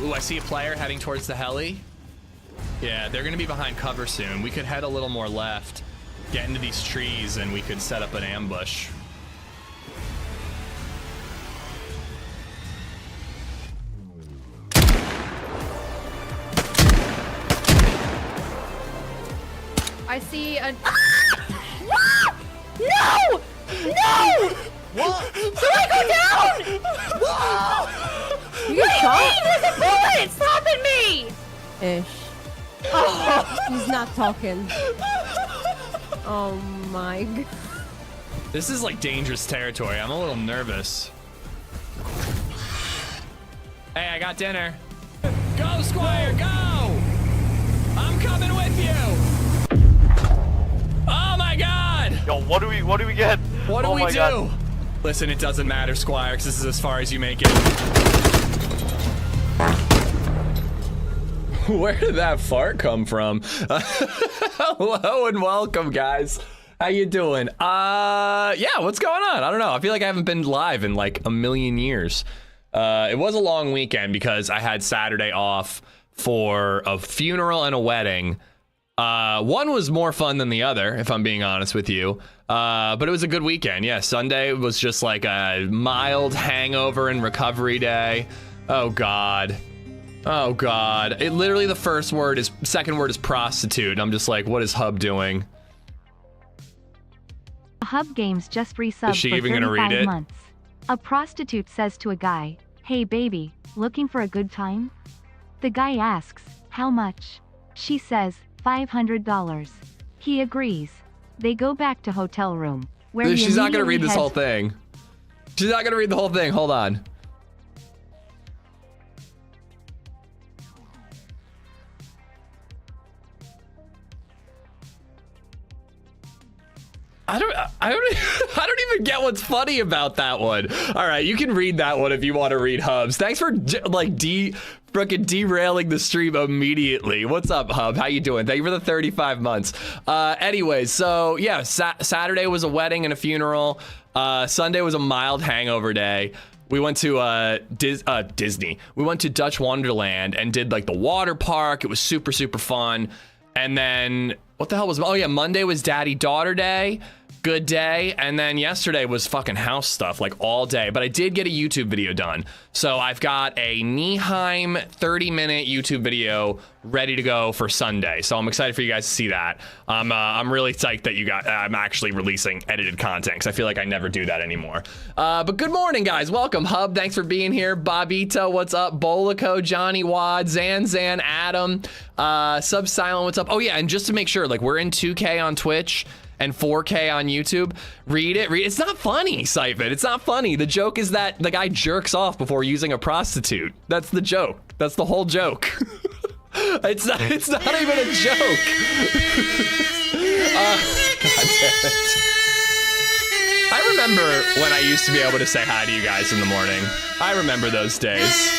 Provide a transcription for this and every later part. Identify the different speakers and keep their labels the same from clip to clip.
Speaker 1: Ooh, I see a player heading towards the heli. Yeah, they're gonna be behind cover soon. We could head a little more left, get into these trees, and we could set up an ambush.
Speaker 2: I see a... No! No!
Speaker 1: What?
Speaker 2: Did I go down?
Speaker 1: Whoa!
Speaker 2: You get shot? There's a bullet stopping me!
Speaker 3: Ish. Oh, he's not talking. Oh my god.
Speaker 1: This is like dangerous territory. I'm a little nervous. Hey, I got dinner. Go, Squire, go! I'm coming with you! Oh my god!
Speaker 4: Yo, what do we get?
Speaker 1: What do we do? God. Listen, it doesn't matter, Squire, because this is as far as you make it. Where did that fart come from? Hello and welcome, guys. How you doing? Yeah, what's going on? I don't know. I feel like I haven't been live in like a million years. It was a long weekend because I had Saturday off for a funeral and a wedding. One was more fun than the other, if I'm being honest with you. But it was a good weekend. Yeah, Sunday was just like a mild hangover and recovery day. Oh God. Oh God. It literally, the second word is prostitute. I'm just like, what is Hub doing?
Speaker 5: Hub Games just resubbed
Speaker 1: Is she
Speaker 5: for
Speaker 1: even gonna read
Speaker 5: 35
Speaker 1: it?
Speaker 5: months. A prostitute says to a guy, "Hey baby, looking for a good time?" The guy asks, "How much?" She says, $500. He agrees. They go back to hotel room, where he
Speaker 1: She's not gonna read
Speaker 5: immediately
Speaker 1: this whole thing. She's not gonna read the whole thing. Hold on. I don't even get what's funny about that one. All right, you can read that one if you want to read Hubs. Thanks for like frickin' derailing the stream immediately. What's up, Hub? How you doing? Thank you for the 35 months. Anyways, so yeah, Saturday was a wedding and a funeral. Sunday was a mild hangover day. We went to Disney. We went to Dutch Wonderland and did like the water park. It was super, super fun. And then what the hell was, oh yeah, Monday was daddy-daughter day. Good day. And then yesterday was fucking house stuff like all day, but I did get a YouTube video done. So I've got a Nieheim 30-minute YouTube video ready to go for Sunday. So I'm excited for you guys to see that. I'm really psyched that I'm actually releasing edited content because I feel like I never do that anymore. But good morning, guys. Welcome, Hub. Thanks for being here. Bobito, what's up? Bolico, Johnny Wad, Zan, Adam, Subsilent, what's up? Oh yeah, and just to make sure, like we're in 2K on Twitch and 4K on YouTube. Read it. It's not funny, Siphon. It's not funny. The joke is that the guy jerks off before using a prostitute. That's the joke. That's the whole joke. It's not even a joke. God damn it. I remember when I used to be able to say hi to you guys in the morning. I remember those days.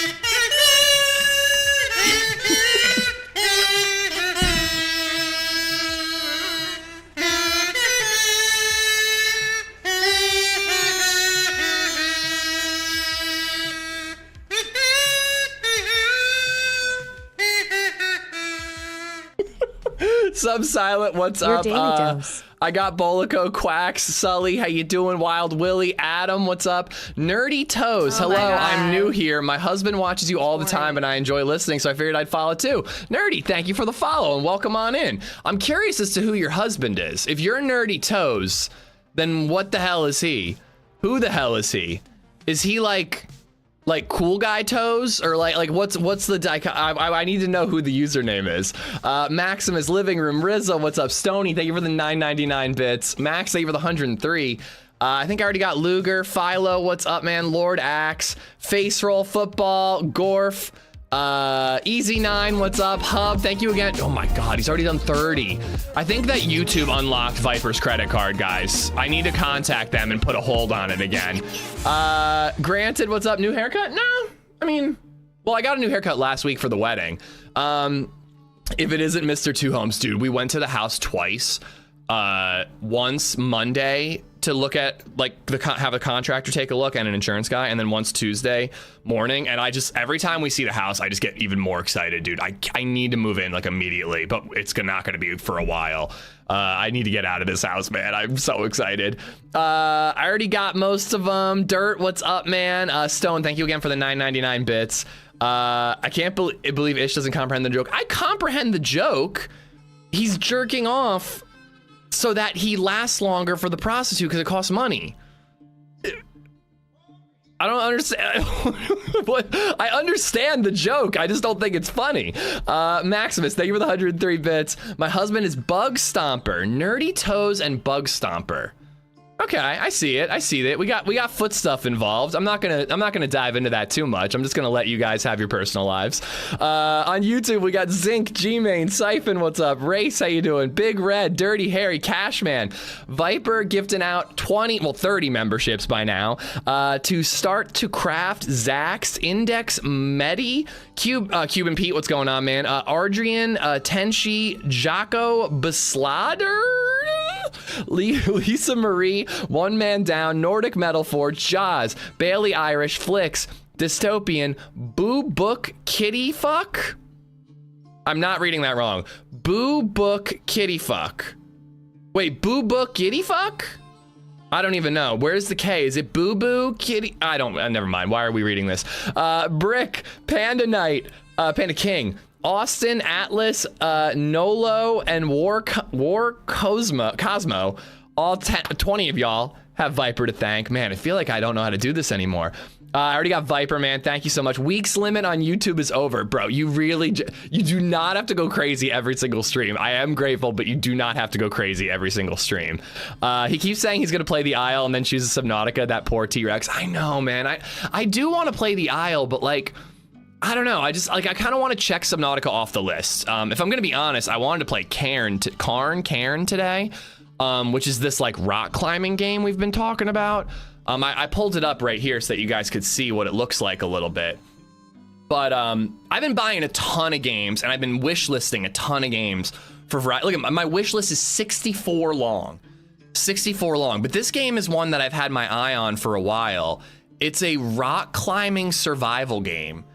Speaker 1: Subsilent, what's
Speaker 3: Your
Speaker 1: up?
Speaker 3: daily dose.
Speaker 1: I got Bolico, Quacks, Sully, how you doing? Wild Willie, Adam, what's up? Nerdy Toes, hello, I'm new here. My husband watches you all the time and I enjoy listening, so I figured I'd follow too. Nerdy, thank you for the follow and welcome on in. I'm curious as to who your husband is. If you're Nerdy Toes, then what the hell is he? Who the hell is he? Is he like cool guy toes, or like what's the I need to know who the username is. Maximus Living Room, Rizzo, what's up? Stony, thank you for the 9.99 bits. Max, thank you for the 103. I think I already got Luger. Philo, what's up, man? Lord Axe, Face Roll Football, Gorf, Easy9, what's up? Hub, thank you again. Oh my God, he's already done 30. I think that YouTube unlocked Viper's credit card, guys. I need to contact them and put a hold on it again. Granted, what's up? New haircut? No, I mean, well, I got a new haircut last week for the wedding. If it isn't Mr. Two Homes, dude, we went to the house twice. Once Monday to look at, like, have a contractor take a look and an insurance guy, and then once Tuesday morning, and every time we see the house, I just get even more excited, dude. I need to move in, like, immediately, but it's not going to be for a while. I need to get out of this house, man. I'm so excited. I already got most of them. Dirt, what's up, man? Stone, thank you again for the 9.99 bits. I can't believe Ish doesn't comprehend the joke. I comprehend the joke. He's jerking off so that he lasts longer for the prostitute because it costs money. I don't understand. I understand the joke. I just don't think it's funny. Maximus, thank you for the 103 bits. My husband is Bug Stomper, Nerdy Toes, and Bug Stomper. Okay, I see it. I see it. We got foot stuff involved. I'm not gonna dive into that too much. I'm just gonna let you guys have your personal lives. On YouTube, we got Zinc, G-Main, Siphon, what's up? Race, how you doing? Big Red, Dirty Harry, Cashman, Viper gifting out 30 memberships by now. To start to craft, Zax, Index, Medi, Cuban Pete, what's going on, man? Ardrian, Tenshi, Jocko, Beslader, Lisa Marie, One Man Down, Nordic Metal Forge, Jaws, Bailey Irish, Flicks, Dystopian, Boo Book Kitty Fuck. I'm not reading that wrong. Boo Book Kitty Fuck. Wait, Boo Book Kitty Fuck? I don't even know. Where's the K? Is it Boo Boo Kitty? I don't, never mind. Why are we reading this? Brick, Panda Knight, Panda King, Austin, Atlas, Nolo, and War Cosmo, all 20 of y'all have Viper to thank. Man, I feel like I don't know how to do this anymore. I already got Viper, man. Thank you so much. Weeks limit on YouTube is over, bro. You do not have to go crazy every single stream. I am grateful, but you do not have to go crazy every single stream. He keeps saying he's gonna play the Isle and then chooses Subnautica, that poor T-Rex. I know, man. I do want to play the Isle, but like, I don't know. I kind of want to check Subnautica off the list. If I'm going to be honest, I wanted to play Cairn today, which is this like rock climbing game we've been talking about. I pulled it up right here so that you guys could see what it looks like a little bit. But I've been buying a ton of games and I've been wish listing a ton of games for variety. Look, my wish list is 64 long. 64 long. But this game is one that I've had my eye on for a while. It's a rock climbing survival game,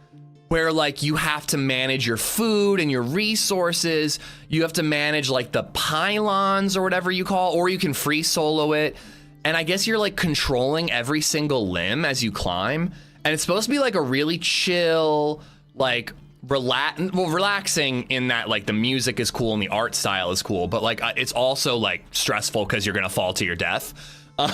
Speaker 1: where like you have to manage your food and your resources. You have to manage like the pylons or whatever you call, or you can free solo it. And I guess you're like controlling every single limb as you climb. And it's supposed to be like a really chill, like relaxing in that like the music is cool and the art style is cool, but like it's also like stressful because you're gonna fall to your death. But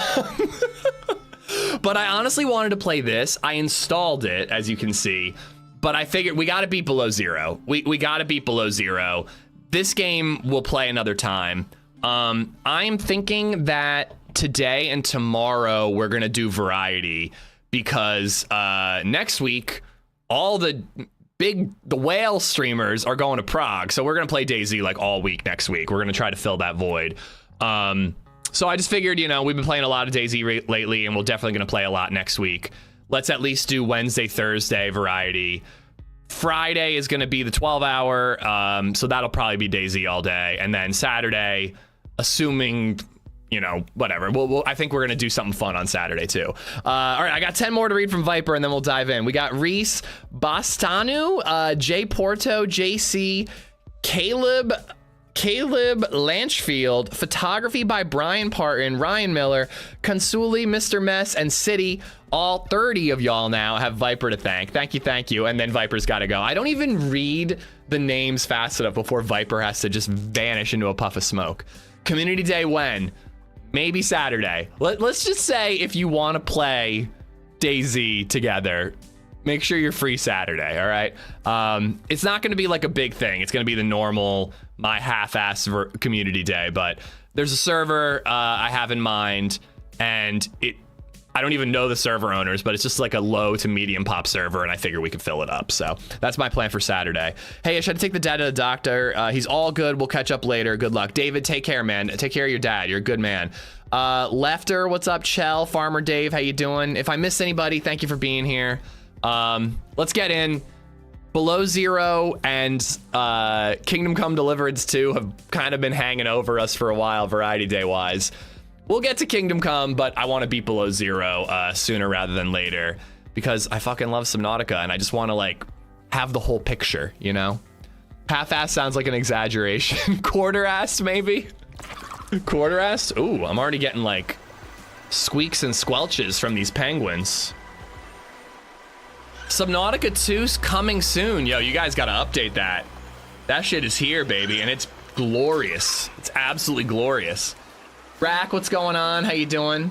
Speaker 1: I honestly wanted to play this. I installed it, as you can see. But I figured we got to beat below zero. We got to beat below zero. This game we'll play another time. I'm thinking that today and tomorrow we're going to do variety because next week, all the whale streamers are going to Prague. So we're going to play DayZ like all week next week. We're going to try to fill that void. So I just figured, you know, we've been playing a lot of DayZ lately and we're definitely going to play a lot next week. Let's at least do Wednesday, Thursday variety. Friday is going to be the 12-hour, so that'll probably be DayZ all day. And then Saturday, assuming, you know, whatever. I think we're going to do something fun on Saturday, too. All right, I got 10 more to read from Viper, and then we'll dive in. We got Reese, Bastanu, J. Porto, JC, Caleb Lanchfield, photography by Brian Parton, Ryan Miller, Consuli, Mr. Mess, and City. All 30 of y'all now have Viper to thank. Thank you. And then Viper's got to go. I don't even read the names fast enough before Viper has to just vanish into a puff of smoke. Community Day when? Maybe Saturday. Let's just say if you want to play DayZ together, make sure you're free Saturday, all right? It's not going to be like a big thing. It's going to be the normal, my half-ass community day, but there's a server I have in mind, and I don't even know the server owners, but it's just like a low to medium pop server, and I figure we could fill it up. So that's my plan for Saturday. Hey, I should take the dad to the doctor. He's all good. We'll catch up later. Good luck. David, take care, man. Take care of your dad. You're a good man. Lefter, what's up? Chell, Farmer Dave, how you doing? If I missed anybody, thank you for being here. Let's get in. Below Zero and Kingdom Come Deliverance 2 have kind of been hanging over us for a while, variety day wise. We'll get to Kingdom Come, but I want to beat below zero sooner rather than later because I fucking love Subnautica and I just want to like have the whole picture, you know? Half-assed sounds like an exaggeration. Quarter-assed, maybe? Quarter-assed? Ooh, I'm already getting like squeaks and squelches from these penguins. Subnautica 2's coming soon. Yo, you guys gotta update that. That shit is here, baby, and it's glorious. It's absolutely glorious. Rack, what's going on? How you doing?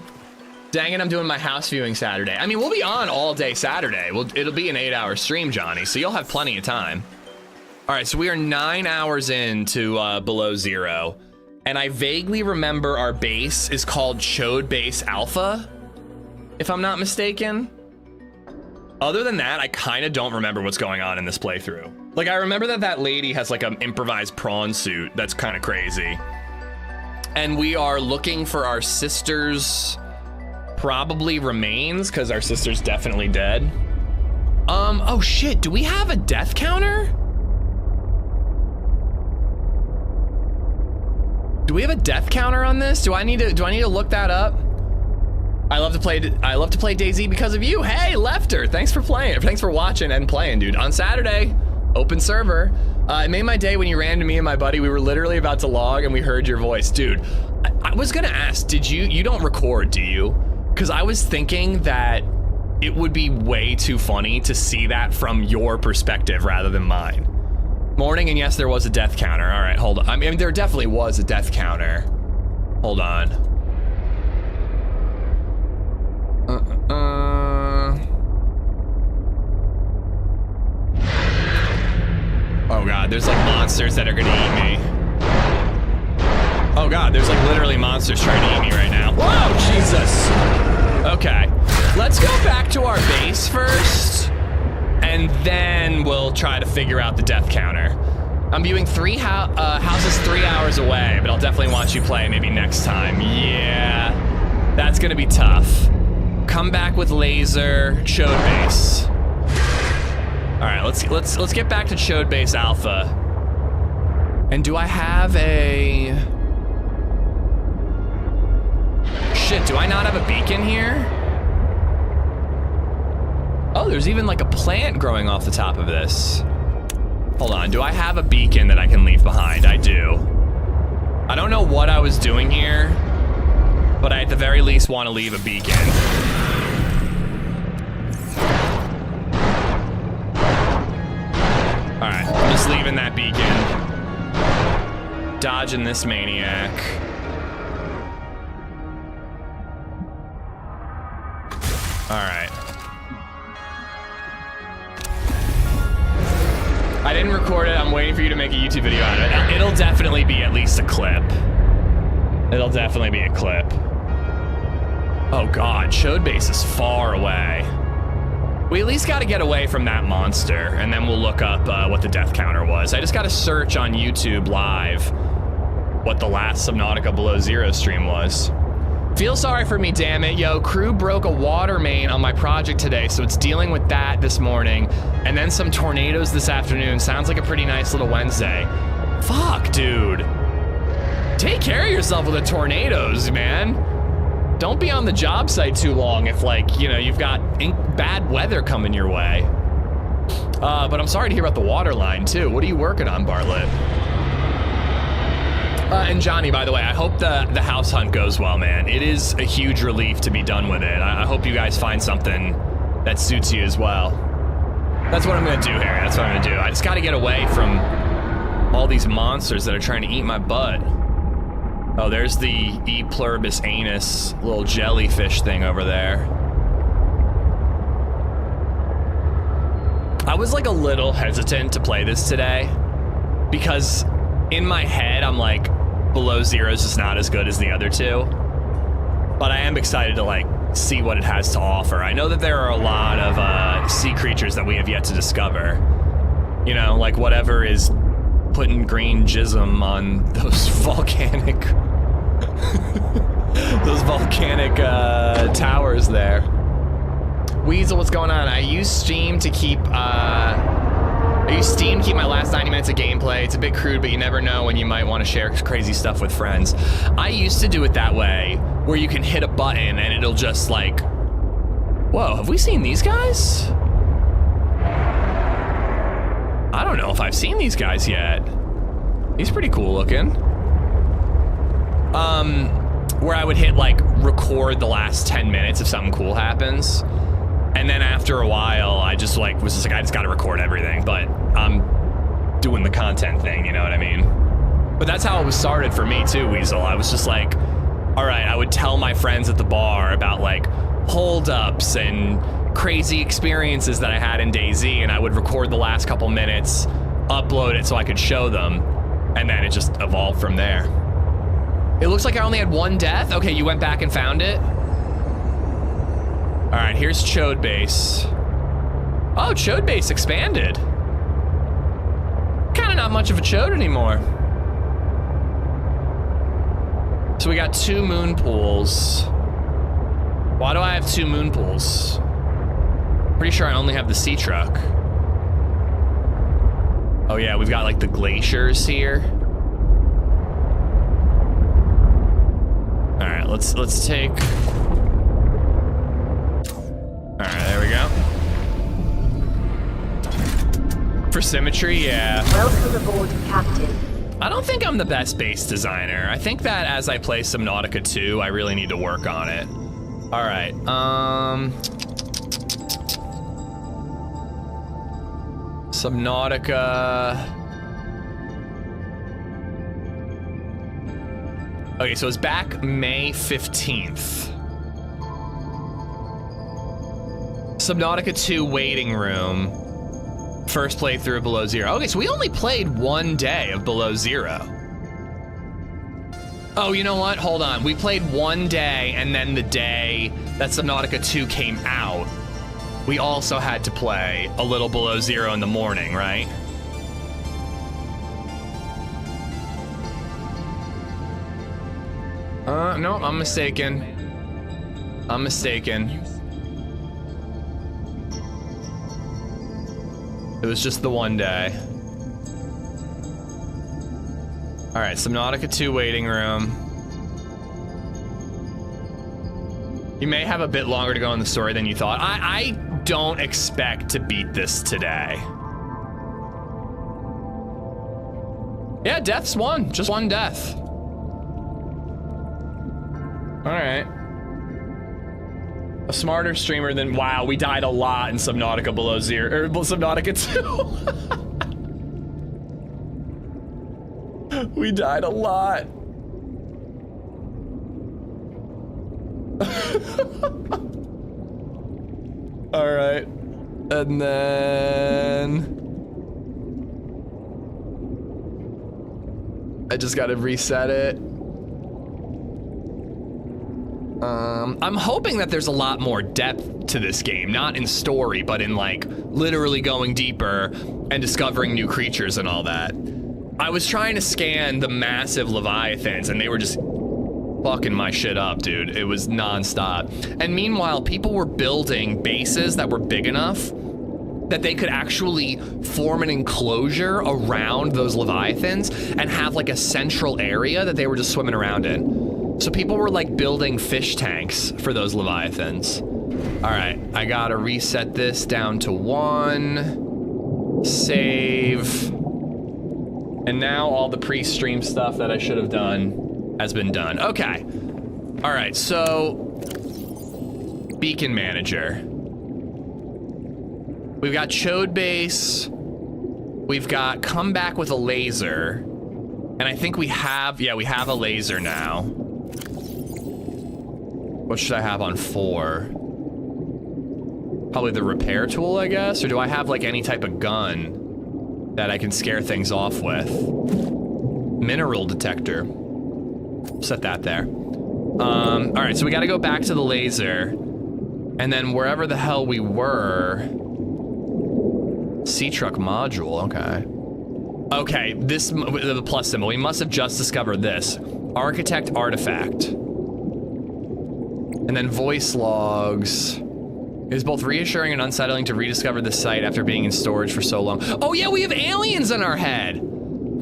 Speaker 1: Dang it, I'm doing my house viewing Saturday. I mean, we'll be on all day Saturday. It'll be an 8-hour stream, Johnny, so you'll have plenty of time. All right, so we are 9 hours into below zero, and I vaguely remember our base is called Chode Base Alpha, if I'm not mistaken. Other than that, I kind of don't remember what's going on in this playthrough. Like, I remember that lady has like an improvised prawn suit. That's kind of crazy. And we are looking for our sister's probably remains because our sister's definitely dead. Oh shit, do we have a death counter? Do we have a death counter on this? Do I need to look that up? I love to play DayZ because of you. Hey, Lefter, thanks for playing. Thanks for watching and playing, dude. On Saturday, open server. It made my day when you ran to me and my buddy. We were literally about to log and we heard your voice. Dude, I was gonna ask, you don't record, do you? Because I was thinking that it would be way too funny to see that from your perspective rather than mine. Morning, and yes, there was a death counter. All right, hold on. I mean, there definitely was a death counter. Hold on. Oh God, there's like monsters that are gonna eat me. Oh God, there's like literally monsters trying to eat me right now. Whoa, Jesus. Okay, let's go back to our base first, and then we'll try to figure out the death counter. I'm viewing houses 3 hours away, but I'll definitely watch you play maybe next time. Yeah, that's gonna be tough. Come back with laser, Chode Base. All right, let's get back to Chode Base Alpha. And do I have a... Shit, do I not have a beacon here? Oh, there's even like a plant growing off the top of this. Hold on, do I have a beacon that I can leave behind? I do. I don't know what I was doing here, but I at the very least want to leave a beacon. All right, I'm just leaving that beacon. Dodging this maniac. All right. I didn't record it. I'm waiting for you to make a YouTube video out of it. It'll definitely be at least a clip. It'll definitely be a clip. Oh God, Chode Base is far away. We at least got to get away from that monster, and then we'll look up what the death counter was. I just got to search on YouTube Live what the last Subnautica Below Zero stream was. Feel sorry for me, damn it. Yo, crew broke a water main on my project today, so it's dealing with that this morning, and then some tornadoes this afternoon. Sounds like a pretty nice little Wednesday. Fuck, dude. Take care of yourself with the tornadoes, man. Don't be on the job site too long if, like, you know, you've got bad weather coming your way. But I'm sorry to hear about the water line, too. What are you working on, Bartlett? And Johnny, by the way, I hope the house hunt goes well, man. It is a huge relief to be done with it. I hope you guys find something that suits you as well. That's what I'm gonna do, Harry. That's what I'm gonna do. I just gotta get away from all these monsters that are trying to eat my butt. Oh, there's the E pluribus anus little jellyfish thing over there. I was like a little hesitant to play this today because in my head, I'm like, Below Zero is just not as good as the other two. But I am excited to like see what it has to offer. I know that there are a lot of sea creatures that we have yet to discover. You know, like whatever is putting green jism on those volcanic towers there. Weasel, what's going on? I use Steam to keep I use Steam to keep my last 90 minutes of gameplay. It's a bit crude, but you never know when you might want to share crazy stuff with friends. I used to do it that way, where you can hit a button and it'll just like, whoa, have we seen these guys? I don't know if I've seen these guys yet. He's pretty cool looking. Where I would hit like record the last 10 minutes if something cool happens. And then after a while, I just like was just like, I just gotta record everything, but I'm doing the content thing, you know what I mean? But that's how it was started for me too, Weasel. I was just like, all right, I would tell my friends at the bar about like holdups and crazy experiences that I had in DayZ, and I would record the last couple minutes, upload it so I could show them, and then it just evolved from there. It looks like I only had one death. Okay, you went back and found it. All right, here's Chode Base. Oh, Chode Base expanded. Kind of not much of a Chode anymore. So we got 2 moon pools. Why do I have 2 moon pools? Pretty sure I only have the sea truck. Oh yeah, we've got like the glaciers here. All right, let's take. All right, there we go. For symmetry, yeah.
Speaker 4: Welcome aboard, Captain.
Speaker 1: I don't think I'm the best base designer. I think that as I play Subnautica 2, I really need to work on it. All right, Subnautica. Okay, so it's back May 15th. Subnautica 2 waiting room. First playthrough of Below Zero. Okay, so we only played 1 day of Below Zero. Oh, you know what? Hold on. We played 1 day, and then the day that Subnautica 2 came out, we also had to play a little Below Zero in the morning, right? No, I'm mistaken. I'm mistaken. It was just the 1 day. All right, Subnautica 2 waiting room. You may have a bit longer to go in the story than you thought. I don't expect to beat this today. Yeah, death's 1, just 1 death. All right. A smarter streamer than, wow, we died a lot in Subnautica Below Zero, or Subnautica 2. We died a lot. All right. And then I just gotta reset it. I'm hoping that there's a lot more depth to this game, not in story, but in like literally going deeper and discovering new creatures and all that. I was trying to scan the massive leviathans and they were just fucking my shit up, dude. It was nonstop. And meanwhile, people were building bases that were big enough that they could actually form an enclosure around those leviathans and have like a central area that they were just swimming around in. So people were like building fish tanks for those leviathans. All right, I gotta reset this down to 1. Save. And now all the pre-stream stuff that I should have done has been done. Okay. All right, so Beacon Manager. We've got Chode Base. We've got Come Back with a Laser. And I think we have, yeah, we have a laser now. What should I have on 4? Probably the repair tool, I guess? Or do I have like any type of gun that I can scare things off with? Mineral detector. Set that there. All right, so we gotta go back to the laser. And then wherever the hell we were, Sea Truck module, okay. Okay, this, the plus symbol, we must have just discovered this. Architect artifact. And then voice logs. It is both reassuring and unsettling to rediscover the site after being in storage for so long. Oh yeah, we have aliens in our head.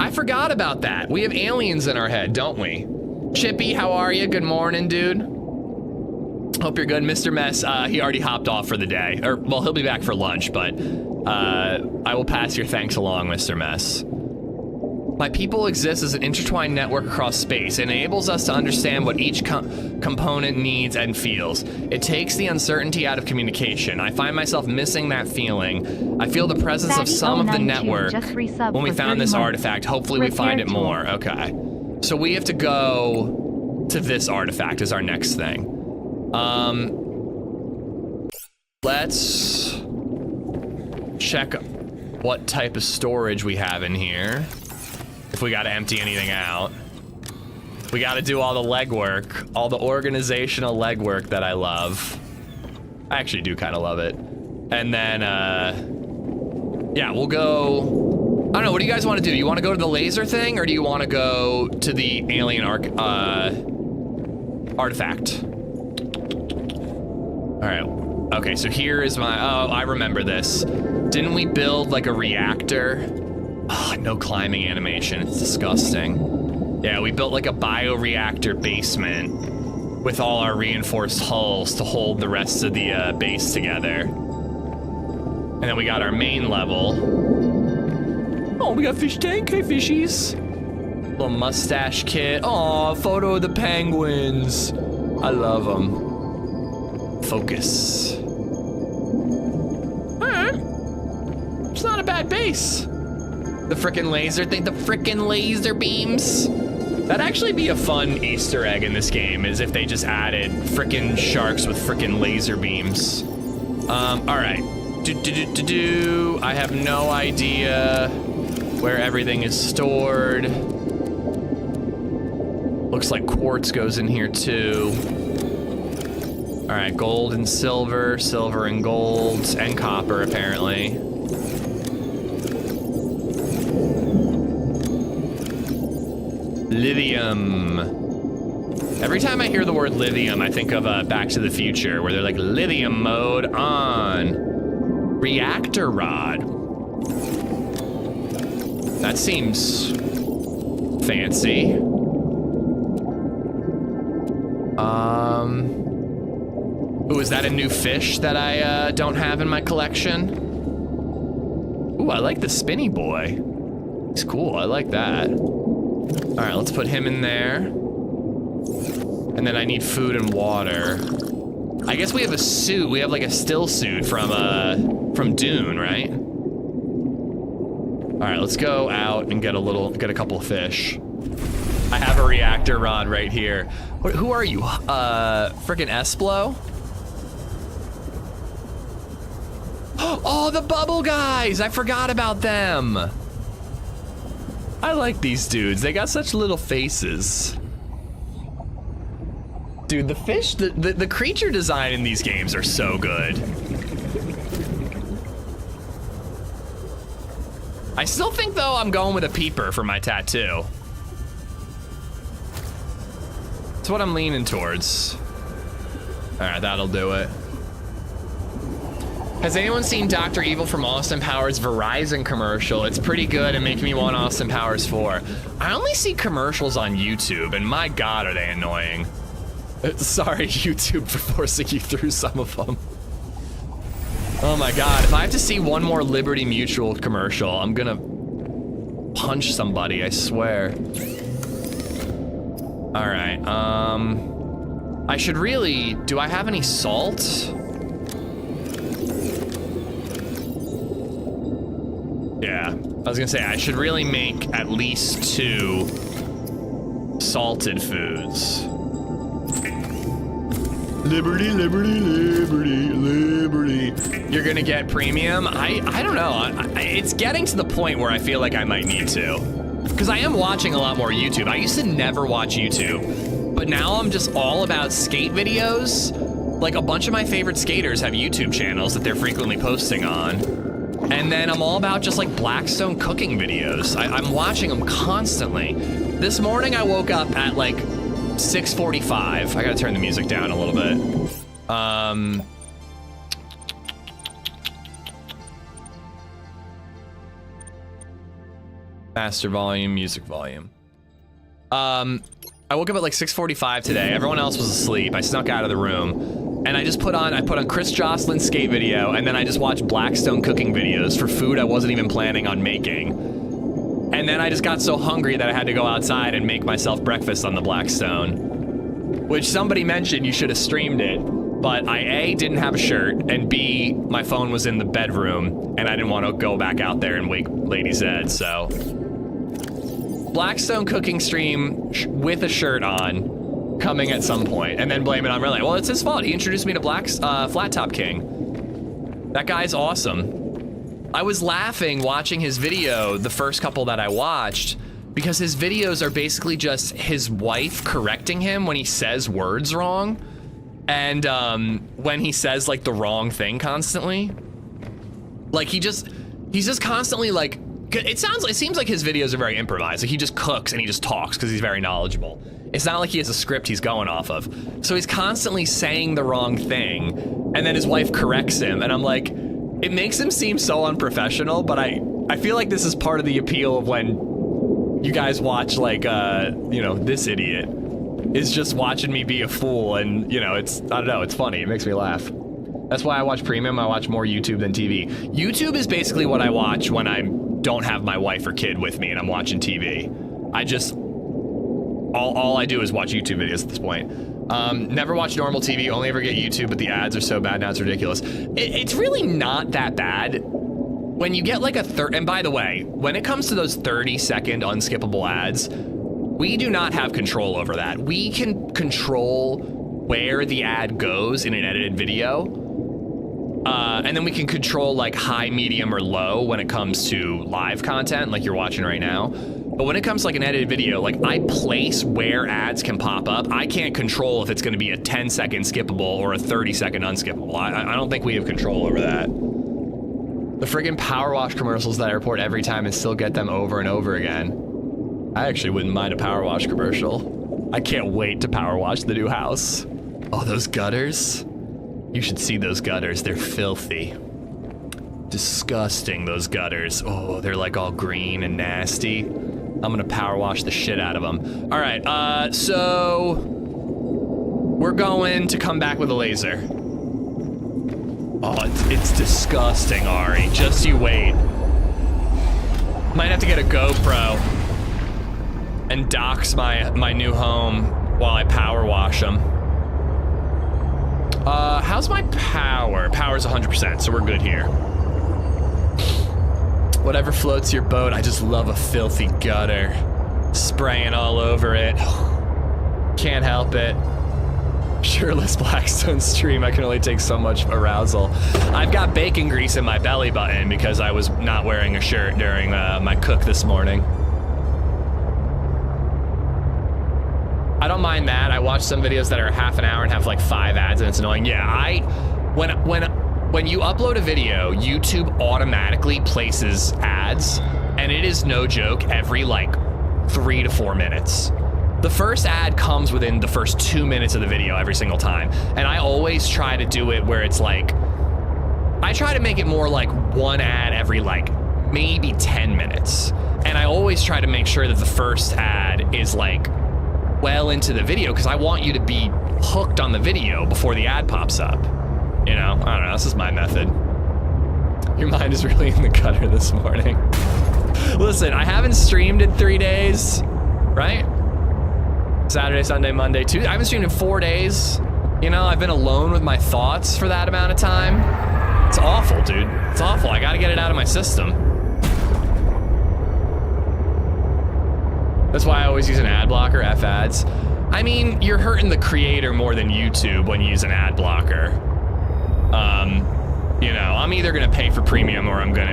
Speaker 1: I forgot about that. We have aliens in our head, don't we? Chippy, how are you? Good morning, dude. Hope you're good. Mr. Mess, he already hopped off for the day. Or, well, he'll be back for lunch, but I will pass your thanks along, Mr. Mess. My people exist as an intertwined network across space. It enables us to understand what each component needs and feels. It takes the uncertainty out of communication. I find myself missing that feeling. I feel the presence of some of the network when we found this artifact. Hopefully we find it more. Okay. So we have to go to this artifact as our next thing. Let's check what type of storage we have in here. If we gotta empty anything out. We gotta do all the legwork, all the organizational legwork that I love. I actually do kind of love it. And then, yeah, we'll go, I don't know, what do you guys want to do? You want to go to the laser thing, or do you want to go to the alien artifact? All right, okay, so here is my, oh, I remember this. Didn't we build like a reactor? Oh, no climbing animation, it's disgusting. Yeah, we built like a bioreactor basement with all our reinforced hulls to hold the rest of the base together. And then we got our main level. Oh, we got fish tank, hey fishies. Little mustache kit, oh, photo of the penguins. I love them. Focus. It's not a bad base. The frickin' laser thing, the frickin' laser beams. That'd actually be a fun Easter egg in this game, is if they just added frickin' sharks with frickin' laser beams. All right. I have no idea where everything is stored. Looks like quartz goes in here too. All right, gold and silver, silver and gold, and copper apparently. Lithium. Every time I hear the word lithium, I think of Back to the Future, where they're like, lithium mode on. Reactor rod. That seems fancy. Ooh, is that a new fish that I don't have in my collection? Ooh, I like the spinny boy. He's cool, I like that. All right, let's put him in there. And then I need food and water. I guess we have a suit. We have like a still suit from Dune, right? All right, let's go out and get a couple of fish. I have a reactor rod right here. Who are you? Frickin' Esplo? Oh, the bubble guys! I forgot about them. I like these dudes. They got such little faces. Dude, the fish, the creature design in these games are so good. I still think, though, I'm going with a peeper for my tattoo. That's what I'm leaning towards. All right, that'll do it. Has anyone seen Dr. Evil from Austin Powers' Verizon commercial? It's pretty good and making me want Austin Powers 4. I only see commercials on YouTube, and my God, are they annoying. Sorry, YouTube, for forcing you through some of them. Oh my God, if I have to see one more Liberty Mutual commercial, I'm gonna punch somebody, I swear. All right, I should really, do I have any salt? Yeah, I was gonna say, I should really make at least 2 salted foods. Liberty, liberty, liberty, liberty. You're gonna get premium? I don't know. It's getting to the point where I feel like I might need to. Because I am watching a lot more YouTube. I used to never watch YouTube, but now I'm just all about skate videos. Like a bunch of my favorite skaters have YouTube channels that they're frequently posting on. And then I'm all about just like Blackstone cooking videos. I'm watching them constantly. This morning I woke up at like 6:45. I gotta turn the music down a little bit. Master volume, music volume. I woke up at like 6:45 today. Everyone else was asleep. I snuck out of the room, and I put on Chris Jocelyn's skate video, and then I just watched Blackstone cooking videos for food I wasn't even planning on making. And then I just got so hungry that I had to go outside and make myself breakfast on the Blackstone, which somebody mentioned you should have streamed it, but I A, didn't have a shirt, and B, my phone was in the bedroom, and I didn't want to go back out there and wake LadyZed, so. Blackstone cooking stream with a shirt on, coming at some point, and then blame it on Relay. Well, it's his fault. He introduced me to Flat Top King. That guy's awesome. I was laughing watching his video, the first couple that I watched, because his videos are basically just his wife correcting him when he says words wrong, and when he says like the wrong thing constantly. Like he's just constantly like, it seems like his videos are very improvised. Like he just cooks and he just talks because he's very knowledgeable. It's not like he has a script he's going off of. So he's constantly saying the wrong thing, and then his wife corrects him, and I'm like, it makes him seem so unprofessional, but I feel like this is part of the appeal of when you guys watch like, you know, this idiot is just watching me be a fool, and you know, I don't know, it's funny, it makes me laugh. That's why I watch premium. I watch more YouTube than TV. YouTube is basically what I watch when I don't have my wife or kid with me and I'm watching TV. All I do is watch YouTube videos at this point. Never watch normal TV, only ever get YouTube, but the ads are so bad now it's ridiculous. It's really not that bad. When you get like and by the way, when it comes to those 30-second unskippable ads, we do not have control over that. We can control where the ad goes in an edited video. And then we can control like high, medium, or low when it comes to live content like you're watching right now. But when it comes to like an edited video, like I place where ads can pop up. I can't control if it's gonna be a 10-second skippable or a 30-second unskippable. I don't think we have control over that. The friggin' power wash commercials that I report every time and still get them over and over again. I actually wouldn't mind a power wash commercial. I can't wait to power wash the new house. Oh, those gutters. You should see those gutters, they're filthy. Disgusting, those gutters. Oh, they're like all green and nasty. I'm gonna power wash the shit out of them. All right, so we're going to come back with a laser. Oh, it's disgusting, Ari, just you wait. Might have to get a GoPro and dox my new home while I power wash them. How's my power? Power's 100%, so we're good here. Whatever floats your boat, I just love a filthy gutter. Spraying all over it. Can't help it. Shirtless Blackstone stream, I can only take so much arousal. I've got bacon grease in my belly button because I was not wearing a shirt during my cook this morning. I don't mind that. I watch some videos that are half an hour and have like 5 ads and it's annoying. Yeah, when you upload a video, YouTube automatically places ads, and it is no joke, every like 3 to 4 minutes. The first ad comes within the first 2 minutes of the video every single time. And I always try to do it where it's like, I try to make it more like 1 ad every like maybe 10 minutes. And I always try to make sure that the first ad is like well into the video because I want you to be hooked on the video before the ad pops up. You know, I don't know, this is my method. Your mind is really in the gutter this morning. Listen, I haven't streamed in 3 days, right? Saturday, Sunday, Monday, Tuesday. I haven't streamed in 4 days. You know, I've been alone with my thoughts for that amount of time. It's awful, dude. It's awful. I gotta get it out of my system. That's why I always use an ad blocker, F ads. I mean, you're hurting the creator more than YouTube when you use an ad blocker. You know, I'm either gonna pay for premium or I'm gonna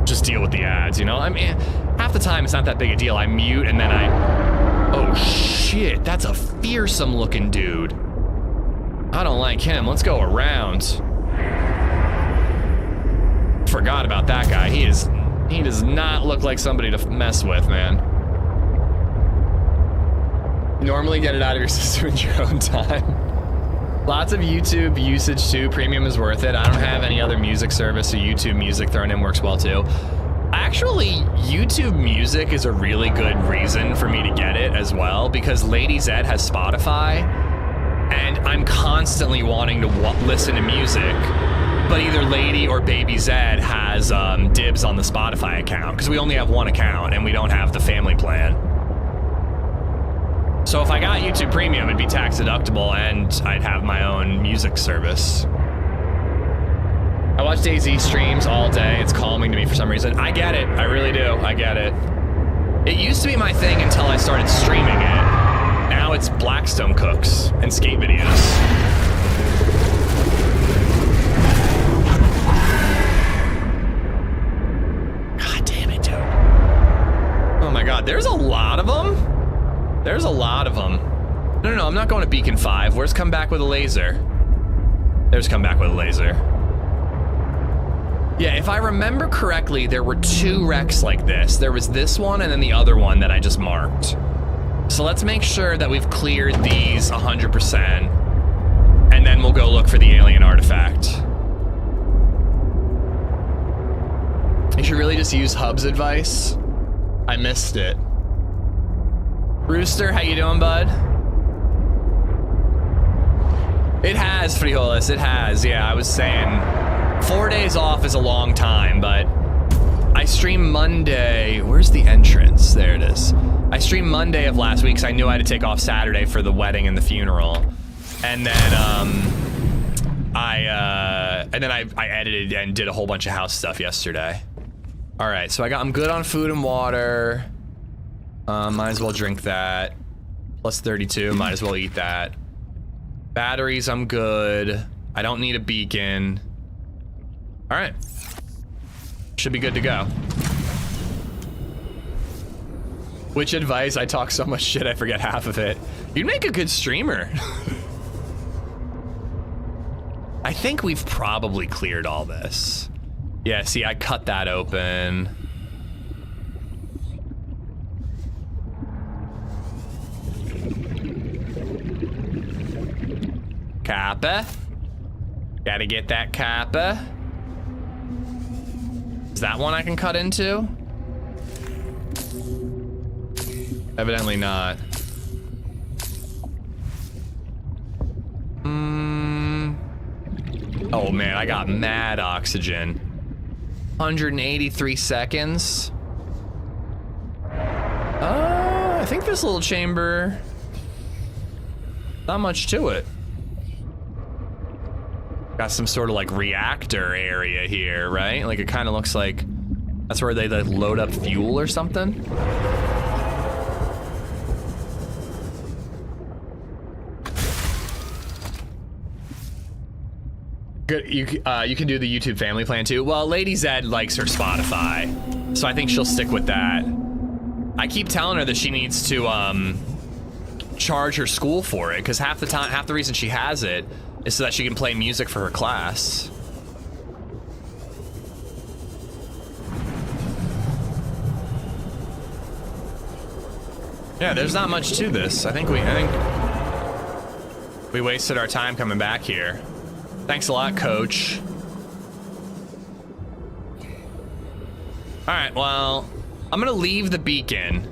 Speaker 1: just deal with the ads, you know? I mean, half the time it's not that big a deal. I mute and then oh shit, that's a fearsome looking dude. I don't like him, let's go around. Forgot about that guy, he does not look like somebody to mess with, man. Normally get it out of your system in your own time. Lots of YouTube usage too. Premium is worth it. I don't have any other music service, so YouTube Music thrown in works well too. Actually, YouTube Music is a really good reason for me to get it as well, because LadyZed has Spotify, and I'm constantly wanting to listen to music, but either Lady or Baby Zed has dibs on the Spotify account, because we only have one account and we don't have the family plan. So if I got YouTube Premium, it'd be tax deductible and I'd have my own music service. I watch DayZ streams all day. It's calming to me for some reason. I get it. I really do. I get it. It used to be my thing until I started streaming it. Now it's Blackstone cooks and skate videos. God damn it, dude. Oh my God, there's a lot of them. There's a lot of them. No, I'm not going to Beacon 5. Where's come back with a laser? There's come back with a laser. Yeah, if I remember correctly, there were 2 wrecks like this. There was this one and then the other one that I just marked. So let's make sure that we've cleared these 100%, and then we'll go look for the alien artifact. You should really just use Hub's advice. I missed it. Rooster, how you doing, bud? It has, Frijoles, it has. Yeah, I was saying 4 days off is a long time, but I streamed Monday. Where's the entrance? There it is. I streamed Monday of last week because I knew I had to take off Saturday for the wedding and the funeral. And then I edited and did a whole bunch of house stuff yesterday. All right, so I'm good on food and water. Might as well drink that. Plus 32, might as well eat that. Batteries, I'm good. I don't need a beacon. All right, should be good to go. Which advice? I talk so much shit I forget half of it. You'd make a good streamer. I think we've probably cleared all this. Yeah, see, I cut that open. Kappa. Gotta get that Kappa. Is that one I can cut into? Evidently not. Oh man, I got mad oxygen. 183 seconds. I think this little chamber, not much to it. Got some sort of like reactor area here, right? Like it kind of looks like that's where they like load up fuel or something. Good, you can do the YouTube family plan too. Well, LadyZed likes her Spotify, so I think she'll stick with that. I keep telling her that she needs to charge her school for it, because half the reason she has it is so that she can play music for her class. Yeah, there's not much to this. I think we wasted our time coming back here. Thanks a lot, coach. All right, well, I'm gonna leave the beacon,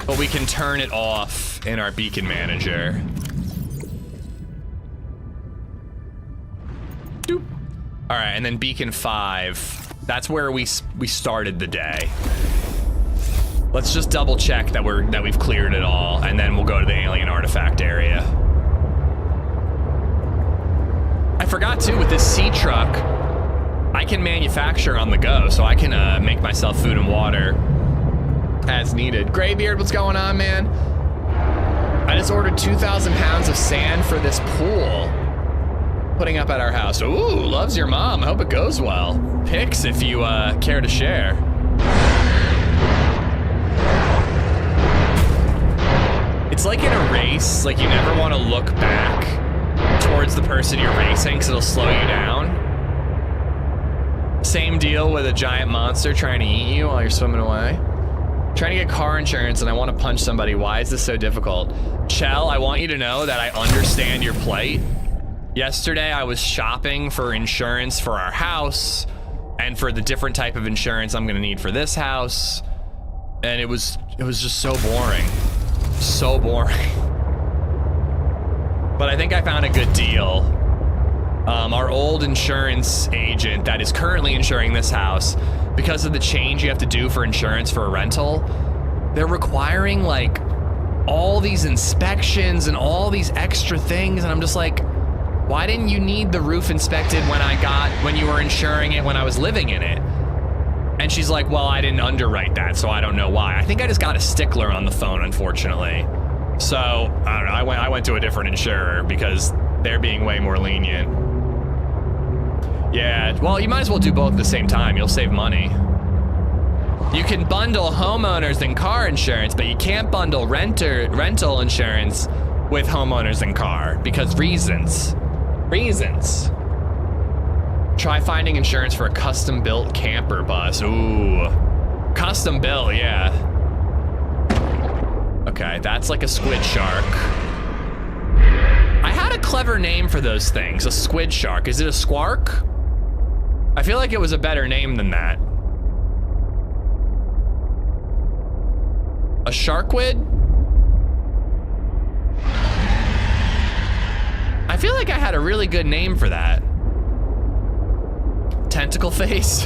Speaker 1: but we can turn it off in our beacon manager. Doop. All right, and then beacon 5, that's where we started the day. Let's just double check that we've cleared it all, and then we'll go to the alien artifact area. I forgot too, with this sea truck, I can manufacture on the go, so I can make myself food and water as needed. Graybeard, what's going on, man? I just ordered 2,000 pounds of sand for this pool putting up at our house. Ooh, loves your mom. I hope it goes well. Pics if you care to share. It's like in a race, like you never want to look back towards the person you're racing because it'll slow you down. Same deal with a giant monster trying to eat you while you're swimming away. Trying to get car insurance and I want to punch somebody. Why is this so difficult? Chell, I want you to know that I understand your plight. Yesterday I was shopping for insurance for our house and for the different type of insurance I'm gonna need for this house. And it was just so boring. So boring. But I think I found a good deal. Our old insurance agent that is currently insuring this house, because of the change you have to do for insurance for a rental, they're requiring like all these inspections and all these extra things, and I'm just like, why didn't you need the roof inspected when you were insuring it when I was living in it? And she's like, well, I didn't underwrite that, so I don't know why. I think I just got a stickler on the phone, unfortunately. So, I don't know, I went to a different insurer because they're being way more lenient. Yeah, well, you might as well do both at the same time. You'll save money. You can bundle homeowners and car insurance, but you can't bundle rental insurance with homeowners and car because reasons. Reasons. Try finding insurance for a custom-built camper bus. Ooh. Custom built, yeah. Okay, that's like a squid shark. I had a clever name for those things. A squid shark. Is it a squark? I feel like it was a better name than that. A sharkwid? I feel like I had a really good name for that. Tentacle face?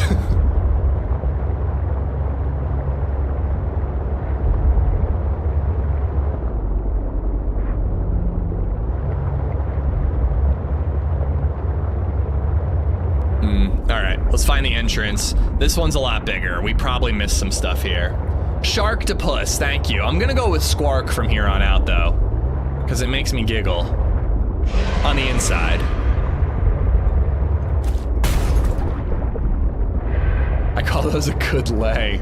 Speaker 1: All right, let's find the entrance. This one's a lot bigger. We probably missed some stuff here. Sharktopus, thank you. I'm gonna go with Squark from here on out though, because it makes me giggle on the inside. I call those a good lay,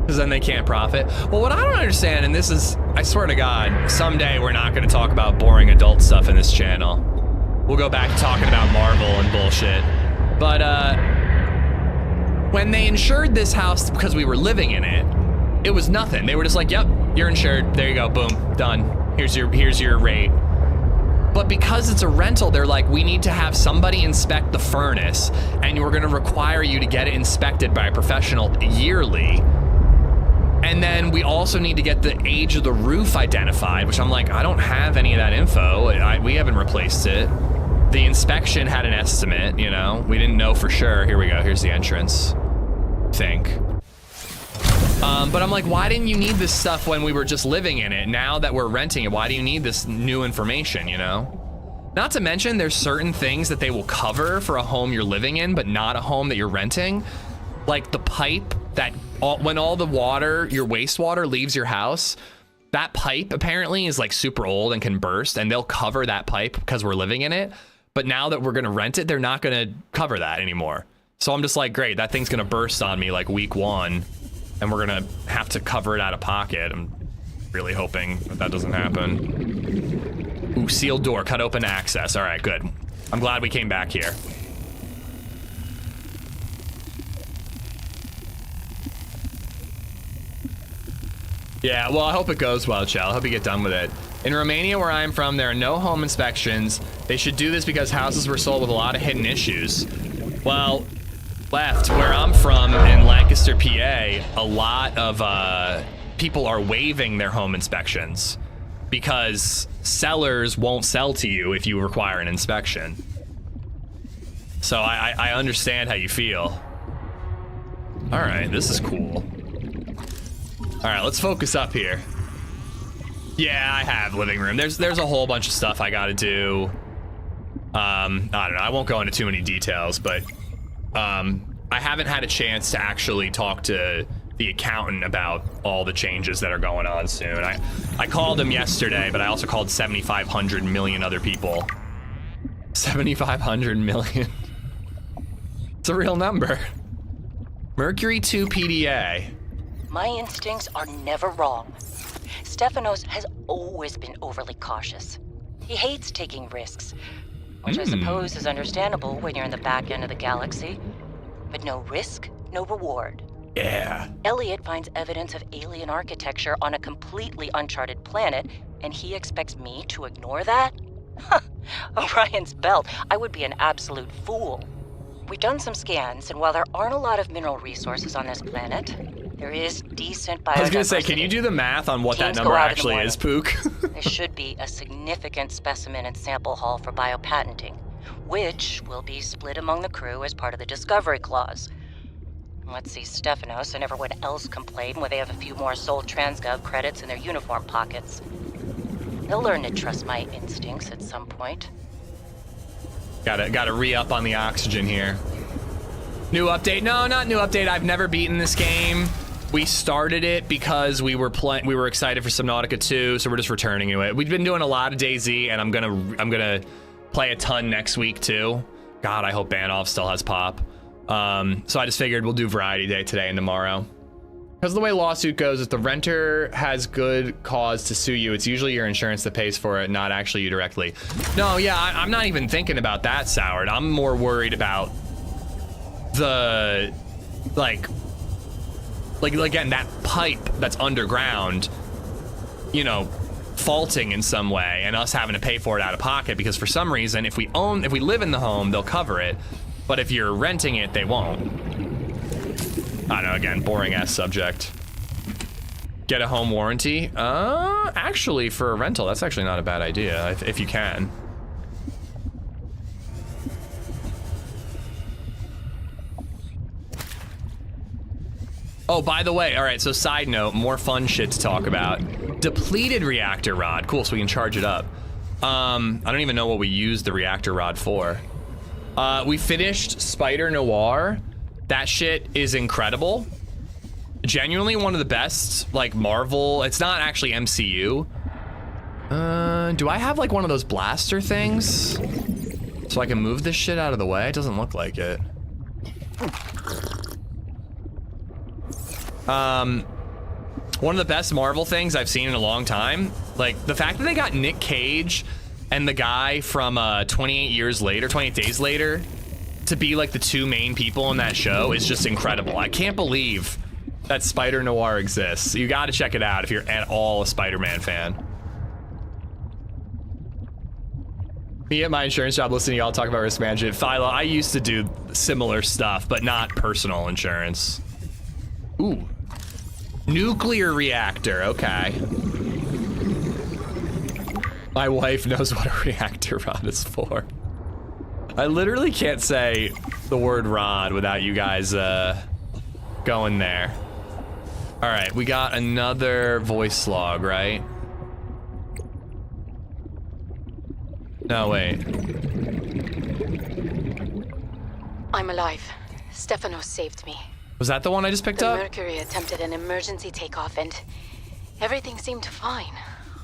Speaker 1: because then they can't profit. Well, what I don't understand, and this is, I swear to God, someday we're not gonna talk about boring adult stuff in this channel. We'll go back to talking about Marvel and bullshit. But when they insured this house because we were living in it, it was nothing. They were just like, yep, you're insured. There you go, boom, done. Here's your rate. But because it's a rental, they're like, we need to have somebody inspect the furnace, and we're gonna require you to get it inspected by a professional yearly. And then we also need to get the age of the roof identified, which I'm like, I don't have any of that info. We haven't replaced it. The inspection had an estimate, you know? We didn't know for sure. Here we go, here's the entrance, I think. But I'm like, why didn't you need this stuff when we were just living in it? Now that we're renting it, why do you need this new information, you know? Not to mention, there's certain things that they will cover for a home you're living in, but not a home that you're renting. Like the pipe that, when all the water, your wastewater leaves your house, that pipe apparently is like super old and can burst, and they'll cover that pipe because we're living in it. But now that we're gonna rent it, they're not gonna cover that anymore. So I'm just like, great, that thing's gonna burst on me like week 1, and we're gonna have to cover it out of pocket. I'm really hoping that doesn't happen. Ooh, sealed door, cut open access. All right, good. I'm glad we came back here. Yeah, well, I hope it goes well, Chell. I hope you get done with it. In Romania, where I'm from, there are no home inspections. They should do this because houses were sold with a lot of hidden issues. Well, left, where I'm from in Lancaster, PA, a lot of people are waiving their home inspections because sellers won't sell to you if you require an inspection. So I understand how you feel. All right, this is cool. All right, let's focus up here. Yeah, I have living room. There's a whole bunch of stuff I gotta do. I don't know, I won't go into too many details, but I haven't had a chance to actually talk to the accountant about all the changes that are going on soon. I called him yesterday, but I also called 7,500 million other people. 7,500 million. It's a real number. Mercury 2 PDA.
Speaker 6: My instincts are never wrong. Stefanos has always been overly cautious. He hates taking risks, which I suppose is understandable when you're in the back end of the galaxy. But no risk, no reward.
Speaker 1: Yeah.
Speaker 6: Elliot finds evidence of alien architecture on a completely uncharted planet, and he expects me to ignore that? Orion's belt, I would be an absolute fool. We've done some scans, and while there aren't a lot of mineral resources on this planet, there is decent biodiversity.
Speaker 1: I was gonna say, can you do the math on what that
Speaker 6: Teams go
Speaker 1: number
Speaker 6: out in the
Speaker 1: actually is, Pook?
Speaker 6: There should be a significant specimen and sample haul for biopatenting, which will be split among the crew as part of the discovery clause. Let's see Stephanos and everyone else complain when they have a few more Sol Transgov credits in their uniform pockets. They'll learn to trust my instincts at some point.
Speaker 1: Gotta re-up on the oxygen here. New update? No, not new update. I've never beaten this game. We started it because we were excited for Subnautica 2, so we're just returning to it. We've been doing a lot of DayZ, and I'm gonna play a ton next week too. God, I hope Banov still has pop. So I just figured we'll do Variety Day today and tomorrow. Because the way lawsuit goes, if the renter has good cause to sue you, it's usually your insurance that pays for it, not actually you directly. No, yeah, I'm not even thinking about that, Sourd. I'm more worried about the, like again, that pipe that's underground, you know, faulting in some way and us having to pay for it out of pocket, because for some reason, if we live in the home, they'll cover it. But if you're renting it, they won't. I don't know, again, boring ass subject. Get a home warranty? Actually, for a rental, that's actually not a bad idea, if you can. Oh, by the way, all right, so side note, more fun shit to talk about. Depleted reactor rod, cool, so we can charge it up. I don't even know what we used the reactor rod for. We finished Spider Noir. That shit is incredible. Genuinely one of the best, like, Marvel. It's not actually MCU. Do I have like one of those blaster things? So I can move this shit out of the way? It doesn't look like it. One of the best Marvel things I've seen in a long time. Like, the fact that they got Nick Cage and the guy from 28 Days Later to be like the two main people in that show is just incredible. I can't believe that Spider Noir exists. You gotta check it out if you're at all a Spider-Man fan. Me at my insurance job listening to y'all talk about risk management. Philo, I used to do similar stuff, but not personal insurance. Ooh. Nuclear reactor, okay. My wife knows what a reactor rod is for. I literally can't say the word rod without you guys going there. All right, we got another voice log, right? No, wait.
Speaker 7: I'm alive. Stephanos saved me.
Speaker 1: Was that the one I just picked
Speaker 7: The
Speaker 1: up?
Speaker 7: Mercury attempted an emergency takeoff and everything seemed fine.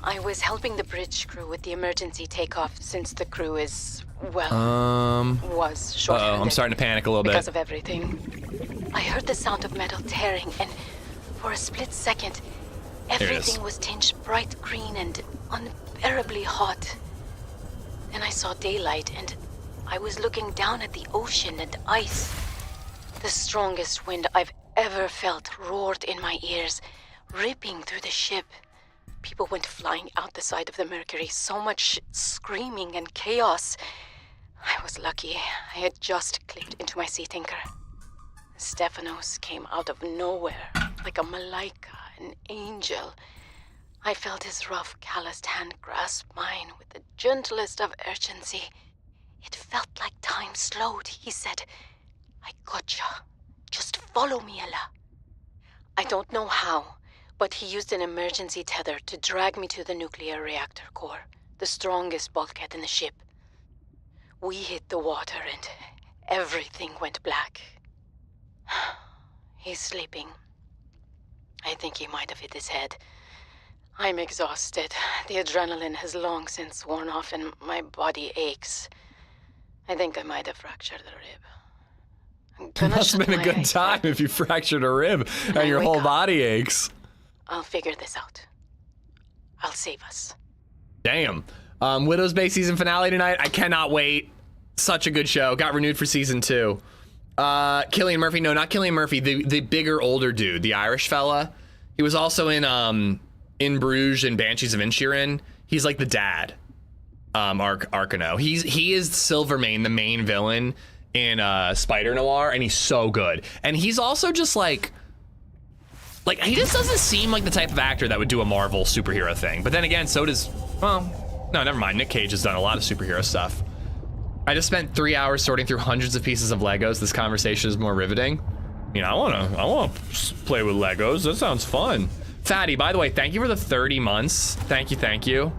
Speaker 7: I was helping the bridge crew with the emergency takeoff since the crew is, well, was short-handed.
Speaker 1: I'm starting to panic a little bit.
Speaker 7: Because of everything. I heard the sound of metal tearing and for a split second, everything was tinged bright green and unbearably hot. Then I saw daylight and I was looking down at the ocean and ice. The strongest wind I've ever felt roared in my ears, ripping through the ship. People went flying out the side of the Mercury, so much screaming and chaos. I was lucky. I had just clipped into my sea tinker. Stephanos came out of nowhere, like a malaika, an angel. I felt his rough, calloused hand grasp mine with the gentlest of urgency. It felt like time slowed. He said, "I gotcha. Just follow me, Ella." I don't know how, but he used an emergency tether to drag me to the nuclear reactor core, the strongest bulkhead in the ship. We hit the water and everything went black. He's sleeping. I think he might have hit his head. I'm exhausted. The adrenaline has long since worn off and my body aches. I think I might have fractured the rib.
Speaker 1: It must have been a good time if you fractured a rib and your whole body aches.
Speaker 7: I'll figure this out. I'll save us.
Speaker 1: Damn. Widow's Bay season finale tonight. I cannot wait. Such a good show. Got renewed for season 2. Cillian Murphy. No, not Cillian Murphy. The bigger, older dude. The Irish fella. He was also in Bruges and Banshees of Inisherin. He's like the dad. Arcano. He is Silvermane, the main villain in Spider Noir, and he's so good. And he's also just like he just doesn't seem like the type of actor that would do a Marvel superhero thing. But then again, so does, well, no, never mind. Nick Cage has done a lot of superhero stuff. I just spent 3 hours sorting through hundreds of pieces of Legos. This conversation is more riveting. You know, I wanna play with Legos. That sounds fun. Fatty, by the way, thank you for the 30 months. Thank you. All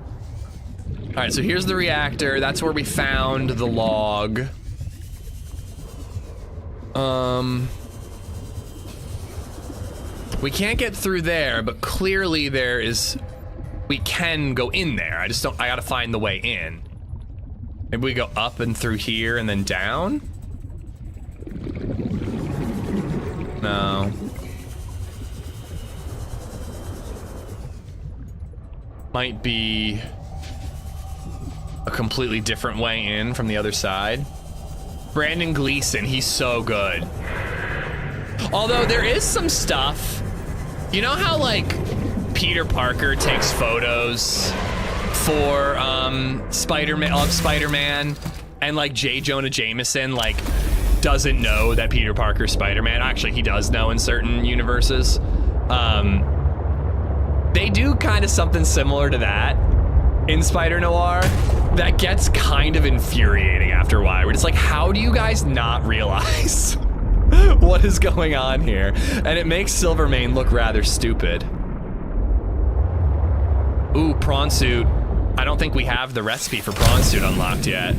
Speaker 1: right, so here's the reactor. That's where we found the log. We can't get through there, but clearly we can go in there. I gotta find the way in. Maybe we go up and through here and then down? No. Might be a completely different way in from the other side. Brandon Gleeson, he's so good. Although there is some stuff, you know how like Peter Parker takes photos for Spider-Man, and like J. Jonah Jameson like doesn't know that Peter Parker's Spider-Man. Actually, he does know in certain universes. They do kind of something similar to that in Spider Noir that gets kind of infuriating after a while. We're just like, how do you guys not realize what is going on here? And it makes Silvermane look rather stupid. Ooh, prawn suit. I don't think we have the recipe for prawn suit unlocked yet.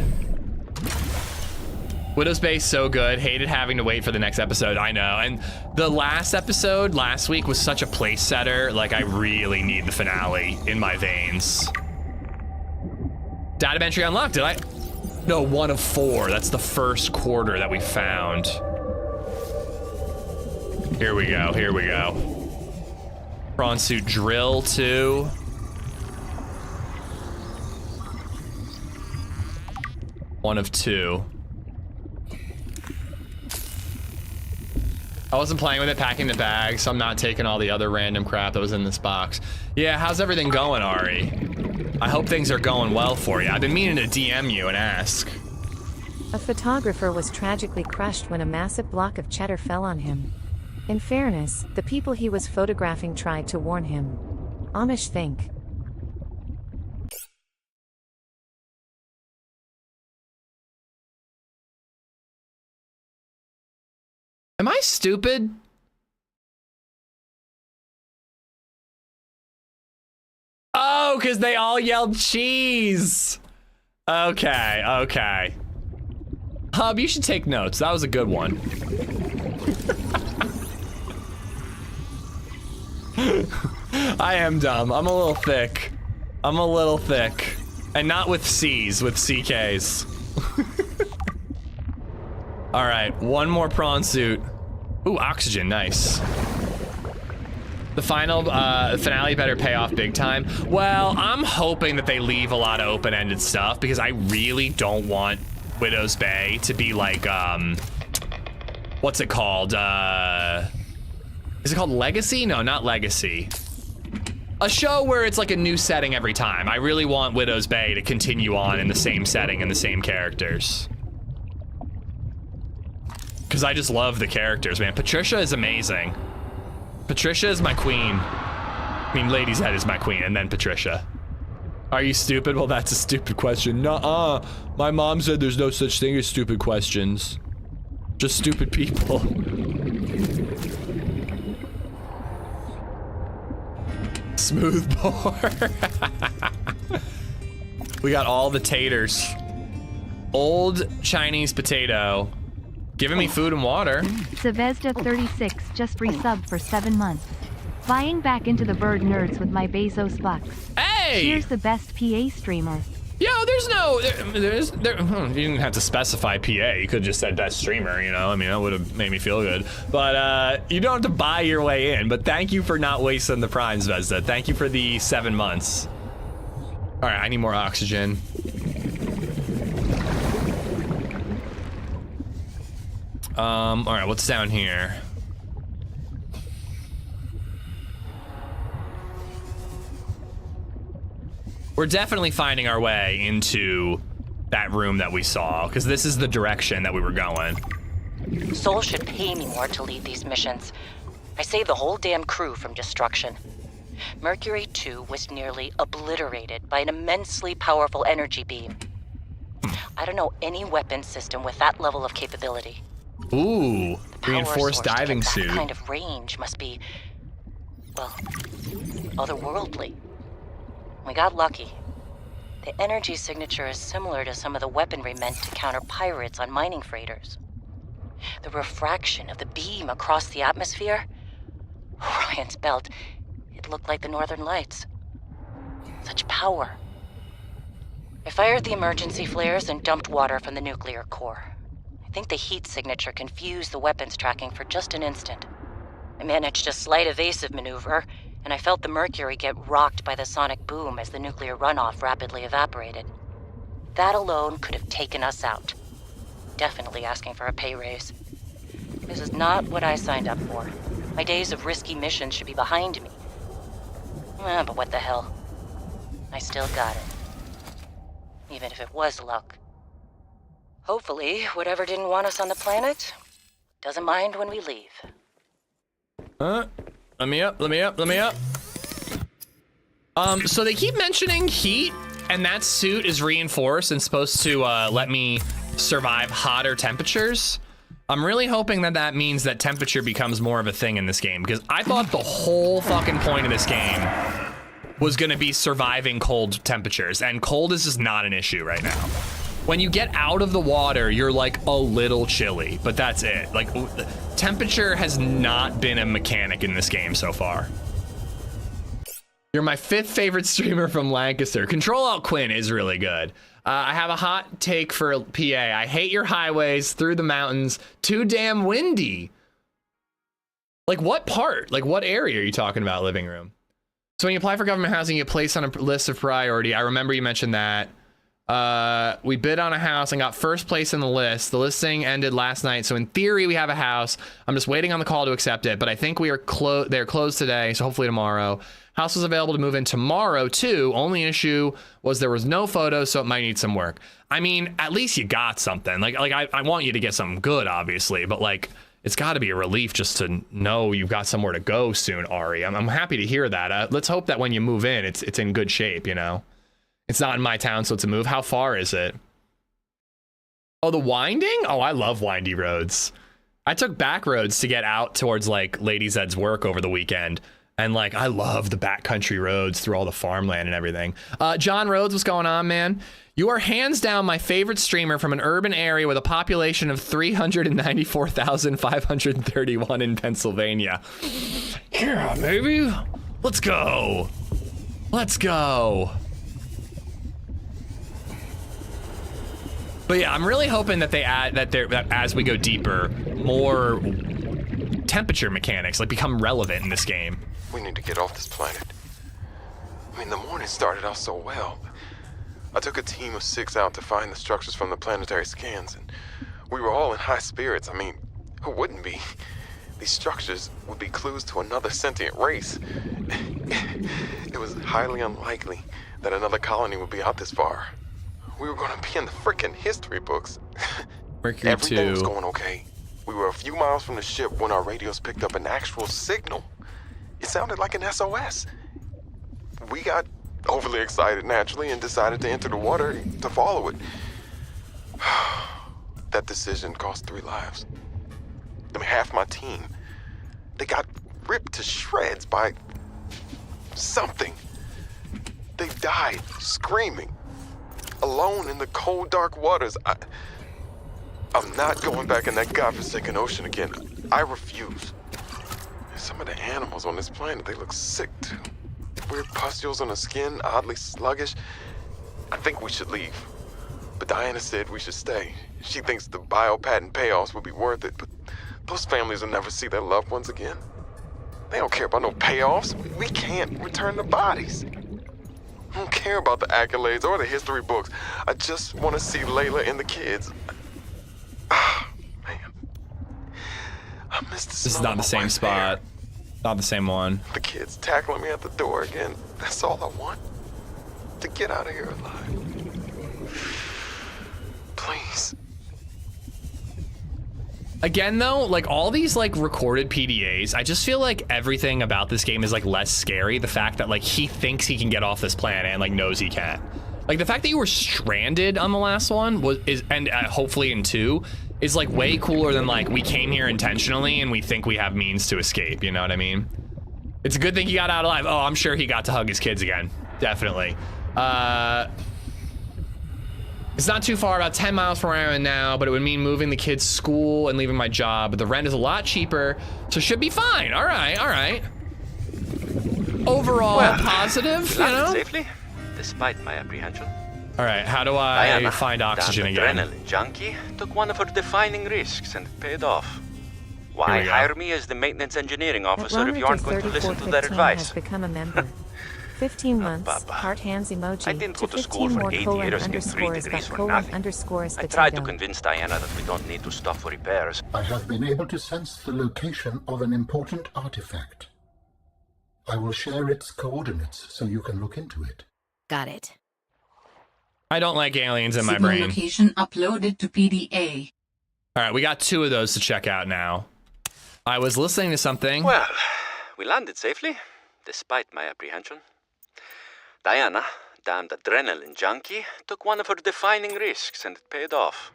Speaker 1: Widow's Bay is so good. Hated having to wait for the next episode. I know. And the last episode last week was such a place setter. Like, I really need the finale in my veins. Data entry unlocked. Did I? No, 1 of 4. That's the first quarter that we found. Here we go. Prawn suit drill 2. One of 2. I wasn't playing with it, packing the bag, so I'm not taking all the other random crap that was in this box. Yeah, how's everything going, Ari? I hope things are going well for you. I've been meaning to DM you and ask.
Speaker 8: A photographer was tragically crushed when a massive block of cheddar fell on him. In fairness, the people he was photographing tried to warn him. Amish think.
Speaker 1: Am I stupid? Oh, because they all yelled cheese. Okay. Hub, you should take notes. That was a good one. I am dumb. I'm a little thick. And not with C's, with CKs. All right, one more prawn suit. Ooh, oxygen, nice. The final finale better pay off big time. Well, I'm hoping that they leave a lot of open-ended stuff because I really don't want Widow's Bay to be like, what's it called? Is it called Legacy? No, not Legacy. A show where it's like a new setting every time. I really want Widow's Bay to continue on in the same setting and the same characters. Because I just love the characters, man. Patricia is amazing. Patricia is my queen. I mean, LadyZed is my queen, and then Patricia. Are you stupid? Well, that's a stupid question. Nuh-uh. My mom said there's no such thing as stupid questions. Just stupid people. Smooth bore. We got all the taters. Old Chinese potato. Giving me food and water.
Speaker 5: Zvezda36 just resubbed for 7 months. Buying back into the bird nerds with my Bezos bucks.
Speaker 1: Hey!
Speaker 5: Here's the best PA streamer.
Speaker 1: Yo, you didn't have to specify PA. You could have just said best streamer, you know? I mean, that would have made me feel good. But you don't have to buy your way in. But thank you for not wasting the prime, Zvezda. Thank you for the 7 months. All right, I need more oxygen. All right, what's down here? We're definitely finding our way into that room that we saw, because this is the direction that we were going.
Speaker 6: Sol should pay me more to lead these missions. I saved the whole damn crew from destruction. Mercury 2 was nearly obliterated by an immensely powerful energy beam. I don't know any weapon system with that level of capability.
Speaker 1: Ooh,
Speaker 6: The
Speaker 1: reinforced
Speaker 6: power source to
Speaker 1: diving
Speaker 6: get
Speaker 1: suit.
Speaker 6: That kind of range must be, well, otherworldly. We got lucky. The energy signature is similar to some of the weaponry meant to counter pirates on mining freighters. The refraction of the beam across the atmosphere? Ryan's belt, it looked like the Northern Lights. Such power. I fired the emergency flares and dumped water from the nuclear core. I think the heat signature confused the weapons tracking for just an instant. I managed a slight evasive maneuver, and I felt the Mercury get rocked by the sonic boom as the nuclear runoff rapidly evaporated. That alone could have taken us out. Definitely asking for a pay raise. This is not what I signed up for. My days of risky missions should be behind me. But what the hell? I still got it. Even if it was luck. Hopefully, whatever didn't want us on the planet doesn't mind when we leave.
Speaker 1: Let me up. So they keep mentioning heat, and that suit is reinforced and supposed to let me survive hotter temperatures. I'm really hoping that that means that temperature becomes more of a thing in this game, because I thought the whole fucking point of this game was gonna be surviving cold temperatures, and cold is just not an issue right now. When you get out of the water, you're like a little chilly, but that's it. Like, temperature has not been a mechanic in this game so far. You're my 5th favorite streamer from Lancaster. Control Alt Quinn is really good. I have a hot take for PA. I hate your highways through the mountains. Too damn windy. Like, what part? Like, what area are you talking about, living room? So when you apply for government housing, you get placed on a list of priority. I remember you mentioned that. We bid on a house and got first place in the list. The listing ended last night, so in theory we have a house. I'm just waiting on the call to accept it, but I think we are they're closed today, so hopefully tomorrow. House was available to move in tomorrow too. Only issue was there was no photos, so it might need some work. I mean, at least you got something. Like I want you to get something good, obviously, but like it's got to be a relief just to know you've got somewhere to go soon, Ari. I'm happy to hear that. Let's hope that when you move in, it's in good shape, you know? It's not in my town, so it's a move. How far is it? Oh, the winding? Oh, I love windy roads. I took back roads to get out towards like LadyZed's work over the weekend. And like, I love the backcountry roads through all the farmland and everything. John Rhodes, what's going on, man? You are hands down my favorite streamer from an urban area with a population of 394,531 in Pennsylvania. Yeah, baby. Let's go. Let's go. But yeah, I'm really hoping that they add that as we go deeper, more temperature mechanics like become relevant in this game.
Speaker 9: We need to get off this planet. I mean, the morning started out so well. I took a team of 6 out to find the structures from the planetary scans, and we were all in high spirits. I mean, who wouldn't be? These structures would be clues to another sentient race. It was highly unlikely that another colony would be out this far. We were gonna be in the frickin' history books.
Speaker 1: Mercury
Speaker 9: Everything
Speaker 1: 2.
Speaker 9: was going okay. We were a few miles from the ship when our radios picked up an actual signal. It sounded like an SOS. We got overly excited naturally and decided to enter the water to follow it. That decision cost 3 lives. I mean, half my team. They got ripped to shreds by something. They died screaming. Alone in the cold, dark waters. I'm not going back in that godforsaken ocean again. I refuse. Some of the animals on this planet, they look sick too. Weird pustules on the skin, oddly sluggish. I think we should leave. But Diana said we should stay. She thinks the biopatent payoffs will be worth it, but those families will never see their loved ones again. They don't care about no payoffs. We can't return the bodies. I don't care about the accolades or the history books. I just want to see Layla and the kids. Man. I miss the
Speaker 1: This is
Speaker 9: smell
Speaker 1: not
Speaker 9: of
Speaker 1: the
Speaker 9: my
Speaker 1: same
Speaker 9: wife's
Speaker 1: spot.
Speaker 9: hair.
Speaker 1: Not the same one.
Speaker 9: The kids tackling me at the door again. That's all I want. To get out of here alive. Please.
Speaker 1: Again, though, like all these like recorded PDAs, I just feel like everything about this game is like less scary. The fact that like he thinks he can get off this planet and like knows he can't. Like the fact that you were stranded on the last one and hopefully in 2 is like way cooler than like we came here intentionally and we think we have means to escape. You know what I mean? It's a good thing he got out alive. Oh, I'm sure he got to hug his kids again. Definitely. It's not too far, about 10 miles from where I am now, but it would mean moving the kids' school and leaving my job. But the rent is a lot cheaper, so should be fine. All right, all right. Overall, well, positive, you know?
Speaker 10: Safely, despite my apprehension.
Speaker 1: All right, how do I find oxygen again?
Speaker 10: Adrenaline junkie took one of her defining risks and paid off. Why hire me as the maintenance engineering officer if you aren't going to listen to their advice?
Speaker 8: Has become a member. 15 months, heart hands emoji.
Speaker 10: I didn't go to school for 8 years and get 3 degrees for nothing. I tried to convince Diana that we don't need to stop for repairs.
Speaker 11: I have been able to sense the location of an important artifact. I will share its coordinates so you can look into it.
Speaker 2: Got it.
Speaker 1: I don't like aliens in my brain.
Speaker 12: Location uploaded to PDA.
Speaker 1: All right, we got 2 of those to check out now. I was listening to something.
Speaker 10: Well, we landed safely, despite my apprehension. Diana, damned adrenaline junkie, took one of her defining risks and it paid off.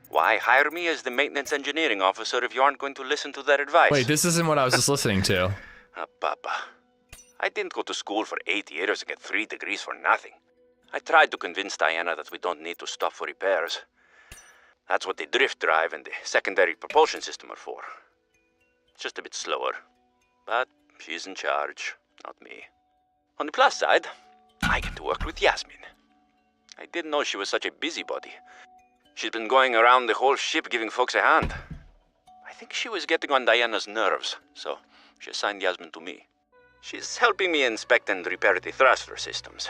Speaker 10: Why hire me as the maintenance engineering officer if you aren't going to listen to their advice?
Speaker 1: Wait, this isn't what I was just listening to.
Speaker 10: Papa. I didn't go to school for 8 years and get 3 degrees for nothing. I tried to convince Diana that we don't need to stop for repairs. That's what the drift drive and the secondary propulsion system are for. It's just a bit slower. But she's in charge, not me. On the plus side, I get to work with Yasmin. I didn't know she was such a busybody. She's been going around the whole ship giving folks a hand. I think she was getting on Diana's nerves, so she assigned Yasmin to me. She's helping me inspect and repair the thruster systems.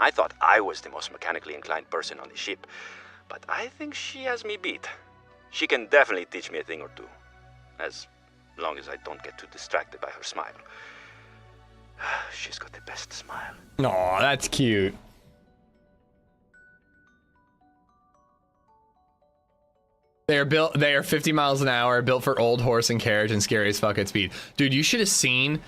Speaker 10: I thought I was the most mechanically inclined person on the ship, but I think she has me beat. She can definitely teach me a thing or two, as long as I don't get too distracted by her smile. She's got the best smile.
Speaker 1: Aw, that's cute. They are 50 miles an hour, built for old horse and carriage and scary as fuck at speed. Dude, you should have seen,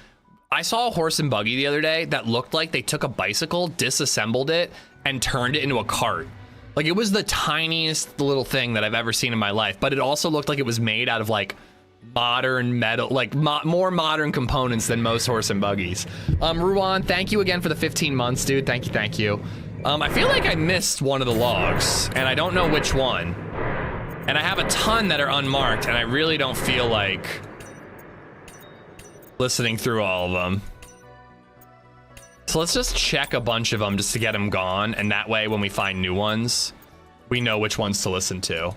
Speaker 1: I saw a horse and buggy the other day that looked like they took a bicycle, disassembled it, and turned it into a cart. Like it was the tiniest little thing that I've ever seen in my life, but it also looked like it was made out of like modern metal, like more modern components than most horse and buggies. Ruan, thank you again for the 15 months, dude. Thank you. I feel like I missed one of the logs, and I don't know which one. And I have a ton that are unmarked, and I really don't feel like listening through all of them. So let's just check a bunch of them just to get them gone, and that way when we find new ones, we know which ones to listen to.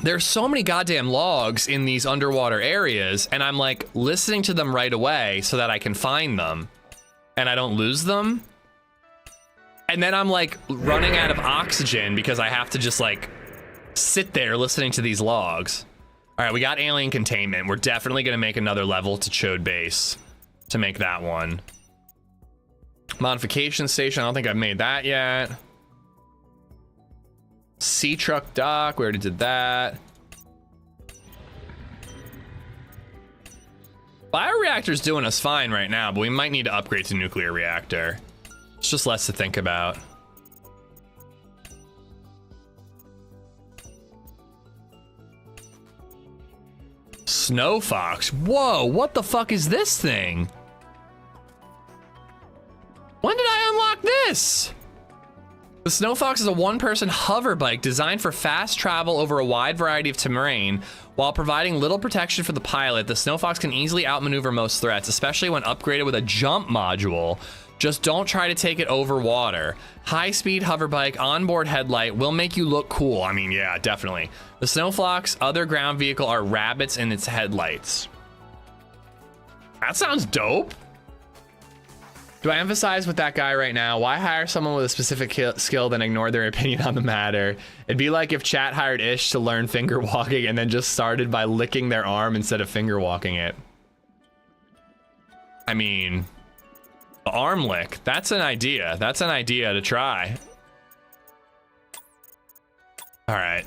Speaker 1: There's so many goddamn logs in these underwater areas, and I'm like listening to them right away so that I can find them and I don't lose them. And then I'm like running out of oxygen because I have to just like sit there listening to these logs. All right, we got alien containment. We're definitely gonna make another level to Chode Base to make that one. Modification station, I don't think I've made that yet. Sea truck dock, we already did that. Bioreactor's doing us fine right now, but we might need to upgrade to nuclear reactor. It's just less to think about. Snow Fox, whoa, what the fuck is this thing? When did I unlock this? The Snow Fox is a one-person hover bike designed for fast travel over a wide variety of terrain. While providing little protection for the pilot, the Snow Fox can easily outmaneuver most threats, especially when upgraded with a jump module. Just don't try to take it over water. High-speed hover bike, onboard headlight will make you look cool. I mean, yeah, definitely. The Snow Fox other ground vehicle are rabbits in its headlights. That sounds dope. Do I emphasize with that guy right now? Why hire someone with a specific skill then ignore their opinion on the matter? It'd be like if chat hired Ish to learn finger walking and then just started by licking their arm instead of finger walking it. I mean, the arm lick, that's an idea. That's an idea to try. All right.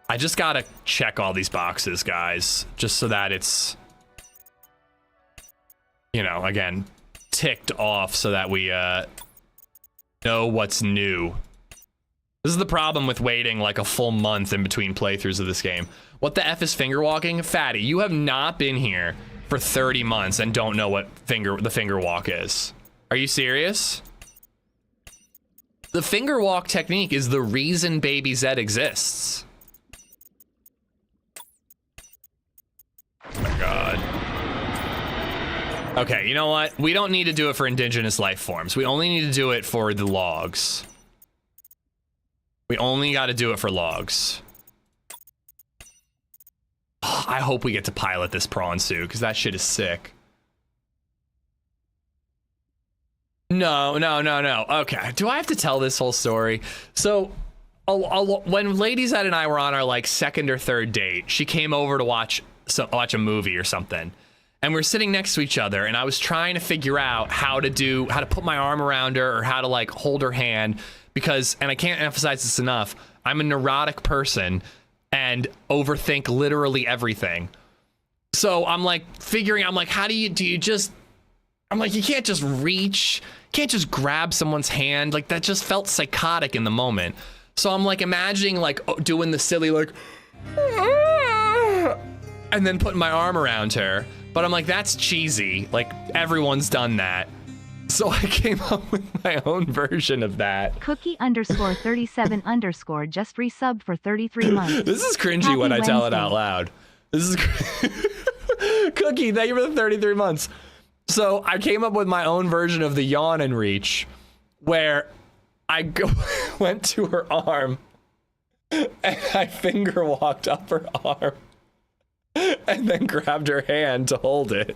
Speaker 1: I just gotta check all these boxes, guys, just so that it's, you know, again, ticked off so that we know what's new. This is the problem with waiting like a full month in between playthroughs of this game. What the F is finger walking? Fatty, you have not been here for 30 months and don't know what the finger walk is. Are you serious? The finger walk technique is the reason BabyZed exists. Oh my God. Okay, you know what? We don't need to do it for indigenous life forms. We only need to do it for the logs. We only got to do it for logs. Oh, I hope we get to pilot this prawn suit, because that shit is sick. No. Okay, do I have to tell this whole story? So, when LadyZed and I were on our like second or third date, she came over to watch a movie or something. And we're sitting next to each other, and I was trying to figure out how to put my arm around her or how to like hold her hand, because, and I can't emphasize this enough, I'm a neurotic person and overthink literally everything. So I'm like figuring, I'm like, how do you just, I'm like, you can't just reach, can't just grab someone's hand. Like that just felt psychotic in the moment. So I'm like imagining like doing the silly like, and then putting my arm around her. But I'm like, that's cheesy. Like, everyone's done that. So I came up with my own version of that.
Speaker 5: Cookie_37_ just resubbed for 33 months.
Speaker 1: This is cringy
Speaker 5: Happy
Speaker 1: when I tell it
Speaker 5: Wednesday.
Speaker 1: out loud. This is Cookie, thank you for the 33 months. So I came up with my own version of the yawn and reach, where I went to her arm and I finger walked up her arm. And then grabbed her hand to hold it.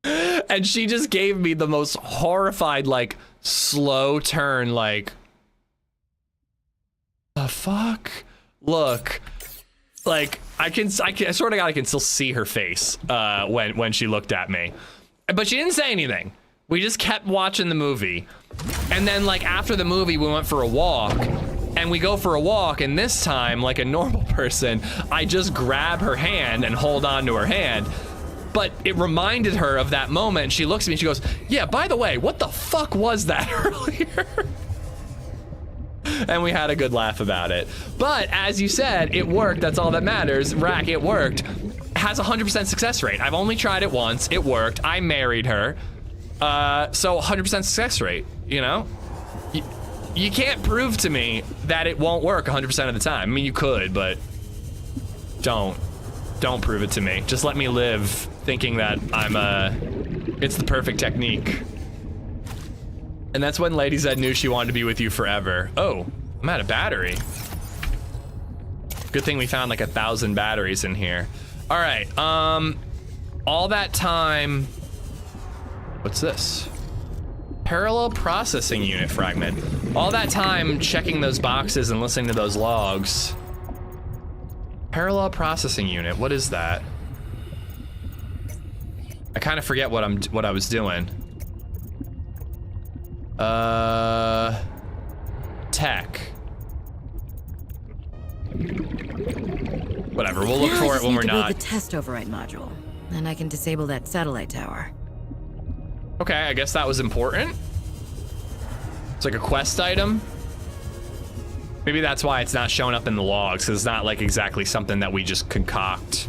Speaker 1: And she just gave me the most horrified, like, slow turn, like, the fuck? Look. Like, I swear to God, I can still see her face when she looked at me. But she didn't say anything. We just kept watching the movie. And then, like, after the movie, we went for a walk. And we go for a walk, and this time, like a normal person, I just grab her hand and hold on to her hand. But it reminded her of that moment, and she looks at me and she goes, yeah, by the way, what the fuck was that earlier? And we had a good laugh about it. But as you said, it worked. That's all that matters. Rack, it worked. Has a 100% success rate. I've only tried it once. It worked. I married her. So 100% success rate, you know? You can't prove to me that it won't work 100% of the time. I mean, you could, but don't prove it to me. Just let me live thinking that it's the perfect technique. And that's when LadyZed knew she wanted to be with you forever. Oh, I'm out of battery. Good thing we found like 1,000 batteries in here. All right, all that time, what's this? Parallel processing unit fragment. All that time checking those boxes and listening to those logs. Parallel processing unit, what is that? I kind of forget what I was doing. Tech. Whatever, we'll look for it when we're not.
Speaker 13: The test override module, then I can disable that satellite tower.
Speaker 1: Okay, I guess that was important. It's like a quest item. Maybe that's why it's not showing up in the logs, because it's not like exactly something that we just concoct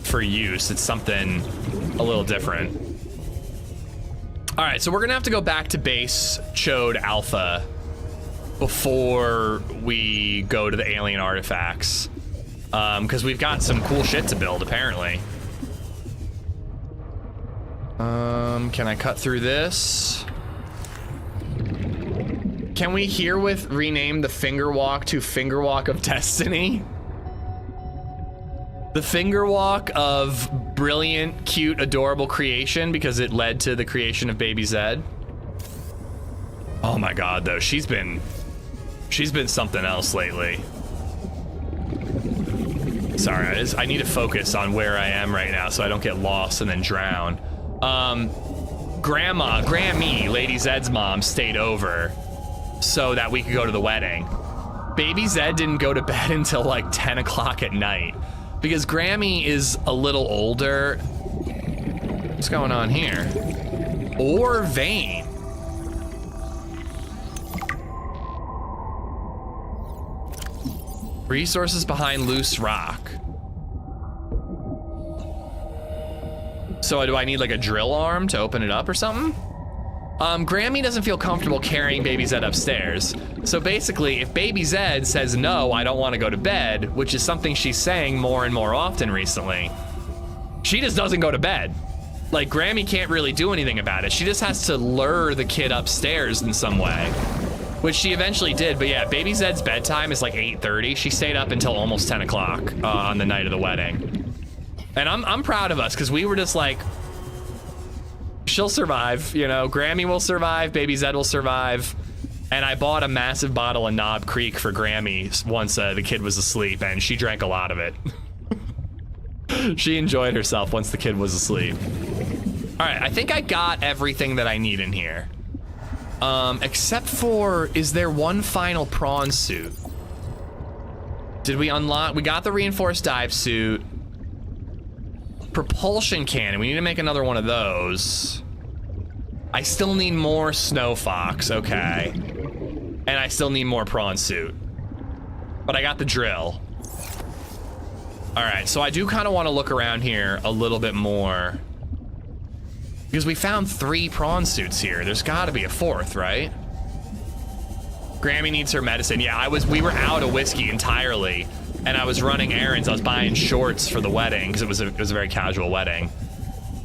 Speaker 1: for use. It's something a little different. All right, so we're gonna have to go back to base Chode Alpha before we go to the alien artifacts, because we've got some cool shit to build, apparently. Can I cut through this? Can we herewith rename the finger walk to Finger Walk of Destiny? The finger walk of brilliant, cute, adorable creation because it led to the creation of BabyZed. Oh my God, though, she's been something else lately. Sorry, I need to focus on where I am right now so I don't get lost and then drown. Grammy, LadyZed's mom, stayed over so that we could go to the wedding. LadyZed didn't go to bed until like 10 o'clock at night because Grammy is a little older. What's going on here? Or vein. Resources behind loose rock. So do I need like a drill arm to open it up or something? Grammy doesn't feel comfortable carrying LadyZed upstairs. So basically, if LadyZed says no, I don't want to go to bed, which is something she's saying more and more often recently, she just doesn't go to bed. Like, Grammy can't really do anything about it. She just has to lure the kid upstairs in some way, which she eventually did. But yeah, LadyZed's bedtime is like 8:30. She stayed up until almost 10 o'clock on the night of the wedding. And I'm proud of us, because we were just like, she'll survive, you know, Grammy will survive, LadyZed will survive. And I bought a massive bottle of Knob Creek for Grammy once the kid was asleep, and she drank a lot of it. She enjoyed herself once the kid was asleep. All right, I think I got everything that I need in here. Except for, is there one final prawn suit? Did we unlock? We got the reinforced dive suit. Propulsion cannon, we need to make another one of those. I still need more Snow Fox, okay. And I still need more prawn suit. But I got the drill. All right, so I do kind of want to look around here a little bit more. Because we found 3 prawn suits here. There's gotta be a 4th, right? Grammy needs her medicine. Yeah, we were out of whiskey entirely. And I was running errands. I was buying shorts for the wedding because it was a very casual wedding.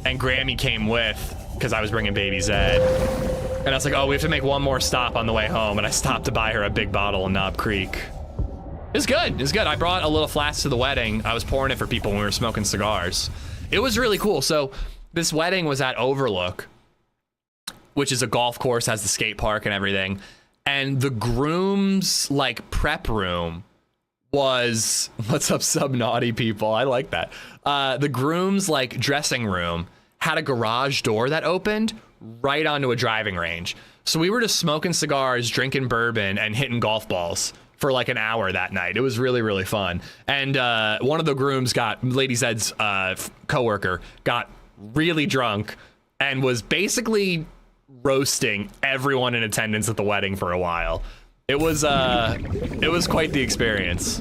Speaker 1: And Grammy came with because I was bringing LadyZed. And I was like, oh, we have to make one more stop on the way home. And I stopped to buy her a big bottle of Knob Creek. It was good. It was good. I brought a little flask to the wedding. I was pouring it for people when we were smoking cigars. It was really cool. So this wedding was at Overlook, which is a golf course, has the skate park and everything. And the groom's like prep room was, what's up, Subnautica people? I like that. The groom's like dressing room had a garage door that opened right onto a driving range. So we were just smoking cigars, drinking bourbon, and hitting golf balls for like an hour that night. It was really, really fun. And one of the grooms got, LadyZed's coworker, got really drunk and was basically roasting everyone in attendance at the wedding for a while. It was quite the experience.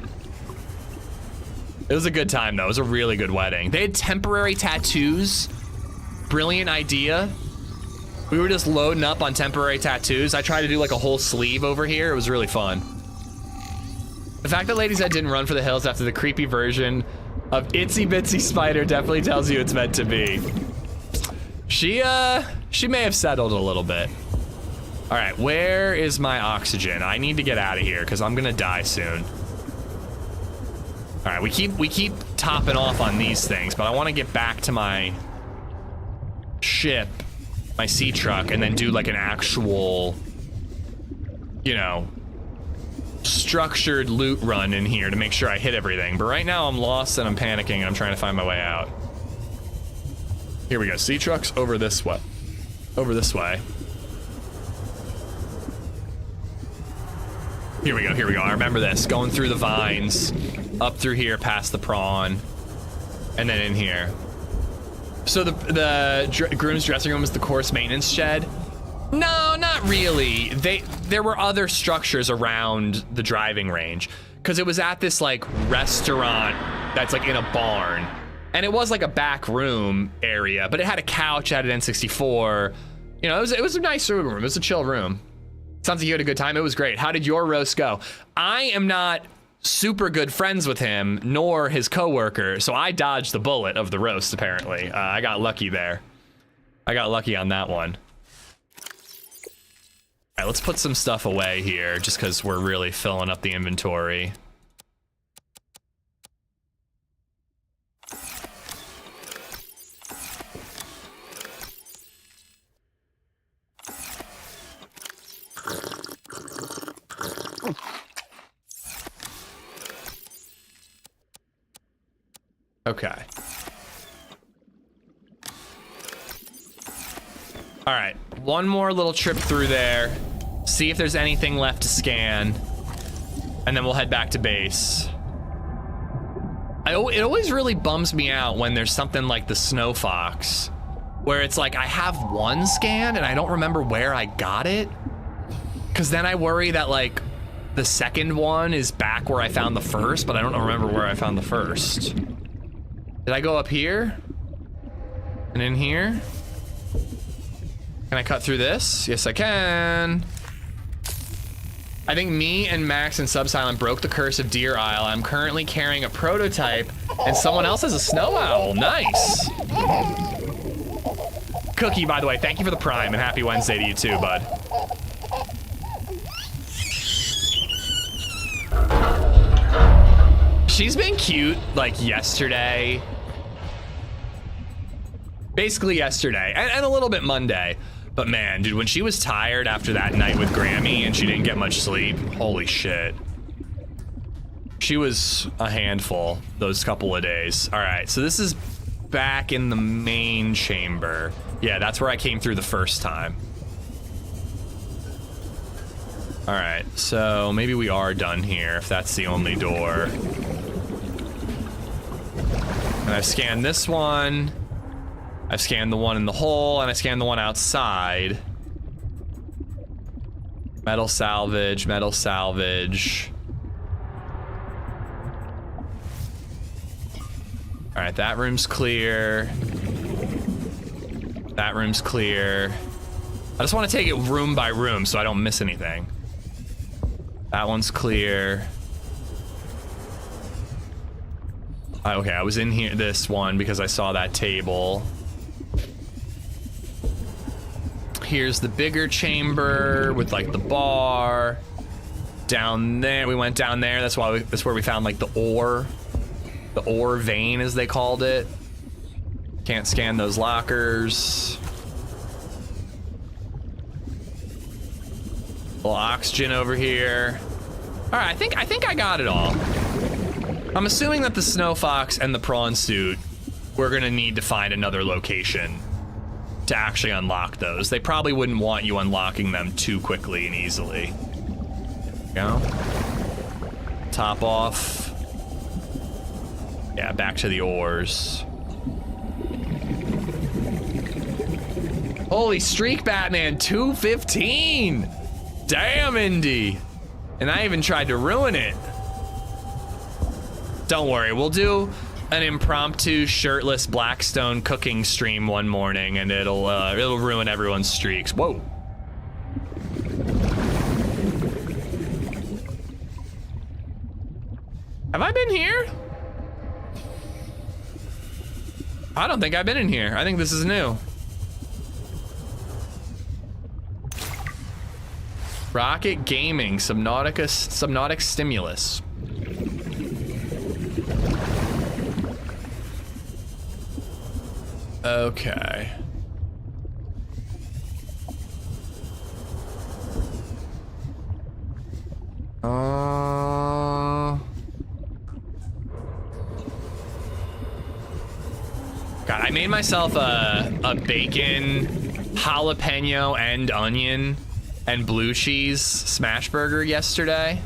Speaker 1: It was a good time though. It was a really good wedding. They had temporary tattoos. Brilliant idea. We were just loading up on temporary tattoos. I tried to do like a whole sleeve over here. It was really fun. The fact that LadyZed didn't run for the hills after the creepy version of Itsy Bitsy Spider definitely tells you it's meant to be. She may have settled a little bit. All right, where is my oxygen? I need to get out of here because I'm gonna die soon. All right, we keep topping off on these things, but I want to get back to my ship, my sea truck, and then do like an actual, you know, structured loot run in here to make sure I hit everything. But right now I'm lost and I'm panicking and I'm trying to find my way out. Here we go, sea truck's over this way. Over this way. Here we go, here we go. I remember this. Going through the vines, up through here, past the prawn, and then in here. So the groom's dressing room is the course maintenance shed. No, not really. There were other structures around the driving range because it was at this like restaurant that's like in a barn, and it was like a back room area, but it had a couch, had an N64. You know, it was a nice room. It was a chill room. Sounds like you had a good time. It was great. How did your roast go? I am not super good friends with him, nor his coworker, so I dodged the bullet of the roast, apparently. I got lucky there. I got lucky on that one. All right, let's put some stuff away here, just because we're really filling up the inventory. Okay. All right, one more little trip through there. See if there's anything left to scan. And then we'll head back to base. It always really bums me out when there's something like the Snow Fox, where it's like I have one scan and I don't remember where I got it. Cause then I worry that like the second one is back where I found the first, but I don't remember where I found the first. Did I go up here? And in here? Can I cut through this? Yes, I can. I think me and Max and Subsilent broke the curse of Deer Isle. I'm currently carrying a prototype and someone else has a snow owl. Nice. Cookie, by the way, thank you for the prime and happy Wednesday to you too, bud. She's been cute like yesterday. Basically yesterday and a little bit Monday. But man, dude, when she was tired after that night with Grammy and she didn't get much sleep, holy shit. She was a handful those couple of days. All right, so this is back in the main chamber. Yeah, that's where I came through the first time. All right, so maybe we are done here if that's the only door. And I've scanned this one. I've scanned the one in the hole, and I scanned the one outside. Metal salvage, metal salvage. All right, that room's clear. That room's clear. I just want to take it room by room so I don't miss anything. That one's clear. Okay, I was in here, this one, because I saw that table. Here's the bigger chamber with like the bar. Down there, we went down there. That's where we found like the ore vein, as they called it. Can't scan those lockers. A little oxygen over here. All right, I think I got it all. I'm assuming that the Snow Fox and the prawn suit, we're gonna need to find another location to actually unlock those. They probably wouldn't want you unlocking them too quickly and easily. Go. Top off. Yeah, back to the ores. Holy streak, Batman, 215. Damn, Indy. And I even tried to ruin it. Don't worry, we'll do an impromptu shirtless Blackstone cooking stream one morning and it'll ruin everyone's streaks. Whoa. Have I been here? I don't think I've been in here. I think this is new. Rocket Gaming, Subnautica Stimulus. Okay. God, I made myself a bacon, jalapeno, and onion and blue cheese smash burger yesterday,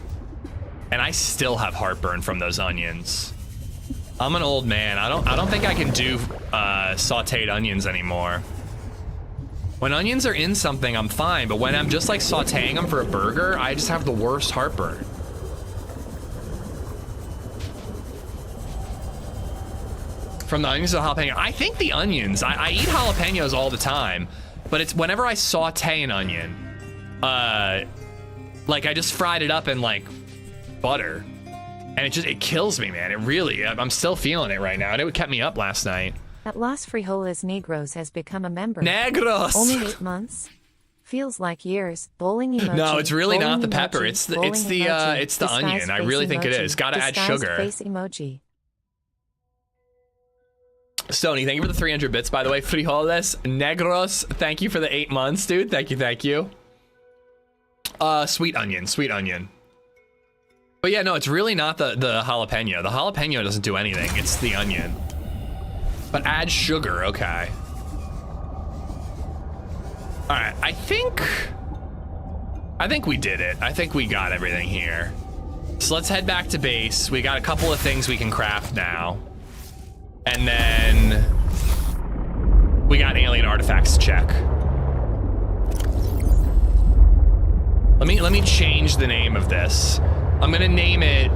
Speaker 1: and I still have heartburn from those onions. I'm an old man. I don't think I can do sauteed onions anymore. When onions are in something, I'm fine, but when I'm just like sauteing them for a burger, I just have the worst heartburn. From the onions to the jalapeno, I think the onions, I eat jalapenos all the time, but it's whenever I saute an onion, like I just fried it up in like butter. And it kills me, man. It really, I'm still feeling it right now. And it kept me up last night.
Speaker 8: At Los Frijoles Negros has become a member.
Speaker 1: Negros!
Speaker 8: Only 8 months. Feels like years. Bowling emoji.
Speaker 1: No, it's really not the pepper.
Speaker 8: Emoji,
Speaker 1: It's the onion. I really think it is. Gotta add sugar.
Speaker 8: Face emoji.
Speaker 1: Stony, thank you for the 300 bits, by the way. Frijoles Negros, thank you for the 8 months, dude. Thank you. Sweet onion. But yeah, no, it's really not the jalapeno. The jalapeno doesn't do anything. It's the onion. But add sugar, okay. All right, I think we did it. I think we got everything here. So let's head back to base. We got a couple of things we can craft now. And then we got alien artifacts to check. Let me change the name of this. I'm gonna name it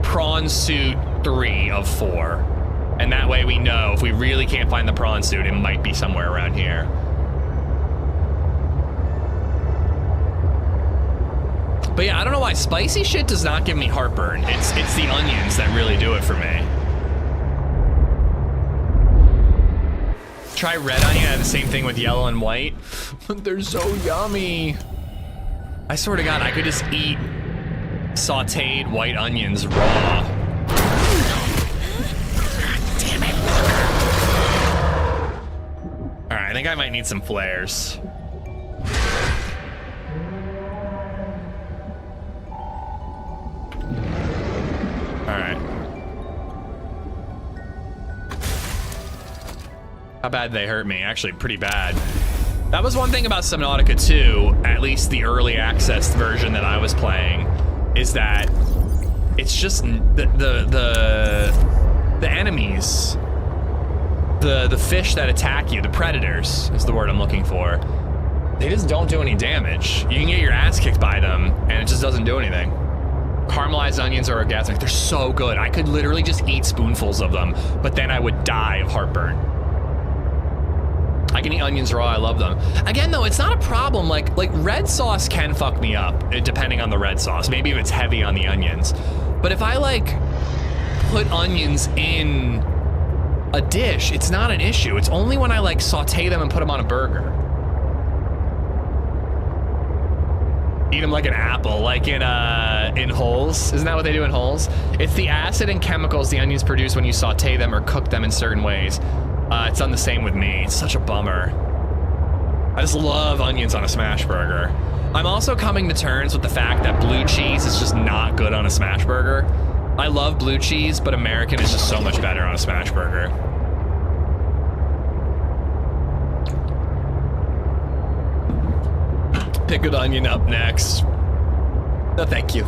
Speaker 1: Prawn Suit 3 of 4. And that way we know if we really can't find the prawn suit, it might be somewhere around here. But yeah, I don't know why spicy shit does not give me heartburn. It's the onions that really do it for me. Try red onion, I have the same thing with yellow and white. They're so yummy. I swear to God, I could just eat sauteed white onions raw. Damn it. All right, I think I might need some flares. All right. How bad they hurt me? Actually, pretty bad. That was one thing about Subnautica 2, at least the early access version that I was playing, is that it's just the enemies, the fish that attack you, the predators is the word I'm looking for. They just don't do any damage. You can get your ass kicked by them, and it just doesn't do anything. Caramelized onions are orgasmic. They're so good. I could literally just eat spoonfuls of them, but then I would die of heartburn. I can eat onions raw, I love them. Again though, it's not a problem, like red sauce can fuck me up, depending on the red sauce. Maybe if it's heavy on the onions. But if I like put onions in a dish, it's not an issue. It's only when I like saute them and put them on a burger. Eat them like an apple, like in Holes. Isn't that what they do in Holes? It's the acid and chemicals the onions produce when you saute them or cook them in certain ways. It's done the same with me. It's such a bummer. I just love onions on a smash burger. I'm also coming to terms with the fact that blue cheese is just not good on a smash burger. I love blue cheese, but American is just so much better on a smash burger. Pickled onion up next. No, thank you.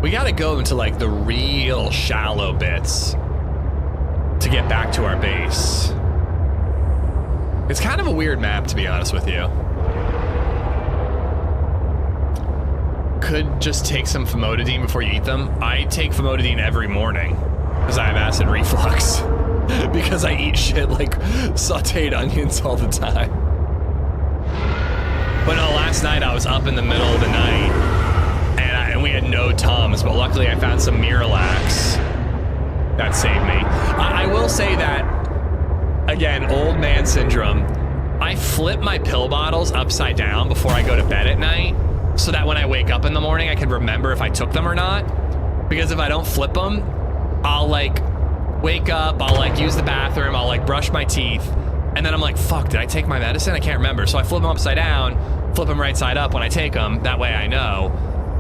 Speaker 1: We gotta go into like the real shallow bits to get back to our base. It's kind of a weird map, to be honest with you. Could just take some famotidine before you eat them. I take famotidine every morning because I have acid reflux. Because I eat shit like sauteed onions all the time. But no, last night I was up in the middle of the night and we had no Tums, but luckily I found some Miralax. That saved me. I will say that, again, old man syndrome, I flip my pill bottles upside down before I go to bed at night so that when I wake up in the morning I can remember if I took them or not. Because if I don't flip them, I'll like wake up, I'll like use the bathroom, I'll like brush my teeth, and then I'm like, fuck, did I take my medicine? I can't remember. So I flip them upside down, flip them right side up when I take them, that way I know.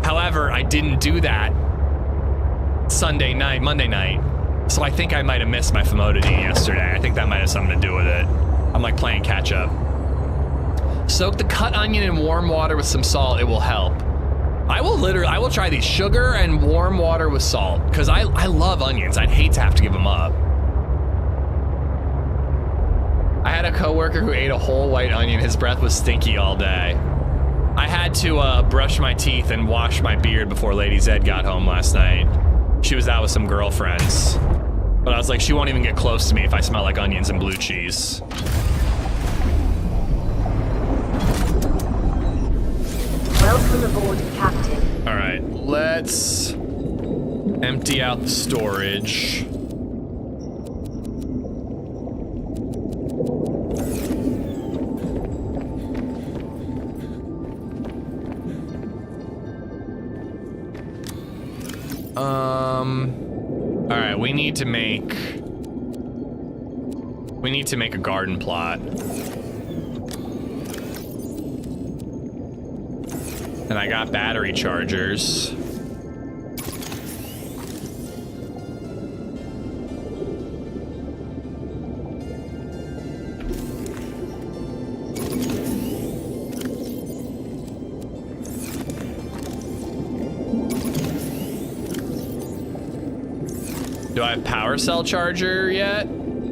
Speaker 1: However, I didn't do that Monday night. So I think I might have missed my famotidine yesterday. I think that might have something to do with it. I'm like playing catch up. Soak the cut onion in warm water with some salt, it will help. I will try these, sugar and warm water with salt, because I love onions. I'd hate to have to give them up. I had a coworker who ate a whole white onion. His breath was stinky all day. I had to brush my teeth and wash my beard before LadyZed got home last night. She was out with some girlfriends. But I was like, she won't even get close to me if I smell like onions and blue cheese.
Speaker 4: Welcome aboard, Captain.
Speaker 1: All right, let's empty out the storage. All right, we need to make a garden plot. And I got battery chargers. Do I have power cell charger yet?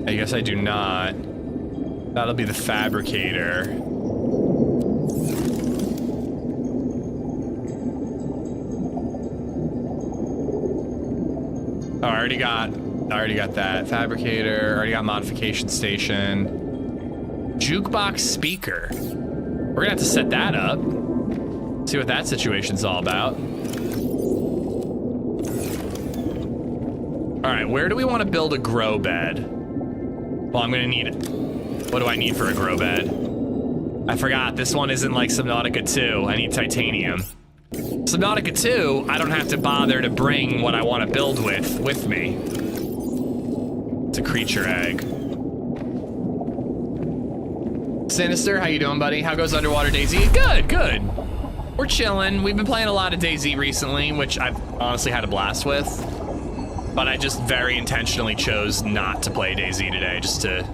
Speaker 1: I guess I do not. That'll be the fabricator. Oh, I already got that. Fabricator, already got modification station. Jukebox speaker. We're gonna have to set that up. See what that situation's all about. All right, where do we want to build a grow bed? Well, I'm gonna need it. What do I need for a grow bed? I forgot, this one isn't like Subnautica 2. I need titanium. Subnautica 2, I don't have to bother to bring what I want to build with me. It's a creature egg. Sinister, how you doing, buddy? How goes Underwater DayZ? Good, good. We're chilling. We've been playing a lot of DayZ recently, which I've honestly had a blast with. But I just very intentionally chose not to play DayZ today, just to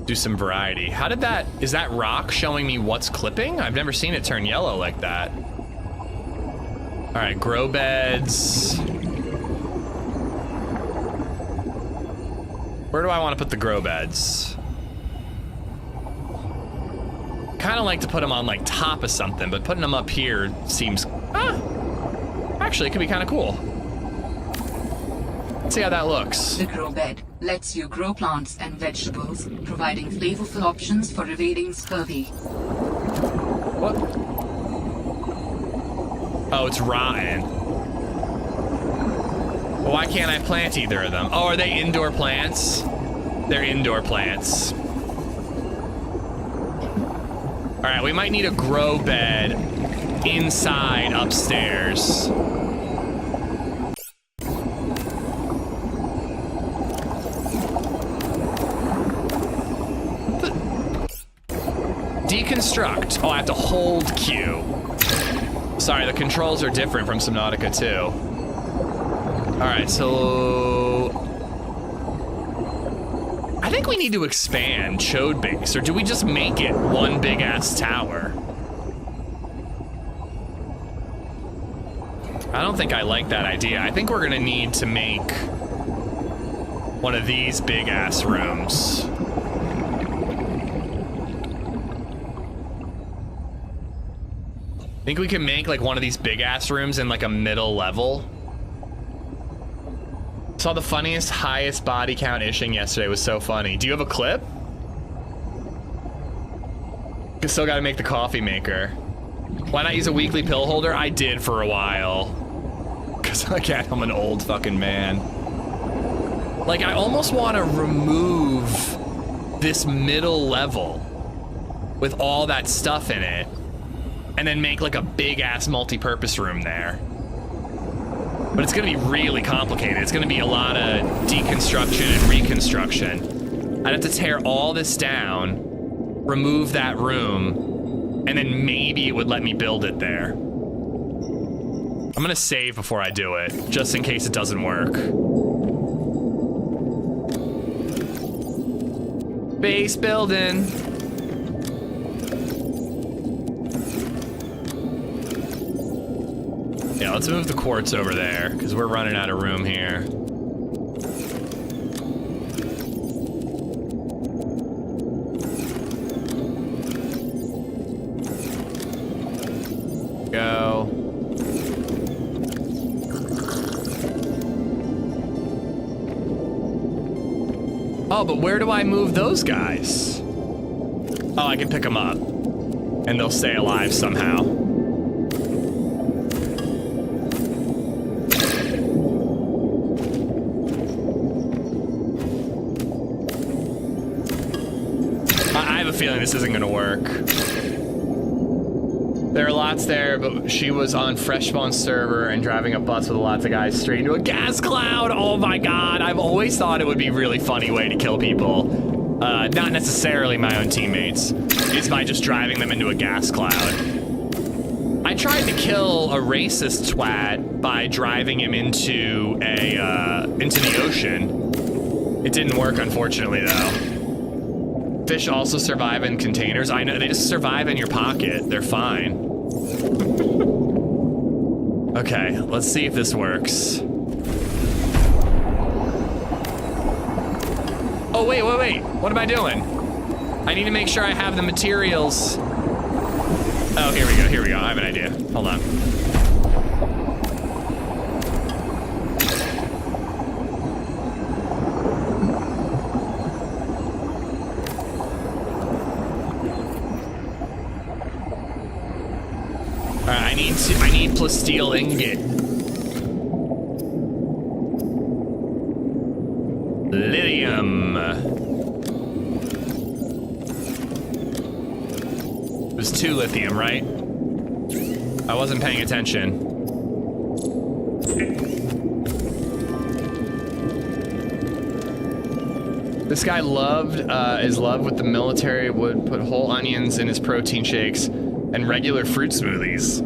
Speaker 1: do some variety. How did that, is that rock showing me what's clipping? I've never seen it turn yellow like that. All right, grow beds. Where do I want to put the grow beds? Kind of like to put them on like top of something, but putting them up here seems, actually it could be kind of cool. Let's see how that looks.
Speaker 12: The grow bed lets you grow plants and vegetables, providing flavorful options for evading scurvy.
Speaker 1: What? Oh, it's rotten. Well, why can't I plant either of them? Oh, are they indoor plants? They're indoor plants. All right, we might need a grow bed inside upstairs. Deconstruct. Oh, I have to hold Q. Sorry, the controls are different from Subnautica 2. All right, so I think we need to expand Chode Base, or do we just make it one big ass tower? I don't think I like that idea. I think we're gonna need to make one of these big ass rooms. Think we can make like one of these big ass rooms in like a middle level? Saw the funniest, highest body count ishing yesterday. It was so funny. Do you have a clip? Still gotta make the coffee maker. Why not use a weekly pill holder? I did for a while. Cause again, I'm an old fucking man. Like I almost wanna remove this middle level with all that stuff in it and then make like a big ass multi-purpose room there. But it's gonna be really complicated. It's gonna be a lot of deconstruction and reconstruction. I'd have to tear all this down, remove that room, and then maybe it would let me build it there. I'm gonna save before I do it, just in case it doesn't work. Base building. Yeah, let's move the quartz over there, because we're running out of room here. Go. Oh, but where do I move those guys? Oh, I can pick them up, and they'll stay alive somehow. I have a feeling this isn't gonna work. There are lots there, but she was on Freshbone server and driving a bus with lots of guys straight into a gas cloud. Oh my God, I've always thought it would be a really funny way to kill people. Not necessarily my own teammates. It's by just driving them into a gas cloud. I tried to kill a racist twat by driving him into the ocean. It didn't work, unfortunately, though. Fish also survive in containers. I know, they just survive in your pocket. They're fine. Okay, let's see if this works. Oh, wait. What am I doing? I need to make sure I have the materials. Oh, here we go. I have an idea. Hold on. All right, I need plasteel ingot. Lithium. It was 2 lithium, right? I wasn't paying attention. This guy is loved with the military, would put whole onions in his protein shakes and regular fruit smoothies.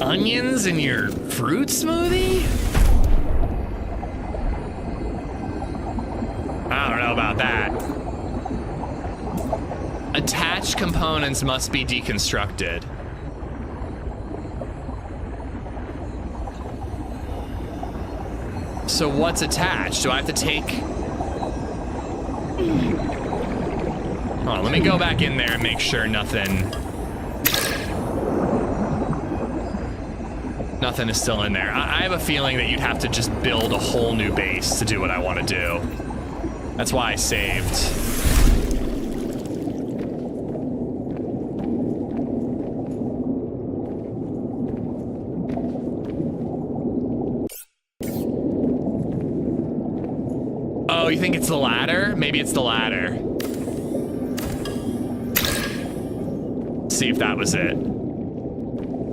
Speaker 1: Onions in your fruit smoothie? I don't know about that. Attached components must be deconstructed. So what's attached? Do I have to take... Hold on, let me go back in there and make sure nothing is still in there. I have a feeling that you'd have to just build a whole new base to do what I want to do. That's why I saved. Oh, you think it's the ladder? Maybe it's the ladder. Let's see if that was it.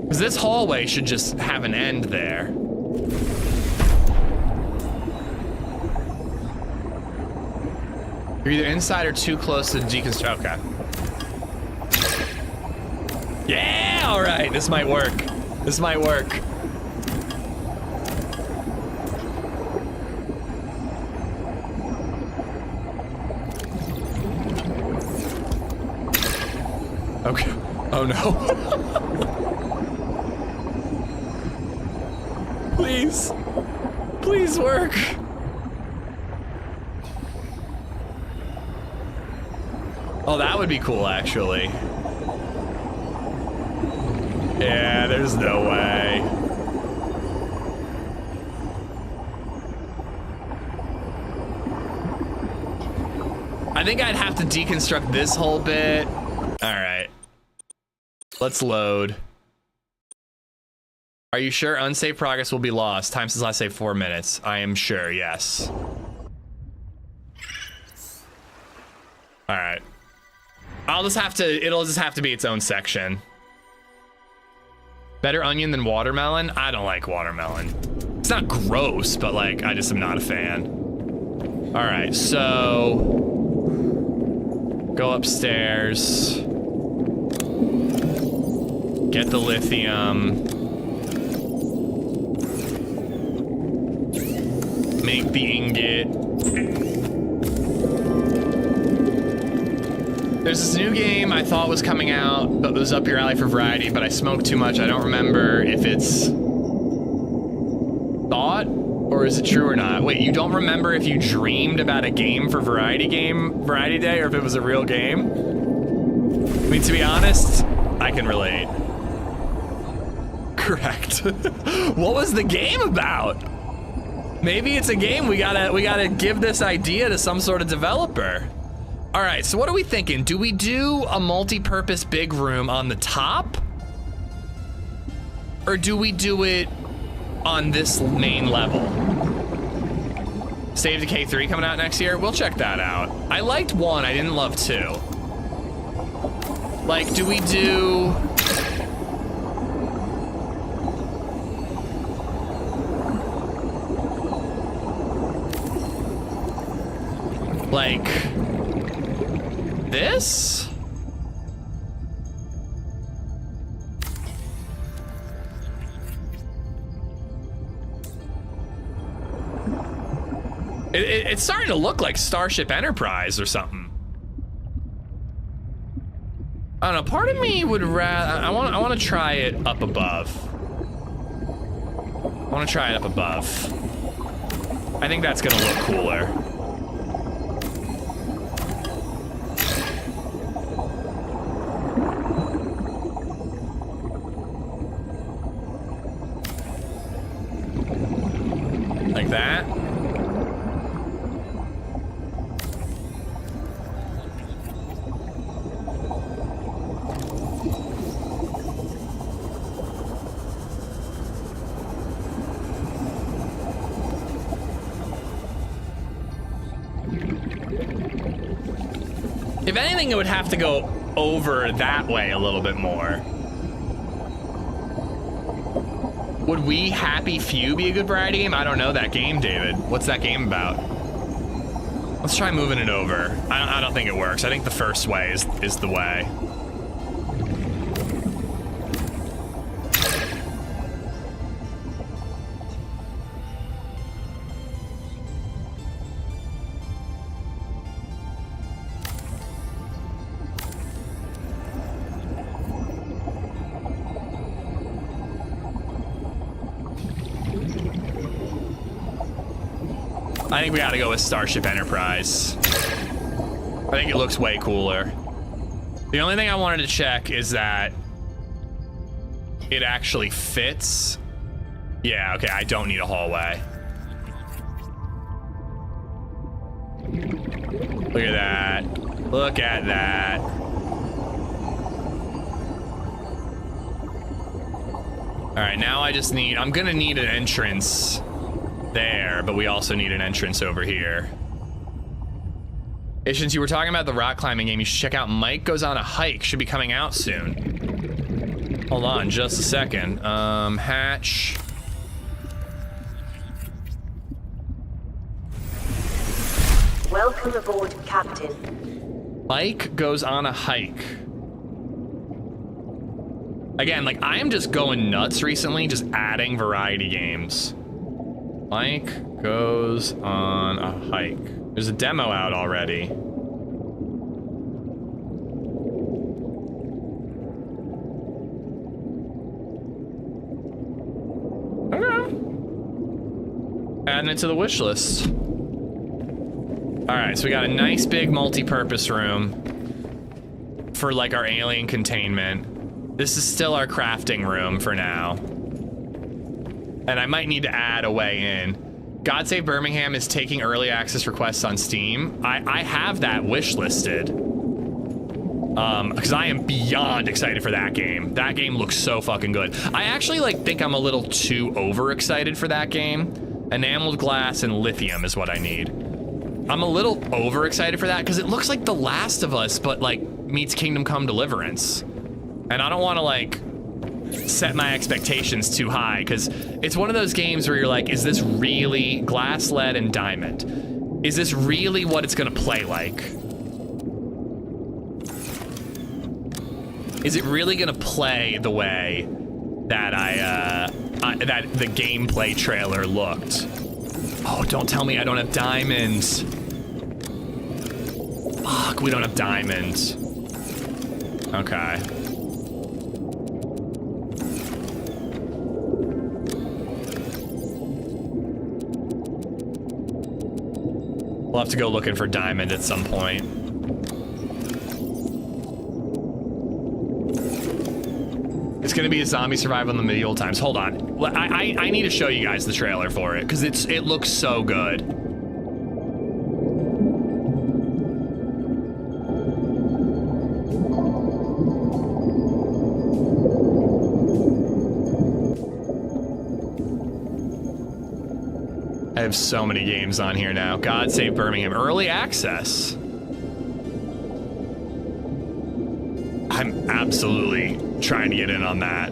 Speaker 1: Because this hallway should just have an end there. You're either inside or too close to deconstruct. Okay. Yeah, all right, this might work. This might work. Okay. Oh no. Please. Please work. Oh, that would be cool, actually. Yeah, there's no way. I think I'd have to deconstruct this whole bit. All right. Let's load. Are you sure unsaved progress will be lost? Time since last save 4 minutes. I am sure, yes. All right. It'll just have to be its own section. Better onion than watermelon? I don't like watermelon. It's not gross, but like, I just am not a fan. All right, so go upstairs. Get the lithium. Make the ingot. There's this new game I thought was coming out, but it was up your alley for variety, but I smoked too much. I don't remember if it's thought or is it true or not. Wait, you don't remember if you dreamed about a game for Variety Day, or if it was a real game? I mean, to be honest, I can relate. Correct. What was the game about? Maybe it's a game. We gotta give this idea to some sort of developer. All right, so what are we thinking? Do we do a multi-purpose big room on the top? Or do we do it on this main level? Save to K3 coming out next year? We'll check that out. I liked 1, I didn't love 2. Like, do we do... like... this? It's starting to look like Starship Enterprise or something. I don't know, part of me would rather, I want to try it up above. I want to try it up above. I think that's gonna look cooler. Like that. If anything, it would have to go over that way a little bit more. Would We Happy Few be a good variety game? I don't know that game, David. What's that game about? Let's try moving it over. I don't think it works. I think the first way is the way. I think we gotta go with Starship Enterprise. I think it looks way cooler. The only thing I wanted to check is that it actually fits. Yeah, okay, I don't need a hallway. Look at that. Look at that. All right, now I just need, I'm gonna need an entrance there, but we also need an entrance over here. Since you were talking about the rock climbing game, you should check out Mike Goes on a Hike. Should be coming out soon. Hold on just a second. Hatch.
Speaker 4: Welcome aboard, Captain.
Speaker 1: Mike Goes on a Hike. Again, like, I am just going nuts recently, just adding variety games. Mike Goes on a Hike. There's a demo out already. Okay. Adding it to the wish list. All right, so we got a nice big multi-purpose room for like our alien containment. This is still our crafting room for now. And I might need to add a way in. God Save Birmingham is taking early access requests on Steam. I have that wish listed. Because I am beyond excited for that game. That game looks so fucking good. I actually think I'm a little too overexcited for that game. Enameled glass and lithium is what I need. I'm a little overexcited for that because it looks like The Last of Us, but like meets Kingdom Come Deliverance. And I don't want to set my expectations too high because it's one of those games where you're like, is this really glass, lead, and diamond? Is this really what it's gonna play like? Is it really gonna play the way that that the gameplay trailer looked? Oh, don't tell me I don't have diamonds. Fuck, we don't have diamonds. Okay. We'll have to go looking for diamond at some point. It's gonna be a zombie survival in the medieval times. Hold on, I need to show you guys the trailer for it because it looks so good. I have so many games on here now. God Save Birmingham. Early access. I'm absolutely trying to get in on that.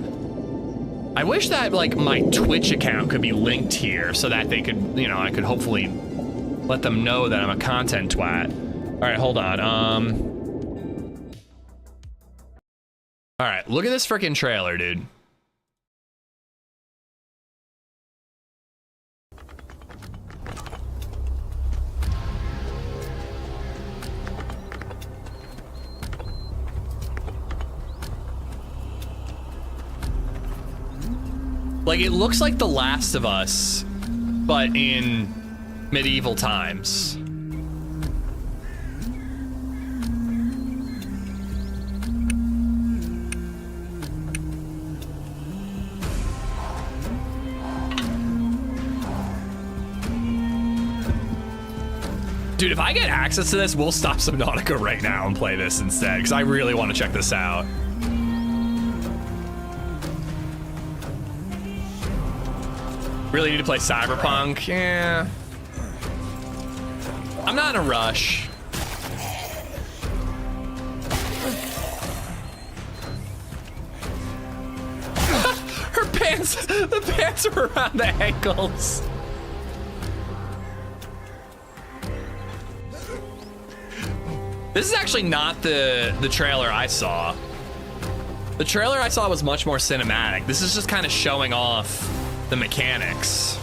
Speaker 1: I wish that my Twitch account could be linked here so that they could, I could hopefully let them know that I'm a content twat. All right, hold on. All right, look at this freaking trailer, dude. It looks like The Last of Us, but in Medieval times. Dude, if I get access to this, we'll stop Subnautica right now and play this instead, because I really want to check this out. Really need to play Cyberpunk? Yeah. I'm not in a rush. Her pants, the pants are around the ankles. This is actually not the trailer I saw. The trailer I saw was much more cinematic. This is just kind of showing off the mechanics.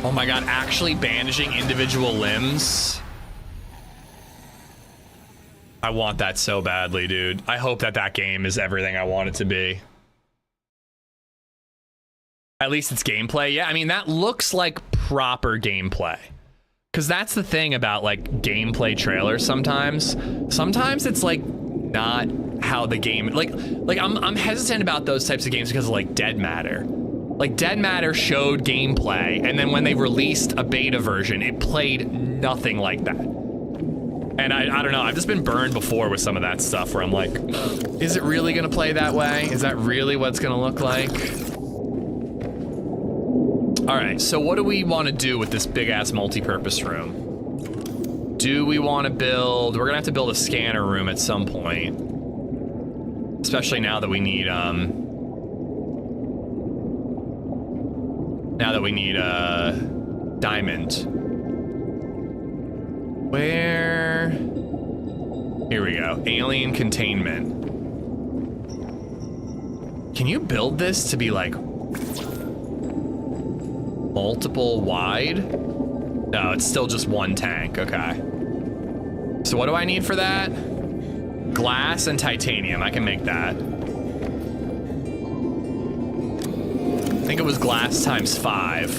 Speaker 1: Oh my god, actually bandaging individual limbs. I want that so badly, dude. I hope that game is everything I want it to be. At least it's gameplay. Yeah, I mean, that looks like proper gameplay. Because that's the thing about like gameplay trailers sometimes. Sometimes it's like not how the game, like I'm hesitant about those types of games because of like Dead Matter. Like Dead Matter showed gameplay, and then when they released a beta version, it played nothing like that. And I don't know, I've just been burned before with some of that stuff where I'm like, is it really gonna play that way? Is that really what it's gonna look like? All right, so what do we want to do with this big ass multi-purpose room? Do we want to build, we're gonna have to build a scanner room at some point. Especially now that we need, diamond. Where? Here we go, alien containment. Can you build this to be like multiple wide? No, it's still just one tank, okay. So what do I need for that? Glass and titanium, I can make that. I think it was glass times 5.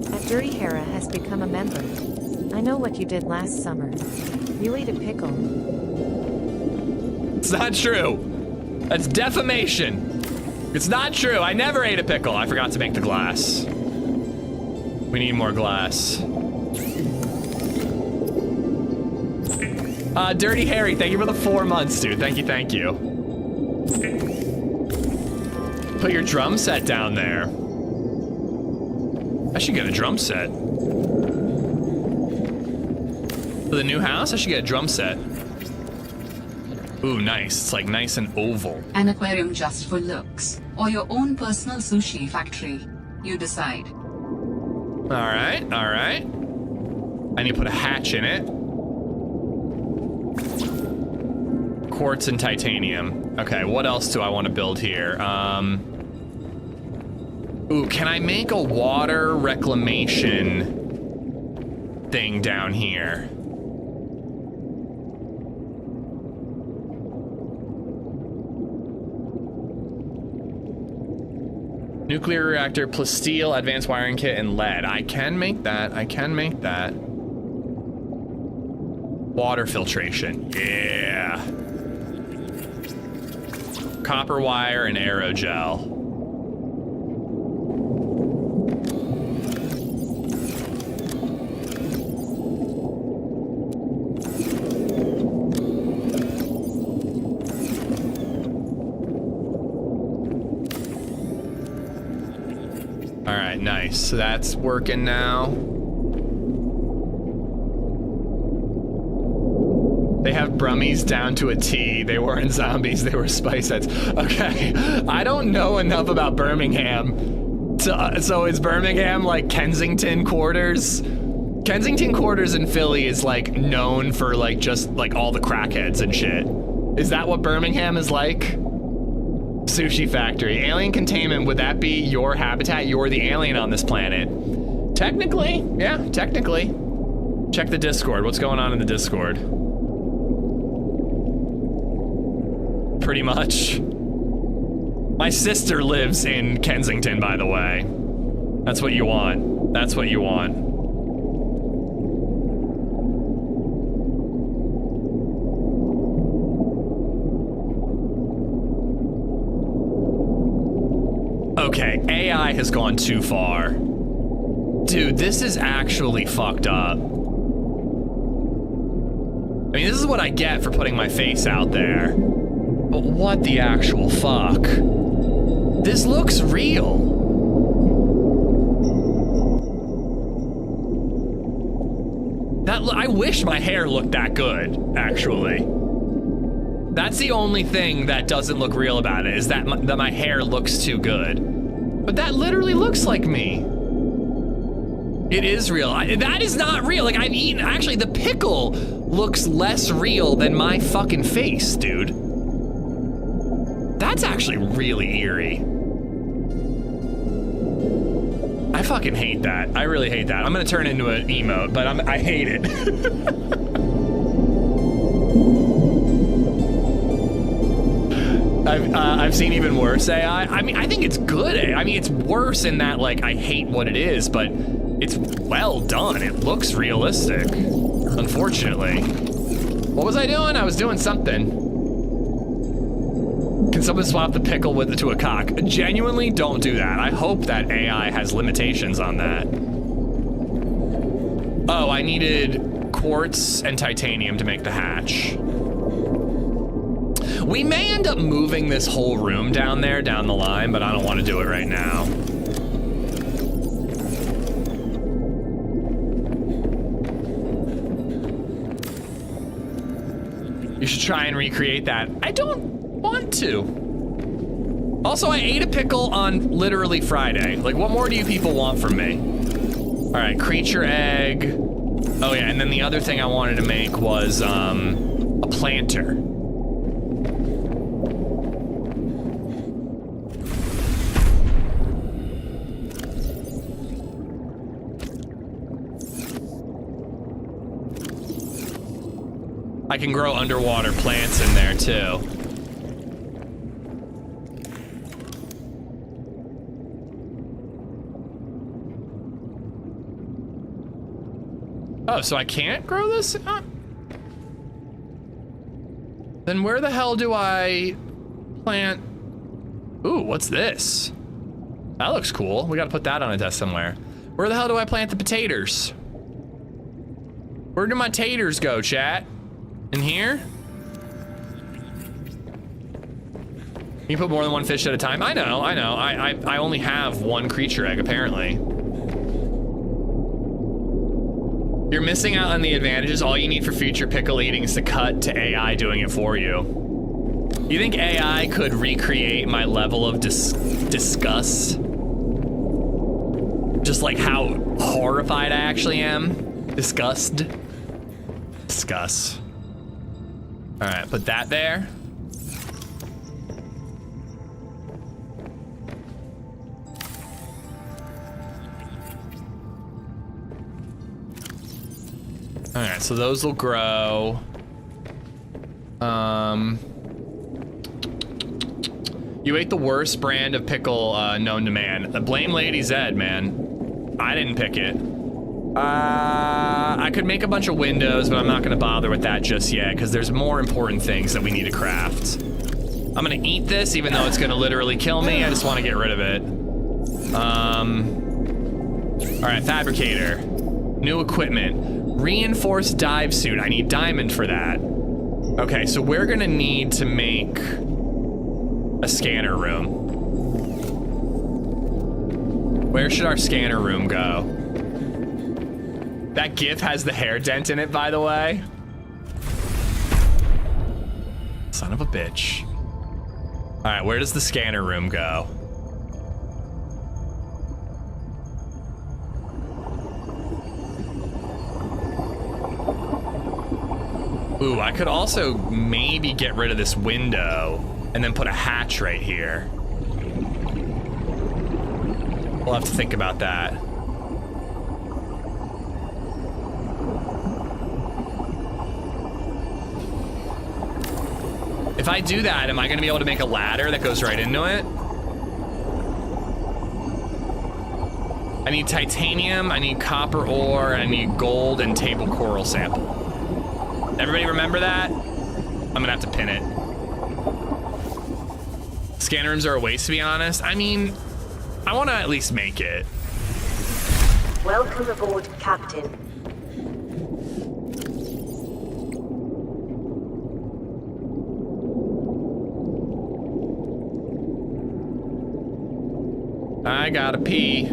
Speaker 8: That Dirty Hera has become a member. I know what you did last summer. You ate a pickle.
Speaker 1: It's not true. That's defamation. It's not true. I never ate a pickle. I forgot to make the glass. We need more glass. Dirty Harry, thank you for the 4 months, dude. Thank you, thank you. Put your drum set down there. I should get a drum set. For the new house, I should get a drum set. Ooh, nice. It's like nice and oval.
Speaker 12: An aquarium just for looks, or your own personal sushi factory. You decide.
Speaker 1: All right, all right. I need to put a hatch in it. Quartz and titanium. Okay, what else do I want to build here? Ooh, can I make a water reclamation thing down here? Nuclear reactor plus steel, advanced wiring kit, and lead. I can make that. I can make that. Water filtration. Yeah. Copper wire and aerogel. All right, nice. So that's working now. They have Brummies down to a T. They weren't zombies, they were spice heads. Okay, I don't know enough about Birmingham. So is Birmingham like Kensington Quarters? Kensington Quarters in Philly is like known for like just like all the crackheads and shit. Is that what Birmingham is like? Sushi factory. Alien containment, would that be your habitat? You're the alien on this planet. Technically, yeah, technically. Check the Discord. What's going on in the Discord? Pretty much. My sister lives in Kensington, by the way. That's what you want. That's what you want. Okay, AI has gone too far. Dude, this is actually fucked up. I mean, this is what I get for putting my face out there. But what the actual fuck? This looks real. I wish my hair looked that good, actually. That's the only thing that doesn't look real about it, is that my hair looks too good. But that literally looks like me. It is real. That is not real. Like, I've eaten, actually, the pickle looks less real than my fucking face, dude. That's actually really eerie. I fucking hate that. I really hate that. I'm gonna turn into an emote, but I hate it. I've seen even worse AI. I mean, I think it's good. I mean, it's worse in that, like, I hate what it is, but it's well done. It looks realistic, unfortunately. What was I doing? I was doing something. Can someone swap the pickle to a cock? Genuinely, don't do that. I hope that AI has limitations on that. Oh, I needed quartz and titanium to make the hatch. We may end up moving this whole room down there, down the line, but I don't want to do it right now. You should try and recreate that. I don't want to. Also, I ate a pickle on literally Friday. Like, what more do you people want from me? All right, creature egg. Oh yeah, and then the other thing I wanted to make was a planter. I can grow underwater plants in there too. Oh, so I can't grow this? Then where the hell do I plant? Ooh, what's this? That looks cool. We gotta put that on a desk somewhere. Where the hell do I plant the potatoes? Where do my taters go, chat? In here? You put more than one fish at a time? I know. I only have one creature egg, apparently. You're missing out on the advantages. All you need for future pickle eating is to cut to AI doing it for you. You think AI could recreate my level of disgust? Just like how horrified I actually am? Disgust. All right, put that there. All right, so those will grow. You ate the worst brand of pickle known to man. Blame LadyZed, man. I didn't pick it. I could make a bunch of windows, but I'm not gonna bother with that just yet because there's more important things that we need to craft. I'm gonna eat this even though it's gonna literally kill me. I just want to get rid of it. All right, fabricator. New equipment. Reinforced dive suit. I need diamond for that. Okay, so we're gonna need to make a scanner room. Where should our scanner room go? That GIF has the hair dent in it, by the way. Son of a bitch. All right, where does the scanner room go? Ooh, I could also maybe get rid of this window and then put a hatch right here. We'll have to think about that. If I do that, am I gonna be able to make a ladder that goes right into it? I need titanium, I need copper ore, and I need gold and table coral sample. Everybody remember that? I'm gonna have to pin it. Scanner rooms are a waste, to be honest. I mean, I wanna at least make it.
Speaker 4: Welcome aboard, Captain.
Speaker 1: I gotta pee.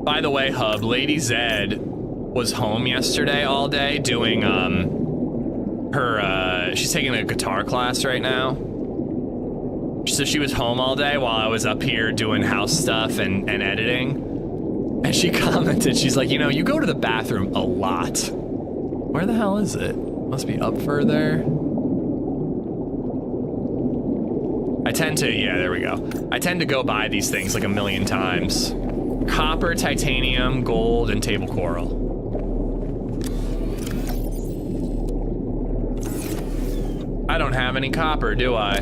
Speaker 1: By the way, Hub, LadyZed was home yesterday all day doing, she's taking a guitar class right now. So she was home all day while I was up here doing house stuff and editing. And she commented, she's like, you know, you go to the bathroom a lot. Where the hell is it? Must be up further. I tend to, yeah, there we go. I tend to go by these things like a million times. Copper, titanium, gold, and table coral. I don't have any copper, do I?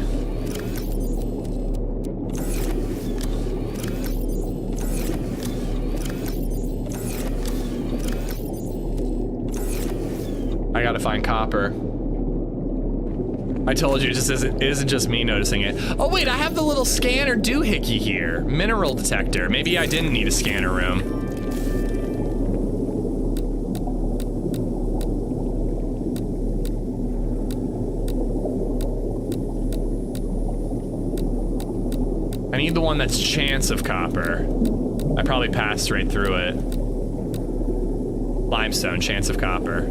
Speaker 1: I gotta find copper. I told you, it isn't just me noticing it. Oh wait, I have the little scanner doohickey here. Mineral detector. Maybe I didn't need a scanner room. I need the one that's chance of copper. I probably passed right through it. Limestone, chance of copper.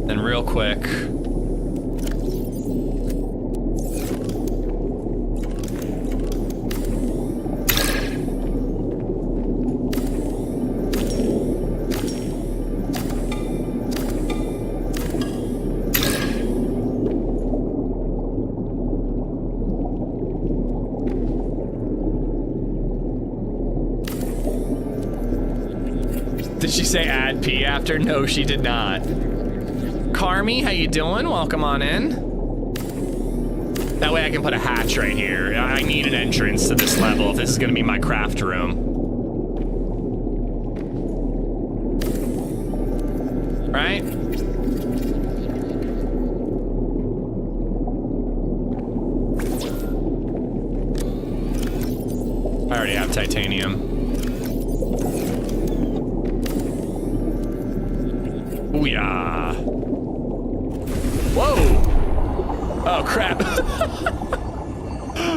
Speaker 1: Then real quick. Did she say add P after? No, she did not. Carmi, how you doing? Welcome on in. That way I can put a hatch right here. I need an entrance to this level if this is gonna be my craft room. Right? I already have titanium. Booyah. Whoa! Oh crap.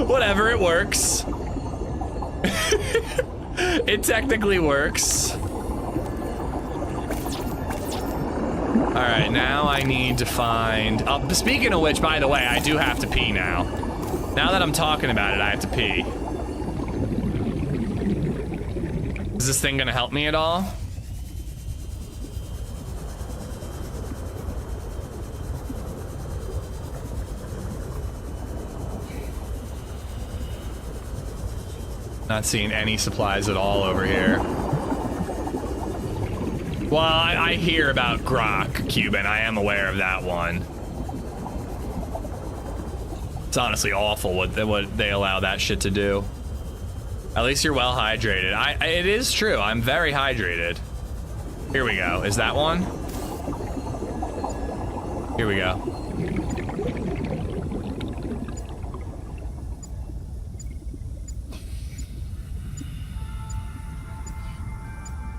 Speaker 1: Whatever, it works. It technically works. Alright, now I need to find... speaking of which, by the way, I do have to pee now. Now that I'm talking about it, I have to pee. Is this thing gonna help me at all? Not seeing any supplies at all over here. Well, I hear about Grok, Cuban. I am aware of that one. It's honestly awful what they allow that shit to do. At least you're well hydrated. It is true. I'm very hydrated. Here we go. Is that one? Here we go.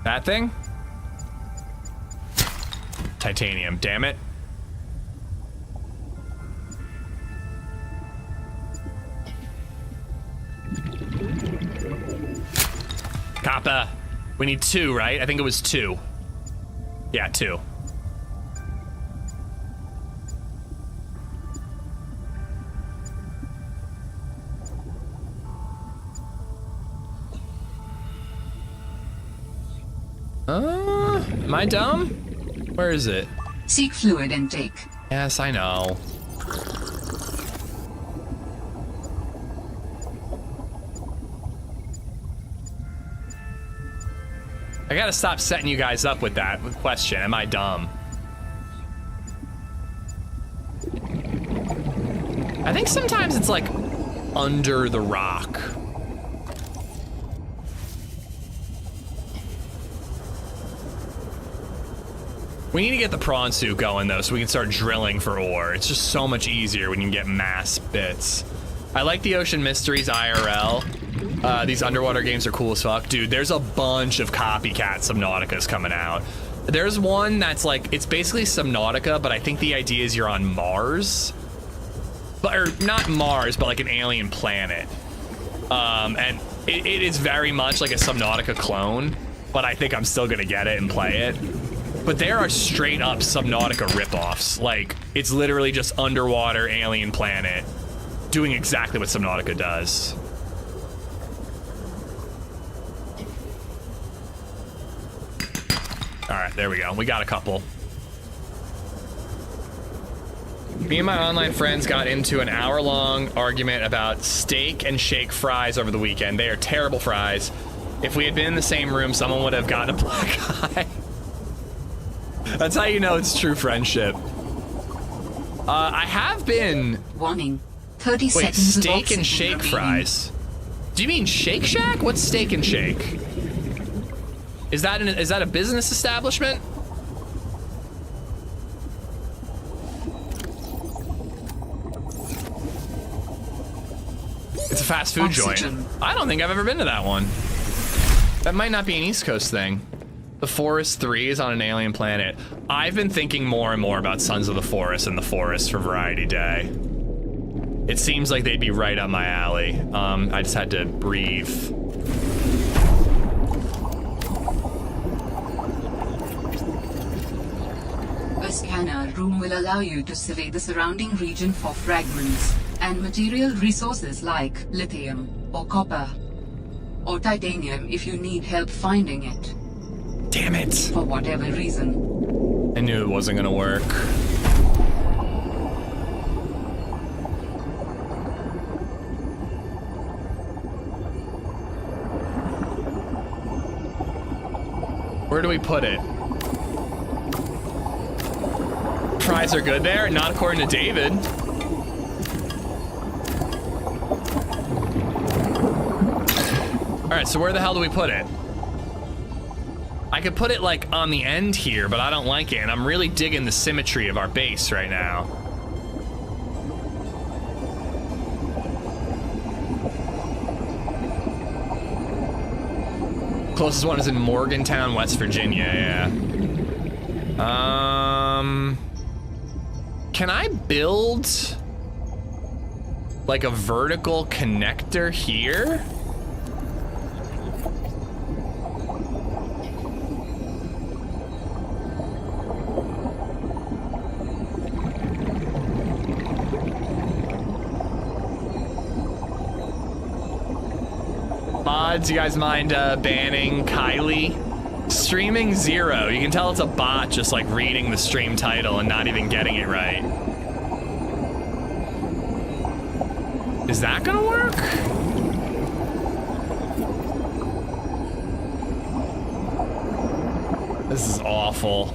Speaker 1: That thing? Titanium, damn it. Kappa. We need 2, right? I think it was 2. Yeah, 2. Am I dumb? Where is it?
Speaker 12: Seek fluid intake.
Speaker 1: Yes, I know. I gotta stop setting you guys up with that question. Am I dumb? I think sometimes it's like under the rock. We need to get the prawn suit going though, so we can start drilling for ore. It's just so much easier when you can get mass bits. I like the Ocean Mysteries IRL. These underwater games are cool as fuck. Dude, there's a bunch of copycat Subnauticas coming out. There's one that's like, it's basically Subnautica, but I think the idea is you're on Mars. Or not Mars, but like an alien planet. And it is very much like a Subnautica clone, but I think I'm still gonna get it and play it. But there are straight up Subnautica ripoffs. Like, it's literally just underwater alien planet doing exactly what Subnautica does. All right, there we go. We got a couple. Me and my online friends got into an hour-long argument about steak and shake fries over the weekend. They are terrible fries. If we had been in the same room, someone would have gotten a black eye. That's how you know it's true friendship. I have been...
Speaker 12: Warning. 30
Speaker 1: Wait,
Speaker 12: seconds
Speaker 1: steak and shake fries? Do you mean Shake Shack? What's Steak and Shake? Is that a business establishment? It's a fast food joint. I don't think I've ever been to that one. That might not be an East Coast thing. The Forest 3 is on an alien planet. I've been thinking more and more about Sons of the Forest and the Forest for Variety Day. It seems like they'd be right up my alley. I just had to breathe.
Speaker 12: A scanner room will allow you to survey the surrounding region for fragments and material resources like lithium or copper or titanium if you need help finding it.
Speaker 1: Damn it.
Speaker 12: For whatever reason.
Speaker 1: I knew it wasn't gonna work. Where do we put it? Fries are good there? Not according to David. All right, so where the hell do we put it? I could put it like on the end here, but I don't like it, and I'm really digging the symmetry of our base right now. Closest one is in Morgantown, West Virginia, yeah. Can I build like a vertical connector here? Mods, you guys mind banning Kylie? Streaming 0. You can tell it's a bot just like reading the stream title and not even getting it right. Is that gonna work? This is awful.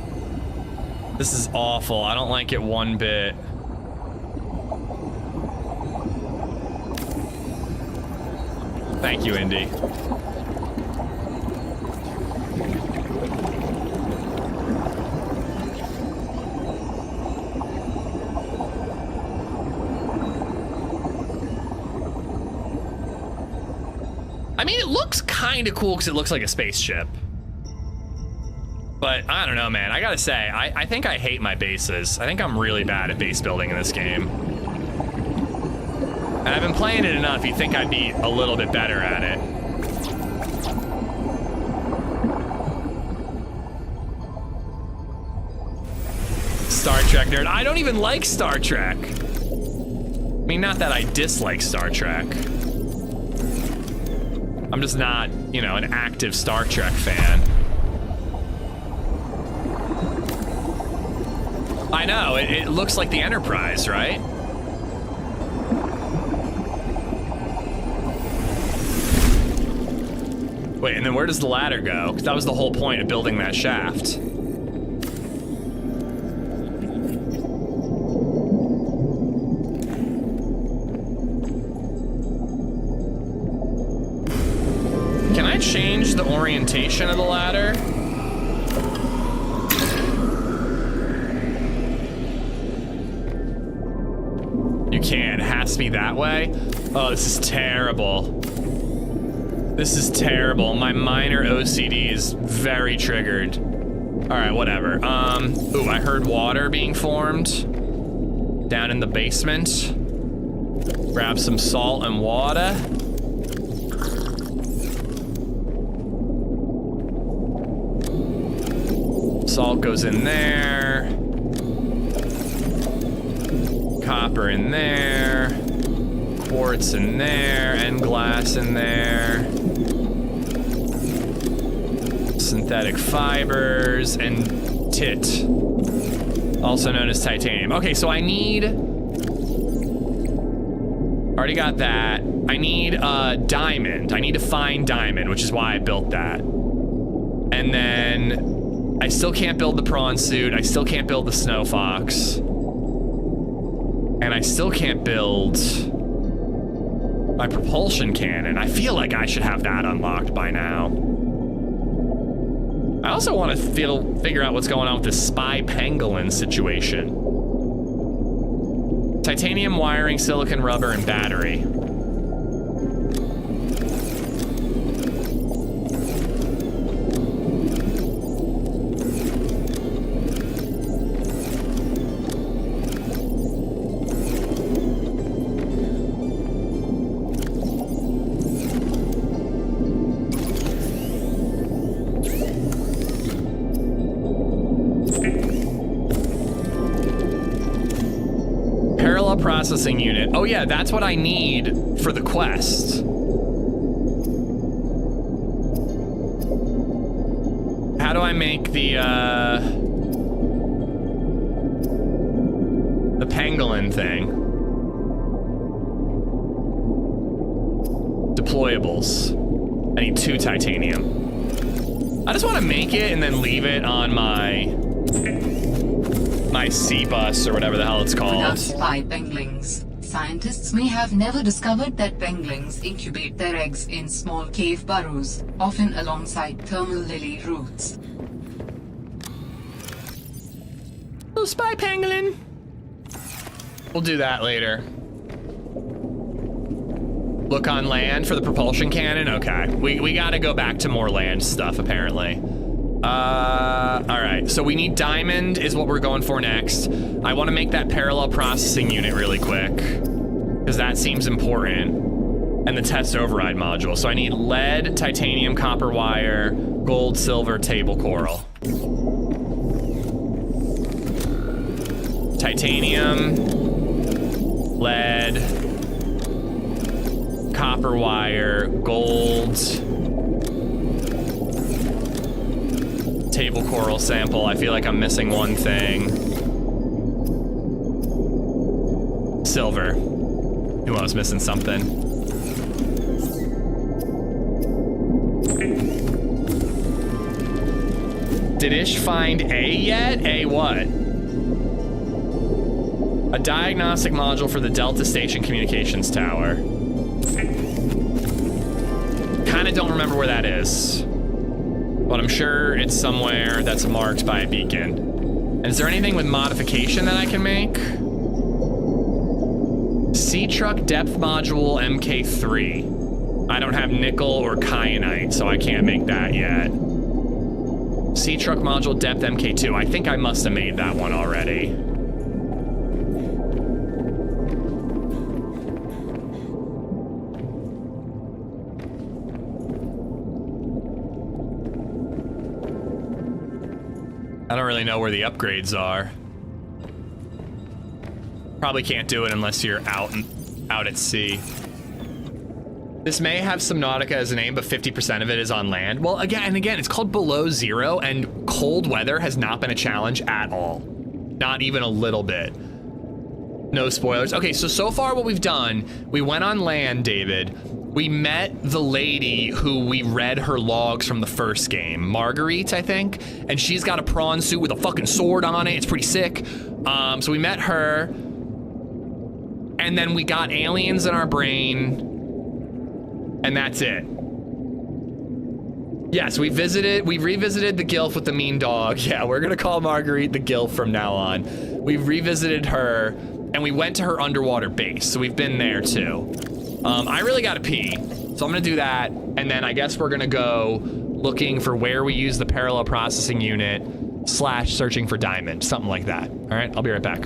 Speaker 1: This is awful. I don't like it one bit. Thank you, Indy. I mean, it looks kind of cool because it looks like a spaceship. But I don't know, man. I gotta say, I think I hate my bases. I think I'm really bad at base building in this game. And I've been playing it enough, you'd think I'd be a little bit better at it. Star Trek nerd. I don't even like Star Trek. I mean, not that I dislike Star Trek. I'm just not, you know, an active Star Trek fan. I know, it looks like the Enterprise, right? Wait, and then where does the ladder go? 'Cause that was the whole point of building that shaft. change the orientation of the ladder? You can. It has to be that way. Oh, this is terrible. This is terrible. My minor OCD is very triggered. All right, whatever. Ooh, I heard water being formed down in the basement. Grab some salt and water. Salt goes in there. Copper in there. Quartz in there. And glass in there. Synthetic fibers and tit. Also known as titanium. Okay, so I need... Already got that. I need diamond. I need to find diamond, which is why I built that. And then I still can't build the prawn suit. I still can't build the snow fox. And I still can't build my propulsion cannon. I feel like I should have that unlocked by now. I also want to figure out what's going on with this spy pangolin situation. Titanium wiring, silicon rubber, and battery. Processing unit. Oh yeah, that's what I need for the quest. How do I make the pangolin thing? Deployables. I need 2 titanium. I just want to make it and then leave it on my sea bus or whatever the hell it's called.
Speaker 12: Without spy penguins, scientists may have never discovered that penguins incubate their eggs in small cave burrows, often alongside thermal lily roots.
Speaker 1: Little spy pangolin. We'll do that later. Look on land for the propulsion cannon? Okay. We gotta go back to more land stuff, apparently. All right, so we need diamond is what we're going for next. I want to make that parallel processing unit really quick because that seems important. And the test override module. So I need lead, titanium, copper wire, gold, silver, table coral. Titanium, lead, copper wire, gold, table coral sample. I feel like I'm missing one thing. Silver. Who else missing something? Did Ish find A yet? A what? A diagnostic module for the Delta Station Communications Tower. Kinda don't remember where that is. But I'm sure it's somewhere that's marked by a beacon. And is there anything with modification that I can make? Sea Truck Depth Module MK3. I don't have nickel or kyanite, so I can't make that yet. Sea Truck Module Depth MK2. I think I must have made that one already. I don't really know where the upgrades are. Probably can't do it unless you're out at sea. This may have Subnautica as a name, but 50% of it is on land. Well, again, it's called Below Zero, and cold weather has not been a challenge at all. Not even a little bit. No spoilers. Okay, so far what we've done, we went on land, David. We met the lady who we read her logs from the first game, Marguerite, I think, and she's got a prawn suit with a fucking sword on it. It's pretty sick. So we met her, and then we got aliens in our brain, and that's it. Yes, we revisited the Gilf with the mean dog. Yeah, we're gonna call Marguerite the Gilf from now on. We've revisited her, and we went to her underwater base, so we've been there too. I really gotta pee, so I'm gonna do that, and then I guess we're gonna go looking for where we use the parallel processing unit / searching for diamond, something like that. All right, I'll be right back.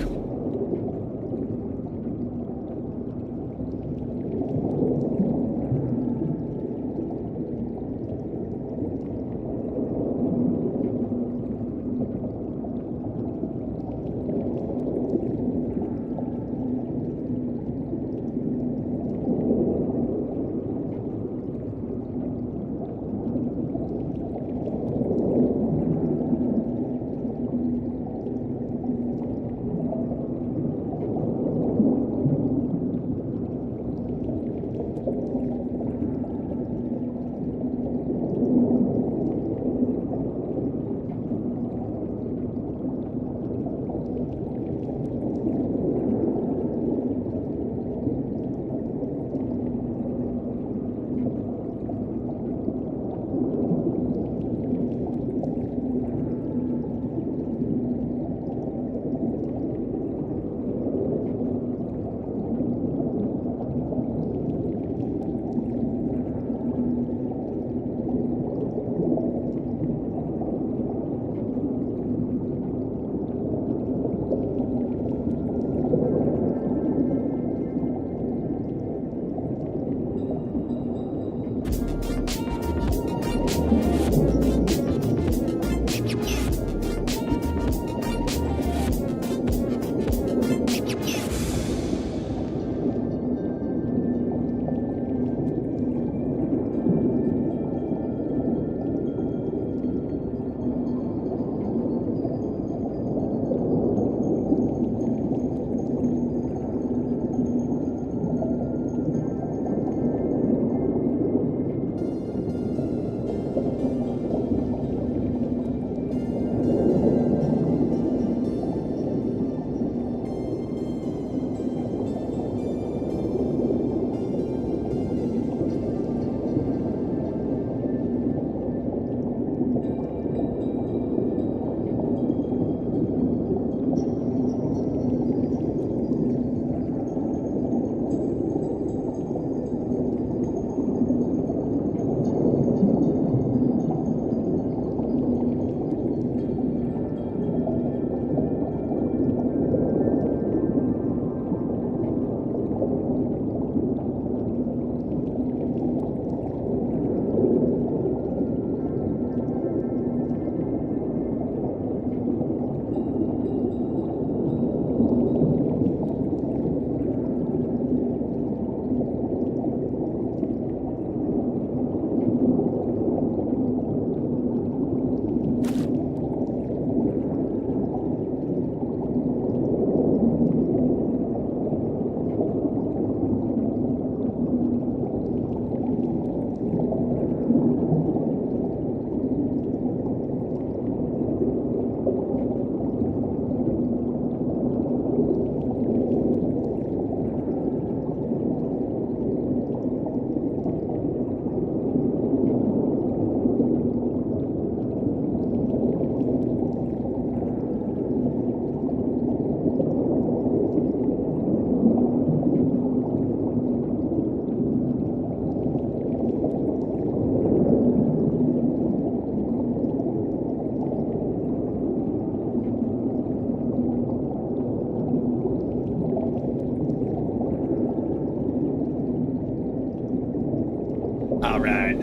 Speaker 1: All right.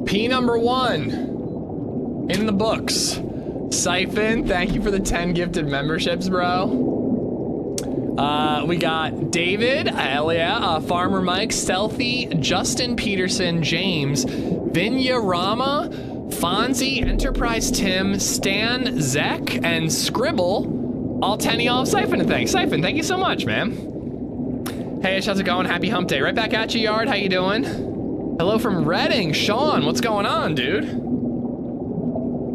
Speaker 1: P number 1 in the books. Siphon, thank you for the 10 gifted memberships, bro. We got David, hell yeah, Farmer Mike, Stealthy, Justin Peterson, James, Vinya Rama, Fonzie, Enterprise Tim, Stan, Zek, and Scribble. All 10 of y'all have Siphon, and thanks. Siphon, thank you so much, man. Hey, how's it going? Happy hump day. Right back at you, Yard. How you doing? Hello from Reading. Sean, what's going on, dude?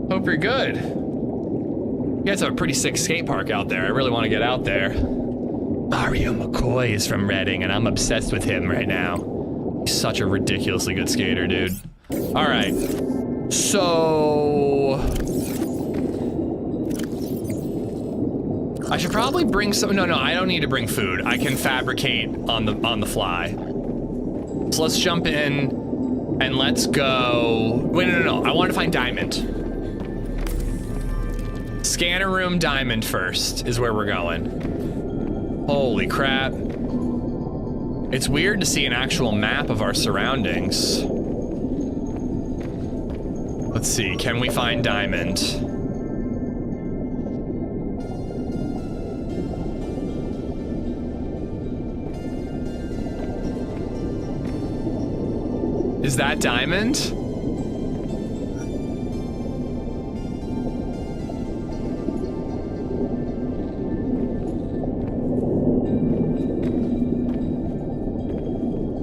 Speaker 1: Hope you're good. You guys have a pretty sick skate park out there. I really want to get out there. Mario McCoy is from Reading, and I'm obsessed with him right now. He's such a ridiculously good skater, dude. All right. So I should probably bring some. No, I don't need to bring food. I can fabricate on the fly. So let's jump in and let's go. Wait, no. I want to find diamond. Scanner room diamond first is where we're going. Holy crap. It's weird to see an actual map of our surroundings. Let's see, can we find diamond? Is that diamond?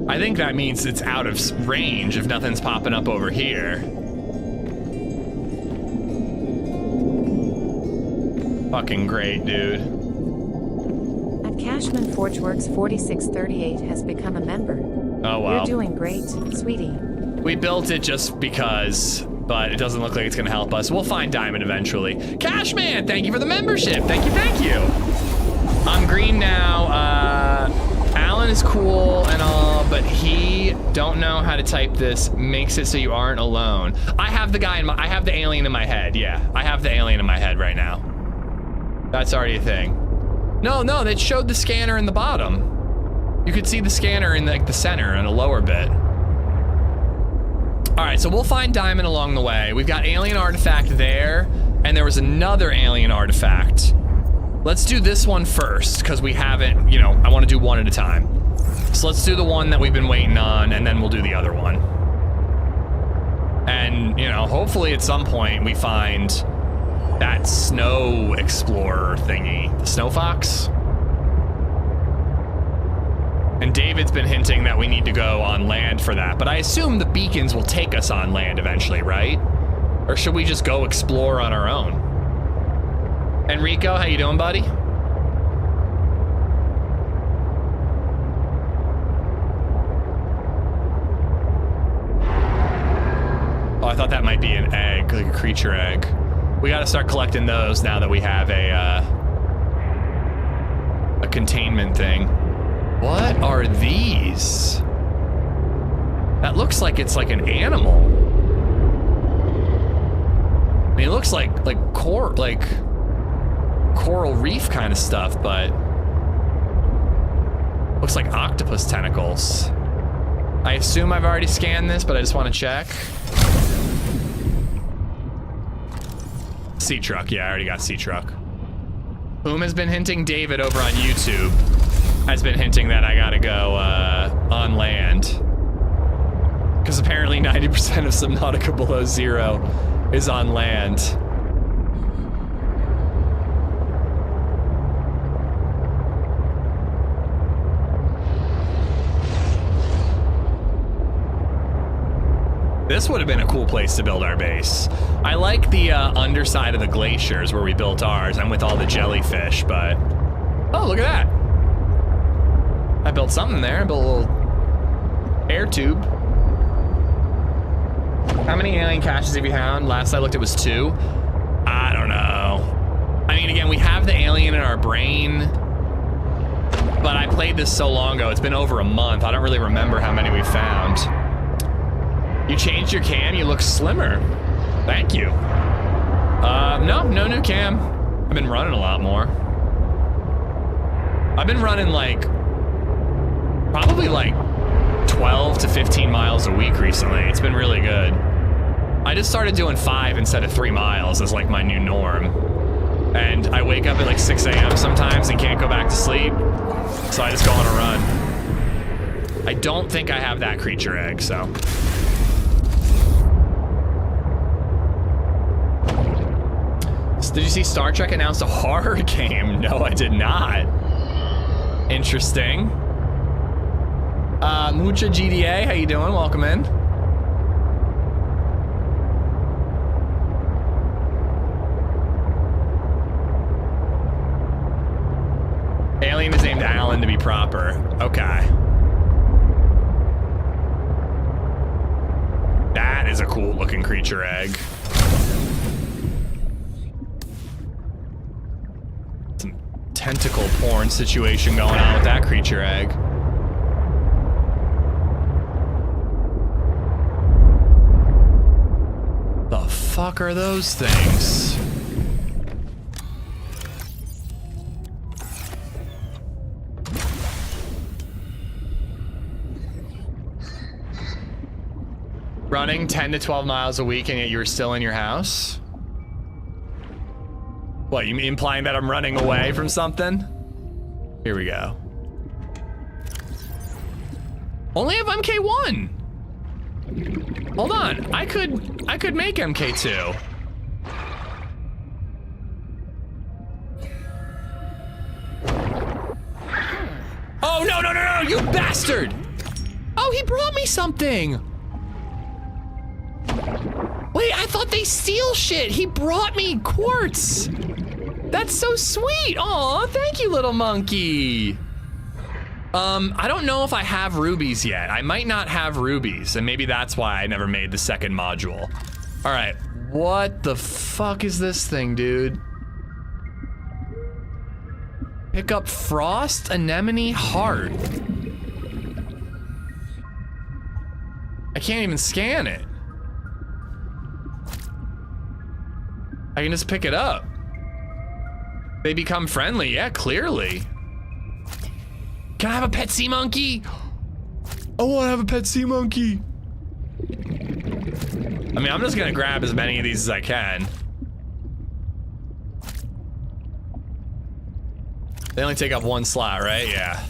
Speaker 1: I think that means it's out of range if nothing's popping up over here. Fucking great, dude.
Speaker 8: At Cashman Forgeworks 4638 has become a member.
Speaker 1: Oh, wow.
Speaker 8: You're doing great, sweetie.
Speaker 1: We built it just because, but it doesn't look like it's gonna help us. We'll find diamond eventually. Cashman, thank you for the membership. Thank you. I'm green now. Alan is cool and all, but he don't know how to type this. Makes it so you aren't alone. I have the alien in my head. Yeah, I have the alien in my head right now. That's already a thing. No, they showed the scanner in the bottom. You could see the scanner in the center and a lower bit. All right, so we'll find diamond along the way. We've got alien artifact there, and there was another alien artifact. Let's do this one first, because we haven't, I want to do one at a time. So let's do the one that we've been waiting on, and then we'll do the other one. And, hopefully at some point we find that snow explorer thingy, the snow fox. And David's been hinting that we need to go on land for that, but I assume the beacons will take us on land eventually, right? Or should we just go explore on our own? Enrico, how you doing, buddy? Oh, I thought that might be an egg, like a creature egg. We gotta start collecting those now that we have a containment thing. What are these? That looks like it's like an animal. I mean, it looks like coral reef kind of stuff, but looks like octopus tentacles. I assume I've already scanned this, but I just want to check. Sea truck, yeah, I already got sea truck. Whom has been hinting? David over on YouTube has been hinting that I gotta go on land. Because apparently 90% of Subnautica below zero is on land. This would have been a cool place to build our base. I like the underside of the glaciers where we built ours and with all the jellyfish, but... Oh, look at that. I built something there. I built a little air tube. How many alien caches have you found? Last I looked, it was 2. I don't know. I mean, again, we have the alien in our brain, but I played this so long ago. It's been over a month. I don't really remember how many we found. You changed your cam, you look slimmer. Thank you. No new cam. I've been running a lot more. I've been running probably 12 to 15 miles a week recently. It's been really good. I just started doing 5 instead of 3 miles as my new norm. And I wake up at 6 a.m. sometimes and can't go back to sleep. So I just go on a run. I don't think I have that creature egg, so. Did you see Star Trek announced a horror game? No, I did not. Interesting. Mucha GDA, how you doing? Welcome in. Alien is named Alan to be proper. Okay. That is a cool looking creature egg. Some tentacle porn situation going on with that creature egg. The fuck are those things? Running 10 to 12 miles a week and yet you're still in your house? What, you implying that I'm running away from something? Here we go. Only have MK1. Hold on, I could make MK2. Oh, no, no, no, no, you bastard! Oh, he brought me something. Wait, I thought they steal shit. He brought me quartz. That's so sweet. Aw, thank you, little monkey. I don't know if I have rubies yet. I might not have rubies, and maybe that's why I never made the second module. All right, what the fuck is this thing, dude? Pick up frost, anemone, heart. I can't even scan it. I can just pick it up. They become friendly, yeah, clearly. Can I have a pet sea monkey? I want to have a pet sea monkey. I mean, I'm just gonna grab as many of these as I can. They only take up one slot, right? Yeah.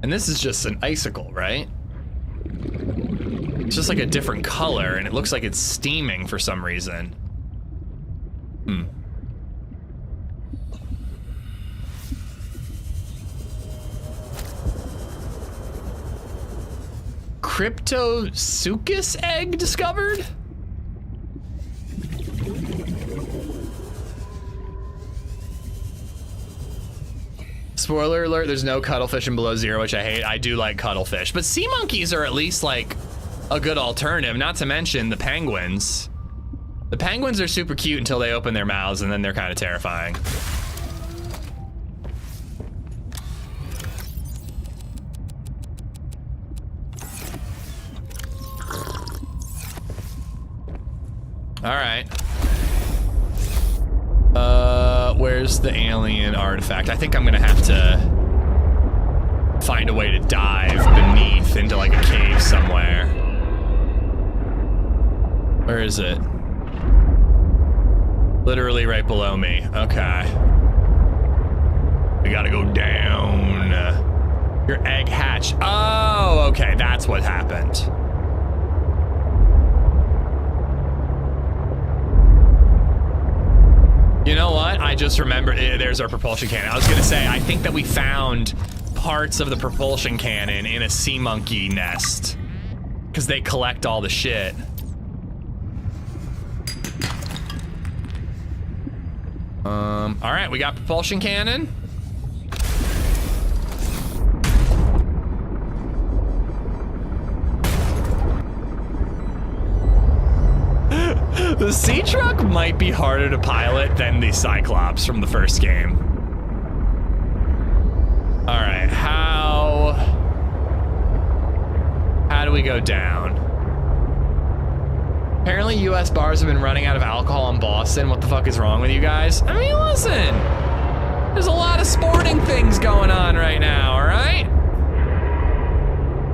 Speaker 1: And this is just an icicle, right? It's just like a different color, and it looks like it's steaming for some reason. Hmm. Cryptosuchus egg discovered? Spoiler alert, there's no cuttlefish in below zero, which I hate. I do like cuttlefish, but sea monkeys are at least like a good alternative, not to mention the penguins. The penguins are super cute until they open their mouths, and then they're kind of terrifying. All right. Where's the alien artifact? I think I'm gonna have to find a way to dive beneath into like a cave somewhere. Where is it? Literally right below me. Okay. We gotta go down. Your egg hatched. Oh, okay, that's what happened. You know what? I just remembered, there's our propulsion cannon. I was gonna say, I think that we found parts of the propulsion cannon in a sea monkey nest, because they collect all the shit. All right, we got propulsion cannon. The sea truck might be harder to pilot than the Cyclops from the first game. All right, how do we go down? Apparently US bars have been running out of alcohol in Boston. What the fuck is wrong with you guys? I mean, listen, there's a lot of sporting things going on right now, all right?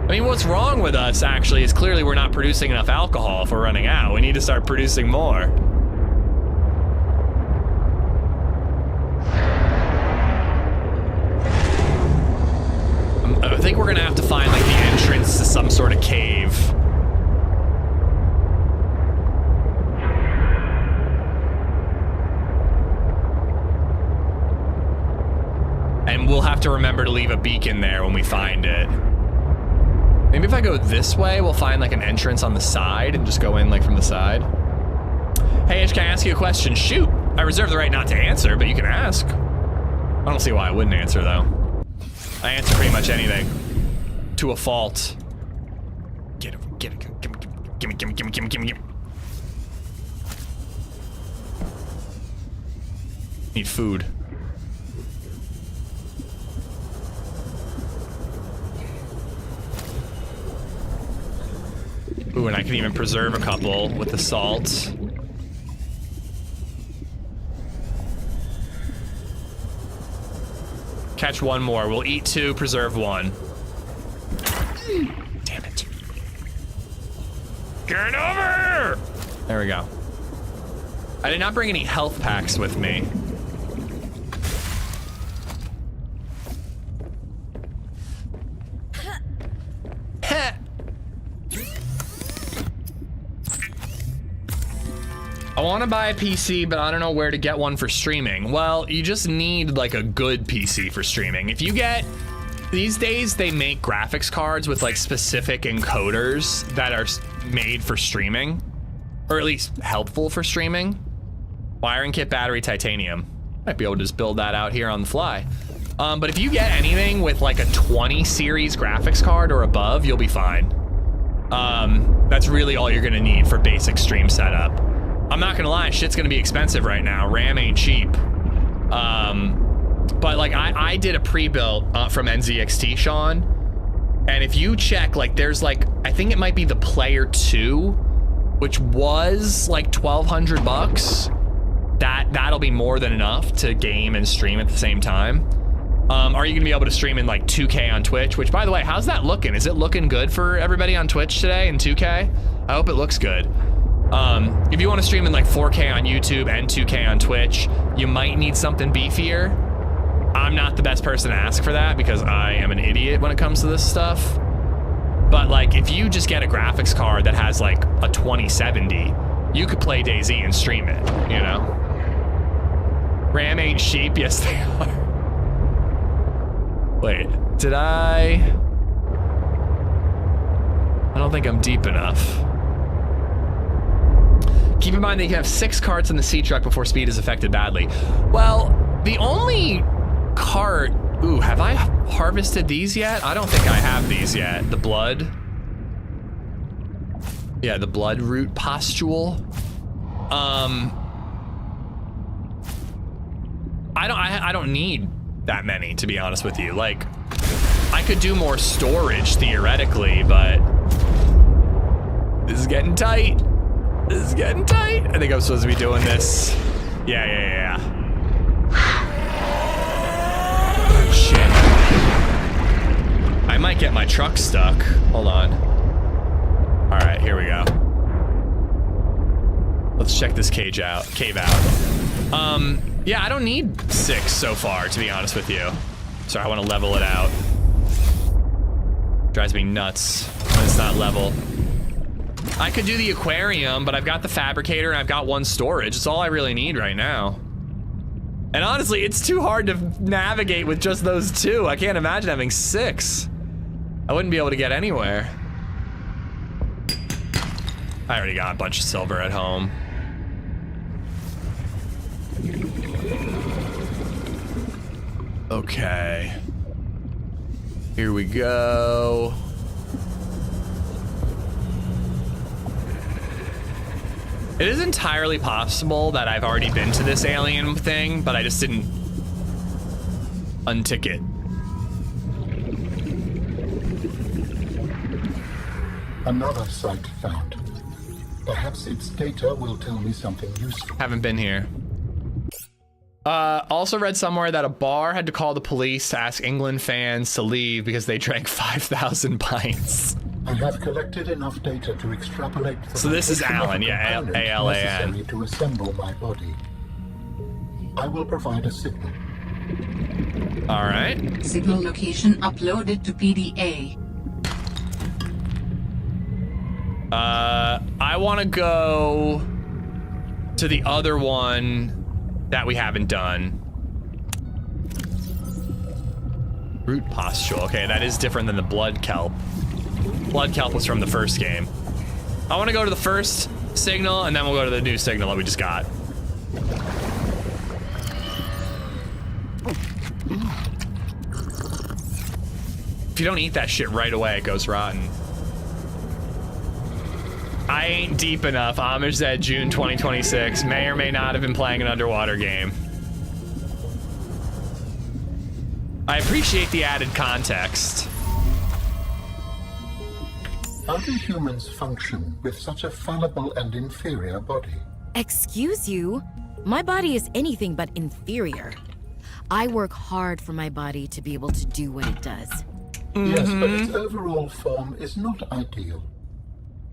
Speaker 1: I mean, what's wrong with us, actually, is clearly we're not producing enough alcohol if we're running out. We need to start producing more. I think we're gonna have to find, like, the entrance to some sort of cave. And we'll have to remember to leave a beacon there when we find it. Maybe if I go this way, we'll find like an entrance on the side and just go in like from the side. Hey, H, can I ask you a question? Shoot. I reserve the right not to answer, but you can ask. I don't see why I wouldn't answer though. I answer pretty much anything. To a fault. Get it, gimme. Need food. Ooh, and I can even preserve a couple with the salt. Catch one more. We'll eat 2, preserve 1. Damn it. Get over! There we go. I did not bring any health packs with me. I want to buy a PC, but I don't know where to get one for streaming. Well, you just need like a good PC for streaming. If you get, these days they make graphics cards with like specific encoders that are made for streaming, or at least helpful for streaming. Wiring kit, battery, titanium. Might be able to just build that out here on the fly. But if you get anything with like a 20 series graphics card or above, you'll be fine. That's really all you're gonna need for basic stream setup. I'm not gonna lie, shit's gonna be expensive right now. RAM ain't cheap. But like I did a pre-built from NZXT, Sean, and if you check, like there's like, I think it might be the Player 2, which was like 1,200 bucks. That'll be more than enough to game and stream at the same time. Are you gonna be able to stream in like 2K on Twitch? Which, by the way, how's that looking? Is it looking good for everybody on Twitch today in 2K? I hope it looks good. If you want to stream in like 4K on YouTube and 2K on Twitch, you might need something beefier. I'm not the best person to ask for that because I am an idiot when it comes to this stuff. But like, if you just get a graphics card that has like a 2070, you could play DayZ and stream it, you know? RAM ain't sheep, yes they are. Wait, did I don't think I'm deep enough. Keep in mind that you can have 6 carts in the sea truck before speed is affected badly. Well, the only cart... Ooh, have I harvested these yet? I don't think I have these yet. The blood. Yeah, the blood root pustule. I don't need that many, to be honest with you. Like, I could do more storage theoretically, but this is getting tight. This is getting tight. I think I'm supposed to be doing this. Yeah. Shit. I might get my truck stuck. Hold on. All right, here we go. Let's check this cave out. Yeah, I don't need 6 so far, to be honest with you. Sorry, I want to level it out. Drives me nuts when it's not level. I could do the aquarium, but I've got the fabricator and I've got 1 storage. It's all I really need right now. And honestly, it's too hard to navigate with just those 2. I can't imagine having 6. I wouldn't be able to get anywhere. I already got a bunch of silver at home. Okay. Here we go. It is entirely possible that I've already been to this alien thing, but I just didn't untick it.
Speaker 11: Another site found. Perhaps its data will tell me something useful.
Speaker 1: Haven't been here. Also read somewhere that a bar had to call the police to ask England fans to leave because they drank 5,000 pints.
Speaker 11: I have collected enough data to extrapolate.
Speaker 1: So this is Alan, yeah, A-L-A-N.
Speaker 11: Necessary to assemble my body. I will provide a signal.
Speaker 1: All right.
Speaker 12: Signal location uploaded to PDA.
Speaker 1: I want to go to the other one that we haven't done. Root pustule. Okay, that is different than the blood kelp. Blood kelp was from the first game. I want to go to the first signal, and then we'll go to the new signal that we just got. If you don't eat that shit right away, it goes rotten. I ain't deep enough. AmishZed, June 2026. May or may not have been playing an underwater game. I appreciate the added context.
Speaker 11: How do humans function with such a fallible and inferior body?
Speaker 13: Excuse you? My body is anything but inferior. I work hard for my body to be able to do what it does.
Speaker 11: Yes, but its overall form is not ideal.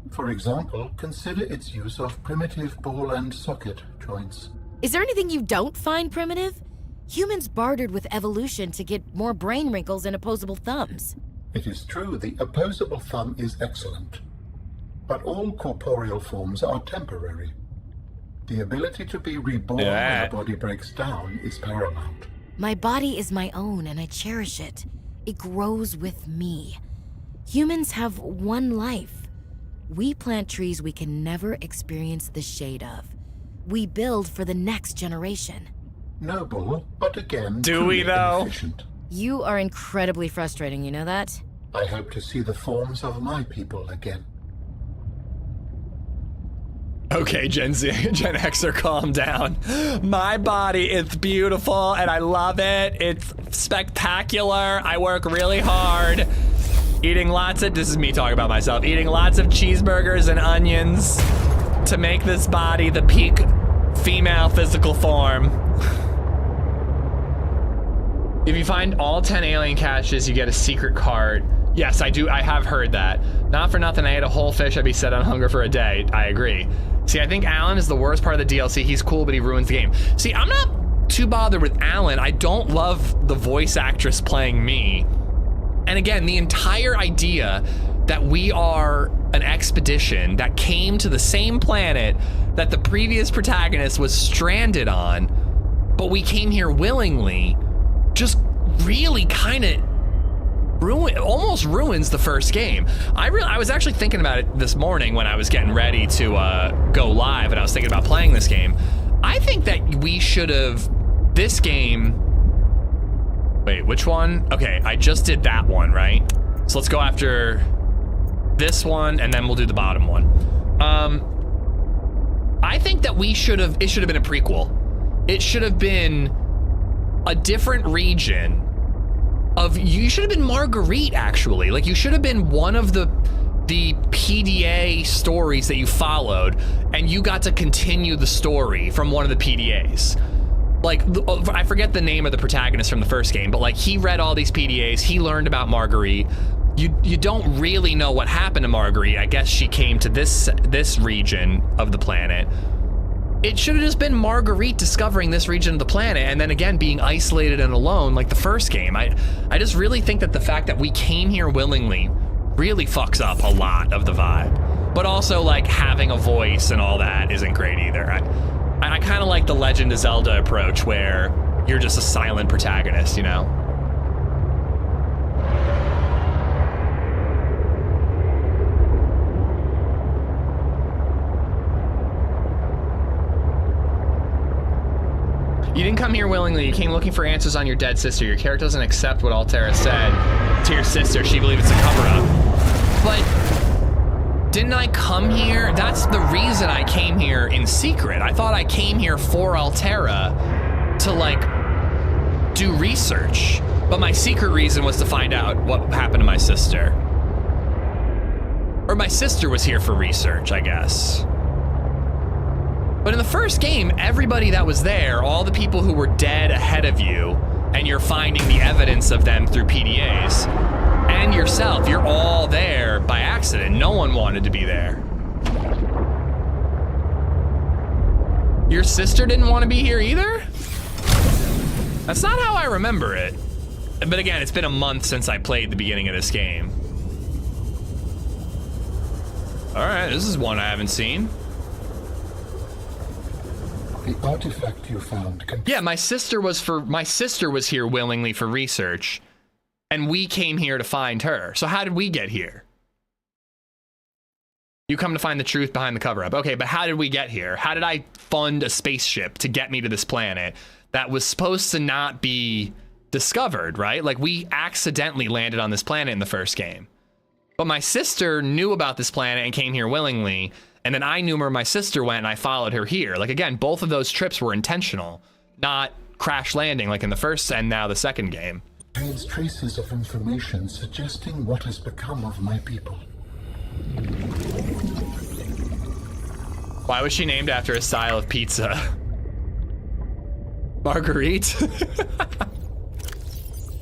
Speaker 11: For example, consider its use of primitive ball and socket joints.
Speaker 13: Is there anything you don't find primitive? Humans bartered with evolution to get more brain wrinkles and opposable thumbs.
Speaker 11: It is true, the opposable thumb is excellent. But all corporeal forms are temporary. The ability to be reborn when a body breaks down is paramount.
Speaker 13: My body is my own and I cherish it. It grows with me. Humans have one life. We plant trees we can never experience the shade of. We build for the next generation.
Speaker 11: Noble, but again,
Speaker 1: do we though?
Speaker 11: Inefficient.
Speaker 13: You are incredibly frustrating, you know that?
Speaker 11: I hope to see the forms of my people again.
Speaker 1: Okay, Gen Xer, calm down. My body is beautiful and I love it. It's spectacular. I work really hard. Eating lots of, this is me talking about myself, eating lots of cheeseburgers and onions to make this body the peak female physical form. If you find all 10 alien caches, you get a secret card. Yes, I do. I have heard that. Not for nothing, I ate a whole fish. I'd be set on hunger for a day. I agree. See, I think Alan is the worst part of the DLC. He's cool, but he ruins the game. See, I'm not too bothered with Alan. I don't love the voice actress playing me. And again, the entire idea that we are an expedition that came to the same planet that the previous protagonist was stranded on, but we came here willingly, just really kind of almost ruins the first game. I was actually thinking about it this morning when I was getting ready to go live, and I was thinking about playing this game. I think that we should have, this game, wait, which one? Okay, I just did that one, right? So let's go after this one, and then we'll do the bottom one. I think that it should have been a prequel. It should have been a different region of, you should have been Marguerite, actually. Like, you should have been one of the PDA stories that you followed, and you got to continue the story from one of the PDAs. Like, I forget the name of the protagonist from the first game, but like, he read all these PDAs, he learned about Marguerite. You don't really know what happened to Marguerite. I guess she came to this region of the planet. It should have just been Marguerite discovering this region of the planet and then again being isolated and alone like the first game. I just really think that the fact that we came here willingly really fucks up a lot of the vibe. But also, like, having a voice and all that isn't great either. I kind of like the Legend of Zelda approach where you're just a silent protagonist, you know? You didn't come here willingly. You came looking for answers on your dead sister. Your character doesn't accept what Altera said to your sister. She believes it's a cover-up. But didn't I come here? That's the reason I came here in secret. I thought I came here for Altera to, like, do research. But my secret reason was to find out what happened to my sister. Or my sister was here for research, I guess. But in the first game, everybody that was there, all the people who were dead ahead of you, and you're finding the evidence of them through PDAs, and yourself, you're all there by accident. No one wanted to be there. Your sister didn't want to be here either? That's not how I remember it. But again, it's been a month since I played the beginning of this game. All right, this is one I haven't seen.
Speaker 11: The artifact you found
Speaker 1: yeah, my sister was here willingly for research, and we came here to find her. So how did we get here? You come to find the truth behind the cover-up. Okay, but how did we get here? How did I fund a spaceship to get me to this planet that was supposed to not be discovered, right? Like, we accidentally landed on this planet in the first game. But my sister knew about this planet and came here willingly. And then I knew where my sister went and I followed her here. Like, again, both of those trips were intentional, not crash landing like in the first and now the second game.
Speaker 11: Contains traces of information suggesting what has become of my people.
Speaker 1: Why was she named after a style of pizza? Marguerite?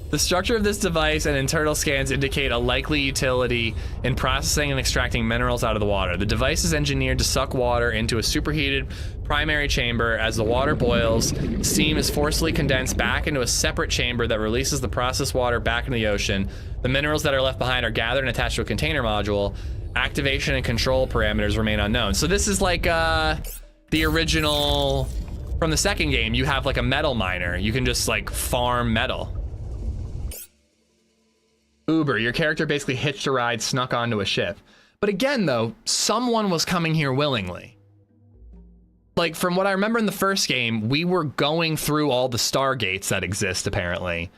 Speaker 1: The structure of this device and internal scans indicate a likely utility in processing and extracting minerals out of the water. The device is engineered to suck water into a superheated primary chamber. As the water boils, steam is forcibly condensed back into a separate chamber that releases the processed water back into the ocean. The minerals that are left behind are gathered and attached to a container module. Activation and control parameters remain unknown. So this is like the original from the second game. You have like a metal miner. You can just like farm metal. Uber, your character basically hitched a ride, snuck onto a ship. But again, though, someone was coming here willingly. Like, from what I remember in the first game, we were going through all the stargates that exist, apparently,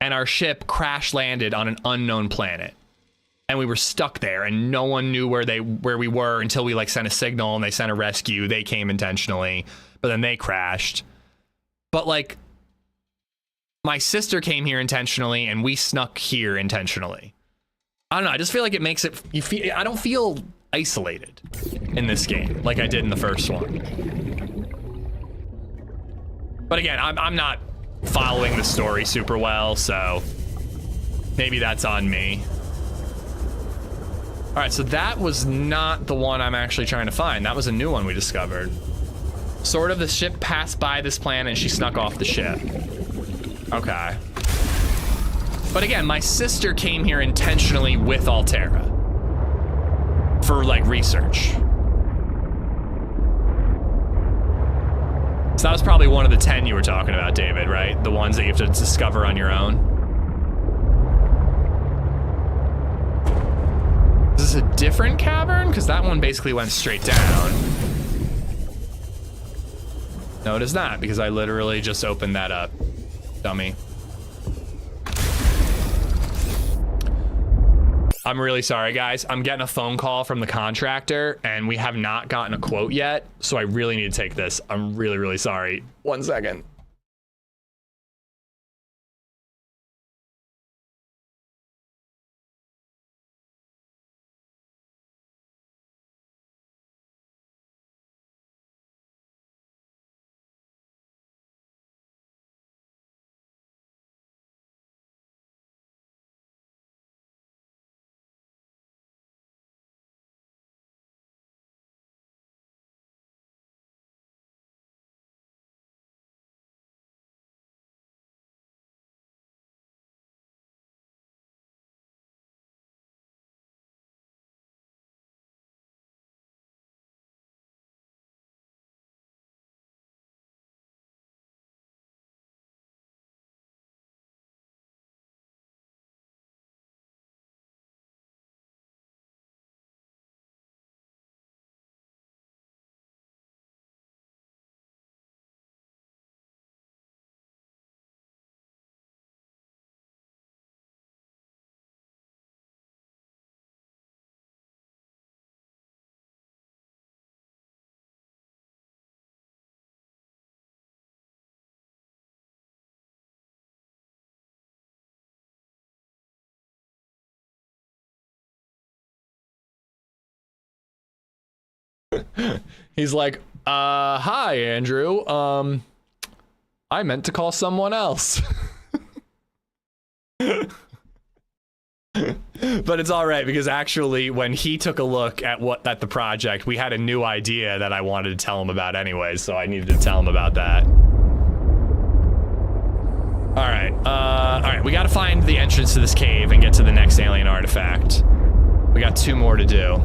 Speaker 1: and our ship crash landed on an unknown planet. And we were stuck there, and no one knew where we were until we, like, sent a signal, and they sent a rescue. They came intentionally, but then they crashed. But, like, my sister came here intentionally, and we snuck here intentionally. I don't know. I just feel like it makes it. I don't feel isolated in this game like I did in the first one. But again, I'm not following the story super well, so maybe that's on me. All right, so that was not the one I'm actually trying to find. That was a new one we discovered. Sort of, the ship passed by this planet, and she snuck off the ship. Okay. But again, my sister came here intentionally with Altera for like research. So that was probably one of the 10 you were talking about, David, right? The ones that you have to discover on your own. Is this a different cavern? Because that one basically went straight down. No, it is not, because I literally just opened that up. Dummy. I'm really sorry, guys. I'm getting a phone call from the contractor, and we have not gotten a quote yet, so I really need to take this. I'm really, really sorry. 1 second. He's like, hi, Andrew. I meant to call someone else. But it's all right, because actually when he took a look at the project, we had a new idea that I wanted to tell him about anyway, so I needed to tell him about that. All right, we gotta find the entrance to this cave and get to the next alien artifact. We got 2 more to do.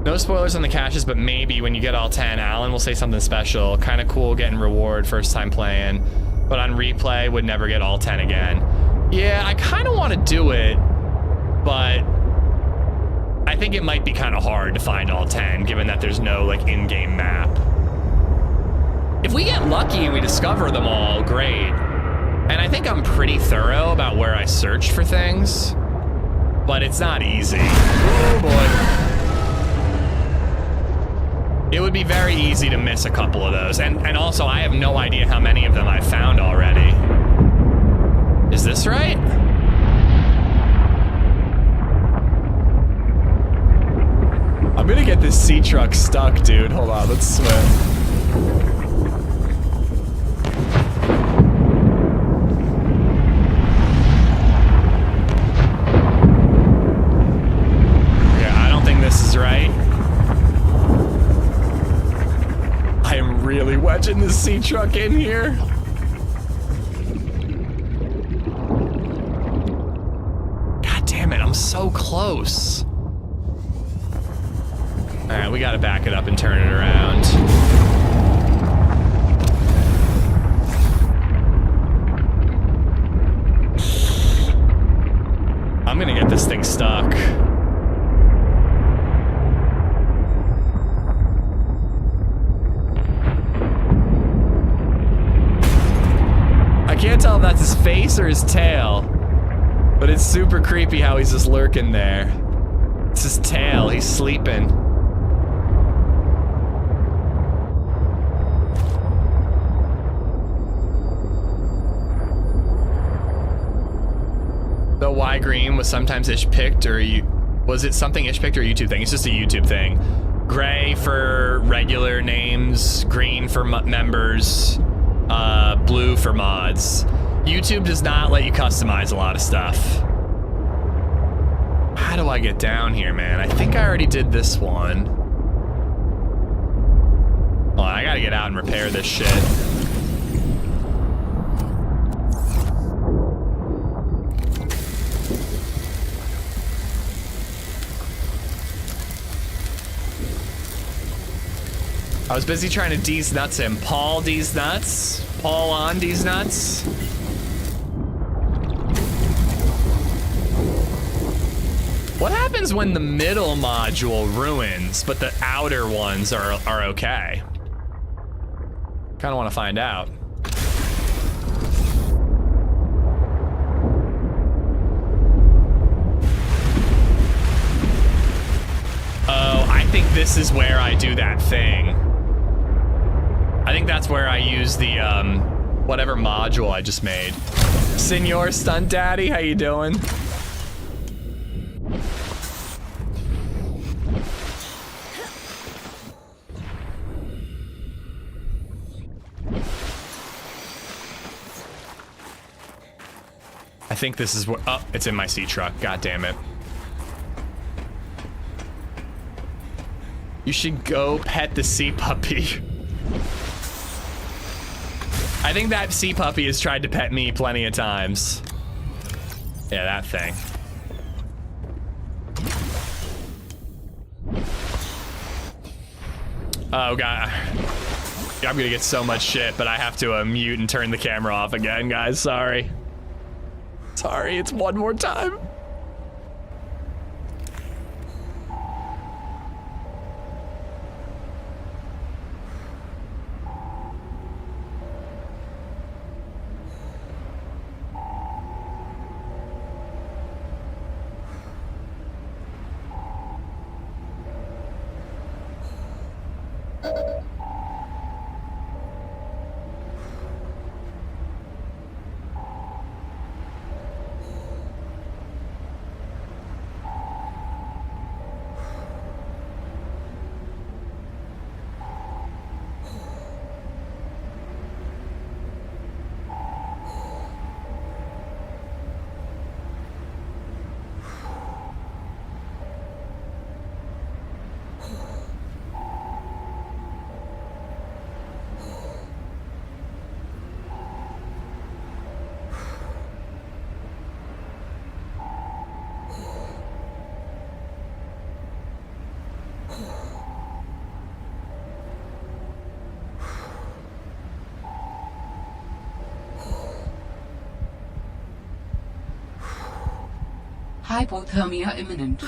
Speaker 1: No spoilers on the caches, but maybe when you get all 10, Alan will say something special. Kind of cool getting reward first time playing, but on replay would never get all 10 again. Yeah, I kind of want to do it, but I think it might be kind of hard to find all 10, given that there's no like in-game map. If we get lucky and we discover them all, great. And I think I'm pretty thorough about where I searched for things, but it's not easy. Oh boy. It would be very easy to miss a couple of those. And also, I have no idea how many of them I found already. Is this right? I'm gonna get this sea truck stuck, dude. Hold on, let's swim. This is right. I am really wedging this sea truck in here. God damn it, I'm so close. All right, we gotta back it up and turn it around. I'm gonna get this thing stuck. I can't tell if that's his face or his tail, but it's super creepy how he's just lurking there. It's his tail, he's sleeping. The Y green was sometimes Ish picked, or was it something Ish picked or a YouTube thing? It's just a YouTube thing. Gray for regular names, green for members, blue for mods. YouTube does not let you customize a lot of stuff. How do I get down here, man? I think I already did this one. Hold on, I gotta get out and repair this shit. I was busy trying to D's nuts him. Paul D's nuts? Paul on D's nuts? What happens when the middle module ruins, but the outer ones are okay? Kinda wanna find out. Oh, I think this is where I do that thing. I think that's where I use the, whatever module I just made. Senor Stunt Daddy, how you doing? I think this is where, oh, it's in my sea truck, god damn it. You should go pet the sea puppy. I think that sea puppy has tried to pet me plenty of times. Yeah, that thing. Oh god. I'm gonna get so much shit, but I have to mute and turn the camera off again, guys. Sorry. Sorry, it's one more time.
Speaker 12: Hypothermia imminent.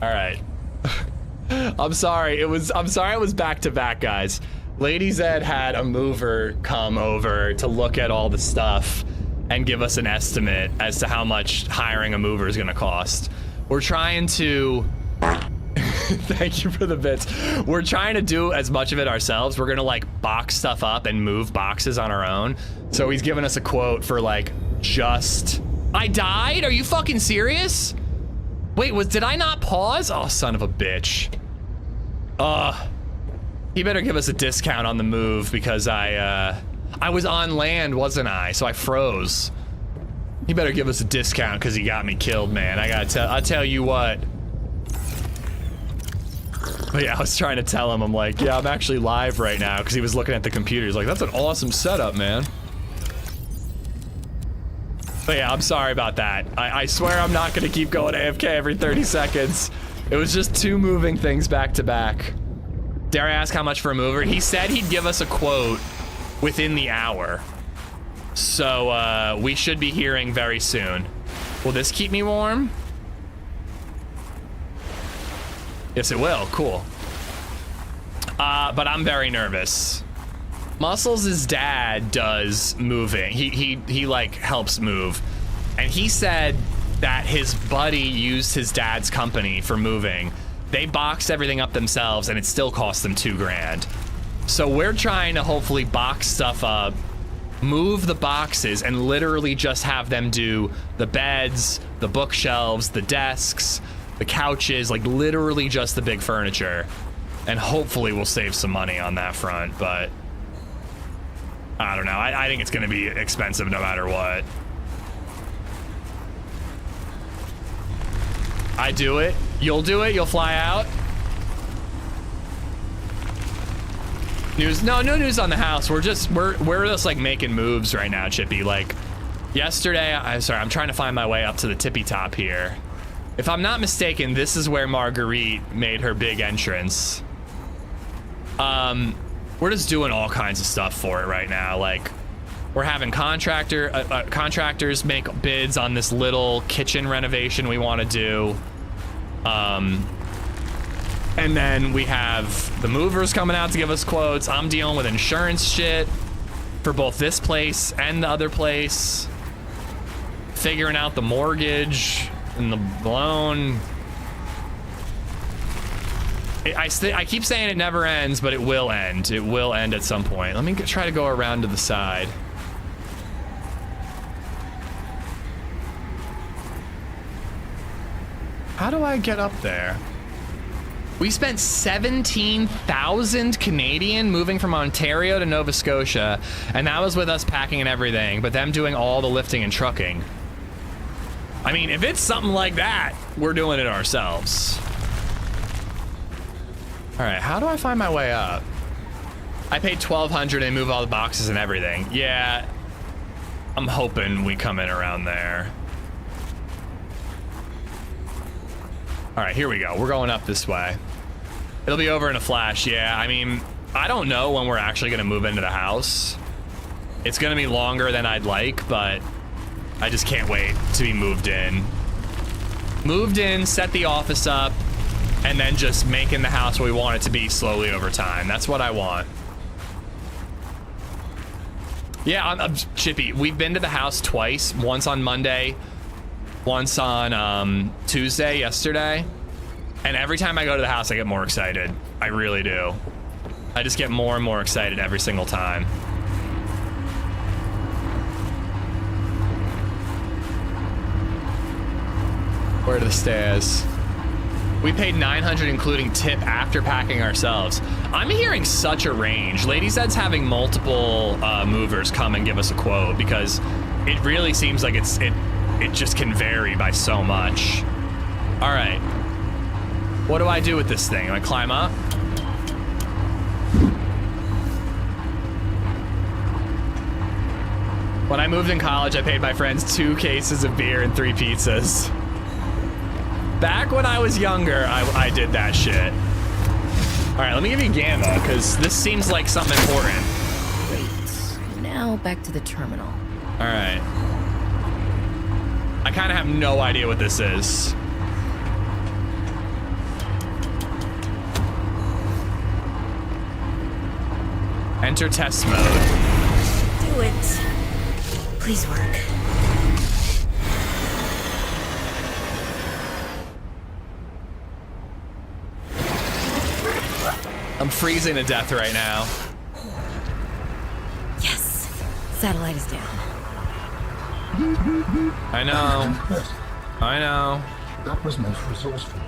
Speaker 1: All right. I'm sorry it was back to back, guys. LadyZed had a mover come over to look at all the stuff and give us an estimate as to how much hiring a mover is gonna cost. We're trying to, thank you for the bits. We're trying to do as much of it ourselves. We're gonna like box stuff up and move boxes on our own. So he's giving us a quote for like just, I died? Are you fucking serious? Wait, did I not pause? Oh, son of a bitch. He better give us a discount on the move because I was on land, wasn't I? So I froze. He better give us a discount because he got me killed, man. I'll tell you what. But yeah, I was trying to tell him, I'm like, yeah, I'm actually live right now because he was looking at the computer. He's like, that's an awesome setup, man. But yeah, I'm sorry about that. I swear I'm not gonna keep going AFK every 30 seconds. It was just 2 moving things back to back. Dare I ask how much for a mover? He said he'd give us a quote within the hour. So we should be hearing very soon. Will this keep me warm? Yes, it will. Cool. But I'm very nervous. Muscles' dad does moving. He like helps move. And he said that his buddy used his dad's company for moving. They boxed everything up themselves and it still cost them $2 grand. So we're trying to hopefully box stuff up, move the boxes, and literally just have them do the beds, the bookshelves, the desks, the couches, like literally just the big furniture. And hopefully we'll save some money on that front, but I don't know. I think it's gonna be expensive no matter what. I do it. You'll do it. You'll fly out. News? No news on the house. We're just like making moves right now, Chippy. Like yesterday, I'm trying to find my way up to the tippy top here. If I'm not mistaken, this is where Marguerite made her big entrance. We're just doing all kinds of stuff for it right now. Like we're having contractors make bids on this little kitchen renovation we want to do. And then we have the movers coming out to give us quotes. I'm dealing with insurance shit for both this place and the other place. Figuring out the mortgage and the loan. I keep saying it never ends, but it will end. It will end at some point. Let me try to go around to the side. How do I get up there? We spent 17,000 Canadian moving from Ontario to Nova Scotia, and that was with us packing and everything, but them doing all the lifting and trucking. I mean, if it's something like that, we're doing it ourselves. All right, how do I find my way up? I paid $1,200 and move all the boxes and everything. Yeah, I'm hoping we come in around there. All right, here we go. We're going up this way. It'll be over in a flash. Yeah, I mean, I don't know when we're actually gonna move into the house. It's gonna be longer than I'd like, but I just can't wait to be moved in. Moved in, set the office up, and then just making the house what we want it to be slowly over time. That's what I want. Yeah, I'm Chippy. We've been to the house twice, once on Monday, once on Tuesday, yesterday. And every time I go to the house, I get more excited. I really do. I just get more and more excited every single time. Where are the stairs? We paid $900 including tip after packing ourselves. I'm hearing such a range. LadyZed's having multiple movers come and give us a quote because it really seems like it just can vary by so much. All right. What do I do with this thing? Do I climb up? When I moved in college, I paid my friends 2 cases of beer and 3 pizzas. Back when I was younger, I did that shit. All right, let me give you Gamma, because this seems like something important.
Speaker 13: Great. Now back to the terminal.
Speaker 1: All right. I kind of have no idea what this is. Enter test mode.
Speaker 13: Do it. Please work.
Speaker 1: I'm freezing to death right now.
Speaker 13: Yes. Satellite is down.
Speaker 1: I know. I know.
Speaker 11: That was most resourceful.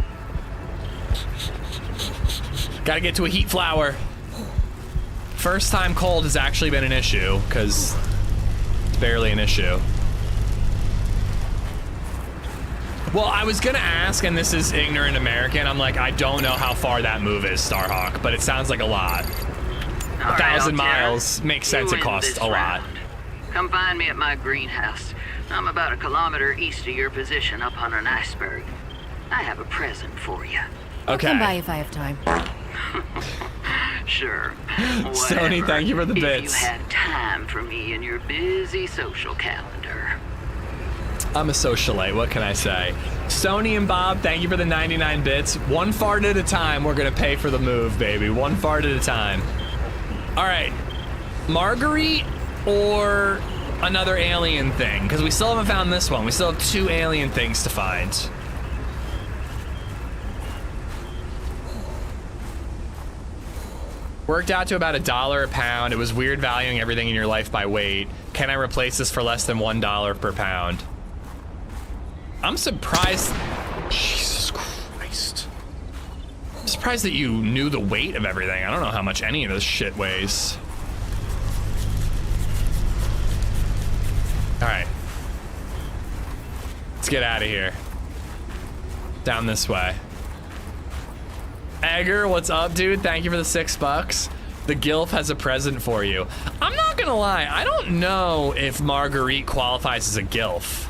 Speaker 1: Gotta get to a heat flower. First time cold has actually been an issue, because it's barely an issue. Well, I was gonna ask, and this is ignorant American, I'm like, I don't know how far that move is, Starhawk, but it sounds like a lot. 1,000 miles makes sense, it costs a lot.
Speaker 14: Come find me at my greenhouse. I'm about a kilometer east of your position up on an iceberg. I have a present for you.
Speaker 1: Okay.
Speaker 13: I'll come by if I have time.
Speaker 14: Sure.
Speaker 1: Sony, thank you for the bits.
Speaker 14: If you had time for me in your busy social calendar.
Speaker 1: I'm a socialite, what can I say? Sony and Bob, thank you for the 99 bits. One fart at a time, we're gonna pay for the move, baby. One fart at a time. All right, Marguerite or another alien thing? Because we still haven't found this one. We still have 2 alien things to find. Worked out to about $1 a pound. It was weird valuing everything in your life by weight. Can I replace this for less than $1 per pound? I'm surprised. Jesus Christ. I'm surprised that you knew the weight of everything. I don't know how much any of this shit weighs. All right. Let's get out of here. Down this way. Egger, what's up, dude? Thank you for the $6. The Gilf has a present for you. I'm not gonna lie, I don't know if Marguerite qualifies as a Gilf.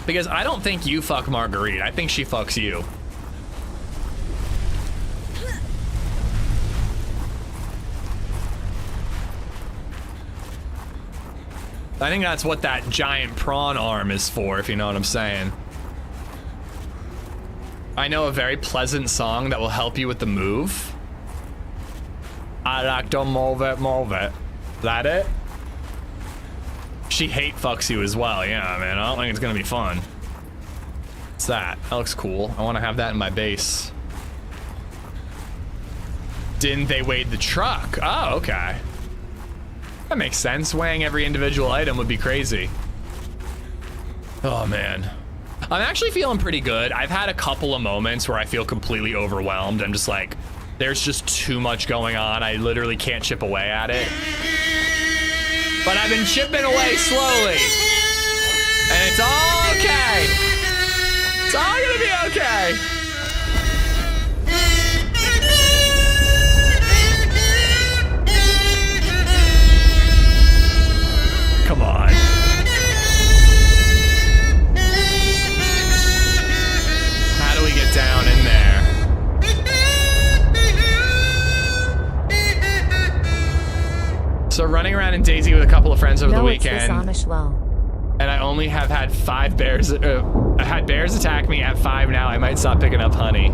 Speaker 1: Because I don't think you fuck Marguerite. I think she fucks you. I think that's what that giant prawn arm is for, if you know what I'm saying. I know a very pleasant song that will help you with the move. I like to move it, move it. That it? She hate fucks you as well. Yeah, man, I don't think it's gonna be fun. What's that? That looks cool. I wanna have that in my base. Didn't they weigh the truck? Oh, okay. That makes sense. Weighing every individual item would be crazy. Oh, man. I'm actually feeling pretty good. I've had a couple of moments where I feel completely overwhelmed. I'm just like, there's just too much going on. I literally can't chip away at it. But I've been chipping away slowly. And it's all okay. It's all gonna be okay. Come on. How do we get down in there? So running around in DayZ with a couple of friends over the weekend.
Speaker 8: It's this Amish lull.
Speaker 1: And I only have had 5 bears. I had bears attack me at 5 now. I might stop picking up honey.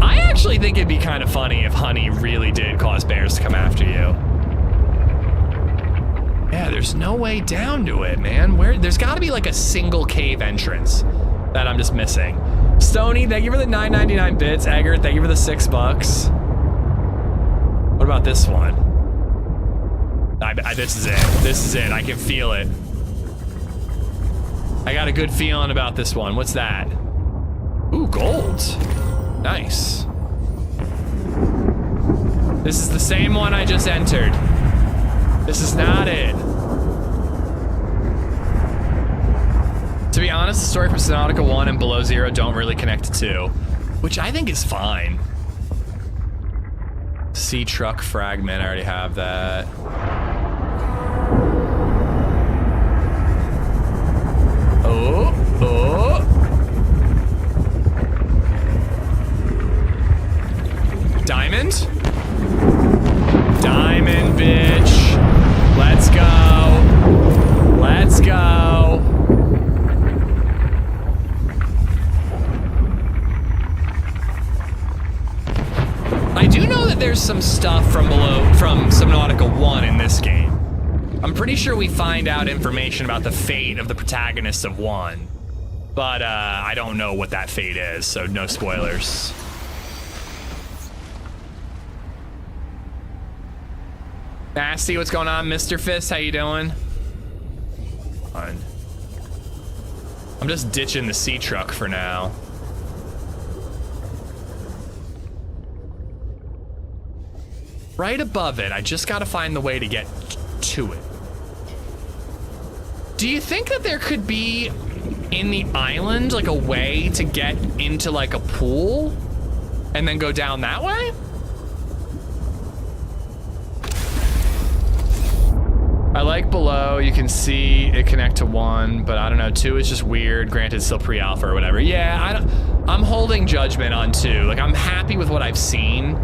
Speaker 1: I actually think it'd be kind of funny if honey really did cause bears to come after you. Yeah, there's no way down to it, man. There's gotta be like a single cave entrance that I'm just missing. Stoney, thank you for the 9.99 bits. Egger, thank you for the $6. What about this one? This is it. This is it. I can feel it. I got a good feeling about this one. What's that? Ooh, gold. Nice. This is the same one I just entered. This is not it. To be honest, the story for Subnautica 1 and Below Zero don't really connect to 2, which I think is fine. Sea truck fragment, I already have that. Oh, oh. Diamond? Diamond, bitch. Let's go. Let's go. I do know that there's some stuff from Subnautica 1 in this game. I'm pretty sure we find out information about the fate of the protagonists of 1. But I don't know what that fate is, so no spoilers. Nasty, what's going on? Mr. Fist, how you doing? Fine. I'm just ditching the sea truck for now. Right above it, I just gotta find the way to get to it. Do you think that there could be in the island like a way to get into like a pool and then go down that way? I like below, you can see it connect to 1, but I don't know, 2 is just weird. Granted, it's still pre-alpha or whatever. Yeah, I'm holding judgment on 2. Like, I'm happy with what I've seen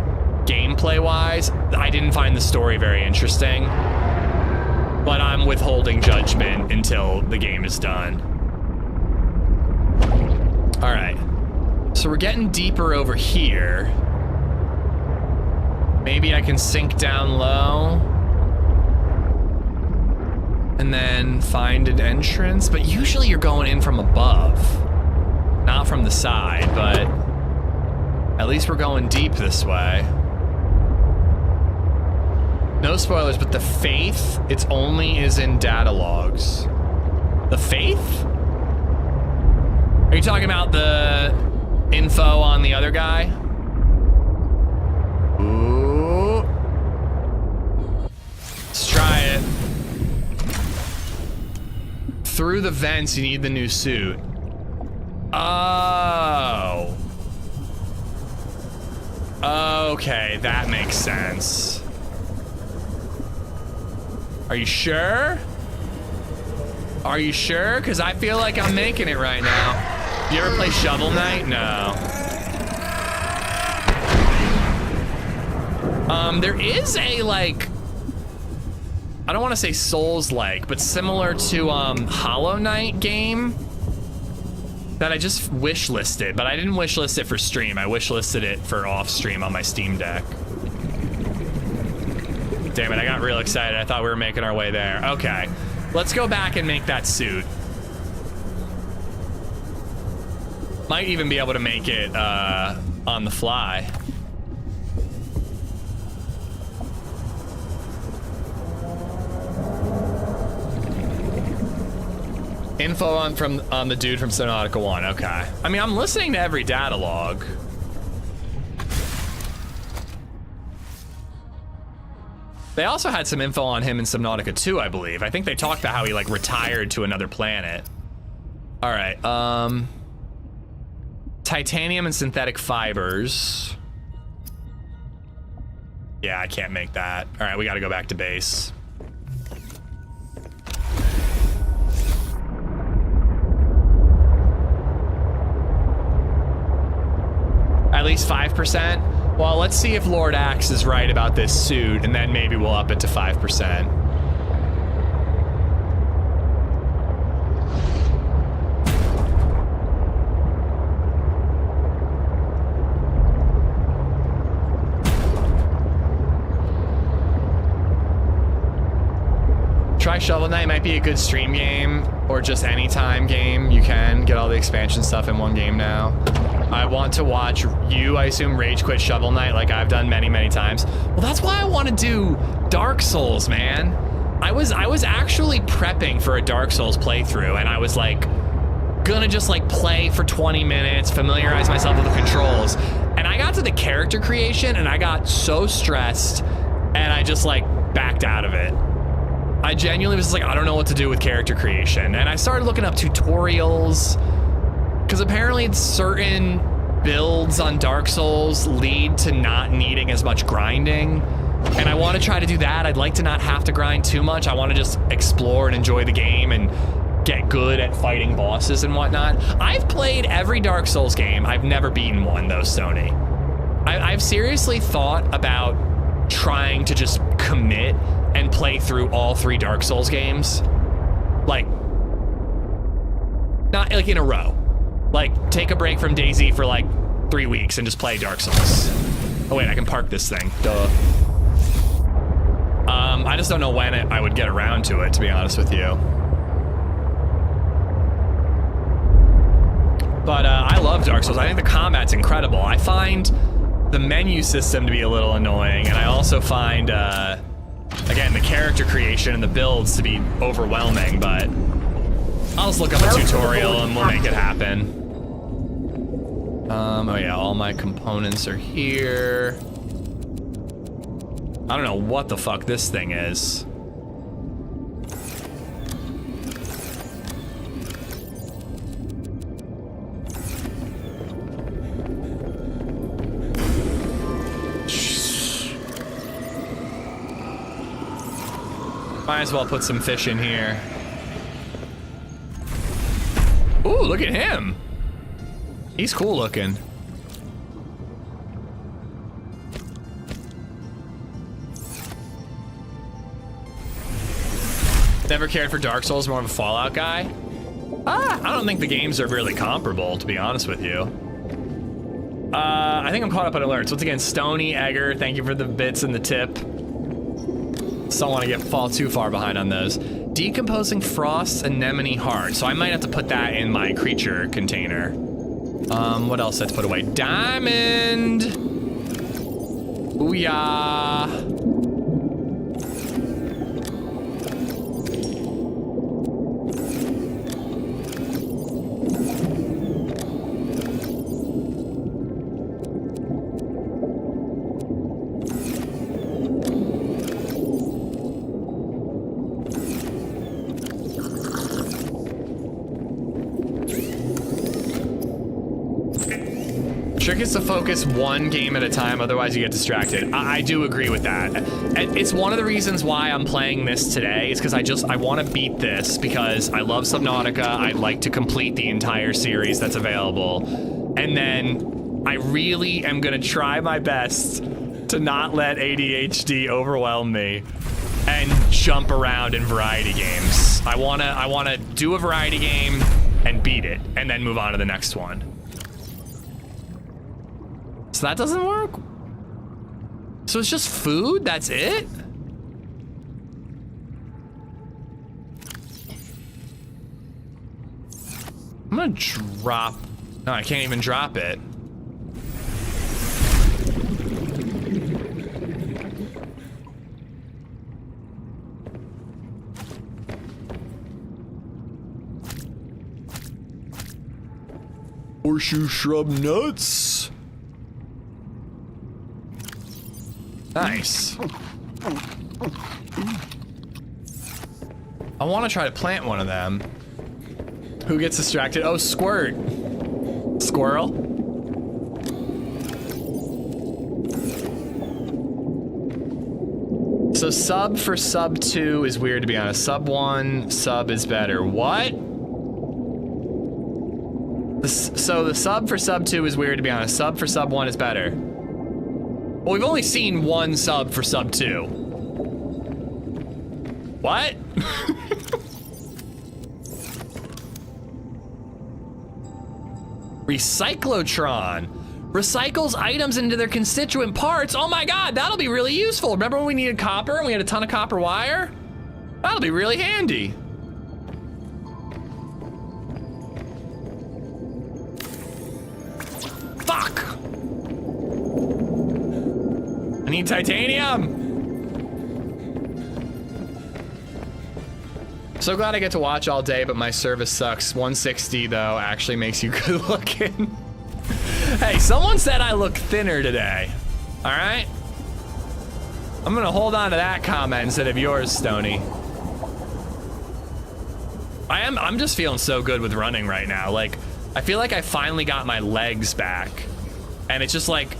Speaker 1: gameplay-wise. I didn't find the story very interesting, but I'm withholding judgment until the game is done. All right, so we're getting deeper over here. Maybe I can sink down low and then find an entrance, but usually you're going in from above, not from the side, but at least we're going deep this way. No spoilers, but the Faith, it's only is in data logs. The Faith? Are you talking about the info on the other guy? Ooh. Let's try it. Through the vents, you need the new suit. Oh. Okay, that makes sense. Are you sure? Are you sure? Because I feel like I'm making it right now. You ever play Shovel Knight? No. There is a, like, I don't want to say Souls-like, but similar to Hollow Knight game that I just wish-listed, but I didn't wish-list it for stream. I wish-listed it for off-stream on my Steam Deck. Damn it, I got real excited. I thought we were making our way there. Okay, let's go back and make that suit. Might even be able to make it on the fly. Info on the dude from Subnautica 1, okay. I mean, I'm listening to every data log. They also had some info on him in Subnautica 2, I believe. I think they talked about how he like retired to another planet. All right, titanium and synthetic fibers. Yeah, I can't make that. All right, we gotta go back to base. At least 5%? Well, let's see if Lord Axe is right about this suit, and then maybe we'll up it to 5%. Try Shovel Knight, might be a good stream game, or just anytime game. You can get all the expansion stuff in one game now. I want to watch you, I assume, rage quit Shovel Knight like I've done many, many times. Well, that's why I want to do Dark Souls, man. I was actually prepping for a Dark Souls playthrough, and I was like, gonna just like play for 20 minutes, familiarize myself with the controls. And I got to the character creation, and I got so stressed, and I just like backed out of it. I genuinely was just like, I don't know what to do with character creation. And I started looking up tutorials, because apparently it's certain builds on Dark Souls lead to not needing as much grinding. And I want to try to do that. I'd like to not have to grind too much. I want to just explore and enjoy the game and get good at fighting bosses and whatnot. I've played every Dark Souls game. I've never beaten one though, Sony. I've seriously thought about trying to just commit and play through all 3 Dark Souls games. Like, not like in a row. Like, take a break from DayZ for like 3 weeks and just play Dark Souls. Oh wait, I can park this thing. Duh. I just don't know when I would get around to it, to be honest with you. But I love Dark Souls. I think the combat's incredible. I find the menu system to be a little annoying, and I also find, again, the character creation and the builds to be overwhelming, but I'll just look up a tutorial and we'll make it happen. Oh yeah, all my components are here. I don't know what the fuck this thing is. Might as well put some fish in here. Ooh, look at him. He's cool looking. Never cared for Dark Souls, more of a Fallout guy. I don't think the games are really comparable, to be honest with you. I think I'm caught up on alerts. Once again, Stony, Egger, thank you for the bits and the tip. Just don't want to fall too far behind on those. Decomposing frost anemone heart. So I might have to put that in my creature container. What else let's put away? Diamond. Booyah. Trick is to focus one game at a time, otherwise you get distracted. I do agree with that. And it's one of the reasons why I'm playing this today, is because I want to beat this because I love Subnautica. I'd like to complete the entire series that's available. And then I really am gonna try my best to not let ADHD overwhelm me and jump around in variety games. I wanna do a variety game and beat it, and then move on to the next one. So that doesn't work? So it's just food? That's it? I'm gonna drop... No, I can't even drop it. Horseshoe shrub nuts. Nice. I want to try to plant one of them. Who gets distracted? Oh, Squirt. Squirrel. So sub for sub 2 is weird, to be honest. Sub 1, sub is better. What? So the sub for sub 2 is weird, to be honest. Sub for sub 1 is better. Well, we've only seen one sub for sub 2. What? Recyclotron. Recycles items into their constituent parts. Oh my god, that'll be really useful. Remember when we needed copper and we had a ton of copper wire? That'll be really handy. Fuck! I need titanium! So glad I get to watch all day, but my service sucks. 160 though actually makes you good looking. Hey, someone said I look thinner today. All right? I'm gonna hold on to that comment instead of yours, Stony. I'm just feeling so good with running right now. Like, I feel like I finally got my legs back. And it's just like,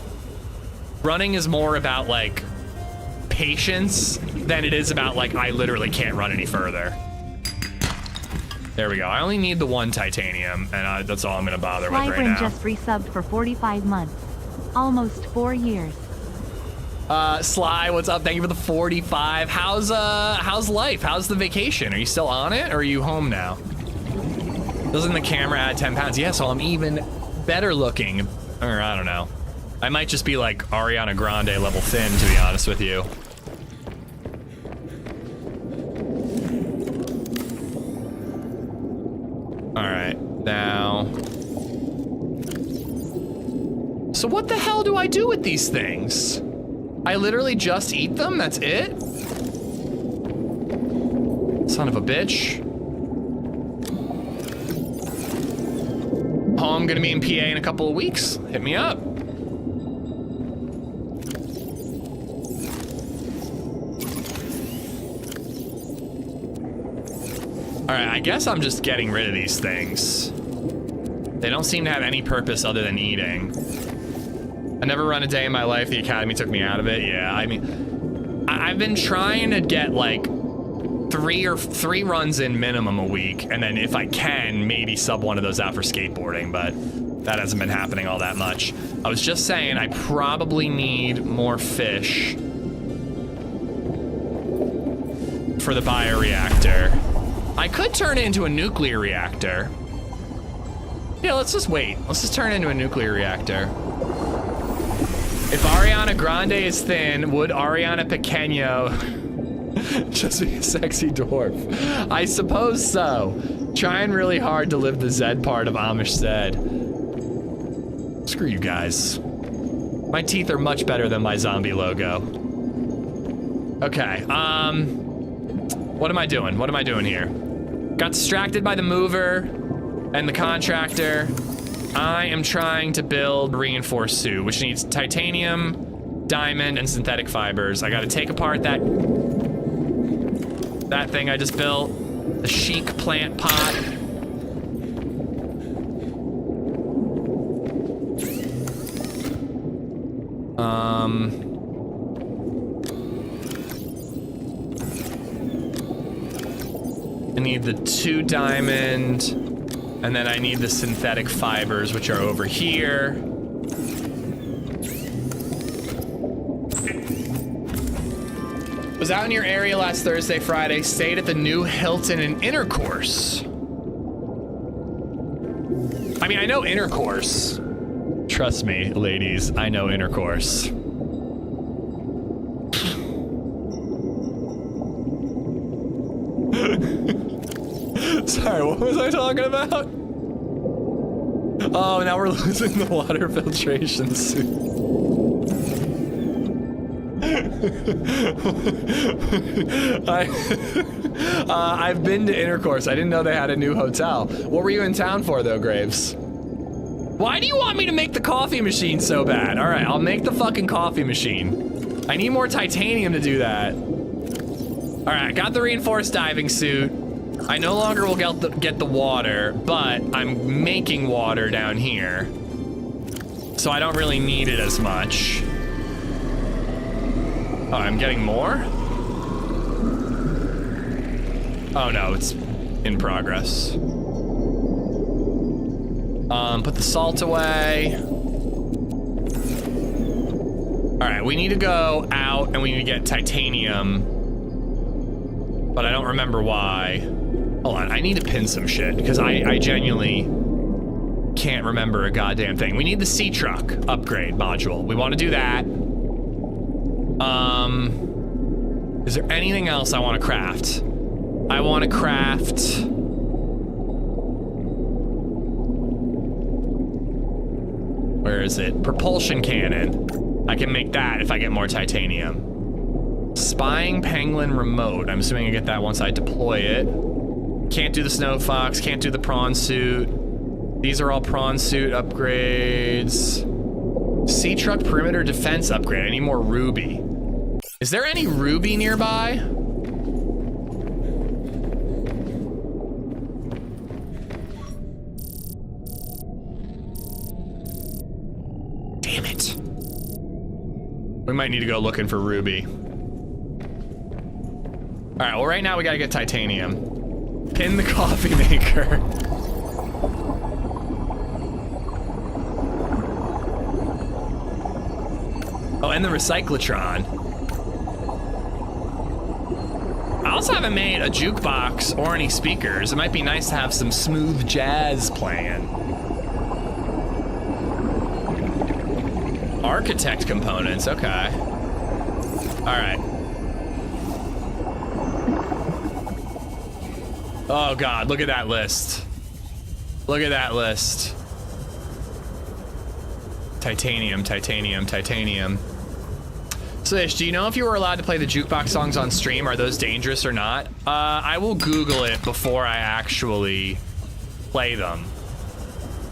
Speaker 1: running is more about like patience than it is about like, I literally can't run any further. There we go. I only need the one titanium, and that's all I'm gonna bother with right now.
Speaker 5: just resubbed for 45 months. Almost 4 years.
Speaker 1: Sly, what's up? Thank you for the 45. How's life? How's the vacation? Are you still on it, or are you home now? Doesn't the camera add 10 pounds? Yeah, so I'm even better looking. Or I don't know. I might just be like Ariana Grande level thin, to be honest with you. All right, now. So what the hell do I do with these things? I literally just eat them, that's it? Son of a bitch. Oh, I'm gonna be in PA in a couple of weeks. Hit me up. All right, I guess I'm just getting rid of these things. They don't seem to have any purpose other than eating. I never run a day in my life. The academy took me out of it. Yeah, I mean, I've been trying to get like three runs in minimum a week, and then if I can, maybe sub one of those out for skateboarding, but that hasn't been happening all that much. I was just saying I probably need more fish for the bioreactor. I could turn it into a nuclear reactor. Yeah, let's just wait. Let's just turn it into a nuclear reactor. If Ariana Grande is thin, would Ariana Pequeño just be a sexy dwarf? I suppose so. Trying really hard to live the Zed part of AmishZed. Screw you guys. My teeth are much better than my zombie logo. Okay, what am I doing? What am I doing here? Got distracted by the mover and the contractor. I am trying to build reinforced suit, which needs titanium, diamond, and synthetic fibers. I gotta take apart that thing I just built, the chic plant pot. I need the 2 diamond, and then I need the synthetic fibers, which are over here. Was out in your area last Thursday, Friday, stayed at the new Hilton in Intercourse. I mean, I know Intercourse. Trust me, ladies, I know Intercourse. Sorry, what was I talking about? Oh, now we're losing the water filtration suit. I've been to Intercourse. I didn't know they had a new hotel. What were you in town for, though, Graves? Why do you want me to make the coffee machine so bad? All right, I'll make the fucking coffee machine. I need more titanium to do that. All right, I got the reinforced diving suit. I no longer will get the water, but I'm making water down here. So I don't really need it as much. Oh, I'm getting more? Oh no, it's in progress. Put the salt away. All right, we need to go out and we need to get titanium, but I don't remember why. Hold on, I need to pin some shit because I genuinely can't remember a goddamn thing. We need the sea truck upgrade module. We want to do that. Is there anything else I want to craft? I want to craft... Where is it? Propulsion cannon. I can make that if I get more titanium. Spying Penguin remote. I'm assuming I get that once I deploy it. Can't do the Snow Fox, can't do the prawn suit. These are all prawn suit upgrades. Sea truck perimeter defense upgrade. I need more ruby. Is there any ruby nearby? Damn it. We might need to go looking for ruby. All right, well, right now we gotta get titanium. Pin the coffee maker. Oh, and the recyclotron. I also haven't made a jukebox or any speakers. It might be nice to have some smooth jazz playing. Architect components, okay. All right. Oh God, look at that list. Look at that list. Titanium, titanium, titanium. Slish, do you know if you were allowed to play the jukebox songs on stream? Are those dangerous or not? I will Google it before I actually play them.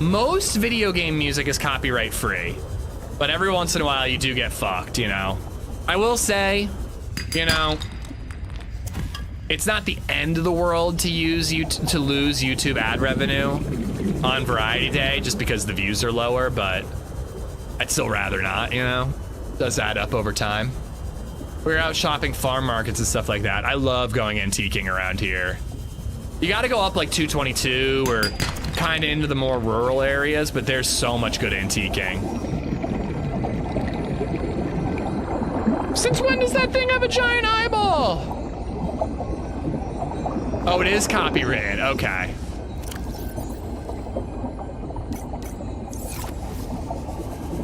Speaker 1: Most video game music is copyright free, but every once in a while you do get fucked, you know? I will say, you know, it's not the end of the world to lose YouTube ad revenue on Variety Day just because the views are lower, but I'd still rather not, you know? Does add up over time. We're out shopping farm markets and stuff like that. I love going antiquing around here. You gotta go up like 222 or kinda into the more rural areas, but there's so much good antiquing. Since when does that thing have a giant eyeball? Oh, it is copyrighted, okay.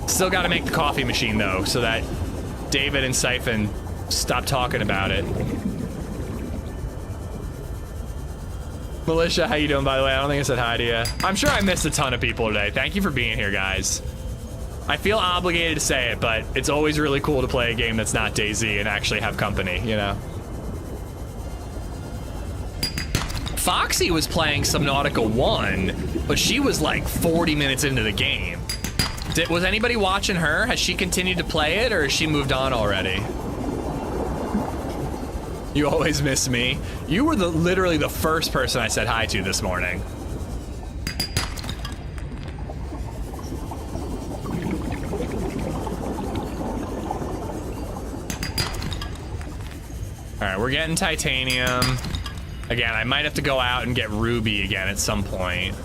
Speaker 1: Still gotta make the coffee machine though, so that David and Siphon stop talking about it. Militia, how you doing, by the way? I don't think I said hi to you. I'm sure I missed a ton of people today. Thank you for being here, guys. I feel obligated to say it, but it's always really cool to play a game that's not DayZ and actually have company, you know? Foxy was playing Subnautica 1, but she was like 40 minutes into the game. Was anybody watching her? Has she continued to play it, or has she moved on already? You always miss me. You were literally the first person I said hi to this morning. All right, we're getting titanium. Again, I might have to go out and get ruby again at some point.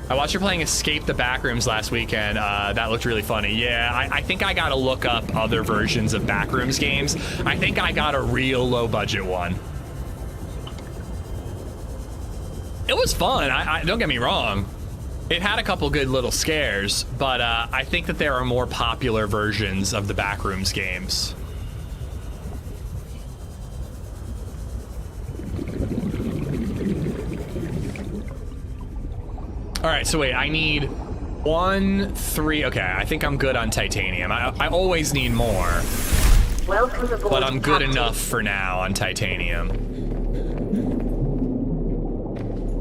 Speaker 1: I watched you playing Escape the Backrooms last weekend. That looked really funny. Yeah, I think I gotta look up other versions of Backrooms games. I think I got a real low budget one. It was fun, don't get me wrong. It had a couple good little scares, but I think that there are more popular versions of the Backrooms games. All right, so wait, I need 1, 3, okay, I think I'm good on titanium. I always need more,
Speaker 4: Welcome aboard,
Speaker 1: but I'm good
Speaker 4: Captain.
Speaker 1: enough for now on titanium.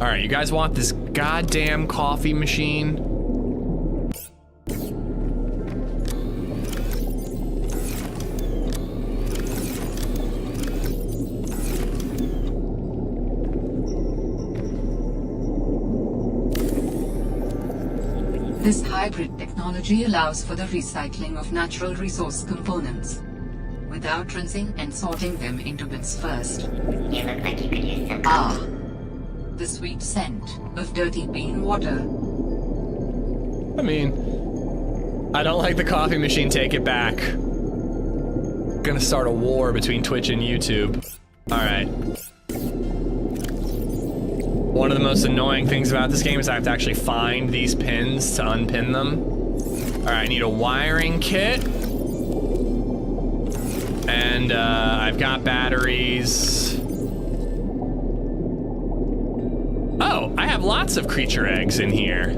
Speaker 1: All right, you guys want this goddamn coffee machine?
Speaker 12: This hybrid technology allows for the recycling of natural resource components, without rinsing and sorting them into bits first.
Speaker 15: You look like you could use some
Speaker 12: Ah, the sweet scent of dirty bean water.
Speaker 1: I mean, I don't like the coffee machine, take it back. Gonna start a war between Twitch and YouTube. All right. One of the most annoying things about this game is I have to actually find these pins to unpin them. All right, I need a wiring kit. And I've got batteries. Oh, I have lots of creature eggs in here.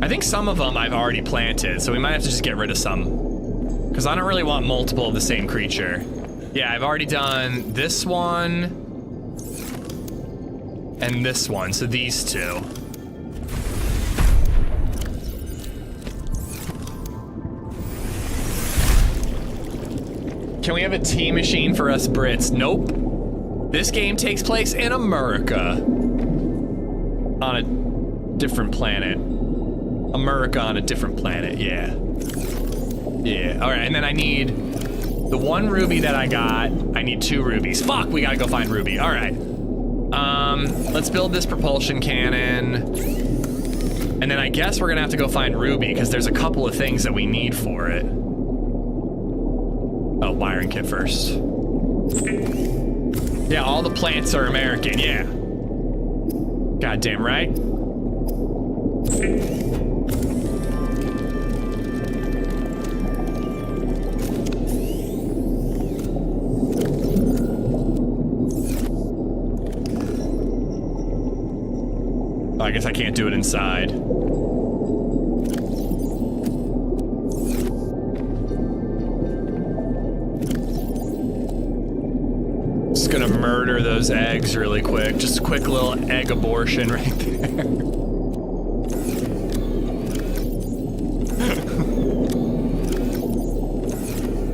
Speaker 1: I think some of them I've already planted, so we might have to just get rid of some. Because I don't really want multiple of the same creature. Yeah, I've already done this one. And this one, so these two. Can we have a tea machine for us Brits? Nope. This game takes place in America. On a different planet. America on a different planet, yeah. Yeah, all right, and then I need the 1 ruby that I got. I need 2 rubies. Fuck, we gotta go find ruby, all right. Let's build this propulsion cannon. And then I guess we're gonna have to go find ruby because there's a couple of things that we need for it. Oh, wiring kit first. Yeah, all the plants are American, yeah. Goddamn right. Oh, I guess I can't do it inside. Just gonna murder those eggs really quick. Just a quick little egg abortion right there.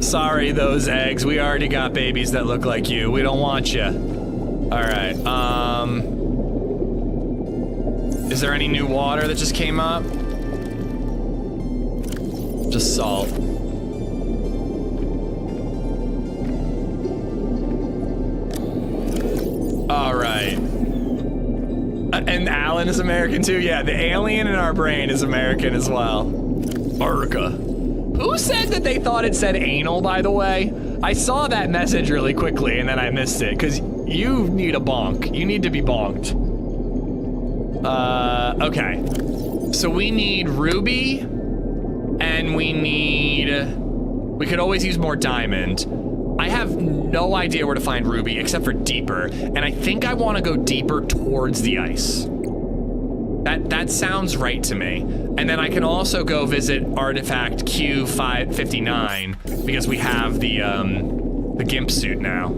Speaker 1: Sorry, those eggs. We already got babies that look like you. We don't want you. All right. Is there any new water that just came up? Just salt. All right. And Alan is American too? Yeah, the alien in our brain is American as well. America. Who said that they thought it said anal, by the way? I saw that message really quickly and then I missed it, because you need a bonk. You need to be bonked. Okay. So we need ruby, and we could always use more diamond. I have no idea where to find ruby except for deeper, and I think I want to go deeper towards the ice. That sounds right to me. And then I can also go visit artifact Q559 because we have the gimp suit now.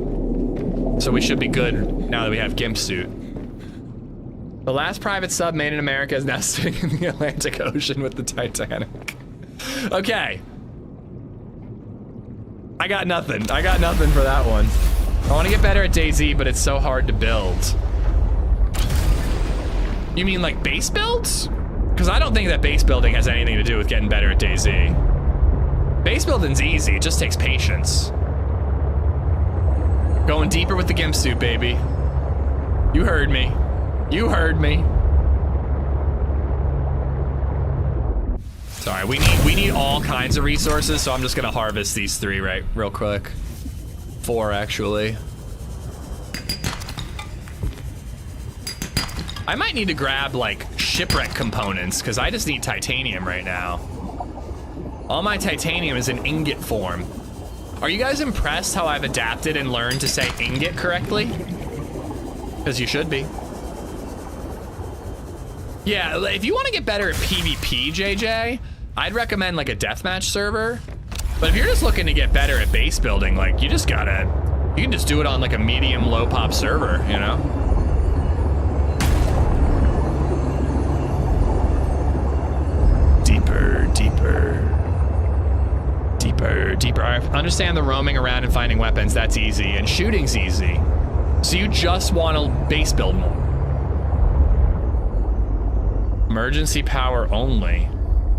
Speaker 1: So we should be good now that we have gimp suit. The last private sub made in America is now sitting in the Atlantic Ocean with the Titanic. Okay. I got nothing. I got nothing for that one. I want to get better at DayZ, but it's so hard to build. You mean like base builds? Because I don't think that base building has anything to do with getting better at DayZ. Base building's easy, it just takes patience. Going deeper with the gimp suit, baby. You heard me. You heard me. Sorry, we need all kinds of resources, so I'm just gonna harvest these 3 real quick. 4 actually. I might need to grab like shipwreck components because I just need titanium right now. All my titanium is in ingot form. Are you guys impressed how I've adapted and learned to say ingot correctly? Because you should be. Yeah, if you want to get better at PvP, JJ, I'd recommend like a deathmatch server. But if you're just looking to get better at base building, like you can just do it on like a medium low pop server, you know? Deeper, deeper. Deeper, deeper. I understand the roaming around and finding weapons, that's easy, and shooting's easy. So you just want to base build more. Emergency power only.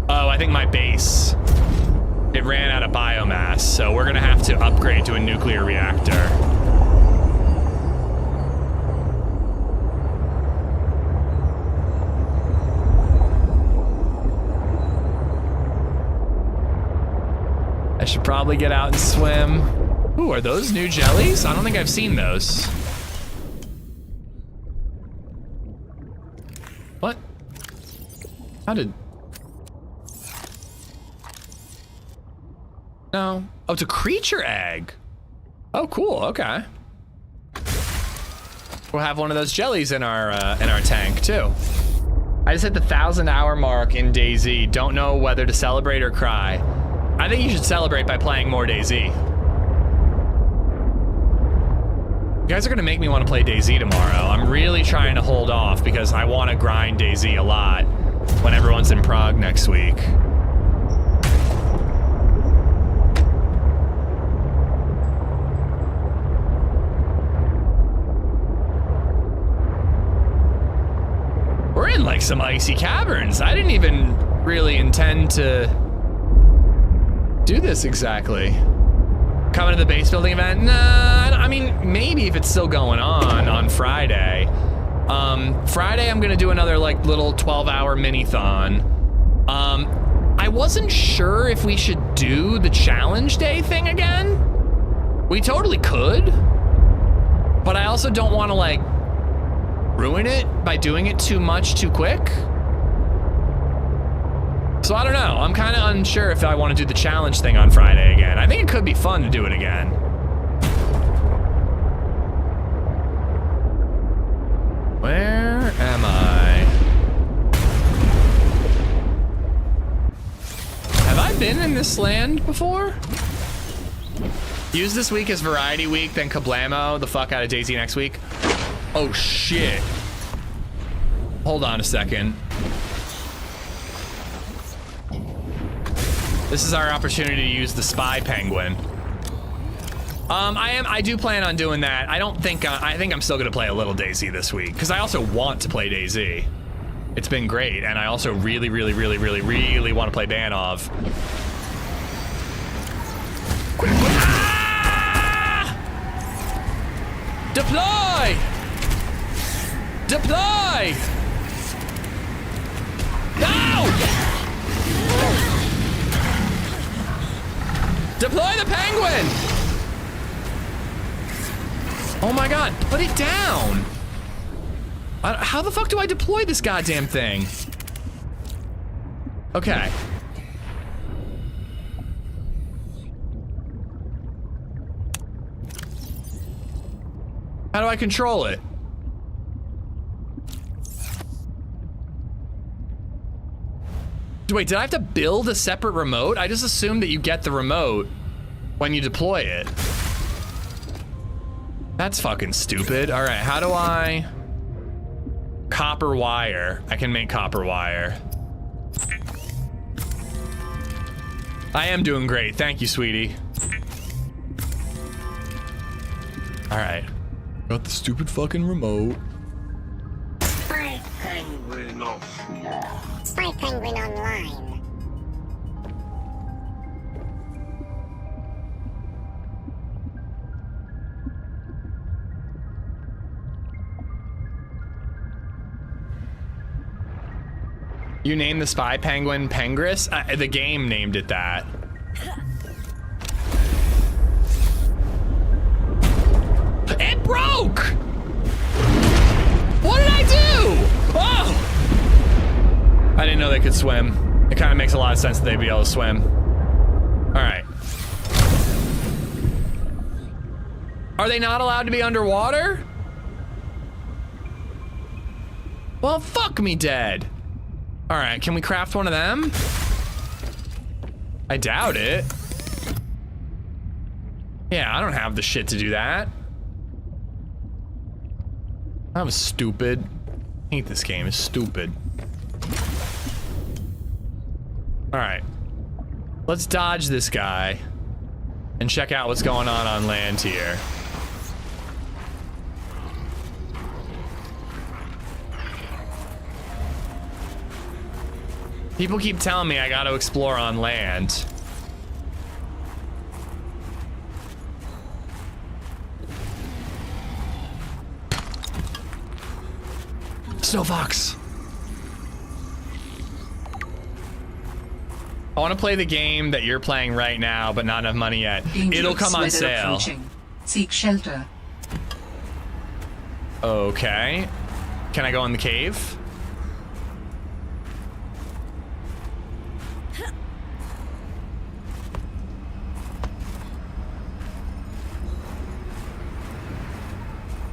Speaker 1: Oh, I think my base, it ran out of biomass, so we're gonna have to upgrade to a nuclear reactor. I should probably get out and swim. Ooh, are those new jellies? I don't think I've seen those. What? How did... No. Oh, it's a creature egg. Oh, cool, okay. We'll have one of those jellies in our tank too. I just hit the 1,000-hour mark in DayZ. Don't know whether to celebrate or cry. I think you should celebrate by playing more DayZ. You guys are gonna make me want to play DayZ tomorrow. I'm really trying to hold off because I want to grind DayZ a lot when everyone's in Prague next week. We're in like some icy caverns. I didn't even really intend to do this exactly. Coming to the base building event? Nah, I mean, maybe if it's still going on Friday. Friday I'm gonna do another like little 12-hour mini-thon. I wasn't sure if we should do the challenge day thing again. We totally could, but I also don't want to like ruin it by doing it too much too quick. So I don't know. I'm kind of unsure if I want to do the challenge thing on Friday again. I think it could be fun to do it again. Where am I? Have I been in this land before? Use this week as variety week, then kablamo the fuck out of DayZ next week. Oh shit. Hold on a second. This is our opportunity to use the spy penguin. I do plan on doing that. I think I'm still gonna play a little DayZ this week because I also want to play DayZ. It's been great, and I also really want to play Banov. Ah! Deploy! Deploy! No! Deploy the penguin! Oh my god, put it down! How the fuck do I deploy this goddamn thing? Okay. How do I control it? Wait, did I have to build a separate remote? I just assumed that you get the remote when you deploy it. That's fucking stupid. All right, how do I... Copper wire. I can make copper wire. I am doing great. Thank you, sweetie. All right. Got the stupid fucking remote.
Speaker 15: Spy Penguin offline. Spy Penguin online.
Speaker 1: You named the spy penguin Pengris? The game named it that. It broke! What did I do? Oh! I didn't know they could swim. It kind of makes a lot of sense that they'd be able to swim. All right. Are they not allowed to be underwater? Well, fuck me dead. All right, can we craft one of them? I doubt it. Yeah, I don't have the shit to do that. That was stupid. I hate this game, it's stupid. All right, let's dodge this guy and check out what's going on land here. People keep telling me I gotta explore on land. Snow Fox. I want to play the game that you're playing right now, but not enough money yet. It'll come on sale.
Speaker 12: Approaching. Seek shelter.
Speaker 1: Okay. Can I go in the cave?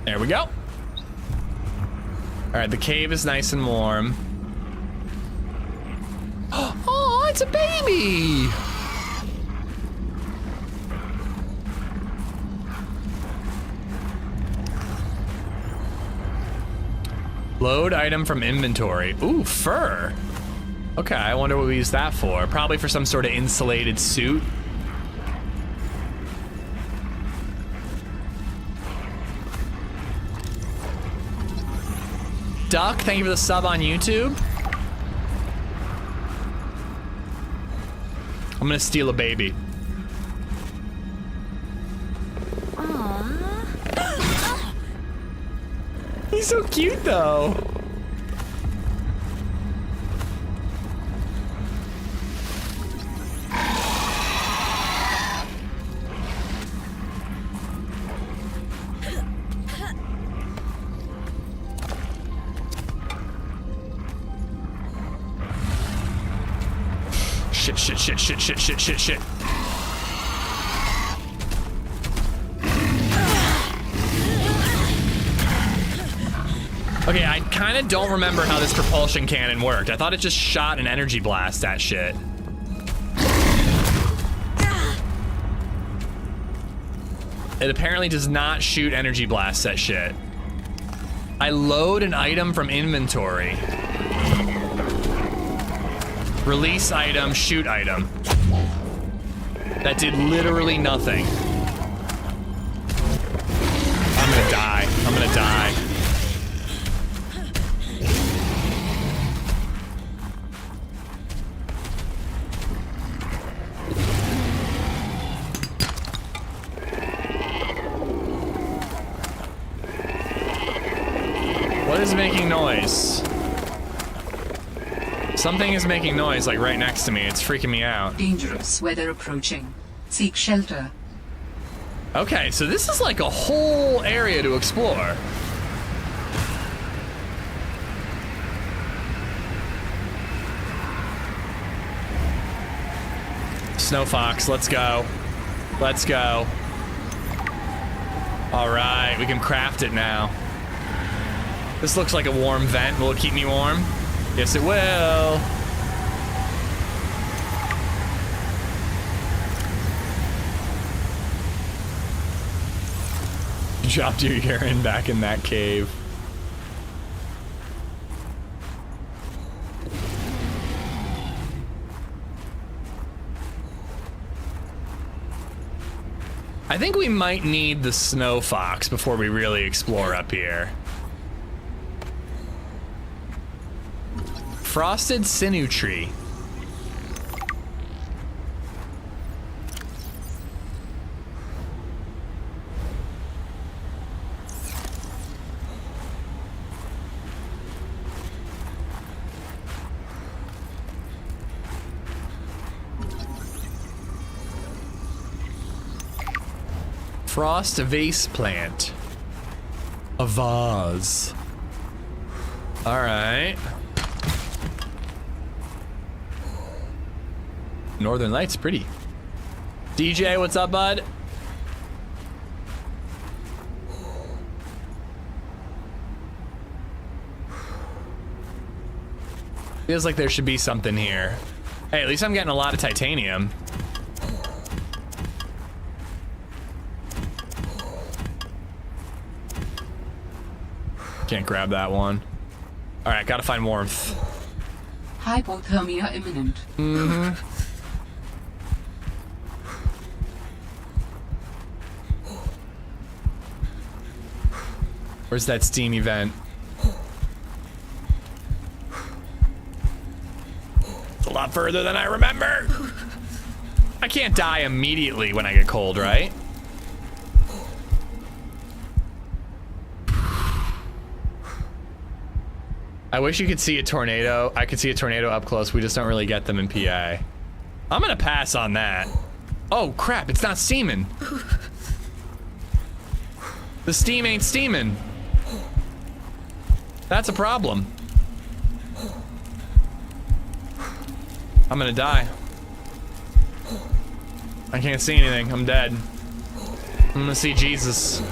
Speaker 1: There we go. All right, the cave is nice and warm. Oh, it's a baby! Load item from inventory. Ooh, fur. Okay, I wonder what we use that for. Probably for some sort of insulated suit. Duck, thank you for the sub on YouTube. I'm gonna steal a baby.
Speaker 2: Aww.
Speaker 1: He's so cute though. Shit, shit, shit, shit, shit, shit, shit, shit. Okay, I kind of don't remember how this propulsion cannon worked. I thought it just shot an energy blast at shit. It apparently does not shoot energy blasts at shit. I load an item from inventory. Release item, shoot item. That did literally nothing. I'm gonna die. I'm gonna die. What is making noise? Something is making noise, like right next to me. It's freaking me out.
Speaker 12: Dangerous weather approaching. Seek shelter.
Speaker 1: Okay, so this is like a whole area to explore. Snow Fox, let's go. Let's go. All right, we can craft it now. This looks like a warm vent. Will it keep me warm? Yes, it will. You dropped your urine back in that cave. I think we might need the Snow Fox before we really explore up here. Frosted sinew tree. Frost vase plant. A vase. All right. Northern Lights, pretty. DJ, what's up, bud? Feels like there should be something here. Hey, at least I'm getting a lot of titanium. Can't grab that one. All right, gotta find warmth.
Speaker 12: Hypothermia imminent.
Speaker 1: Mm-hmm. Where's that steam event? It's a lot further than I remember. I can't die immediately when I get cold, right? I wish you could see a tornado. I could see a tornado up close. We just don't really get them in PA. I'm gonna pass on that. Oh crap, it's not steaming. The steam ain't steaming. That's a problem. I'm gonna die. I can't see anything. I'm dead. I'm gonna see Jesus.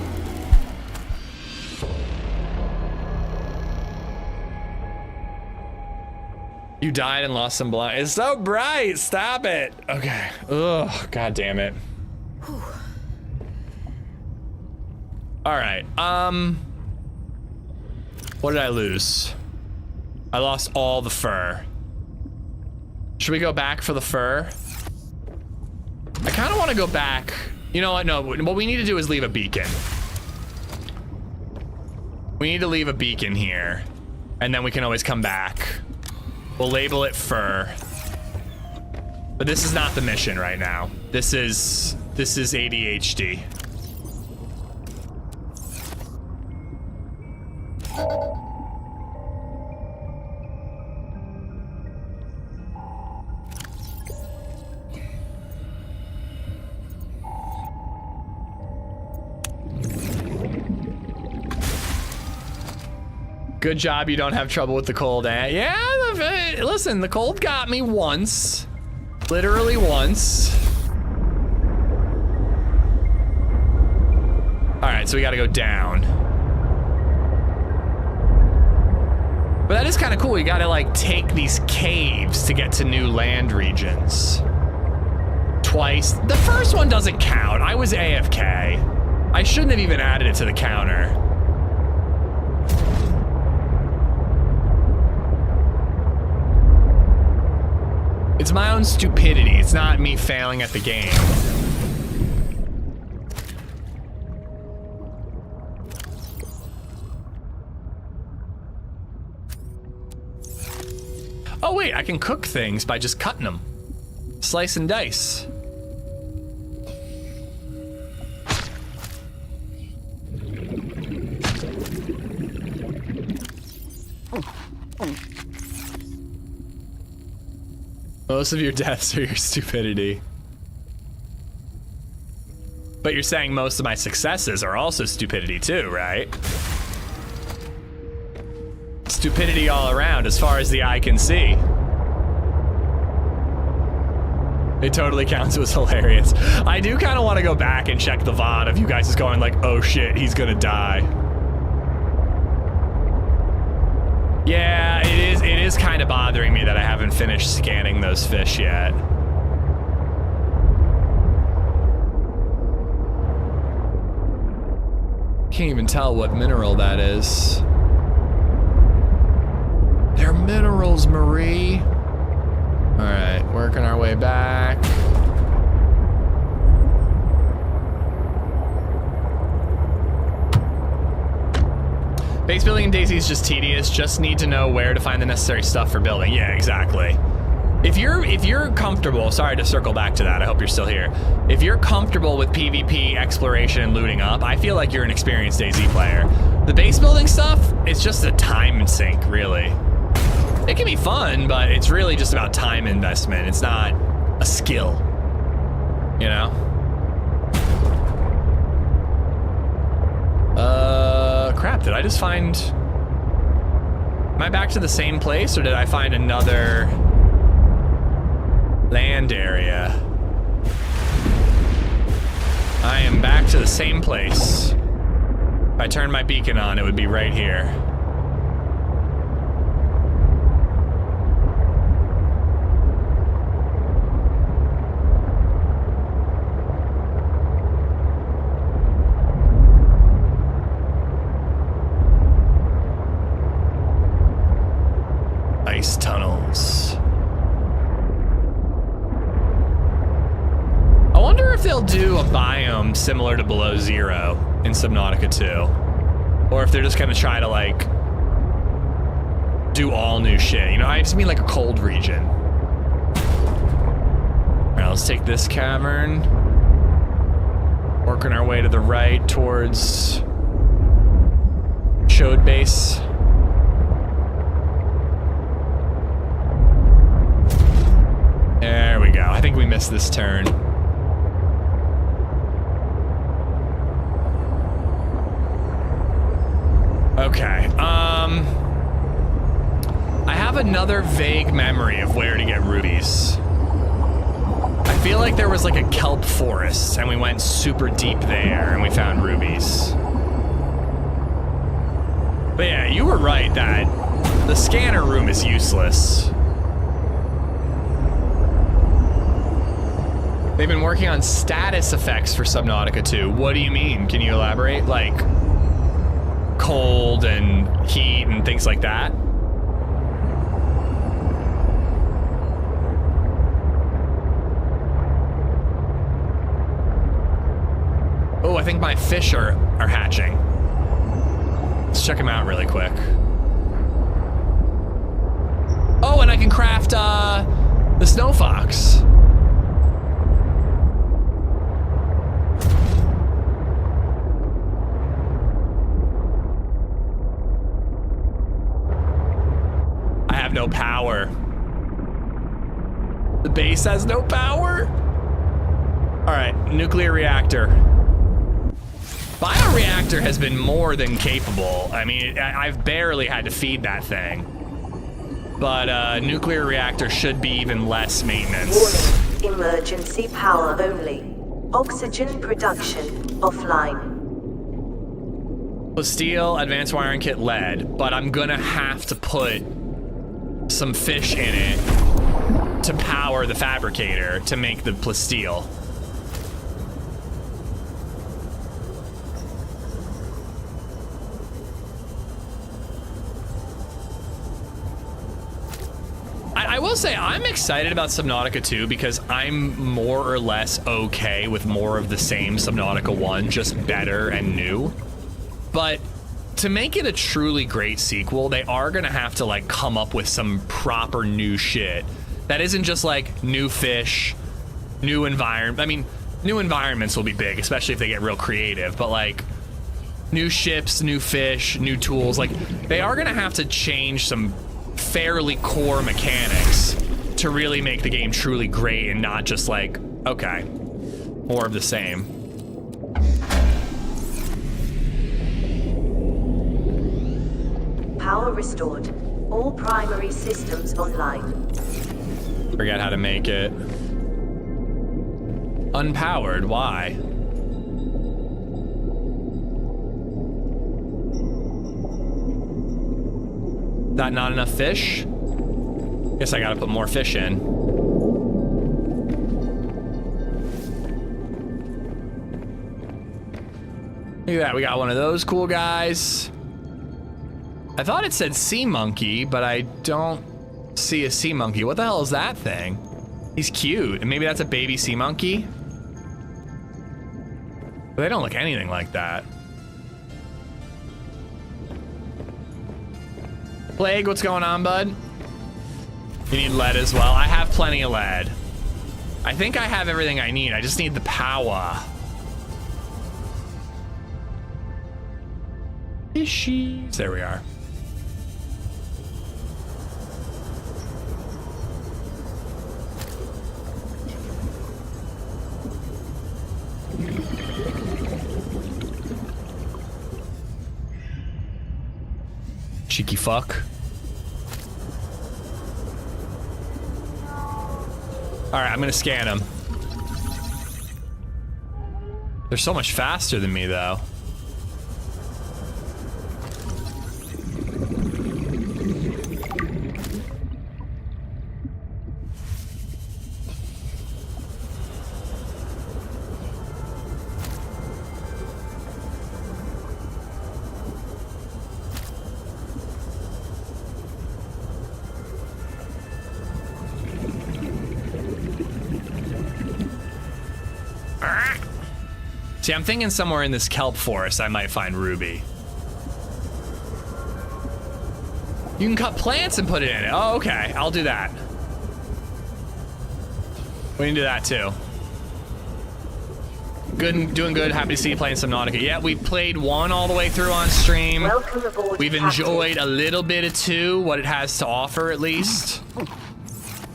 Speaker 1: You died and lost some blind. It's so bright. Stop it. Okay. Ugh. God damn it. All right. What did I lose? I lost all the fur. Should we go back for the fur? I kind of want to go back. You know what? No, what we need to do is leave a beacon. We need to leave a beacon here, and then we can always come back. We'll label it fur. But this is not the mission right now. This is ADHD. Good job you don't have trouble with the cold, eh? Yeah, listen, the cold got me once. Literally once. All right, so we gotta go down. But that is kind of cool. You gotta like take these caves to get to new land regions. Twice. The first one doesn't count. I was AFK. I shouldn't have even added it to the counter. It's my own stupidity. It's not me failing at the game. Oh wait, I can cook things by just cutting them. Slice and dice. Most of your deaths are your stupidity. But you're saying most of my successes are also stupidity too, right? Stupidity all around as far as the eye can see. It totally counts. It was hilarious. I do kind of want to go back and check the VOD of you guys just going like, oh shit, he's gonna die. Yeah, it is kind of bothering me that I haven't finished scanning those fish yet. Can't even tell what mineral that is. They're minerals, Marie. All right, working our way back. Base building in DayZ is just tedious. Just need to know where to find the necessary stuff for building. Yeah, exactly. If you're comfortable, sorry to circle back to that, I hope you're still here. If you're comfortable with PvP, exploration, and looting up, I feel like you're an experienced DayZ player. The base building stuff, it's just a time sink, really. It can be fun, but it's really just about time investment. It's not a skill, you know? Crap, did I just find... Am I back to the same place, or did I find another land area? I am back to the same place. If I turn my beacon on, it would be right here. Ice tunnels. I wonder if they'll do a biome similar to Below Zero in Subnautica 2. Or if they're just gonna try to like do all new shit. You know, I just mean like a cold region. All right, let's take this cavern. Working our way to the right towards Chode Base. There we go. I think we missed this turn. Okay, I have another vague memory of where to get rubies. I feel like there was like a kelp forest and we went super deep there and we found rubies. But yeah, you were right that the scanner room is useless. They've been working on status effects for Subnautica 2. What do you mean? Can you elaborate? Like cold and heat and things like that? Oh, I think my fish are hatching. Let's check them out really quick. Oh, and I can craft the snow fox. No power. The base has no power? All right, nuclear reactor. Bioreactor has been more than capable. I mean, I've barely had to feed that thing. but nuclear reactor should be even less maintenance.
Speaker 4: Warning, emergency power only. Oxygen production offline.
Speaker 1: Steel, advanced wiring kit, lead, but I'm gonna have to put some fish in it to power the fabricator to make the plasteel. I will say I'm excited about Subnautica 2 because I'm more or less okay with more of the same Subnautica 1, just better and new. But to make it a truly great sequel, they are gonna have to like come up with some proper new shit that isn't just like new fish, new environment. I mean, new environments will be big, especially if they get real creative, but like new ships, new fish, new tools, like they are gonna have to change some fairly core mechanics to really make the game truly great and not just like, okay, more of the same.
Speaker 4: Power restored. All primary systems online.
Speaker 1: Forget how to make it. Unpowered, why? That not enough fish? Guess I gotta put more fish in. Look at that, we got one of those cool guys. I thought it said sea monkey, but I don't see a sea monkey. What the hell is that thing? He's cute, and maybe that's a baby sea monkey? But they don't look anything like that. Plague, what's going on, bud? You need lead as well. I have plenty of lead. I think I have everything I need. I just need the power. Fishies. There we are. Cheeky fuck. All right, I'm gonna scan him. They're so much faster than me, though. See, I'm thinking somewhere in this kelp forest I might find ruby. You can cut plants and put it in it. Oh, okay. I'll do that. We can do that too. Good, doing good. Happy to see you playing Subnautica. Yeah, we played 1 all the way through on stream.
Speaker 4: Welcome aboard,
Speaker 1: We've enjoyed a little bit of 2, what it has to offer at least.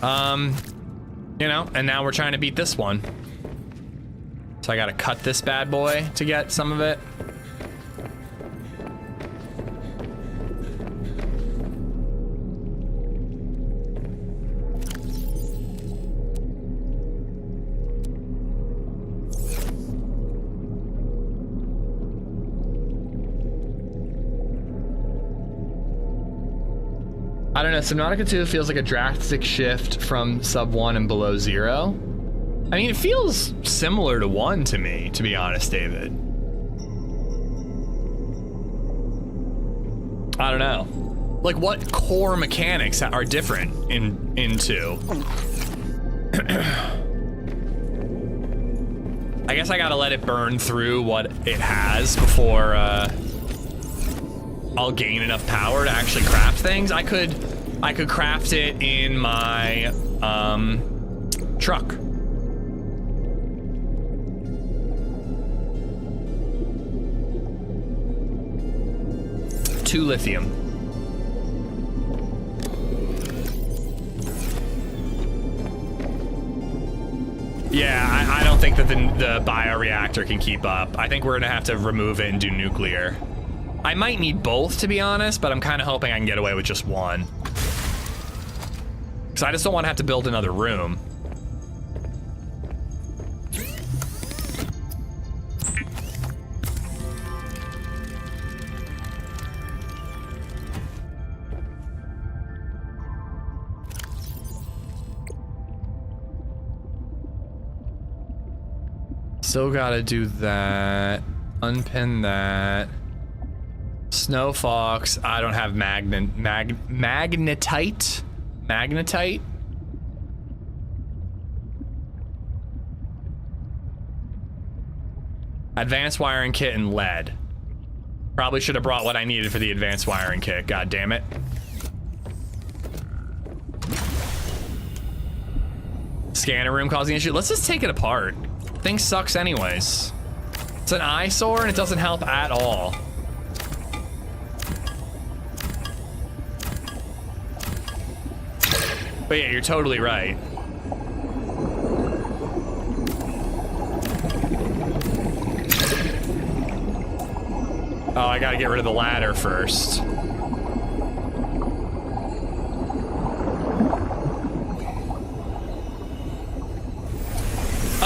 Speaker 1: You know, and now we're trying to beat this one. So I gotta cut this bad boy to get some of it. I don't know, Subnautica 2 feels like a drastic shift from Sub 1 and Below Zero. I mean, it feels similar to 1 to me, to be honest, David. I don't know. Like, what core mechanics are different in 2? I guess I gotta let it burn through what it has before I'll gain enough power to actually craft things. I could craft it in my truck. Two lithium. Yeah, I don't think that the bioreactor can keep up. I think we're gonna have to remove it and do nuclear. I might need both, to be honest, but I'm kind of hoping I can get away with just 1. Because I just don't want to have to build another room. Still gotta do that. Unpin that. Snow Fox. I don't have magnetite. Magnetite? Advanced wiring kit and lead. Probably should have brought what I needed for the advanced wiring kit. God damn it. Scanner room causing issue. Let's just take it apart. Thing sucks anyways. It's an eyesore and it doesn't help at all. But yeah, you're totally right. Oh, I gotta get rid of the ladder first.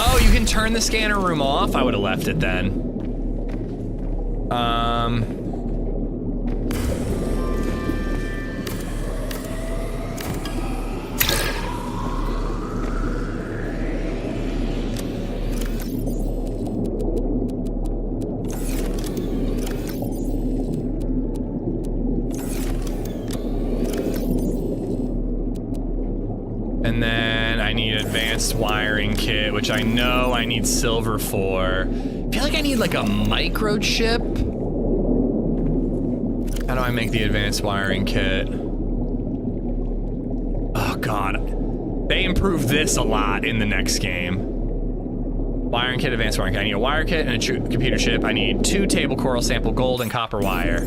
Speaker 1: Oh, you can turn the scanner room off? I would have left it then. And then I need advanced wiring kit, which I know I need silver for. I feel like I need like a microchip. How do I make the advanced wiring kit? Oh God, they improved this a lot in the next game. Wiring kit, advanced wiring kit. I need a wire kit and a computer chip. I need 2 table coral sample gold and copper wire.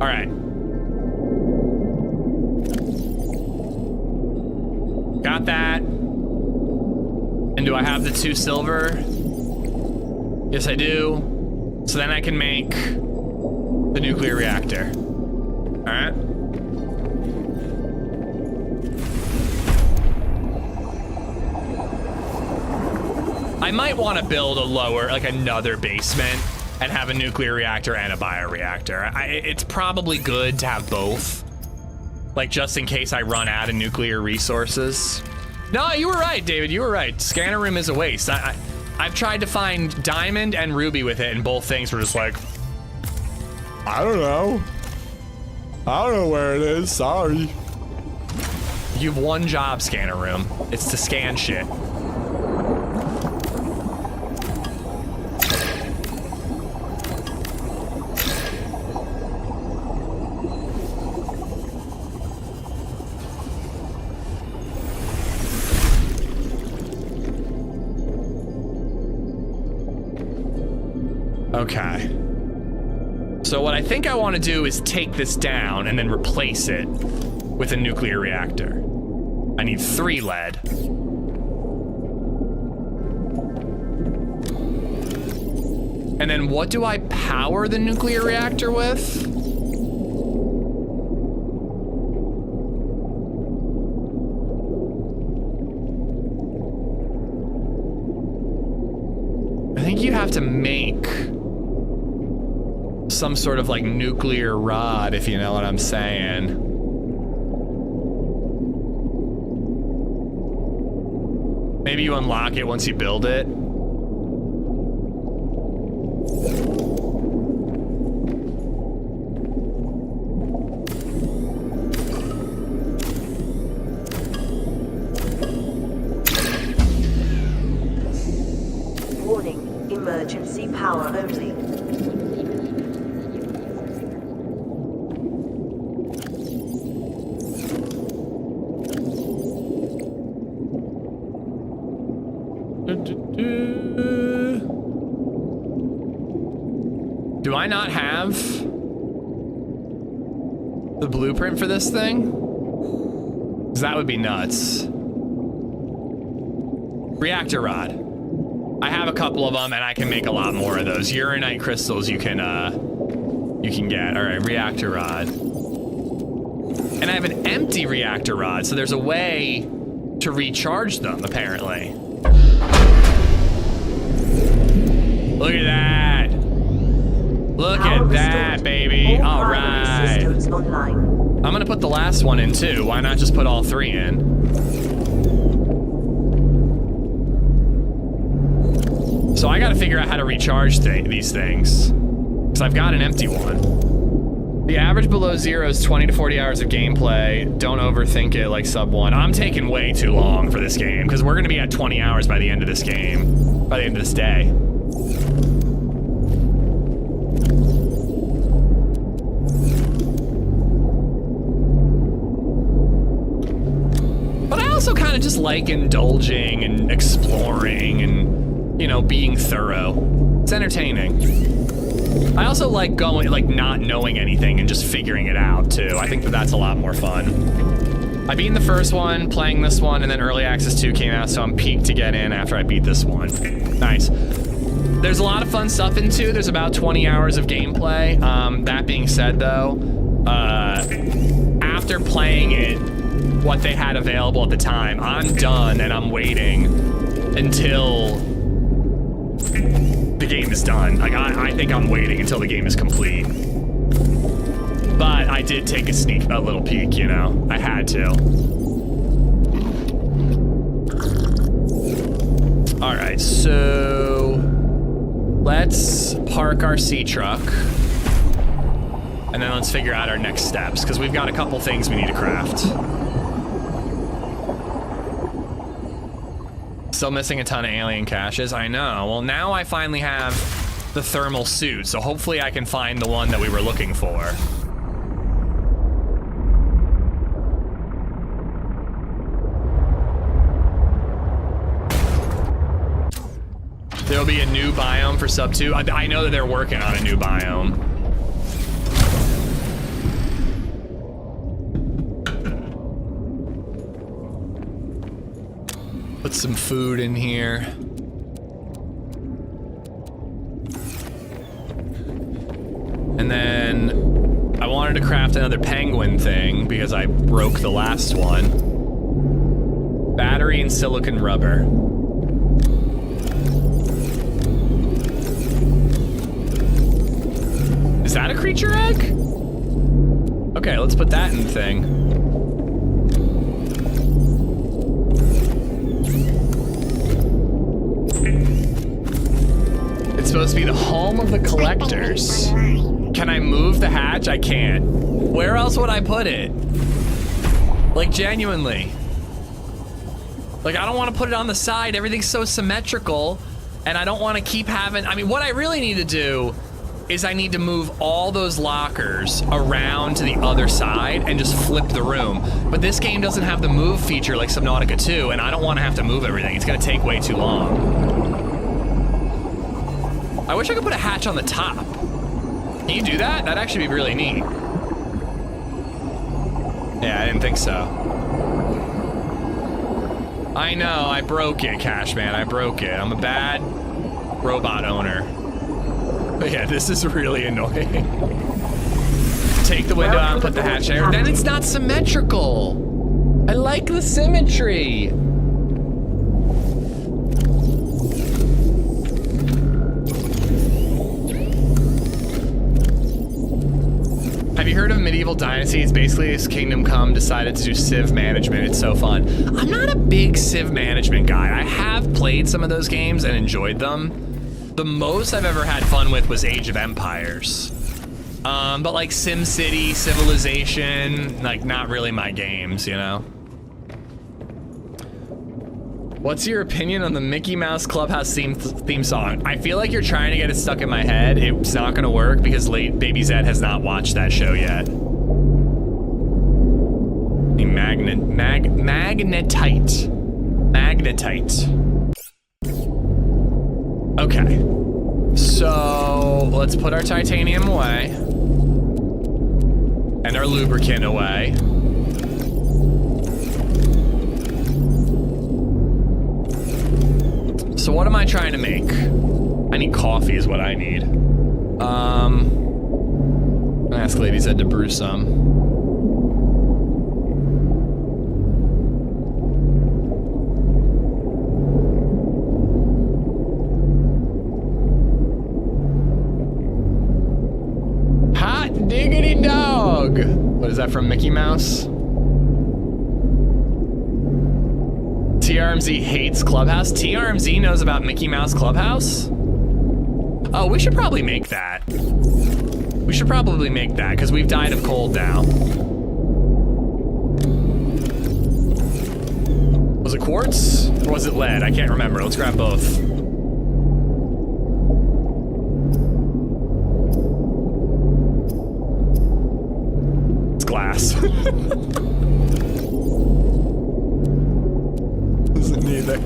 Speaker 1: All right. Got that. And do I have the 2 silver? Yes, I do. So then I can make the nuclear reactor. All right. I might want to build a lower, like another basement, and have a nuclear reactor and a bioreactor. It's probably good to have both. Like, just in case I run out of nuclear resources. No, you were right, David, you were right. Scanner room is a waste. I've tried to find diamond and ruby with it, and both things were just like, I don't know. I don't know where it is, sorry. You have one job, scanner room. It's to scan shit. Okay. So what I think I want to do is take this down and then replace it with a nuclear reactor. I need 3 lead. And then what do I power the nuclear reactor with? I think you have to make some sort of like nuclear rod, if you know what I'm saying. Maybe you unlock it once you build it.
Speaker 4: Warning, emergency power only.
Speaker 1: Do I not have the blueprint for this thing? 'Cause that would be nuts. Reactor rod. I have a couple of them, and I can make a lot more of those. Uranite crystals you can get. All right, reactor rod. And I have an empty reactor rod, so there's a way to recharge them, apparently. Look at that. Look at that, baby. All right. I'm gonna put the last one in too. Why not just put all 3 in? So I gotta figure out how to recharge these things. Because I've got an empty one. The average below 0 is 20 to 40 hours of gameplay. Don't overthink it like sub 1. I'm taking way too long for this game because we're gonna be at 20 hours by the end of this game. By the end of this day. But I also kind of just like indulging and exploring and, you know, being thorough. It's entertaining. I also like going, like not knowing anything and just figuring it out too. I think that that's a lot more fun. I beat the first one, playing this one, and then Early Access 2 came out, so I'm peaked to get in after I beat this one. Nice. There's a lot of fun stuff in 2. There's about 20 hours of gameplay. That being said though, after playing it, what they had available at the time, I'm done and I'm waiting until the game is done. Like, I think I'm waiting until the game is complete. But I did take a little peek, you know? I had to. All right, so let's park our sea truck. And then let's figure out our next steps, because we've got a couple things we need to craft. Still missing a ton of alien caches, I know. Well, now I finally have the thermal suit, so hopefully I can find the one that we were looking for. There'll be a new biome for sub 2. I know that they're working on a new biome. Put some food in here. And then I wanted to craft another penguin thing because I broke the last one. Battery and silicon rubber. Is that a creature egg? Okay, let's put that in the thing. It's supposed to be the home of the collectors. Can I move the hatch? I can't. Where else would I put it? Like, genuinely. Like, I don't want to put it on the side. Everything's so symmetrical, and I don't want to keep having... I mean, what I really need to do is I need to move all those lockers around to the other side and just flip the room. But this game doesn't have the move feature like Subnautica 2, and I don't want to have to move everything. It's going to take way too long. I wish I could put a hatch on the top. Can you do that? That'd actually be really neat. Yeah, I didn't think so. I know, I broke it, Cashman. I broke it. I'm a bad robot owner. But yeah, this is really annoying. Take the window out and put the hatch there. Then it's not symmetrical. I like the symmetry. Have you heard of Medieval Dynasty? It's basically this Kingdom Come decided to do Civ management. It's so fun. I'm not a big Civ management guy. I have played some of those games and enjoyed them. The most I've ever had fun with was Age of Empires. But like SimCity, Civilization, like not really my games, you know? What's your opinion on the Mickey Mouse Clubhouse theme song? I feel like you're trying to get it stuck in my head. It's not gonna work because LadyZed has not watched that show yet. Magnetite. Okay. So let's put our titanium away. And our lubricant away. So So what am I trying to make? I need coffee is what I need. I ask LadyZed to brew some. Hot diggity dog! What is that from Mickey Mouse? TRMZ hates Clubhouse? TRMZ knows about Mickey Mouse Clubhouse? Oh, we should probably make that. We should probably make that, because we've died of cold now. Was it quartz? Or was it lead? I can't remember. Let's grab both. It's glass. Doesn't need it.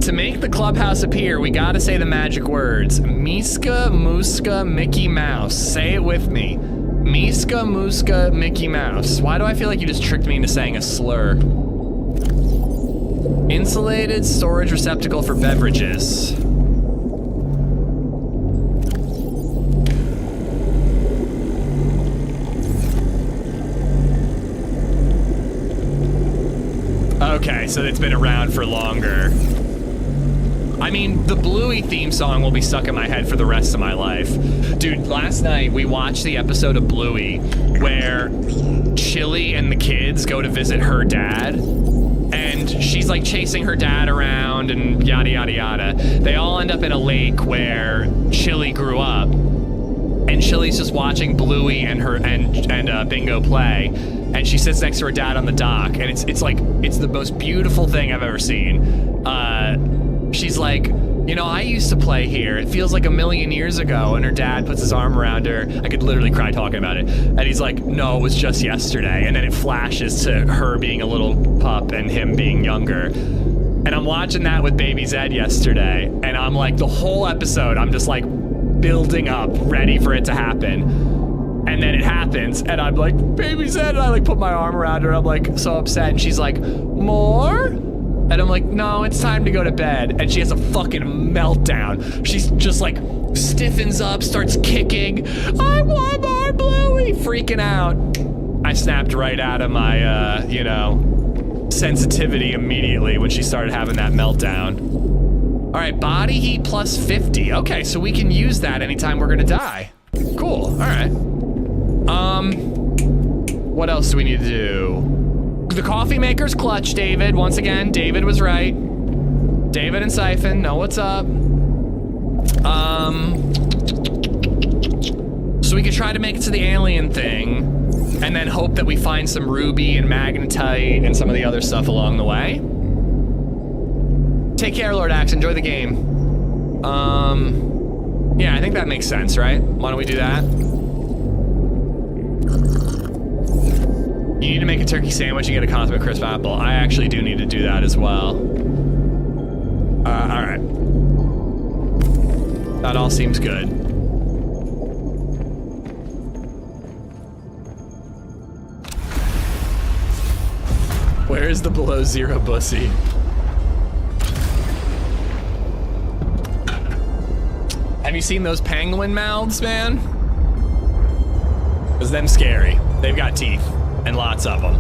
Speaker 1: To make the clubhouse appear, we gotta say the magic words. Miska, Muska, Mickey Mouse. Say it with me. Miska, Muska, Mickey Mouse. Why do I feel like you just tricked me into saying a slur? Insulated storage receptacle for beverages. Okay, so it's been around for longer. I mean, the Bluey theme song will be stuck in my head for the rest of my life. Dude, last night we watched the episode of Bluey where Chili and the kids go to visit her dad, and she's like chasing her dad around and yada yada yada. They all end up in a lake where Chili grew up, and Chili's just watching Bluey and her and Bingo play, and she sits next to her dad on the dock, and it's like, it's the most beautiful thing I've ever seen. She's like, you know, I used to play here. It feels like a million years ago. And her dad puts his arm around her. I could literally cry talking about it. And he's like, no, it was just yesterday. And then it flashes to her being a little pup and him being younger. And I'm watching that with BabyZed yesterday. And I'm like, the whole episode, I'm just like building up, ready for it to happen. And then it happens. And I'm like, BabyZed. And I like put my arm around her. I'm like so upset. And she's like, more? And I'm like, no, it's time to go to bed. And she has a fucking meltdown. She's just like stiffens up, starts kicking. I want more Bluey, freaking out. I snapped right out of my, you know, sensitivity immediately when she started having that meltdown. All right, body heat plus 50. Okay, so we can use that anytime we're gonna die. Cool, all right. What else do we need to do? The coffee maker's clutch, David. Once again, David was right. David and Siphon know what's up. So we could try to make it to the alien thing and then hope that we find some ruby and magnetite and some of the other stuff along the way. Take care, Lord Axe. Enjoy the game. Yeah, I think that makes sense, right? Why don't we do that? You need to make a turkey sandwich and get a consummate crisp apple. I actually do need to do that as well. All right. That all seems good. Where is the below zero bussy? Have you seen those penguin mouths, man? Is them scary? They've got teeth. And lots of them.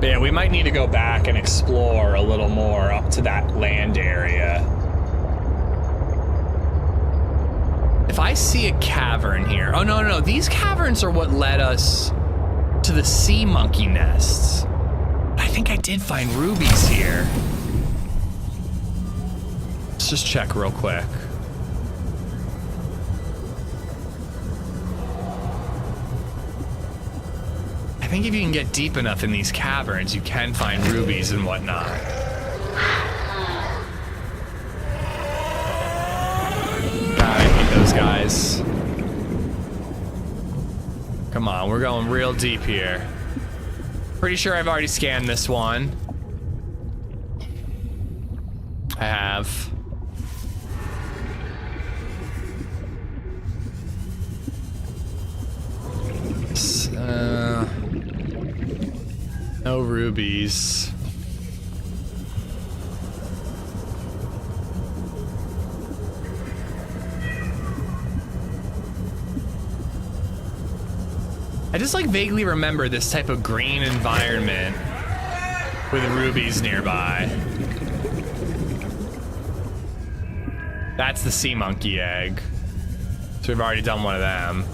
Speaker 1: But yeah, we might need to go back and explore a little more up to that land area. If I see a cavern here, oh no, these caverns are what led us to the sea monkey nests. I think I did find rubies here. Let's just check real quick. I think if you can get deep enough in these caverns, you can find rubies and whatnot. God, I hate those guys. Come on, we're going real deep here. Pretty sure I've already scanned this one. I have. No rubies. I just like vaguely remember this type of green environment with rubies nearby. That's the sea monkey egg. So we've already done one of them.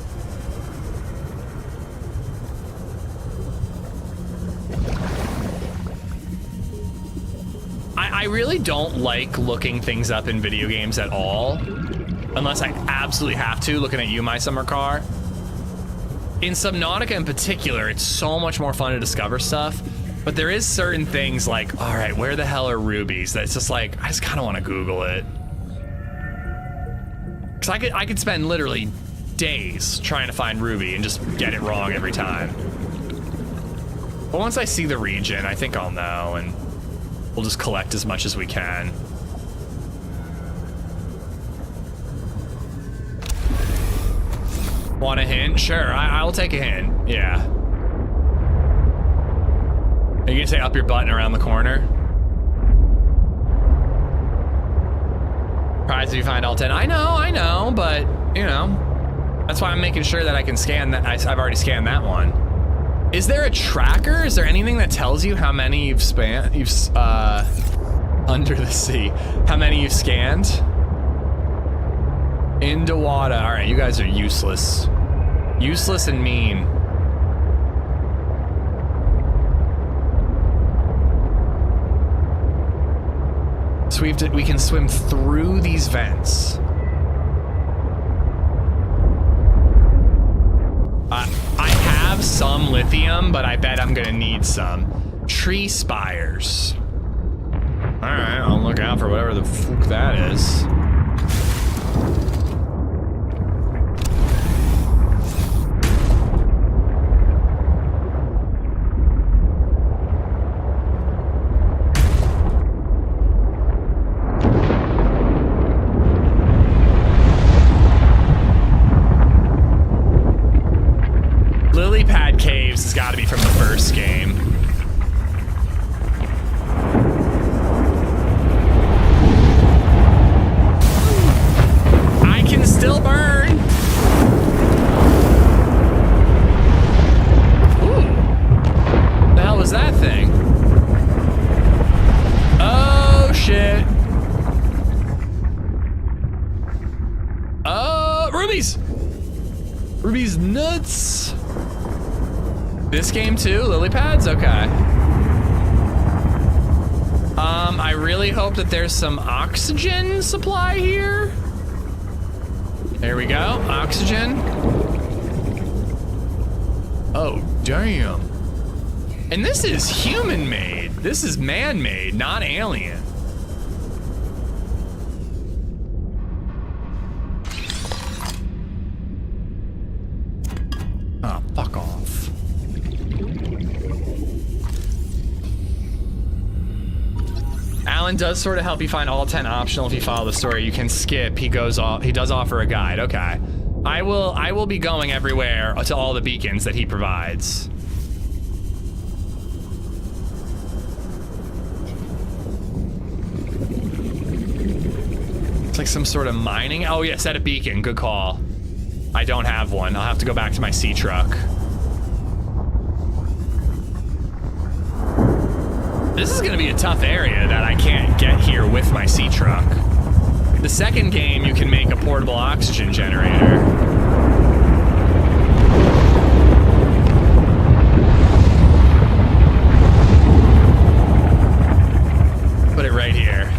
Speaker 1: I really don't like looking things up in video games at all, unless I absolutely have to, looking at you, my summer car. In Subnautica in particular, it's so much more fun to discover stuff, but there is certain things like, all right, where the hell are rubies? That's just like, I just kind of want to Google it. Because I could spend literally days trying to find ruby and just get it wrong every time. But once I see the region, I think I'll know, and we'll just collect as much as we can. Want a hint? Sure, I'll take a hint. Yeah. Are you gonna say up your butt and around the corner? Surprised if you find all 10. I know, but you know, that's why I'm making sure that I can scan that. I've already scanned that one. Is there a tracker? Is there anything that tells you how many you've under the sea, how many you've scanned? Into water. All right, you guys are useless. Useless and mean. So we can swim through these vents. I have some lithium, but I bet I'm gonna need some. Tree spires. All right, I'll look out for whatever the fuck that is. Lily pad caves has got to be from the first game. I can still burn. Ooh. The hell was that thing? Oh shit. Rubies. Ruby's nuts. This game too, lily pads? Okay. I really hope that there's some oxygen supply here. There we go, oxygen. Oh, damn. And this is human-made. This is man-made, not alien. Oh, fuck off. Alan does sort of help you find all 10 optional if you follow the story. You can skip. He does offer a guide. Okay. I will be going everywhere to all the beacons that he provides. It's like some sort of mining. Oh yeah, set a beacon. Good call. I don't have one. I'll have to go back to my sea truck. This is gonna be a tough area that I can't get here with my sea truck. The second game, you can make a portable oxygen generator. Put it right here.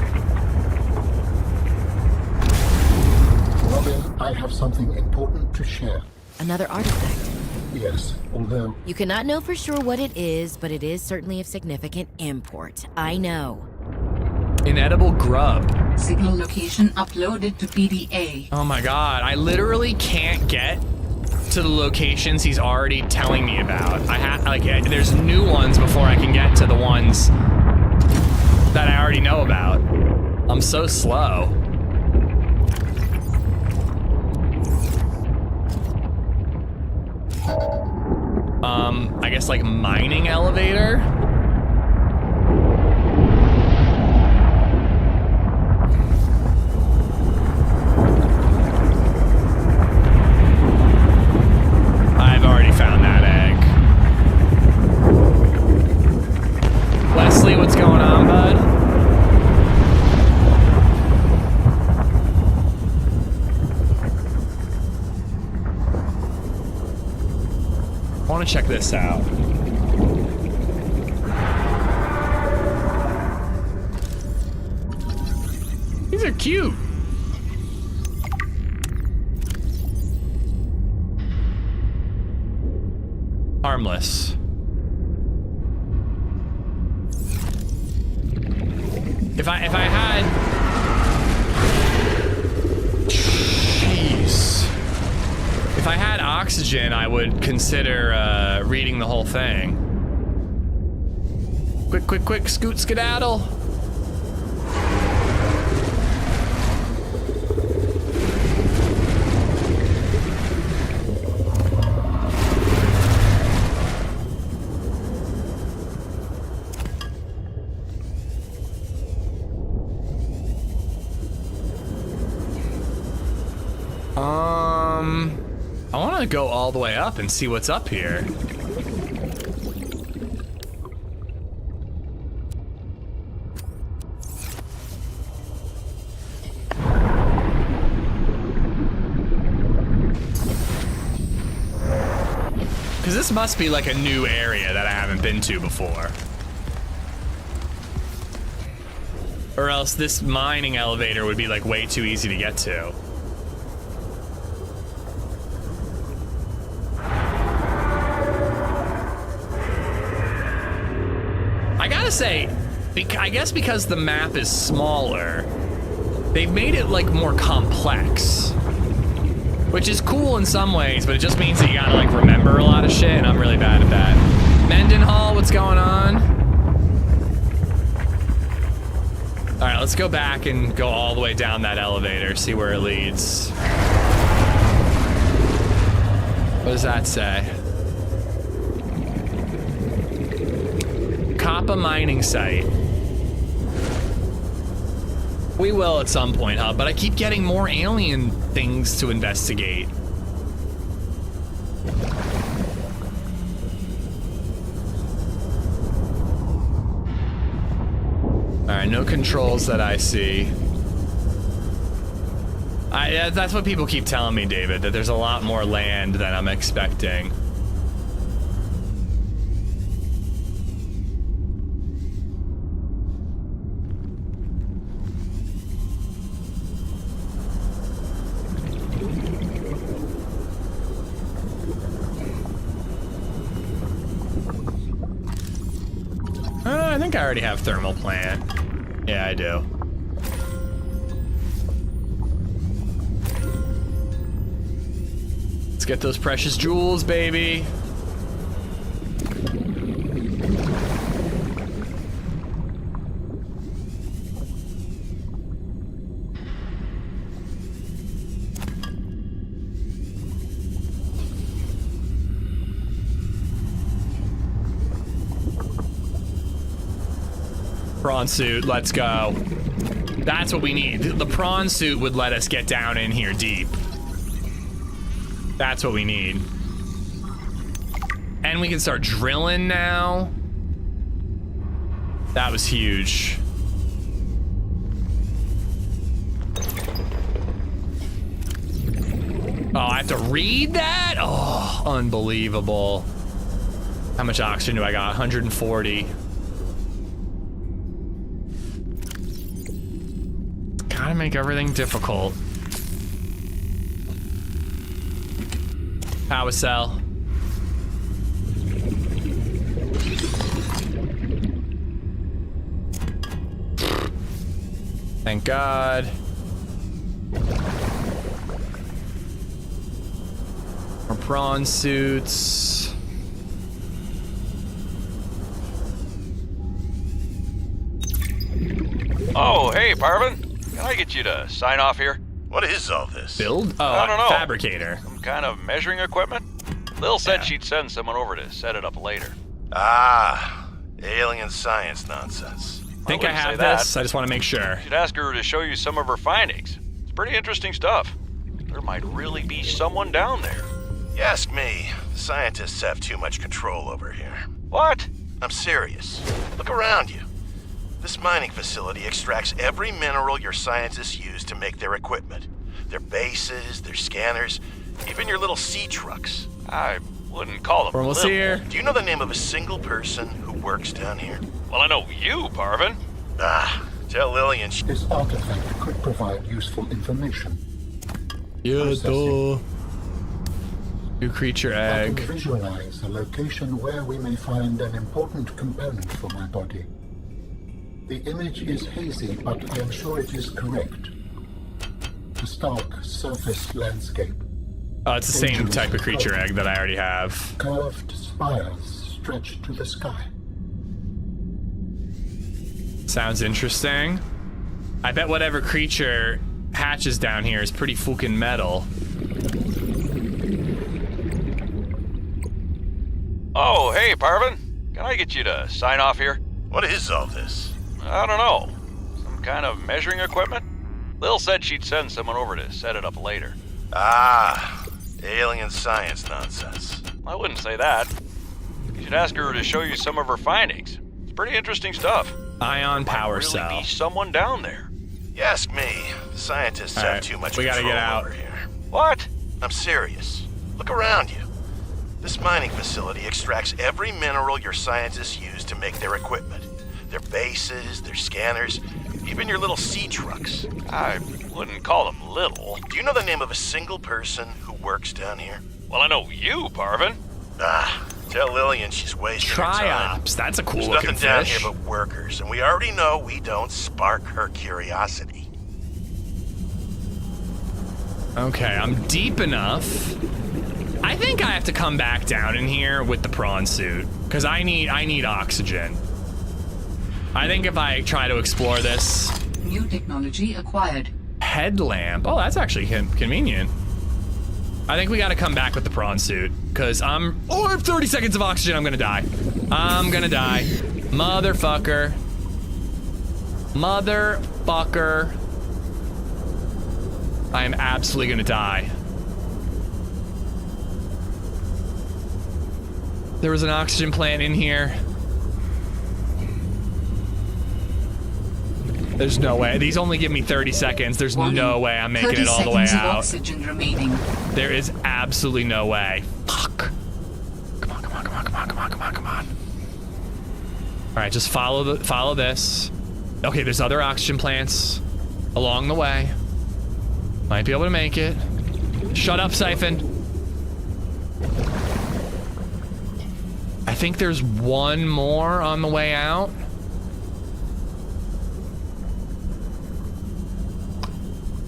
Speaker 11: Robin, I have something important to share.
Speaker 13: Another artifact.
Speaker 11: Yes, although...
Speaker 13: You cannot know for sure what it is, but it is certainly of significant import. I know.
Speaker 1: Inedible grub.
Speaker 12: Signal location uploaded to PDA.
Speaker 1: Oh my god, I literally can't get to the locations he's already telling me about. There's new ones before I can get to the ones that I already know about. I'm so slow. I guess like mining elevator? I've already found that egg. Wesley, what's going on, bud? I want to check this out. These are cute. Harmless. If I had... Jeez. If I had oxygen, I would consider reading the whole thing. Quick, scoot, skedaddle. I want to go all the way up and see what's up here. Because this must be like a new area that I haven't been to before. Or else this mining elevator would be like way too easy to get to. I gotta say, I guess because the map is smaller, they've made it like more complex. Which is cool in some ways, but it just means that you gotta like remember a lot of shit, and I'm really bad at that. Mendenhall, what's going on? All right, let's go back and go all the way down that elevator, see where it leads. What does that say? Kappa mining site. We will at some point, huh? But I keep getting more alien things to investigate. All right, no controls that I see. That's what people keep telling me, David, that there's a lot more land than I'm expecting. I think I already have thermal plant. Yeah, I do. Let's get those precious jewels, baby. Prawn suit, let's go. That's what we need. The prawn suit would let us get down in here deep. That's what we need. And we can start drilling now. That was huge. Oh, I have to read that? Oh, unbelievable. How much oxygen do I got? 140. Gotta make everything difficult. Power cell. Thank God. More prawn suits.
Speaker 16: Oh, hey, Parvin. Can I get you to sign off here?
Speaker 17: What is all this?
Speaker 1: Build? Oh,
Speaker 16: I don't know.
Speaker 1: Fabricator.
Speaker 16: Some kind of measuring equipment? Lil said she'd send someone over to set it up later.
Speaker 17: Ah, alien science nonsense.
Speaker 1: I think I have this. I just want to make sure.
Speaker 16: You should ask her to show you some of her findings. It's pretty interesting stuff. There might really be someone down there.
Speaker 17: You ask me, the scientists have too much control over here.
Speaker 16: What?
Speaker 17: I'm serious. Look around you. This mining facility extracts every mineral your scientists use to make their equipment. Their bases, their scanners, even your little sea trucks.
Speaker 16: I wouldn't call them
Speaker 1: almost
Speaker 16: little.
Speaker 1: here.
Speaker 17: Do you know the name of a single person who works down here?
Speaker 16: Well, I know you, Parvin.
Speaker 17: Ah, tell Lillian
Speaker 11: This artifact could provide useful information.
Speaker 1: Yeah, duh. New creature
Speaker 11: I
Speaker 1: egg.
Speaker 11: can visualize a location where we may find an important component for my body. The image is hazy, but I am sure it is correct. A stark surface landscape.
Speaker 1: Oh, it's the same type of creature egg that I already have.
Speaker 11: Curved spires stretch to the sky.
Speaker 1: Sounds interesting. I bet whatever creature hatches down here is pretty fucking metal.
Speaker 16: Oh, hey, Parvin. Can I get you to sign off here?
Speaker 17: What is all this?
Speaker 16: I don't know. Some kind of measuring equipment? Lil said she'd send someone over to set it up later.
Speaker 17: Ah, alien science nonsense.
Speaker 16: I wouldn't say that. You should ask her to show you some of her findings. It's pretty interesting stuff.
Speaker 1: Ion power
Speaker 16: Might really
Speaker 1: cell.
Speaker 16: be someone down there.
Speaker 17: You ask me, the scientists have too much
Speaker 1: we gotta
Speaker 17: control
Speaker 1: get out.
Speaker 17: over here.
Speaker 16: What?
Speaker 17: I'm serious. Look around you. This mining facility extracts every mineral your scientists use to make their equipment. Their bases, their scanners, even your little sea trucks.
Speaker 16: I wouldn't call them little.
Speaker 17: Do you know the name of a single person who works down here?
Speaker 16: Well, I know you, Parvin.
Speaker 17: Ah, tell Lillian she's wasting her time.
Speaker 1: Triops. That's a cool
Speaker 17: There's
Speaker 1: looking
Speaker 17: nothing down
Speaker 1: fish.
Speaker 17: here but workers, and we already know we don't spark her curiosity.
Speaker 1: Okay, I'm deep enough. I think I have to come back down in here with the prawn suit because I need oxygen. I think if I try to explore this.
Speaker 12: New technology acquired.
Speaker 1: Headlamp. Oh, that's actually convenient. I think we got to come back with the prawn suit because I have 30 seconds of oxygen. I'm gonna die. I'm gonna die. Motherfucker. Motherfucker. I am absolutely gonna die. There was an oxygen plant in here. There's no way. These only give me 30 seconds. There's no way I'm making it all the way
Speaker 12: 30 seconds of
Speaker 1: out.
Speaker 12: oxygen remaining.
Speaker 1: There is absolutely no way. Fuck. Come on, come on, come on, come on, come on, come on, come on. All right, just follow this. Okay, there's other oxygen plants along the way. Might be able to make it. Shut up, Siphon. I think there's one more on the way out.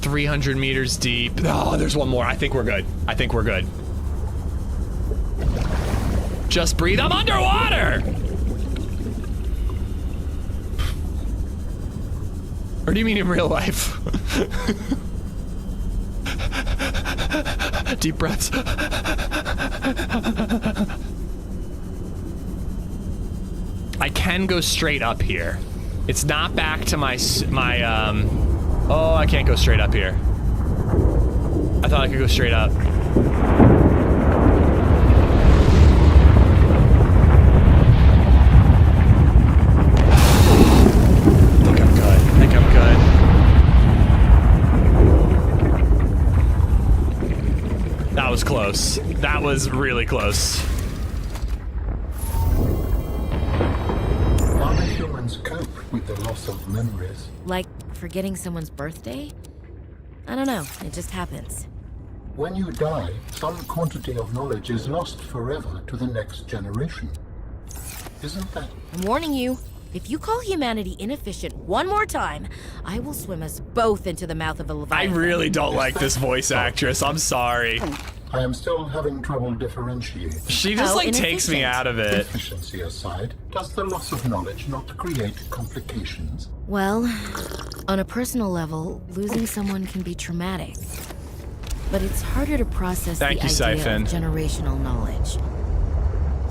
Speaker 1: $300 meters deep. Oh, there's one more. I think we're good. I think we're good. Just breathe. I'm underwater! Or do you mean in real life? Deep breaths. I can go straight up here. It's not back to my oh, I can't go straight up here. I thought I could go straight up. I think I'm good. I think I'm good. That was close. That was really close.
Speaker 11: How do humans cope with the loss of memories?
Speaker 13: Like forgetting someone's birthday? I don't know, it just happens.
Speaker 11: When you die, some quantity of knowledge is lost forever to the next generation. Isn't that?
Speaker 13: I'm warning you, if you call humanity inefficient one more time, I will swim us both into the mouth of a leviathan.
Speaker 1: I really don't like this voice actress. I'm sorry.
Speaker 11: I am still having trouble differentiating.
Speaker 1: She just like takes me out of it.
Speaker 11: Efficiency aside, does the loss of knowledge not create complications?
Speaker 13: Well, on a personal level, losing someone can be traumatic. But it's harder to process the idea of generational knowledge.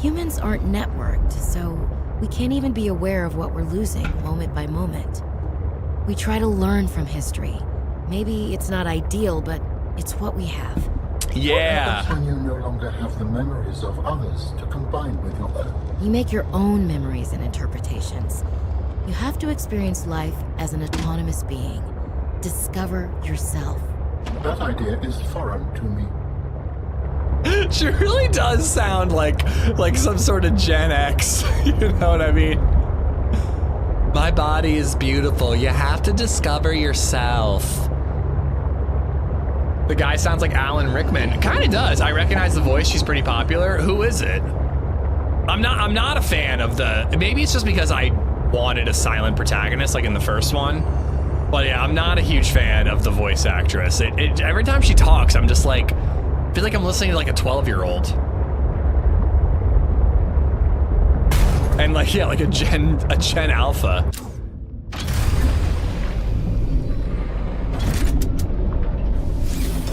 Speaker 13: Humans aren't networked, so we can't even be aware of what we're losing moment by moment. We try to learn from history. Maybe it's not ideal, but it's what we have.
Speaker 1: Yeah.
Speaker 11: What happens when you no longer have the memories of others to combine with your own?
Speaker 13: You make your own memories and interpretations. You have to experience life as an autonomous being. Discover yourself.
Speaker 11: That idea is foreign to me.
Speaker 1: She really does sound like some sort of Gen X. You know what I mean? My body is beautiful. You have to discover yourself. The guy sounds like Alan Rickman. Kind of does. I recognize the voice. She's pretty popular. Who is it? I'm not a fan of the. Maybe it's just because I wanted a silent protagonist like in the first one. But yeah, I'm not a huge fan of the voice actress. Every time she talks, I'm just like, I feel like I'm listening to like a 12-year-old. And like, yeah, like a Gen Alpha.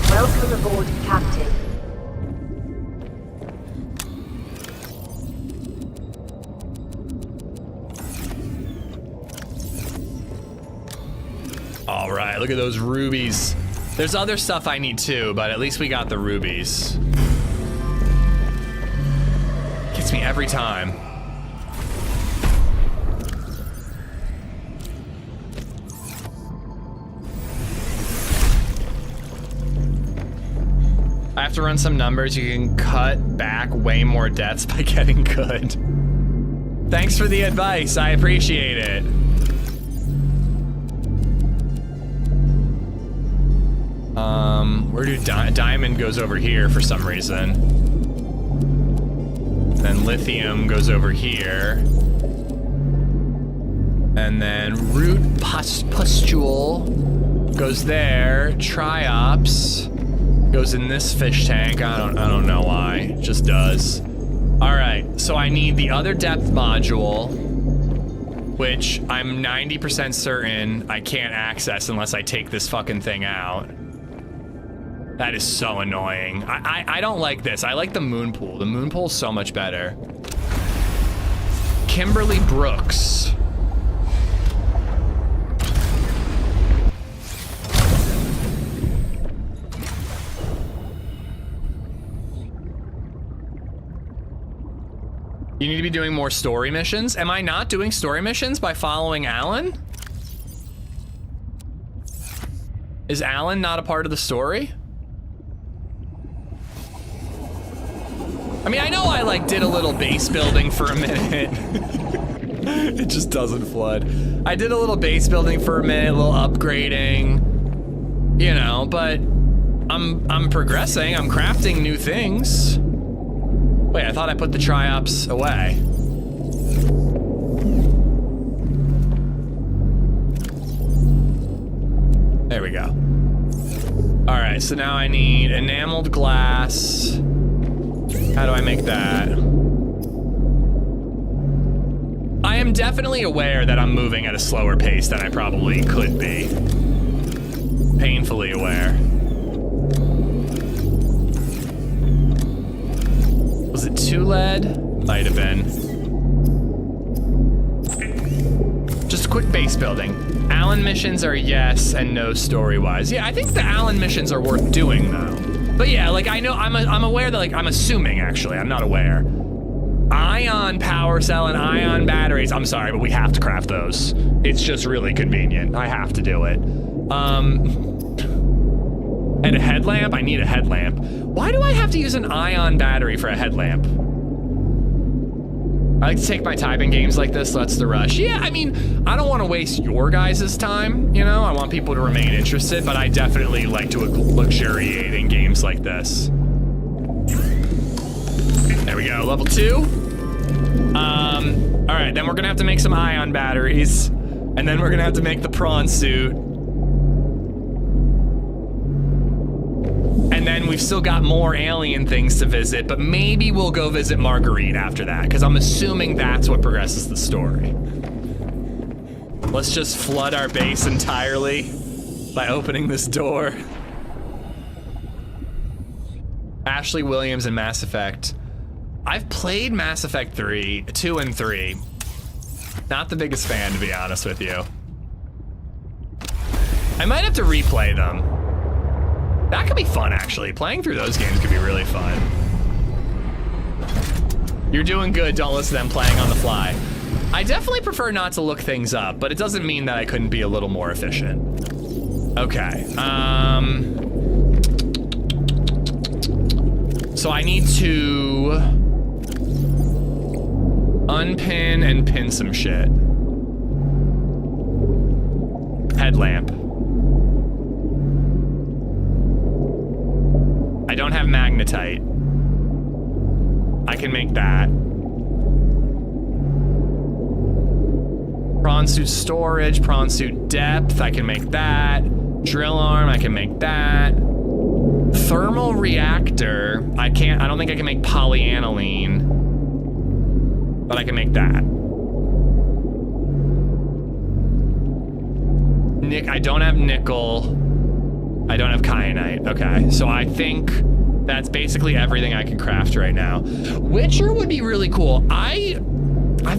Speaker 4: Welcome aboard, Captain.
Speaker 1: All right, look at those rubies. There's other stuff I need too, but at least we got the rubies. Gets me every time. I have to run some numbers. You can cut back way more deaths by getting good. Thanks for the advice. I appreciate it. Where do Diamond goes over here for some reason. Then Lithium goes over here. And then Root Pustule goes there. Triops goes in this fish tank. I don't know why. It just does. All right, so I need the other depth module, which I'm 90% certain I can't access unless I take this fucking thing out. That is so annoying. I don't like this. I like the moon pool. The moon pool's so much better. Kimberly Brooks. You need to be doing more story missions. Am I not doing story missions by following Alan? Is Alan not a part of the story? I mean, I know I like did a little base building for a minute. It just doesn't flood. I did a little base building for a minute, a little upgrading, you know, but I'm progressing. I'm crafting new things. Wait, I thought I put the triops away. There we go. All right, so now I need enameled glass. How do I make that? I am definitely aware that I'm moving at a slower pace than I probably could be. Painfully aware. Was it 2 lead? Might have been. Just a quick base building. Allen missions are yes and no story-wise. Yeah, I think the Allen missions are worth doing though. But yeah, like I know, I'm aware that, like, I'm assuming actually, I'm not aware. Ion power cell and ion batteries. I'm sorry, but we have to craft those. It's just really convenient. I have to do it. And a headlamp? I need a headlamp. Why do I have to use an ion battery for a headlamp? I like to take my time in games like this, so that's the rush. Yeah, I mean, I don't want to waste your guys' time, you know? I want people to remain interested, but I definitely like to luxuriate in games like this. There we go, level 2. All right, then we're gonna have to make some ion batteries, and then we're gonna have to make the prawn suit. And And then we've still got more alien things to visit, but maybe we'll go visit Marguerite after that, because I'm assuming that's what progresses the story. Let's just flood our base entirely by opening this door. Ashley Williams in Mass Effect. I've played Mass Effect 2 and 3. Not the biggest fan, to be honest with you. I might have to replay them. That could be fun, actually. Playing through those games could be really fun. You're doing good, don't listen to them playing on the fly. I definitely prefer not to look things up, but it doesn't mean that I couldn't be a little more efficient. Okay, so I need to unpin and pin some shit. Headlamp. I don't have magnetite. I can make that. Prawn suit storage, prawn suit depth, I can make that. Drill arm, I can make that. Thermal reactor, I don't think I can make polyaniline, but I can make that. I don't have nickel. I don't have kyanite. Okay, so I think that's basically everything I can craft right now. Witcher would be really cool. I've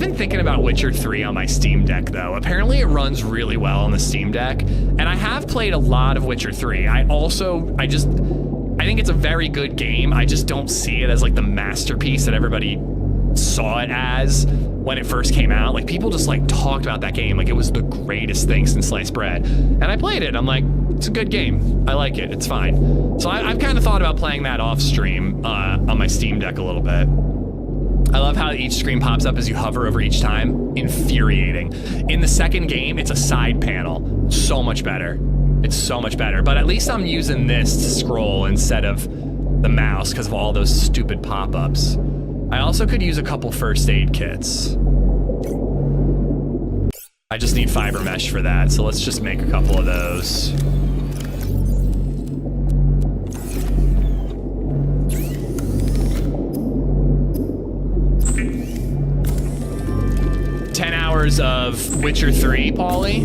Speaker 1: been thinking about Witcher 3 on my Steam Deck, though. Apparently it runs really well on the Steam Deck, and I have played a lot of Witcher 3. I think it's a very good game. I just don't see it as like the masterpiece that everybody saw it as when it first came out. Like, people just like talked about that game like it was the greatest thing since sliced bread. And I played it. I'm like, it's a good game. I like it. It's fine. So I've kind of thought about playing that off stream on my Steam Deck a little bit. I love how each screen pops up as you hover over each time. Infuriating. In the second game, it's a side panel. So much better. It's so much better. But at least I'm using this to scroll instead of the mouse because of all those stupid pop-ups. I also could use a couple first aid kits. I just need fiber mesh for that, so let's just make a couple of those. Of Witcher 3, Paulie.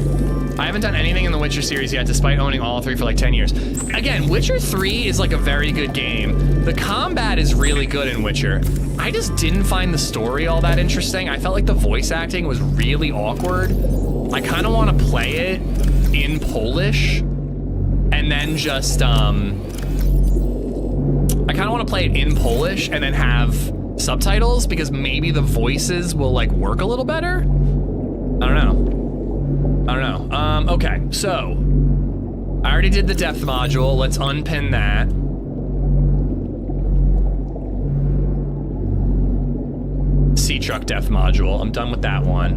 Speaker 1: I haven't done anything in the Witcher series yet, despite owning all three for like 10 years. Again, Witcher 3 is like a very good game. The combat is really good in Witcher. I just didn't find the story all that interesting. I felt like the voice acting was really awkward. I kind of want to play it in Polish and then just, I kind of want to play it in Polish and then have subtitles because maybe the voices will like work a little better. I don't know. Okay, so I already did the depth module. Let's unpin that. Sea-Truck depth module. I'm done with that one.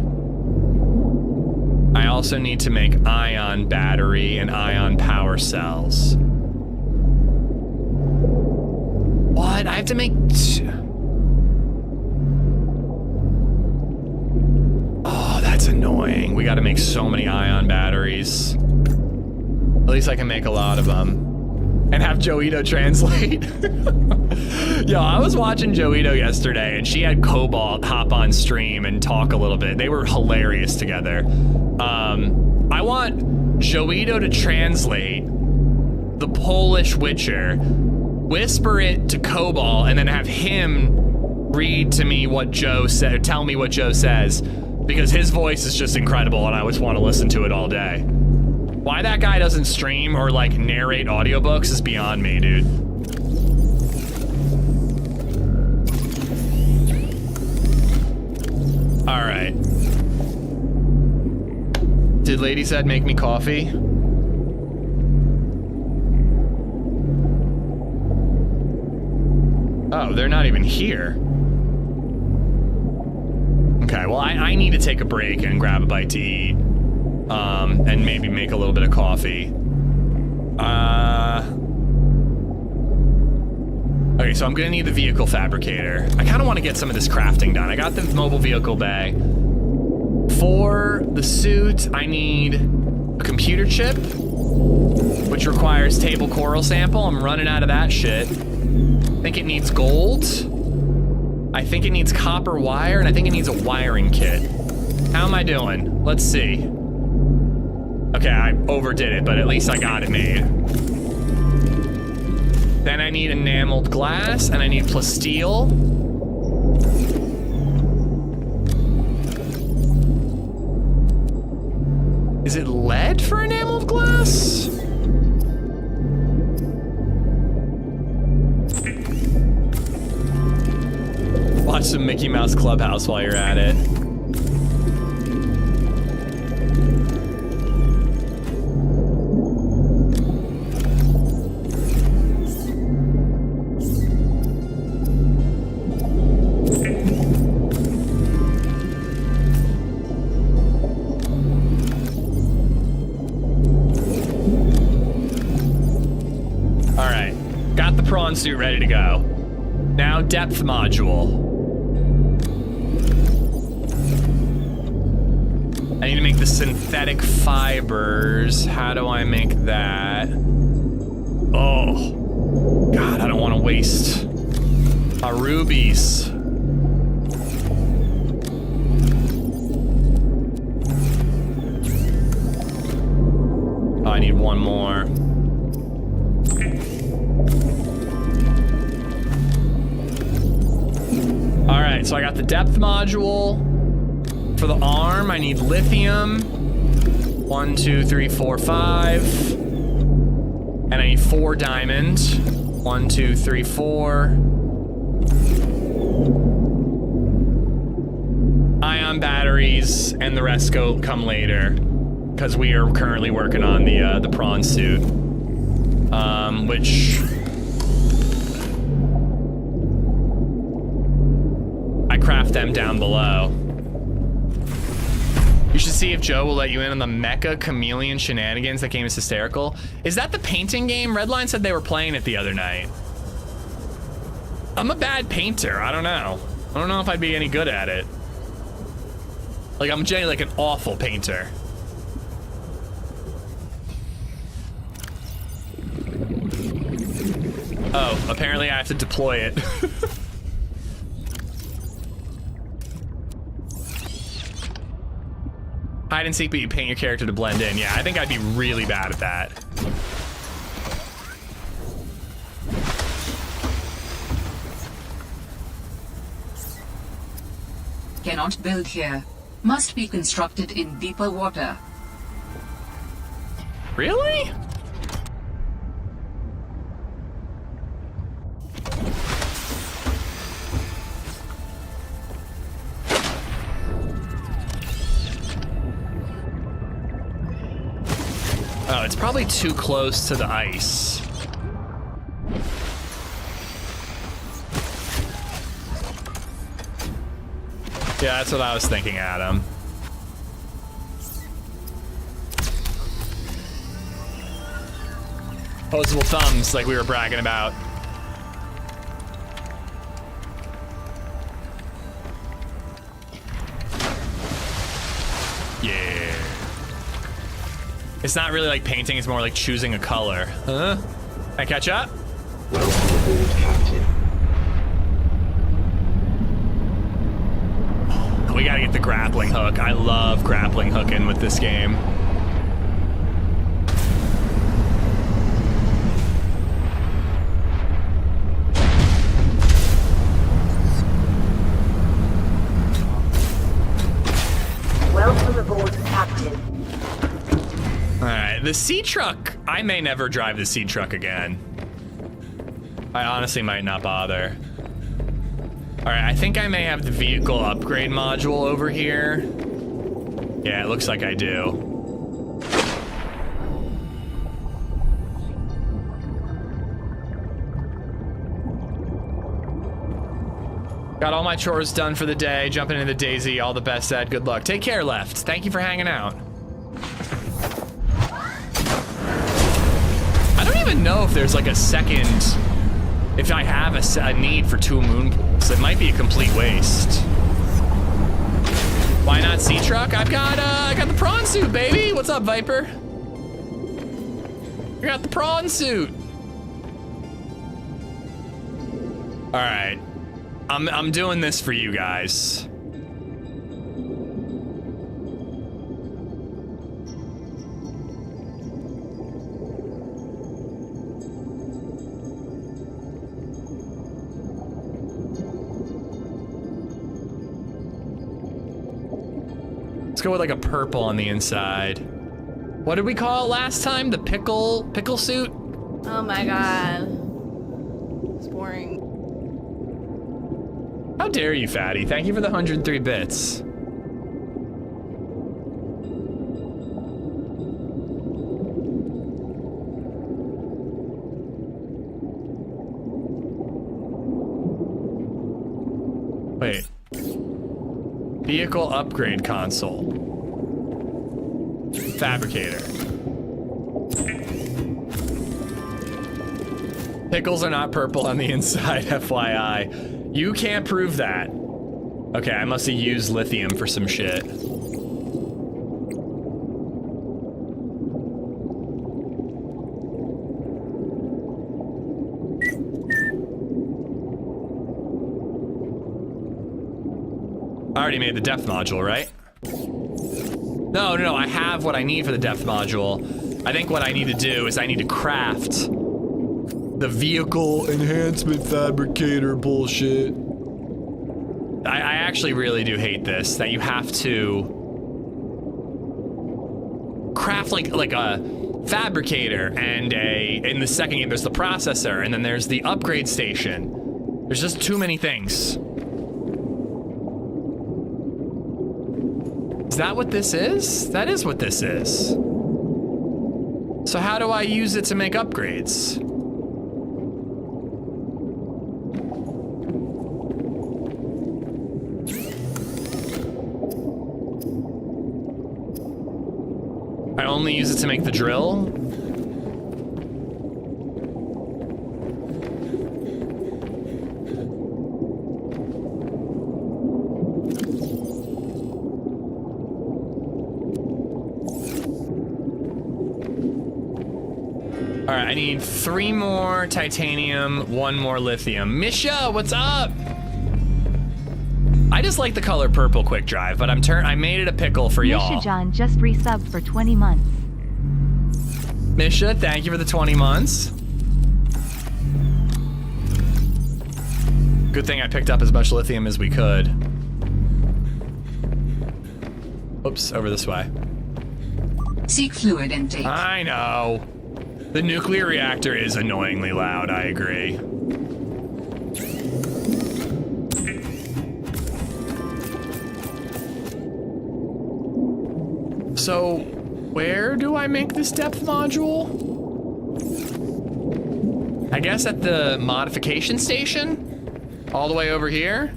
Speaker 1: I also need to make ion battery and ion power cells. What? I have to make That's annoying. We got to make so many ion batteries. At least I can make a lot of them. And have Joito translate. Yo, I was watching Joito yesterday and she had Cobalt hop on stream and talk a little bit. They were hilarious together. I want Joito to translate the Polish Witcher, whisper it to Cobalt, and then have him read to me what Joe said, tell me what Joe says. Because his voice is just incredible and I just want to listen to it all day. Why that guy doesn't stream or like narrate audiobooks is beyond me, dude. All right. Did LadyZed make me coffee? Oh, they're not even here. Okay, well, I need to take a break and grab a bite to eat, and maybe make a little bit of coffee. Okay, so I'm gonna need the vehicle fabricator. I kind of want to get some of this crafting done. I got the mobile vehicle bay. For the suit, I need a computer chip, which requires table coral sample. I'm running out of that shit. I think it needs gold. I think it needs copper wire, and I think it needs a wiring kit. How am I doing? Let's see. Okay, I overdid it, but at least I got it made. Then I need enameled glass, and I need plasteel. Is it lead for enameled glass? Watch some Mickey Mouse Clubhouse while you're at it. All right, got the prawn suit ready to go. Now depth module. I need to make the synthetic fibers. How do I make that? Oh, God, I don't want to waste our rubies. Oh, I need one more. All right, so I got the depth module. For the arm, I need lithium. 1, 2, 3, 4, 5. And I need 4 diamond. 1, 2, 3, 4. Ion batteries, and the rest come later, because we are currently working on the prawn suit, which I craft them down below. You should see if Joe will let you in on the Mecha Chameleon shenanigans. That game is hysterical. Is that the painting game? Redline said they were playing it the other night. I'm a bad painter. I don't know. I don't know if I'd be any good at it. Like, I'm genuinely like an awful painter. Oh, apparently I have to deploy it. Hide and seek, but you paint your character to blend in. Yeah, I think I'd be really bad at that.
Speaker 12: Cannot build here. Must be constructed in deeper water.
Speaker 1: Really? Oh, it's probably too close to the ice. Yeah, that's what I was thinking, Adam. Opposable thumbs, like we were bragging about. Yeah. It's not really like painting, it's more like choosing a color. Huh? Can I catch up? We gotta get the grappling hook. I love grappling hooking with this game.
Speaker 4: Welcome aboard, Captain.
Speaker 1: Alright, the sea truck. I may never drive the sea truck again. I honestly might not bother. Alright, I think I may have the vehicle upgrade module over here. Yeah, it looks like I do. Got all my chores done for the day, jumping into DayZ, all the best, Ed, good luck. Take care, Left. Thank you for hanging out. I don't even know if there's like a second, if I have a need for 2 moon pools. It might be a complete waste. Why not sea truck? I got the prawn suit, baby. What's up, Viper? I got the prawn suit. All right, I'm doing this for you guys. Let's go with like a purple on the inside. What did we call it last time? The pickle suit?
Speaker 3: Oh my god. It's boring.
Speaker 1: How dare you, fatty? Thank you for the 103 bits. Wait. Vehicle upgrade console. Fabricator. Pickles are not purple on the inside, FYI. You can't prove that. Okay, I must have used lithium for some shit. I already made the depth module, right? No, I have what I need for the depth module. I think what I need to do is I need to craft the vehicle enhancement fabricator bullshit. I actually really do hate this, that you have to craft like a fabricator and in the second game there's the processor and then there's the upgrade station. There's just too many things. Is that what this is? That is what this is. So how do I use it to make upgrades? I only use it to make the drill? All right, I need 3 more titanium, 1 more lithium. Misha, what's up? I just like the color purple quick drive, but I made it a pickle for y'all.
Speaker 5: Misha John just resubbed for 20 months.
Speaker 1: Misha, thank you for the 20 months. Good thing I picked up as much lithium as we could. Oops, over this way.
Speaker 12: Seek fluid intake.
Speaker 1: I know. The nuclear reactor is annoyingly loud, I agree. So, where do I make this depth module? I guess at the modification station? All the way over here?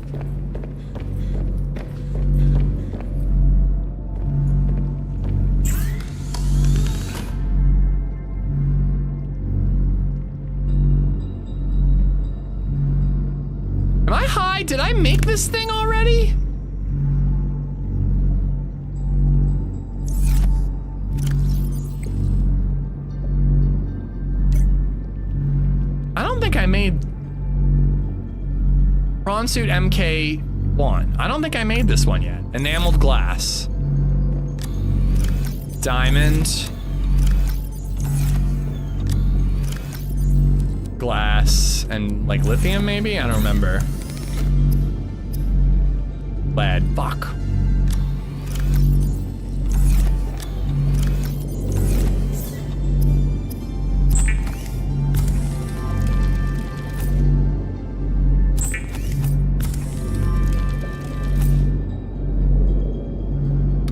Speaker 1: Am I high? Did I make this thing already? I don't think I made Prawn Suit MK1. I don't think I made this one yet. Enameled glass. Diamond. Glass and like lithium maybe? I don't remember. Lead. Fuck.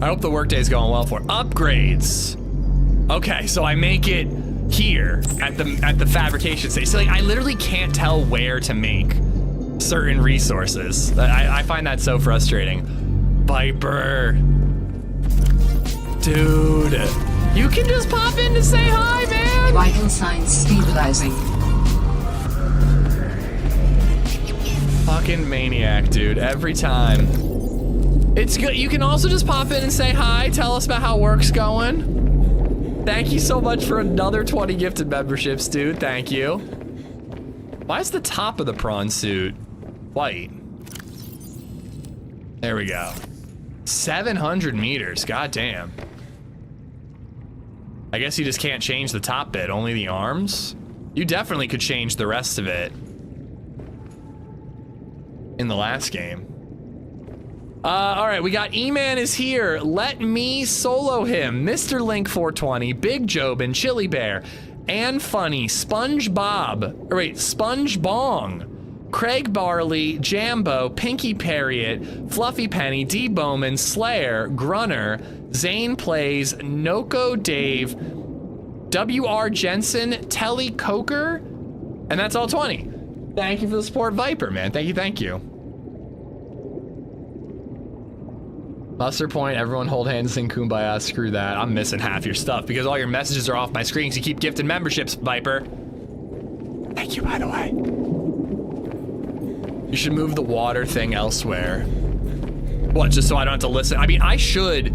Speaker 1: I hope the workday's going well for upgrades. Okay, so I make it here at the fabrication station. So like, I literally can't tell where to make certain resources. I find that so frustrating. Viper. Dude. You can just pop in to say hi, man.
Speaker 12: Vital signs stabilizing.
Speaker 1: Fucking maniac, dude. Every time. It's good. You can also just pop in and say hi. Tell us about how work's going. Thank you so much for another 20 gifted memberships, dude. Thank you. Why is the top of the prawn suit white? There we go. 700 meters, goddamn. I guess you just can't change the top bit, only the arms? You definitely could change the rest of it in the last game. All right, we got E-Man is here. Let me solo him. Mr. Link 420, Big Jobin, Chili Bear, Ann Funny, Sponge Bong, Craig Barley, Jambo, Pinky Parriott, Fluffy Penny, D Bowman, Slayer, Grunner, Zane Plays, Noko Dave, WR Jensen, Telly Coker, and that's all 20. Thank you for the support, Viper, man. Thank you, thank you. Buster point, everyone hold hands, sing Kumbaya, screw that. I'm missing half your stuff because all your messages are off my screen because you keep gifting memberships, Viper. Thank you, by the way. You should move the water thing elsewhere. What, just so I don't have to listen? I mean, I should,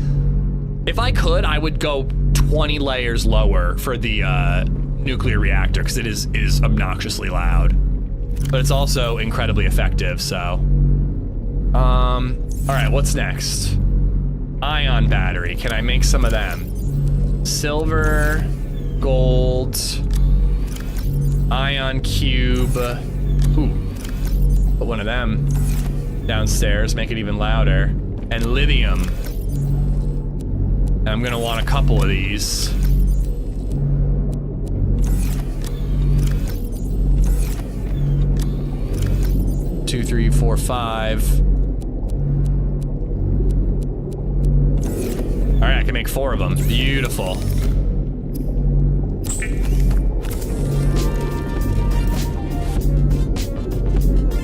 Speaker 1: if I could, I would go 20 layers lower for the nuclear reactor because it is obnoxiously loud. But it's also incredibly effective, so. All right, what's next? Ion battery, can I make some of them? Silver, gold, ion cube. Ooh, put one of them downstairs, make it even louder. And lithium. And I'm gonna want a couple of these. Two, three, four, five. All right, I can make 4 of them. Beautiful.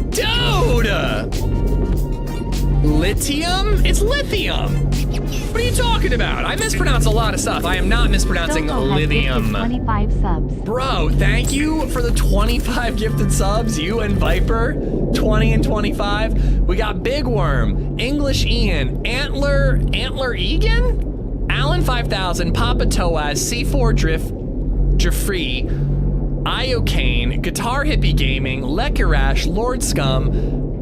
Speaker 1: Dude! Lithium? It's lithium. What are you talking about? I mispronounce a lot of stuff. I am not mispronouncing lithium.
Speaker 5: 25 subs.
Speaker 1: Bro, thank you for the 25 gifted subs. You and Viper, 20 and 25. We got Big Worm, English Ian, Antler Egan, Alan 5000, Papa Toaz, C4 Jeffrey, Iocane, Guitar Hippie Gaming, Lekirash, Lord Scum,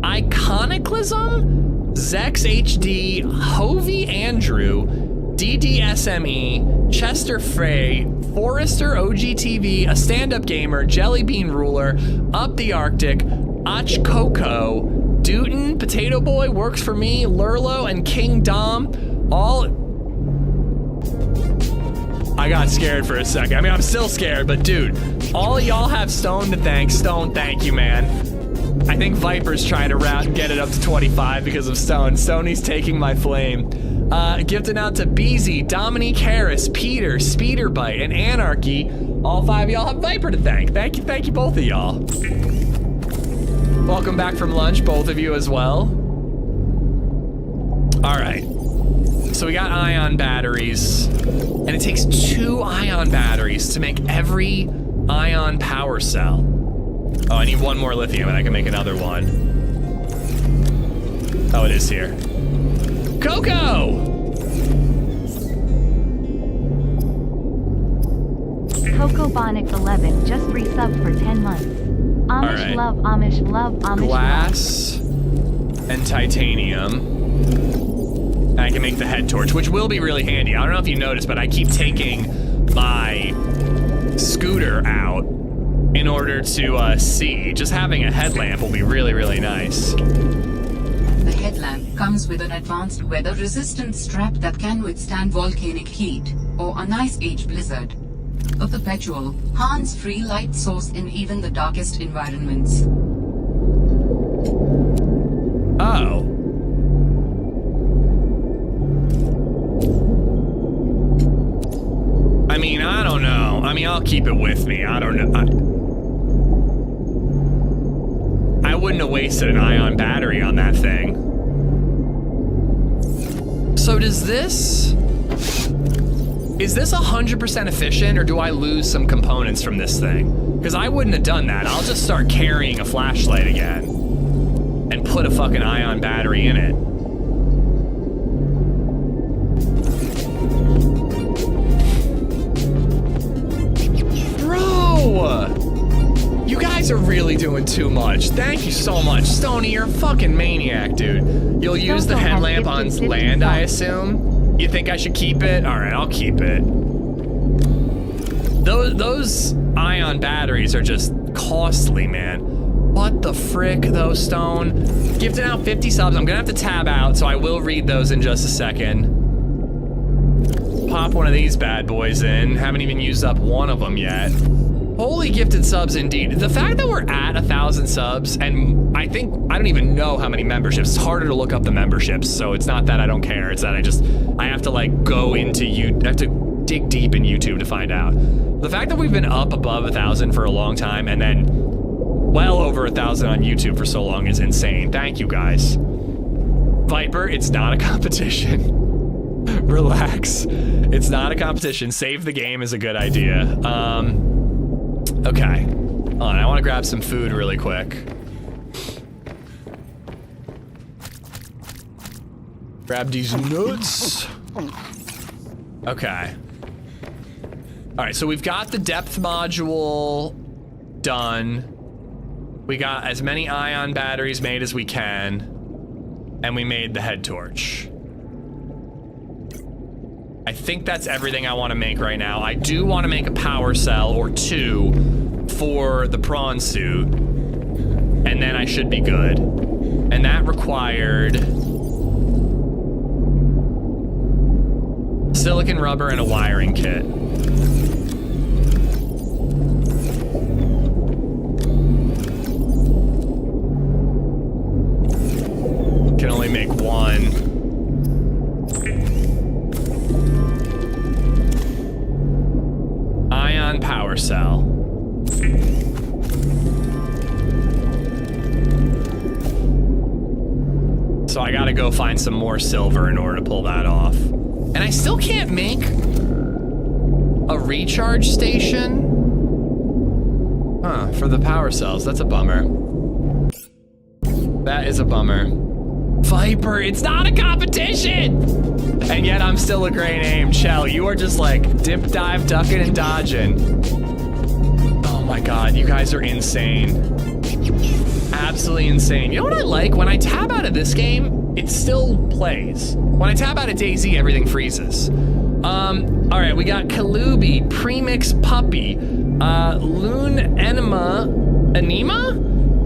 Speaker 1: Iconicalism, Zex HD, Hovey Andrew, DDSME, Chester Frey, Forrester OGTV, A Stand-Up Gamer, Jellybean Ruler, Up the Arctic, Och Coco, Dootin, Potato Boy, Works For Me, Lurlo, and King Dom, all... I got scared for a second. I mean, I'm still scared, but dude, all of y'all have Stone to thank. Stone, thank you, man. I think Viper's trying to route and get it up to 25 because of Stone. Stoney's taking my flame. Gifting out to BZ, Dominique Harris, Peter, Speederbite, and Anarchy. All 5 of y'all have Viper to thank. Thank you both of y'all. Welcome back from lunch, both of you as well. All right. So we got ion batteries, and it takes 2 ion batteries to make every ion power cell. Oh, I need 1 more lithium and I can make another one. Oh, it is here. Coco!
Speaker 5: Coco Bonic 11 just resubbed for 10 months. Amish
Speaker 1: right.
Speaker 5: love, Amish love, Amish
Speaker 1: Glass and titanium. And I can make the head torch, which will be really handy. I don't know if you noticed, but I keep taking my scooter out in order to see. Just having a headlamp will be really, really nice.
Speaker 12: The headlamp comes with an advanced weather-resistant strap that can withstand volcanic heat or an ice age blizzard. A perpetual, hands-free light source in even the darkest environments.
Speaker 1: Oh. I mean, I don't know. I mean, I'll keep it with me. I don't know. I wouldn't have wasted an ion battery on that thing. So does this... Is this 100% efficient, or do I lose some components from this thing? Because I wouldn't have done that. I'll just start carrying a flashlight again and put a fucking ion battery in it. are really doing too much. Thank you so much. Stony, you're a fucking maniac, dude. You'll use the headlamp on land, I assume? You think I should keep it? All right, I'll keep it. Those ion batteries are just costly, man. What the frick, though, Stone? Gifted out 50 subs. I'm gonna have to tab out, so I will read those in just a second. Pop one of these bad boys in. Haven't even used up one of them yet. Holy gifted subs indeed. The fact that we're at 1,000 subs, and I don't even know how many memberships. It's harder to look up the memberships, so it's not that I don't care. It's that I have to like go into I have to dig deep in YouTube to find out. The fact that we've been up above 1,000 for a long time and then well over 1,000 on YouTube for so long is insane. Thank you guys. Viper, it's not a competition. Relax. It's not a competition. Save the game is a good idea. Okay. Hold on, I want to grab some food really quick. Grab these nuts. Okay. All right, so we've got the depth module done. We got as many ion batteries made as we can, and we made the head torch. I think that's everything I want to make right now. I do want to make a power cell or 2 for the prawn suit, and then I should be good. And that required silicon rubber and a wiring kit. Can only make one. Ion power cell. So I gotta go find some more silver in order to pull that off. And I still can't make a recharge station? Huh, for the power cells. That's a bummer. That is a bummer. Viper, it's not a competition! And yet I'm still a great aim. Chell, you are just like dip, dive, ducking, and dodging. Oh my god, you guys are insane. Absolutely insane. You know what I like? When I tab out of this game, it still plays. When I tab out of DayZ, everything freezes. All right, we got Kalubi, Premix Puppy, Loon Anima?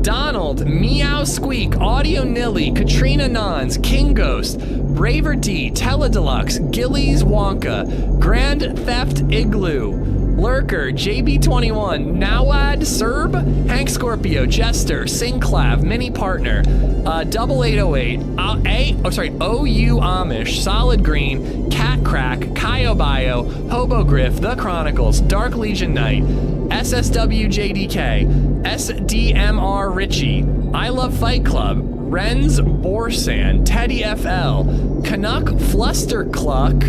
Speaker 1: Donald, Meow Squeak, Audio Nilly, Katrina Nons, King Ghost, Braver D, Teledeluxe, Gillies Wonka, Grand Theft Igloo, Lurker, JB21, Nawad Serb, Hank Scorpio, Jester, Synclav, Mini Partner, 8808, OU Amish, Solid Green, Cat Crack, Kyobio, Hobo Griff, The Chronicles, Dark Legion Knight, SSW JDK, SDMR Richie, I Love Fight Club, Renz Borsan, Teddy FL, Canuck Flustercluck,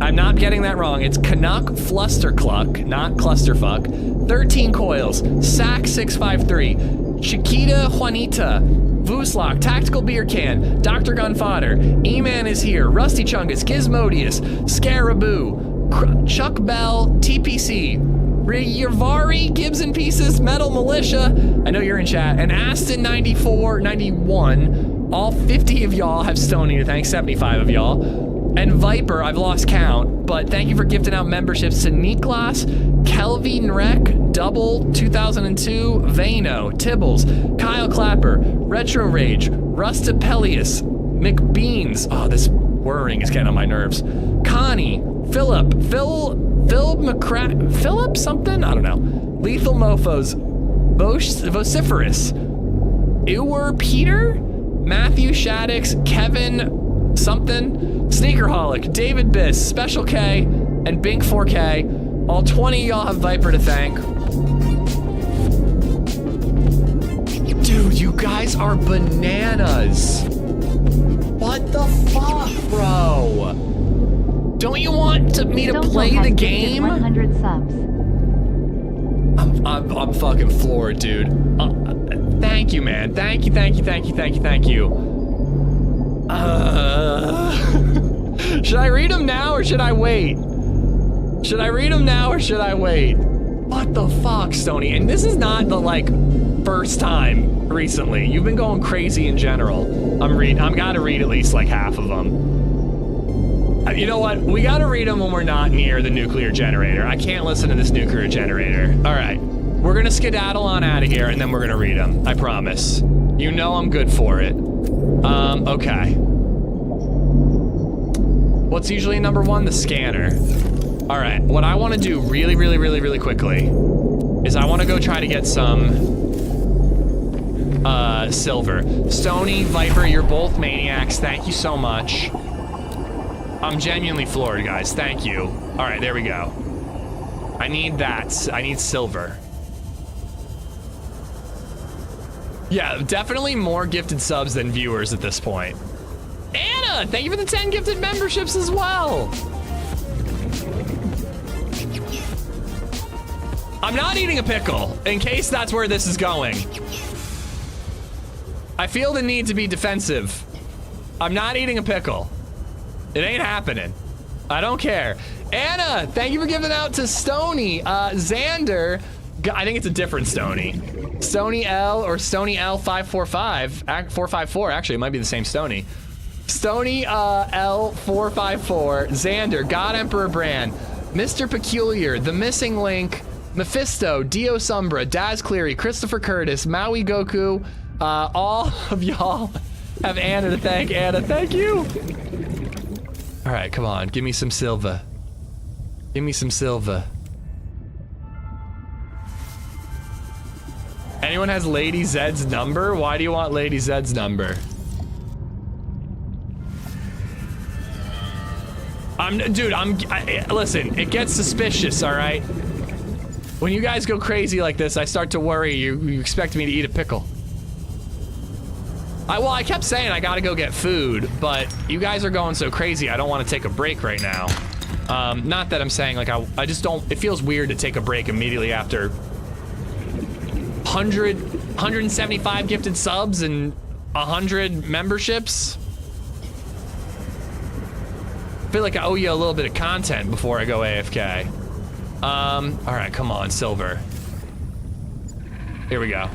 Speaker 1: I'm not getting that wrong, it's Canuck Flustercluck, not Clusterfuck, 13 Coils, Sack653, Chiquita Juanita, Vooslock, Tactical Beer Can, Dr. Gunfodder, E-Man is here, Rusty Chungus, Gizmodius, Scaraboo, Chuck Bell, TPC, Yavari, Gibbs and Pieces, Metal Militia, I know you're in chat, and Aston9491, all 50 of y'all have Stony to thank, 75 of y'all. And Viper, I've lost count, but thank you for gifting out memberships to Niklas, Kelvin Rec, Double 2002, Vano, Tibbles, Kyle Clapper, Retro Rage, Rustapelius, McBeans. Oh, this whirring is getting on my nerves. Connie, Philip, Philip something? I don't know. Lethal Mofos, Vociferous, Ewer Peter, Matthew Shaddix, Kevin something, Sneakerholic, David Biss, Special K, and Bink 4K. All 20 of y'all have Viper to thank. Dude, you guys are bananas. What the fuck, bro? Don't you want me to play the game?
Speaker 5: 100 subs.
Speaker 1: I'm fucking floored, dude. Thank you, man. Thank you. Should I read them now or should I wait? What the fuck, Stony? And this is not the, like, first time recently. You've been going crazy in general. I'm gotta read at least, like, half of them. You know what? We gotta read them when we're not near the nuclear generator. I can't listen to this nuclear generator. All right. We're gonna skedaddle on out of here, and then we're gonna read them. I promise. You know I'm good for it. Okay. What's usually number one? The scanner. All right. What I want to do really, really, really, really quickly is I want to go try to get some silver. Stony, Viper, you're both maniacs. Thank you so much. I'm genuinely floored, guys. Thank you. All right, there we go. I need that. I need silver. Yeah, definitely more gifted subs than viewers at this point. Anna, thank you for the 10 gifted memberships as well. I'm not eating a pickle, in case that's where this is going. I feel the need to be defensive. I'm not eating a pickle. It ain't happening. I don't care. Anna, thank you for giving out to Stony. Xander, I think it's a different Stony. Stony L or Stony L545, 454, actually, it might be the same Stony. Stony L454, Xander, God Emperor Brand, Mr. Peculiar, The Missing Link, Mephisto, Dio Sombra, Daz Cleary, Christopher Curtis, Maui Goku, all of y'all have Anna to thank. Anna, thank you. All right, come on, give me some silver. Give me some silver. Anyone has LadyZed's number? Why do you want LadyZed's number? Listen, it gets suspicious, all right? When you guys go crazy like this, I start to worry you expect me to eat a pickle. Well, I kept saying I gotta go get food, but you guys are going so crazy, I don't want to take a break right now. Not that I'm saying, like, I just don't, it feels weird to take a break immediately after 175 gifted subs and 100 memberships. I feel like I owe you a little bit of content before I go AFK. All right, come on, silver. Here we go.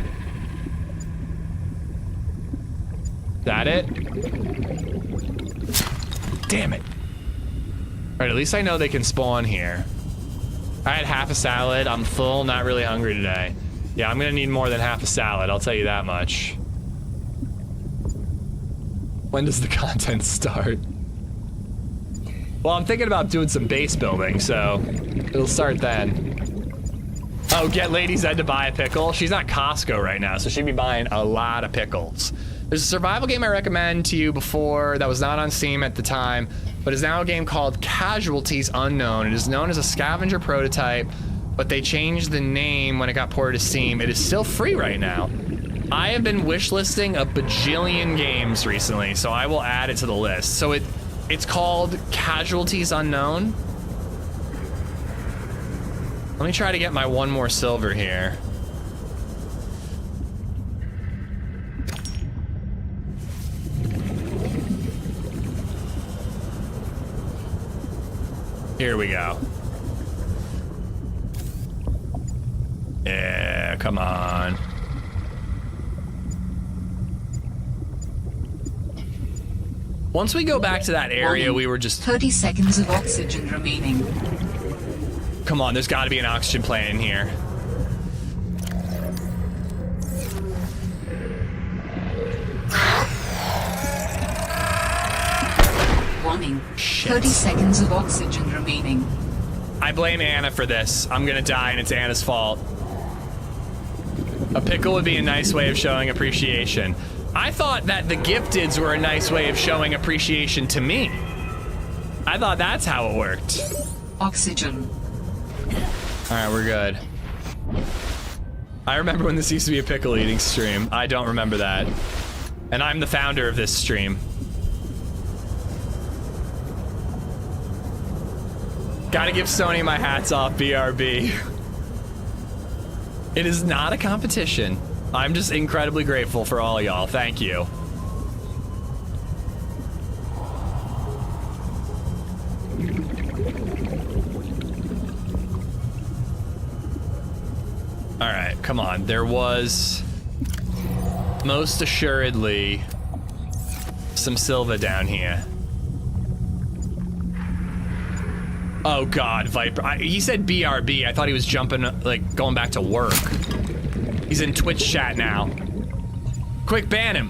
Speaker 1: That it? Damn it. All right, at least I know they can spawn here. I had half a salad. I'm full, not really hungry today. Yeah, I'm gonna need more than half a salad, I'll tell you that much. When does the content start? Well, I'm thinking about doing some base building, so it'll start then. Oh, get LadyZed to buy a pickle. She's not Costco right now, so she'd be buying a lot of pickles. There's a survival game I recommend to you before that was not on Steam at the time, but is now a game called Casualties Unknown. It is known as a scavenger prototype, but they changed the name when it got ported to Steam. It is still free right now. I have been wishlisting a bajillion games recently, so I will add it to the list. So it's called Casualties Unknown. Let me try to get my one more silver here. Here we go. Yeah, come on. Once we go back to that area, we were just...
Speaker 12: 30 seconds of oxygen remaining.
Speaker 1: Come on, there's got to be an oxygen plant in here.
Speaker 12: Warning.
Speaker 1: Shit.
Speaker 12: 30 seconds of oxygen remaining.
Speaker 1: I blame Anna for this. I'm gonna die and it's Anna's fault. A pickle would be a nice way of showing appreciation. I thought that the gifteds were a nice way of showing appreciation to me. I thought that's how it worked.
Speaker 12: Oxygen.
Speaker 1: All right, we're good. I remember when this used to be a pickle eating stream. I don't remember that. And I'm the founder of this stream. Gotta give Sony my hats off, BRB. It is not a competition. I'm just incredibly grateful for all y'all. Thank you. All right, come on. There was most assuredly some Silva down here. Oh God, Viper. He said BRB. I thought he was jumping, like going back to work. He's in Twitch chat now. Quick, ban him.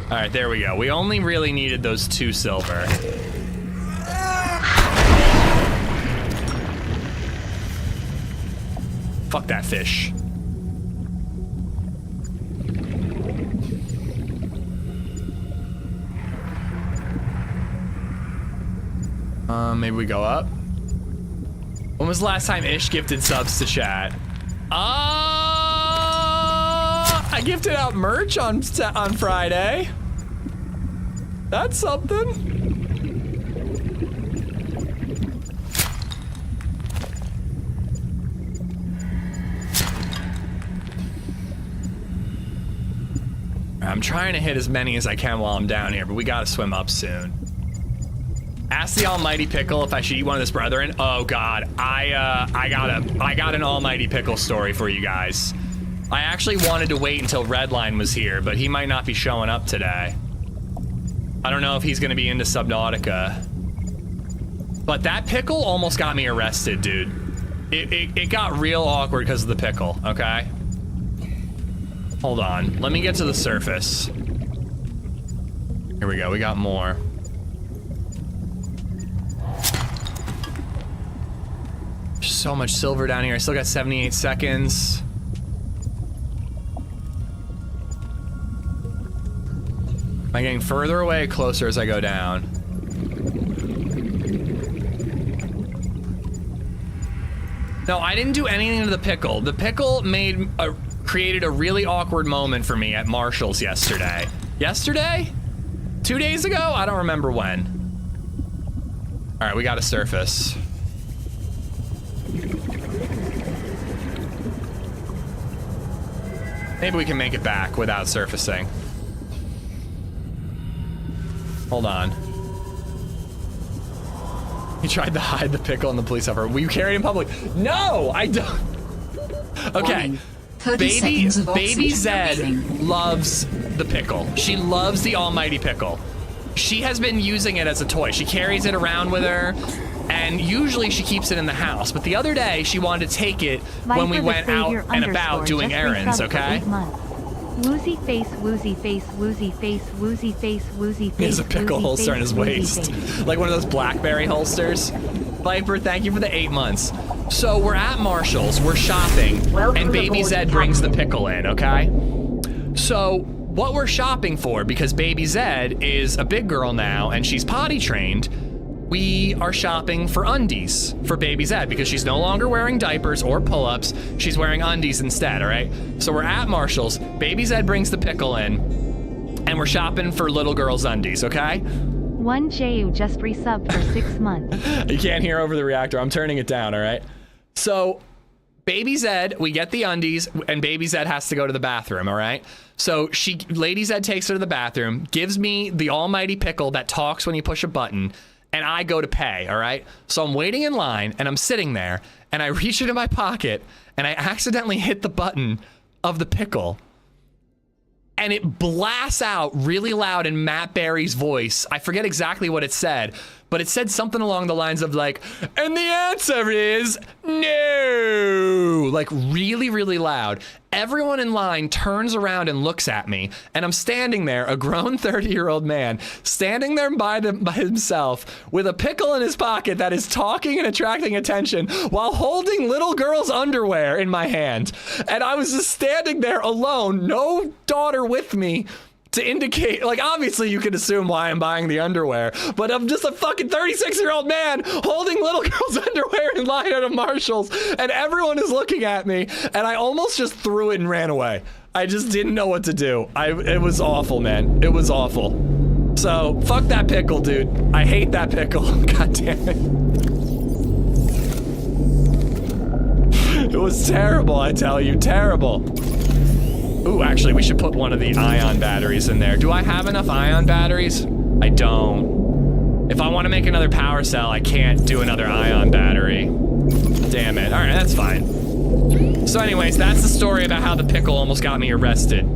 Speaker 1: All right, there we go. We only really needed those 2 silver. Fuck that fish. Maybe we go up. When was the last time Ish gifted subs to chat? I gifted out merch on Friday. That's something. I'm trying to hit as many as I can while I'm down here, but we gotta swim up soon. Ask the Almighty Pickle if I should eat one of his brethren. Oh God, I got an Almighty Pickle story for you guys. I actually wanted to wait until Redline was here, but he might not be showing up today. I don't know if he's gonna be into Subnautica. But that pickle almost got me arrested, dude. It got real awkward because of the pickle, okay? Hold on, let me get to the surface. Here we go, we got more. There's so much silver down here. I still got 78 seconds. Am I getting further away, closer as I go down? No, I didn't do anything to the pickle. The pickle created a really awkward moment for me at Marshall's yesterday. Yesterday? 2 days ago? I don't remember when. All right, we got to surface. Maybe we can make it back without surfacing. Hold on. He tried to hide the pickle in the police officer. Will you carry it in public? No, I don't. Okay. Baby Zed loves the pickle. She loves the almighty pickle. She has been using it as a toy. She carries it around with her, and usually she keeps it in the house. But the other day, she wanted to take it when we went out and about doing errands, okay?
Speaker 5: Woozy face, woozy face, woozy face, woozy face, woozy face.
Speaker 1: He has a pickle holster on his waist. Like one of those BlackBerry holsters. Viper, thank you for the 8 months. So we're at Marshall's, we're shopping, and Baby Zed brings the pickle in, okay? So what we're shopping for, because Baby Zed is a big girl now and she's potty trained, we are shopping for undies for Baby Zed because she's no longer wearing diapers or pull-ups. She's wearing undies instead, all right? So we're at Marshall's. Baby Zed brings the pickle in, and we're shopping for little girls' undies, okay?
Speaker 5: 1JU just resubbed for 6 months.
Speaker 1: You can't hear over the reactor. I'm turning it down, all right? So Baby Zed, we get the undies, and Baby Zed has to go to the bathroom, all right? So LadyZed takes her to the bathroom, gives me the almighty pickle that talks when you push a button, and I go to pay, all right? So I'm waiting in line, and I'm sitting there, and I reach into my pocket, and I accidentally hit the button of the pickle, and it blasts out really loud in Matt Berry's voice. I forget exactly what it said, but it said something along the lines of like, and the answer is no, like really, really loud. Everyone in line turns around and looks at me, and I'm standing there, a grown 30-year-old man, standing there by himself with a pickle in his pocket that is talking and attracting attention while holding little girl's underwear in my hand. And I was just standing there alone, no daughter with me, to indicate, like, obviously you can assume why I'm buying the underwear, but I'm just a fucking 36-year-old man holding little girl's underwear in line at a Marshall's, and everyone is looking at me, and I almost just threw it and ran away. I just didn't know what to do. It was awful, man. It was awful. So, fuck that pickle, dude. I hate that pickle. God damn it. It was terrible, I tell you. Terrible. Ooh, actually, we should put one of the ion batteries in there. Do I have enough ion batteries? I don't. If I want to make another power cell, I can't do another ion battery. damn it. All right, that's fine. So anyways, that's the story about how the pickle almost got me arrested.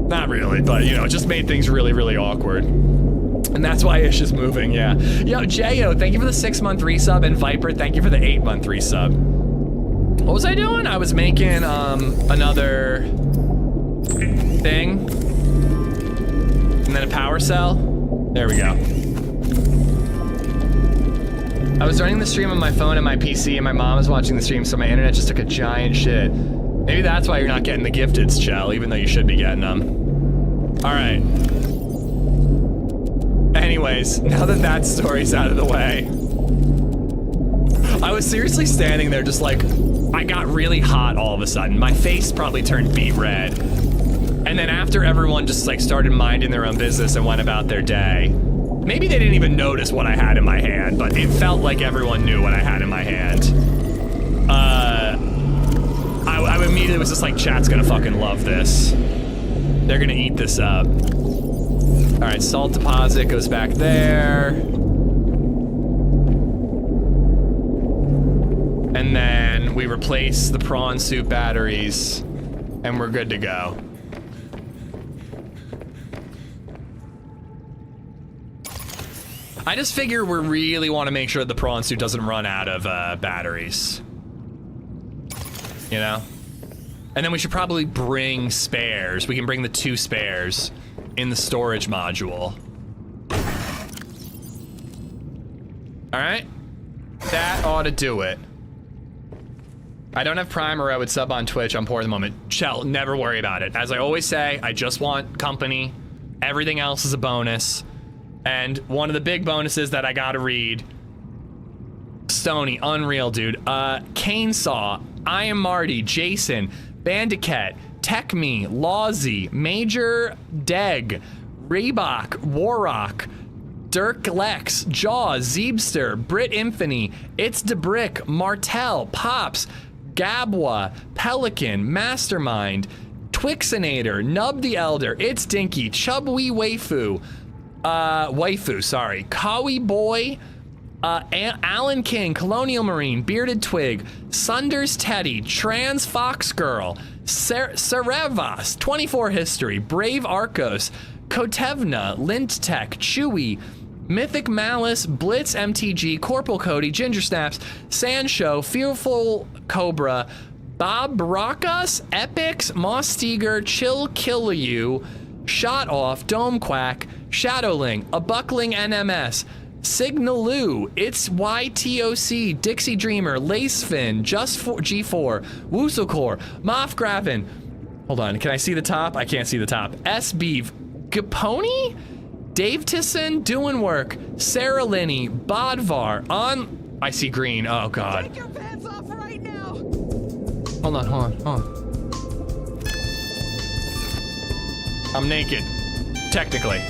Speaker 1: Not really, but you know, it just made things really, really awkward. And that's why Ish is moving, yeah. Yo, J.O., thank you for the 6-month resub, and Viper, thank you for the 8-month resub. What was I doing? I was making another thing. And then a power cell. There we go. I was running the stream on my phone and my PC, and my mom was watching the stream, so my internet just took a giant shit. Maybe that's why you're not getting the gifteds, Chell, even though you should be getting them. All right. Anyways, now that that story's out of the way, I was seriously standing there just like, I got really hot all of a sudden. My face probably turned beet red. And then after everyone just like started minding their own business and went about their day, maybe they didn't even notice what I had in my hand, but it felt like everyone knew what I had in my hand. I immediately was just like, chat's gonna fucking love this. They're gonna eat this up. All right, salt deposit goes back there. And then we replace the prawn suit batteries and we're good to go. I just figure we really want to make sure the prawn suit doesn't run out of batteries. You know? And then we should probably bring spares. We can bring the 2 spares in the storage module. All right? That ought to do it. I don't have Prime or I would sub on Twitch. I'm poor at the moment. Shell, never worry about it. As I always say, I just want company. Everything else is a bonus. And one of the big bonuses that I gotta read, Stony, unreal, dude. Canesaw, I Am Marty, Jason, Bandicat, Tech Me, Lawsy, Major Deg, Reebok, Warrock, Dirk Lex, Jaws, Zeebster, Brit Infamy, It's DeBrick, Martell, Pops, Gabwa, Pelican, Mastermind, Twixinator, Nub the Elder, It's Dinky, Chubwee Waifu, Kawi Boy, Alan King, Colonial Marine, Bearded Twig, Sunders Teddy, Trans Fox Girl, Serevas, 24 History, Brave Arcos, Kotevna, Lint Tech, Chewy, Mythic Malice, Blitz MTG, Corporal Cody, Ginger Snaps, Sandshow, Fearful Cobra, Bob Brockus, Epics, Moss Steger, Chill Kill You, Shot Off, Dome Quack, Shadowling, A Buckling NMS, Signaloo, It's YTOC, Dixie Dreamer, Lacefin, Just for G4, Woosokor, Moff Graven. Hold on, can I see the top? I can't see the top. S-Beef, Gaponi, Dave Tisson, Doing Work, Sarah Linney, Bodvar, on. I see green. Oh god. Take your pants off right now. Hold on. I'm naked, technically.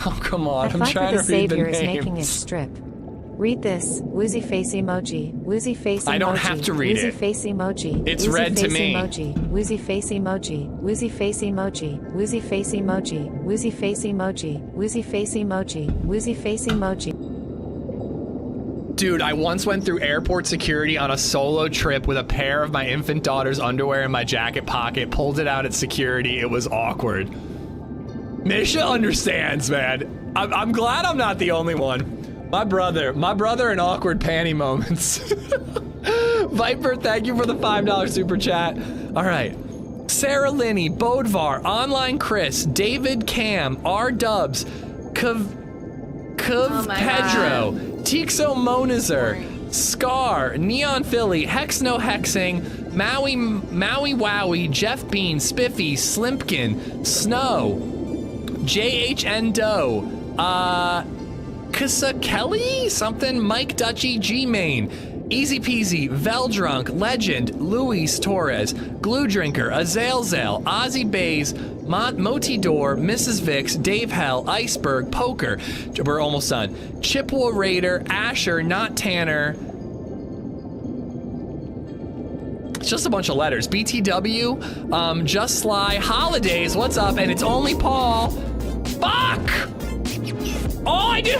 Speaker 1: Oh, come on. I'm trying to read the names. The Savior is making his
Speaker 8: strip. Read this. Woozy face emoji. Woozy face emoji.
Speaker 1: I don't have to read
Speaker 8: Woozy
Speaker 1: it.
Speaker 8: Face emoji.
Speaker 1: It's
Speaker 8: Woozy
Speaker 1: read to
Speaker 8: face
Speaker 1: me.
Speaker 8: Emoji. Woozy face emoji. Woozy face emoji. Woozy face emoji. Woozy face emoji. Woozy face emoji. Woozy face emoji.
Speaker 1: Dude, I once went through airport security on a solo trip with a pair of my infant daughter's underwear in my jacket pocket, pulled it out at security. It was awkward. Misha understands, man. I'm glad I'm not the only one. My brother in awkward panty moments. Viper, thank you for the $5 super chat. All right. Sarah Linney, Bodvar, Online Chris, David Cam, R Dubs, Pedro, Tixo Monizer, Scar, Neon Philly, Hex No Hexing, Maui Wowie, Jeff Bean, Spiffy, Slimpkin, Snow, JHN Doe, Kissa Kelly? Something? Mike Dutchy, G-Main, Easy Peasy, Veldrunk, Legend, Luis Torres, Glue Drinker, Azalzel, Ozzy Bays, Moti Door, Mrs. Vix, Dave Hell, Iceberg, Poker, we're almost done, Chippewa Raider, Asher, Not Tanner, It's just a bunch of letters. BTW, Just Sly, Holidays, what's up? And it's only Paul. Fuck! All I do...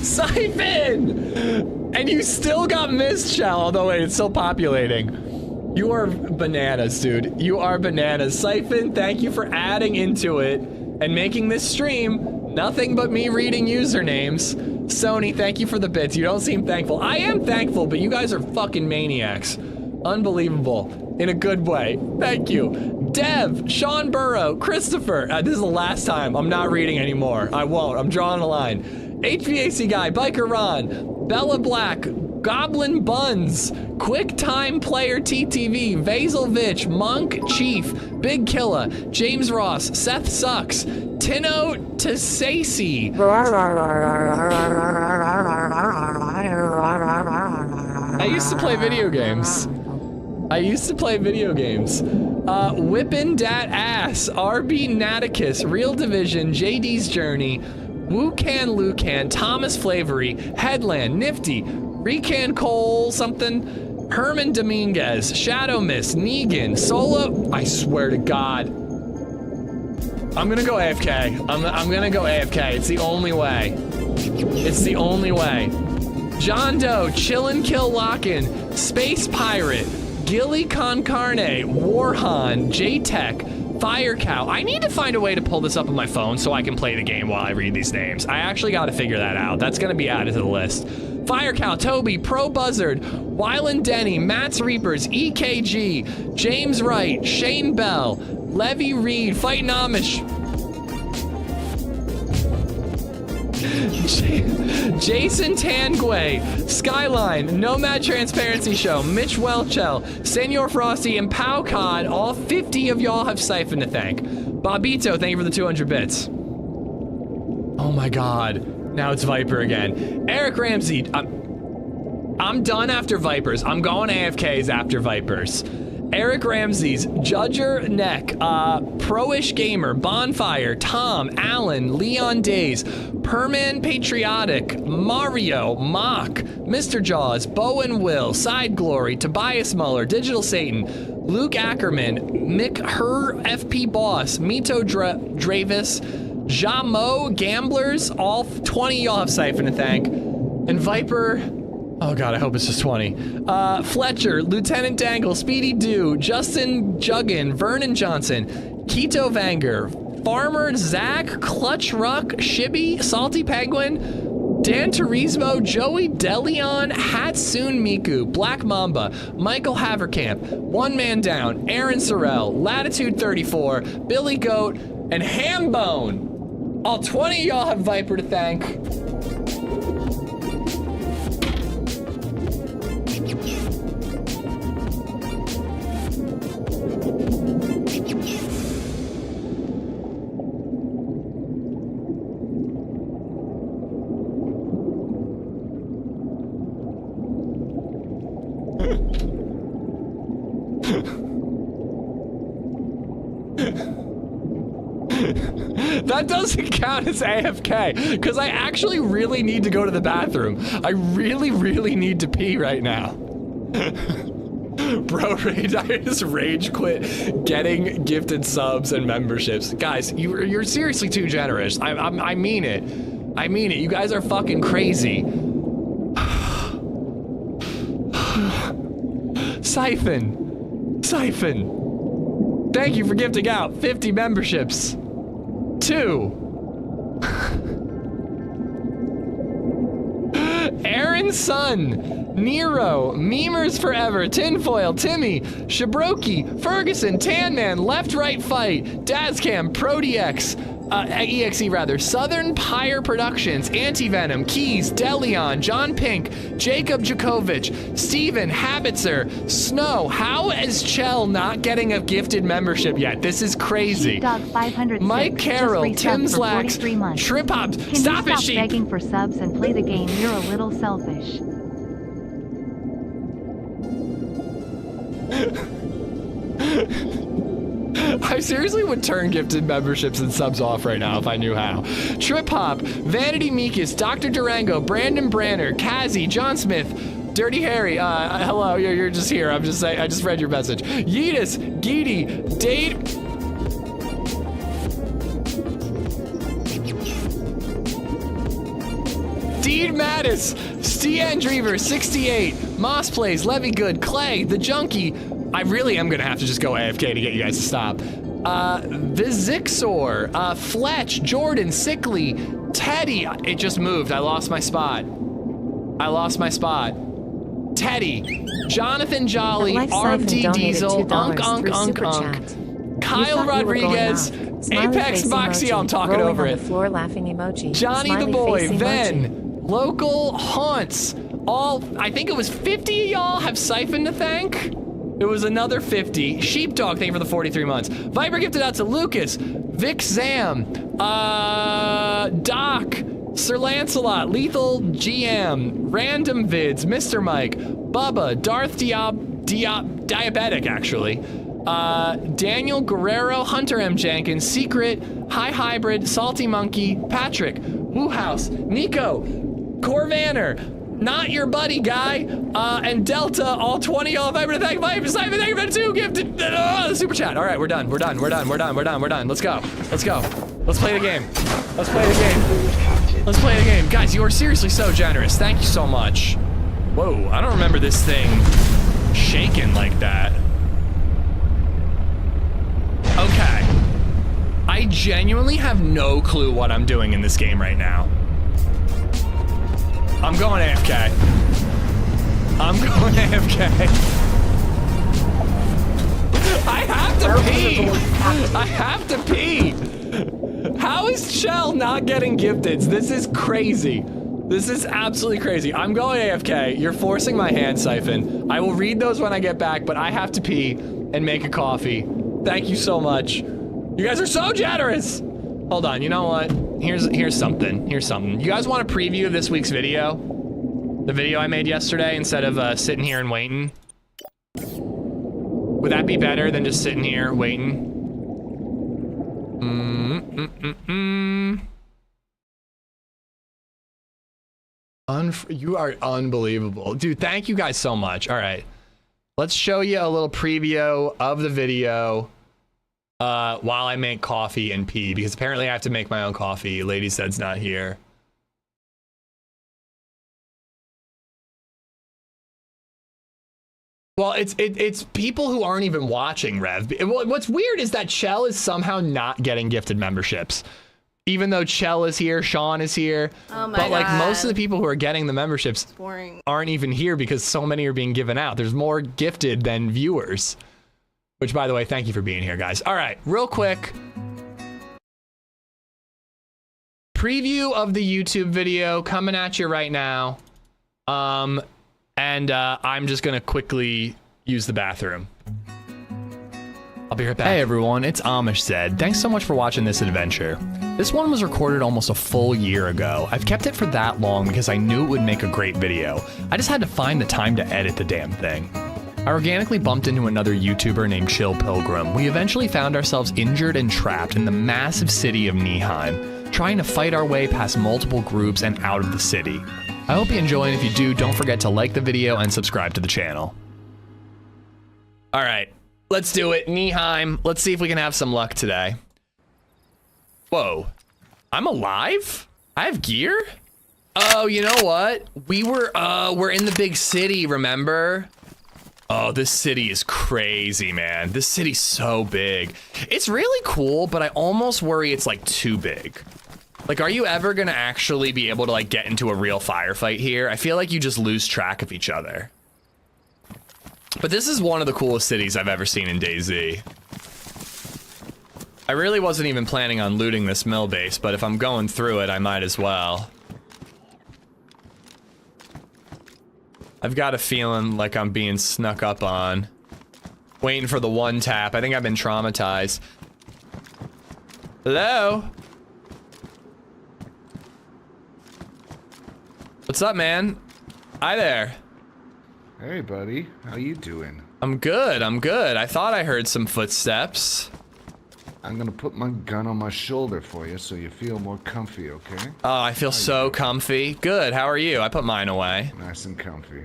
Speaker 1: Siphon! And you still got missed, Shell. Although, wait, it's still populating. You are bananas, dude. You are bananas. Siphon, thank you for adding into it and making this stream nothing but me reading usernames. Sony, thank you for the bits. You don't seem thankful. I am thankful, but you guys are fucking maniacs. Unbelievable. In a good way. Thank you. Dev, Sean Burrow, Christopher. This is the last time. I'm not reading anymore. I won't. I'm drawing a line. HVAC Guy, Biker Ron, Bella Black, Goblin Buns, Quick Time Player TTV, Vasilvich, Monk Chief, Big Killa, James Ross, Seth Sucks, Tino Tasacy. I used to play video games. Whippin' Dat Ass, RB Naticus, Real Division, JD's Journey, Wukan Lucan, Thomas Flavory, Headland, Nifty, Recan Cole, something, Herman Dominguez, Shadow Mist, Negan, Solo. I swear to God. I'm gonna go AFK. I'm gonna go AFK. It's the only way. It's the only way. John Doe, Chillin' Kill Lockin', Space Pirate, Gilly Con Carne, Warhan, J-Tech, Fire Cow. I need to find a way to pull this up on my phone so I can play the game while I read these names. I actually got to figure that out. That's going to be added to the list. Fire Cow, Toby, Pro Buzzard, Wyland Denny, Matt's Reapers, EKG, James Wright, Shane Bell, Levy Reed, Fighting Amish, Jason Tanguay, Skyline, Nomad Transparency Show, Mitch Welchel, Senor Frosty, and Pow Cod. All 50 of y'all have Siphon to thank. Bobito, thank you for the 200 bits. Oh my God. Now it's Viper again. Eric Ramsey, I'm done after Vipers. I'm going AFKs after Vipers. Eric Ramsey's, Judger Neck, Pro-ish Gamer, Bonfire, Tom, Allen, Leon Days, Perman Patriotic, Mario, Mock, Mr. Jaws, Bowen Will, Side Glory, Tobias Muller, Digital Satan, Luke Ackerman, Mick Her FP Boss, Mito Dravis, Jamo, Gamblers, all 20 y'all have Siphon to thank. And Viper, oh God, I hope it's just 20. Fletcher, Lieutenant Dangle, Speedy Dew, Justin Juggin, Vernon Johnson, Keto Vanger, Farmer Zach, Clutch Ruck, Shibby, Salty Penguin, Dan Turismo, Joey Deleon, Hatsune Miku, Black Mamba, Michael Haverkamp, One Man Down, Aaron Sorrell, Latitude 34, Billy Goat, and Hambone. All 20 of y'all have Viper to thank. That doesn't count as AFK, because I actually really need to go to the bathroom. I really, really need to pee right now. Bro, rage, I just rage quit getting gifted subs and memberships. Guys, you're seriously too generous. I mean it. I mean it. You guys are fucking crazy. Siphon. Thank you for gifting out 50 memberships. 2. Aaron Sun, Nero, Memers Forever, Tinfoil, Timmy, Shabroki, Ferguson, Tanman, Left Right Fight, Dazcam, ProDX, EXE rather, Southern Pyre Productions, Antivenom, Keys, Deleon, John Pink, Jacob Jakovich, Steven, Habitzer, Snow. How is Chell not getting a gifted membership yet? This is crazy. Mike Carroll, Tim Slacks, Trip Hops. Stop it, Sheep!
Speaker 5: Begging for subs and play the game. You're a little selfish.
Speaker 1: I I seriously would turn gifted memberships and subs off right now if I knew how. Trip Hop, Vanity Meekus, Dr. Durango, Brandon Branner, Kazi, John Smith, Dirty Harry, hello, you're just here. I'm just saying, I just read your message. Yeetus, Geedy, Dade. Deed Mattis, Stian Drever, 68, Moss Plays, Levy Good, Clay, The Junkie. I really am gonna have to just go AFK to get you guys to stop. Vizixor, Fletch, Jordan, Sickly, Teddy. It just moved. I lost my spot. Teddy, Jonathan Jolly, RFD Diesel, Unk, Kyle Rodriguez, Apex Moxie, I'm talking over it.
Speaker 8: Floor laughing emoji.
Speaker 1: Johnny the Boy, Ven, Local Haunts, all, I think it was 50 of y'all have Siphon to thank. It was another 50. Sheepdog, thank you for the 43 months. Viper gifted out to Lucas, Vic Zam, Doc, Sir Lancelot, Lethal GM, Random Vids, Mr. Mike, Bubba, Darth Diabetic actually, Daniel Guerrero, Hunter M. Jenkins, Secret, High Hybrid, Salty Monkey, Patrick, Woo House, Nico, Corvaner, Not Your Buddy Guy, and Delta, all 20 y'all. Viper to thank Viper, Simon, thank you for the 2 gifted, the super chat. All right, we're done. Let's go. Let's play the game. Let's play the game. Guys, you are seriously so generous. Thank you so much. Whoa, I don't remember this thing shaking like that. Okay. I genuinely have no clue what I'm doing in this game right now. I'm going AFK. I have to pee. How is Shell not getting gifteds? This is crazy. This is absolutely crazy. I'm going AFK. You're forcing my hand, Siphon. I will read those when I get back, but I have to pee and make a coffee. Thank you so much. You guys are so generous. Hold on, you know what? Here's something. You guys want a preview of this week's video? The video I made yesterday instead of sitting here and waiting? Would that be better than just sitting here waiting? You are unbelievable. Dude, thank you guys so much. All right. Let's show you a little preview of the video while I make coffee and pee, because apparently I have to make my own coffee. LadyZed's not here. Well, it's people who aren't even watching, Rev. What's weird is that Chell is somehow not getting gifted memberships. Even though Chell is here, Sean is here.
Speaker 3: Oh my
Speaker 1: but like
Speaker 3: God.
Speaker 1: most of the people who are getting the memberships aren't even here because so many are being given out. There's more gifted than viewers. Which, by the way, thank you for being here, guys. All right, real quick. Preview of the YouTube video coming at you right now. I'm just gonna quickly use the bathroom. I'll be right back. Hey everyone, it's AmishZed. Thanks so much for watching this adventure. This one was recorded almost a full year ago. I've kept it for that long because I knew it would make a great video. I just had to find the time to edit the damn thing. I organically bumped into another YouTuber named Chill Pilgrim. We eventually found ourselves injured and trapped in the massive city of Nihheim, trying to fight our way past multiple groups and out of the city. I hope you enjoy, and if you do, don't forget to like the video and subscribe to the channel. All right, let's do it. Nihheim. Let's see if we can have some luck today. Whoa, I'm alive? I have gear? Oh, you know what? We're in the big city, remember? Oh, this city is crazy, man. This city's so big. It's really cool, but I almost worry it's like too big. Like, are you ever gonna actually be able to like get into a real firefight here? I feel like you just lose track of each other. But this is one of the coolest cities I've ever seen in DayZ. I really wasn't even planning on looting this mill base, but if I'm going through it, I might as well. I've got a feeling like I'm being snuck up on. Waiting for the one tap. I think I've been traumatized. Hello? What's up, man? Hi there.
Speaker 18: Hey, buddy. How you doing?
Speaker 1: I'm good. I thought I heard some footsteps.
Speaker 18: I'm gonna put my gun on my shoulder for you so you feel more comfy, okay?
Speaker 1: Oh, I feel so comfy. Good, how are you? I put mine away.
Speaker 18: Nice and comfy.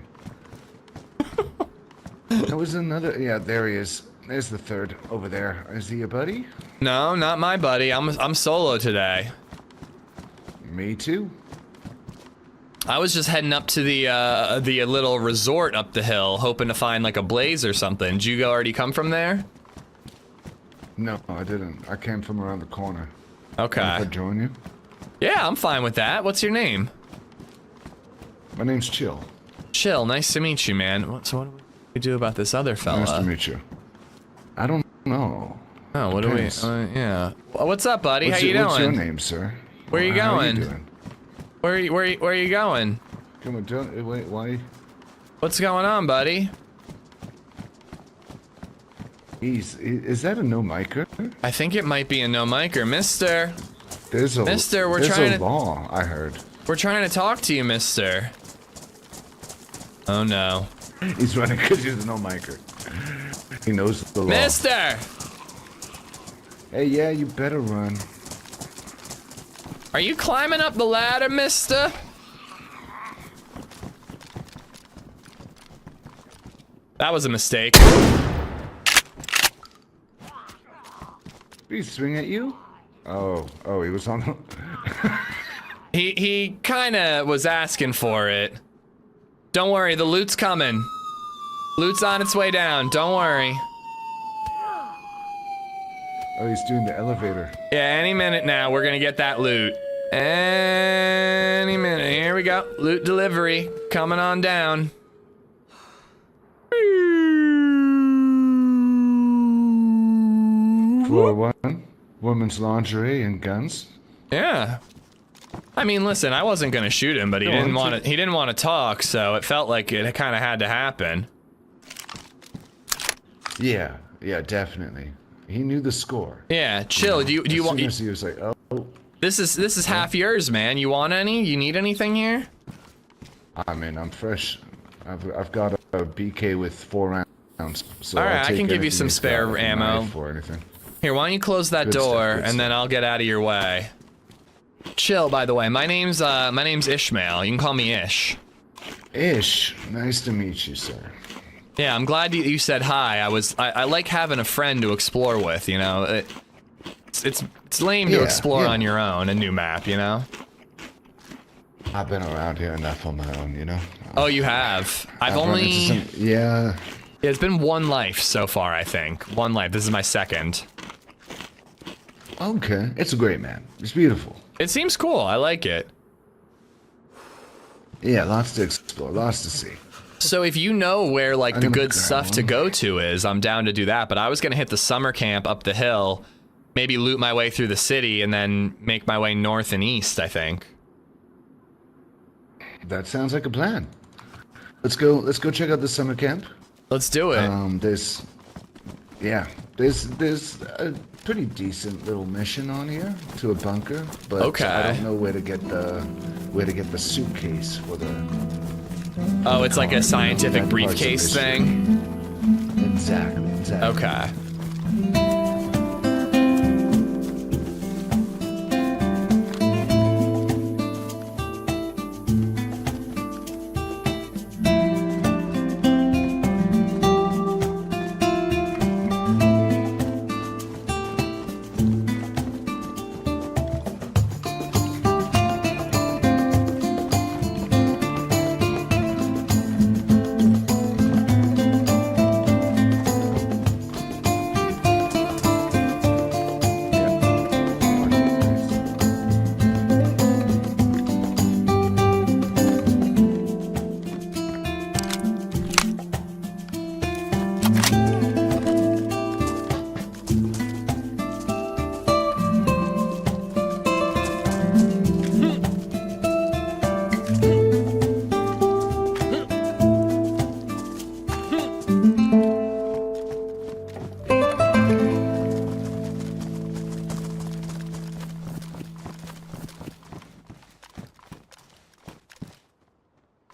Speaker 18: There was another, yeah, there he is. There's the third over there. Is he your buddy?
Speaker 1: No, not my buddy. I'm solo today.
Speaker 18: Me too.
Speaker 1: I was just heading up to the little resort up the hill, hoping to find like a blaze or something. Did you already come from there?
Speaker 18: No, I didn't. I came from around the corner.
Speaker 1: Okay.
Speaker 18: Can I join you?
Speaker 1: Yeah, I'm fine with that. What's your name?
Speaker 18: My name's Chill.
Speaker 1: Chill, nice to meet you, man. So what do we do about this other fella?
Speaker 18: Nice to meet you. I don't know.
Speaker 1: Oh, what
Speaker 18: Depends.
Speaker 1: do we? Yeah. Well, what's up, buddy?
Speaker 18: What's
Speaker 1: How you doing?
Speaker 18: What's your name, sir?
Speaker 1: Where are you
Speaker 18: How
Speaker 1: going?
Speaker 18: Are you doing?
Speaker 1: Where are you going?
Speaker 18: Come on, wait, why?
Speaker 1: What's going on, buddy?
Speaker 18: Is that a no-micer?
Speaker 1: I think it might be a no-micer, mister.
Speaker 18: There's a law, I heard.
Speaker 1: We're trying to talk to you, mister. Oh no.
Speaker 18: He's running because he's a no-micer. He knows the law.
Speaker 1: Mister!
Speaker 18: Hey, yeah, you better run.
Speaker 1: Are you climbing up the ladder, mister? That was a mistake.
Speaker 18: Did he swing at you? Oh, he was on the...
Speaker 1: He kinda was asking for it. Don't worry, the loot's coming. Loot's on its way down, don't worry.
Speaker 18: Oh, he's doing the elevator.
Speaker 1: Yeah, any minute now, we're gonna get that loot. Any minute, here we go. Loot delivery, coming on down.
Speaker 18: Floor 1, women's lingerie and guns.
Speaker 1: Yeah. I mean, listen, I wasn't gonna shoot him, but he didn't want to. He didn't want to talk, so it felt like it kind of had to happen.
Speaker 18: Yeah, definitely. He knew the score.
Speaker 1: Yeah, chill. Do you want?
Speaker 18: As soon as he was like, oh.
Speaker 1: This is half yours, man. You want any? You need anything here?
Speaker 18: I mean, I'm fresh. I've got a BK with 4 rounds. So
Speaker 1: all right,
Speaker 18: I'll
Speaker 1: I
Speaker 18: take
Speaker 1: can give you some
Speaker 18: anything
Speaker 1: spare ammo.
Speaker 18: For anything.
Speaker 1: Here, why don't you close that
Speaker 18: Good
Speaker 1: door,
Speaker 18: stuff,
Speaker 1: and then I'll get out of your way. Chill, by the way. My name's Ishmael. You can call me Ish.
Speaker 18: Ish, nice to meet you, sir.
Speaker 1: Yeah, I'm glad you said hi. I like having a friend to explore with. You know, it's lame to explore on your own a new map. You know.
Speaker 18: I've been around here enough on my own. You know.
Speaker 1: Oh, you have. I've
Speaker 18: run
Speaker 1: only.
Speaker 18: into some, yeah.
Speaker 1: It's been one life so far, I think. One life. This is my second.
Speaker 18: Okay, it's a great map. It's beautiful.
Speaker 1: It seems cool. I like it.
Speaker 18: Yeah, lots to explore, lots to see.
Speaker 1: So if you know where like the good stuff to go to is, I'm down to do that. But I was gonna hit the summer camp up the hill, maybe loot my way through the city, and then make my way north and east, I think.
Speaker 18: That sounds like a plan. Let's go check out the summer camp.
Speaker 1: Let's do it.
Speaker 18: There's a pretty decent little mission on here to a bunker, but I don't know where to get the suitcase for the.
Speaker 1: Oh, it's like a scientific briefcase thing.
Speaker 18: Exactly.
Speaker 1: Okay.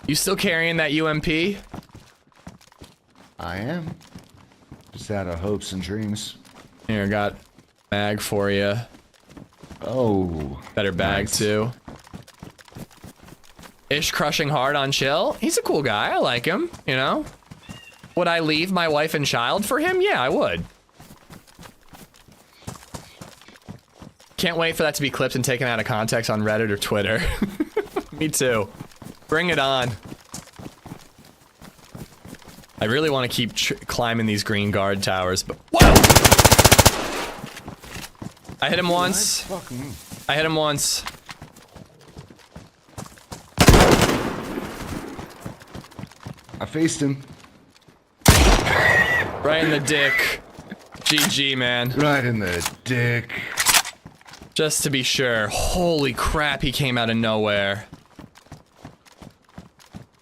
Speaker 1: You still carrying that UMP?
Speaker 18: I am. Just out of hopes and dreams.
Speaker 1: Here, I got Bag for you.
Speaker 18: Oh.
Speaker 1: Better bag too. Ish crushing hard on chill. He's a cool guy. I like him, you know? Would I leave my wife and child for him? Yeah, I would. Can't wait for that to be clipped and taken out of context on Reddit or Twitter. Me too. Bring it on. I really want to keep climbing these green guard towers, but whoa! I hit him once. I hit him once.
Speaker 18: I faced him.
Speaker 1: Right in the dick. GG, man.
Speaker 18: Right in the dick.
Speaker 1: Just to be sure. Holy crap, he came out of nowhere.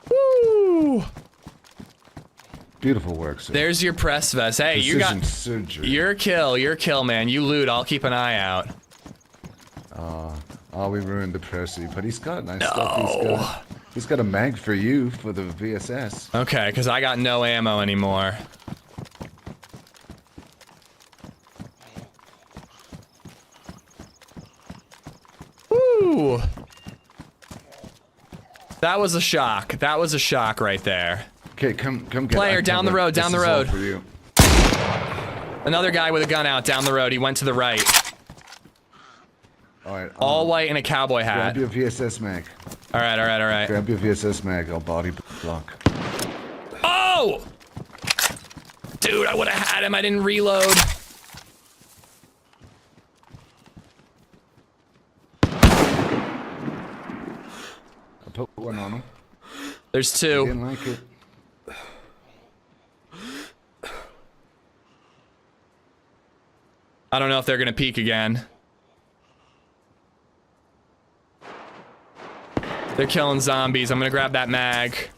Speaker 1: Woo!
Speaker 18: Beautiful work, sir.
Speaker 1: There's your press vest. Hey, you got
Speaker 18: surgery.
Speaker 1: Your kill, man. You loot. I'll keep an eye out.
Speaker 18: Oh, we ruined the Percy, but he's got nice stuff. He's got a mag for you for the VSS.
Speaker 1: Okay, because I got no ammo anymore. Woo! That was a shock. That was a shock right there.
Speaker 18: Okay, come get
Speaker 1: Player down the road, down the road.
Speaker 18: For you.
Speaker 1: Another guy with a gun out down the road. He went to the right.
Speaker 18: Alright.
Speaker 1: All white in a cowboy hat.
Speaker 18: Grab your VSS mag.
Speaker 1: Alright.
Speaker 18: Grab your VSS mag. I'll body block.
Speaker 1: Oh! Dude, I would have had him. I didn't reload.
Speaker 18: I put one on him.
Speaker 1: There's two.
Speaker 18: I didn't like it.
Speaker 1: I don't know if they're gonna peek again. They're killing zombies. I'm gonna grab that mag.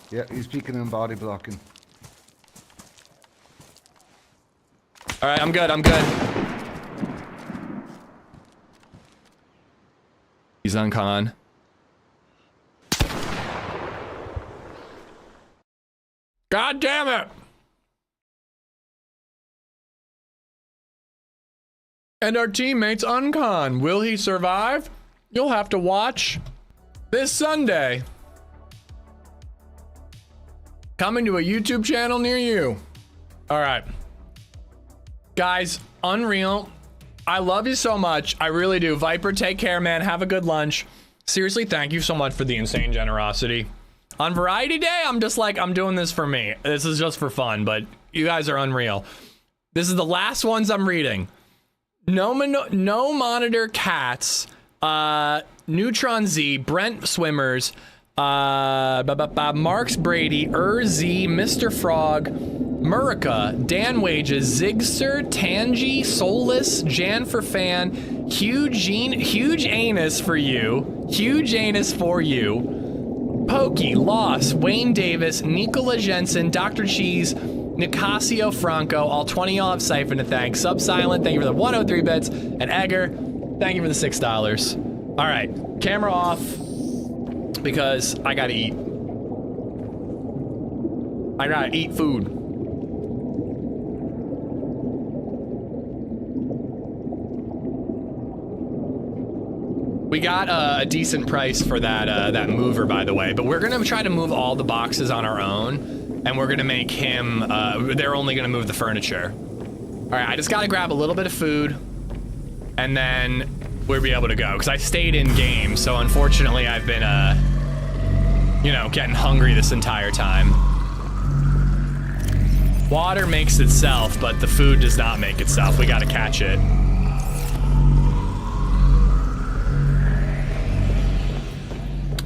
Speaker 18: Yeah, he's peeking and body blocking.
Speaker 1: Alright, I'm good, I'm good. He's uncon. God damn it! And our teammate's uncon. Will he survive? You'll have to watch this Sunday. Coming to a YouTube channel near you. All right. Guys, unreal. I love you so much. I really do. Viper, take care, man. Have a good lunch. Seriously, thank you so much for the insane generosity. On Variety Day, I'm just like, I'm doing this for me. This is just for fun, but you guys are unreal. This is the last ones I'm reading. No Monitor Cats, Neutron Z, Brent Swimmers, Marks Brady, Z, Mr. Frog, Murica, Dan Wages, Zigster, Tangy, Soulless, Jan for Fan, Huge Anus for you, Huge Anus for you, Pokey, Loss, Wayne Davis, Nicola Jensen, Dr. Cheese, Nicasio Franco, all 20 y'all have Siphon to thank. Subsilent, thank you for the 103 bits. And Egger, thank you for the $6. All right, camera off because I gotta eat. I gotta eat food. We got a decent price for that that mover, by the way, but we're gonna try to move all the boxes on our own, and we're gonna make him, they're only gonna move the furniture. All right, I just gotta grab a little bit of food, and then we'll be able to go, because I stayed in game, so unfortunately I've been, you know, getting hungry this entire time. Water makes itself, but the food does not make itself. We gotta catch it.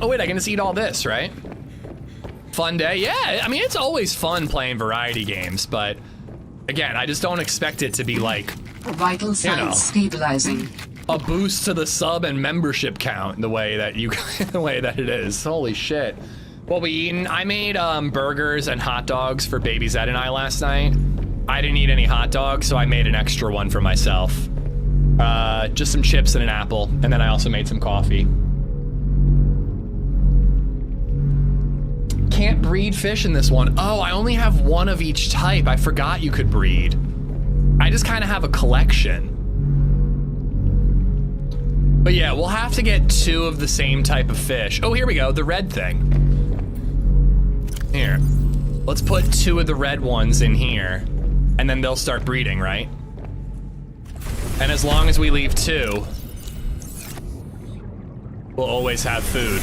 Speaker 1: Oh wait, I can just eat all this, right? Fun day, yeah. I mean, it's always fun playing variety games, but again, I just don't expect it to be like,
Speaker 12: vital signs stabilizing.
Speaker 1: A boost to the sub and membership count the way that you, the way that it is. Holy shit. What we eating? I made burgers and hot dogs for Baby Zed and I last night. I didn't eat any hot dogs, so I made an extra one for myself. Just some chips and an apple, and then I also made some coffee. can't breed fish in this one. Oh, I only have one of each type. I forgot you could breed. I just kind of have a collection. But yeah, we'll have to get 2 of the same type of fish. Oh, here we go, the red thing. Here, let's put 2 of the red ones in here, and then they'll start breeding, right? And as long as we leave 2, we'll always have food.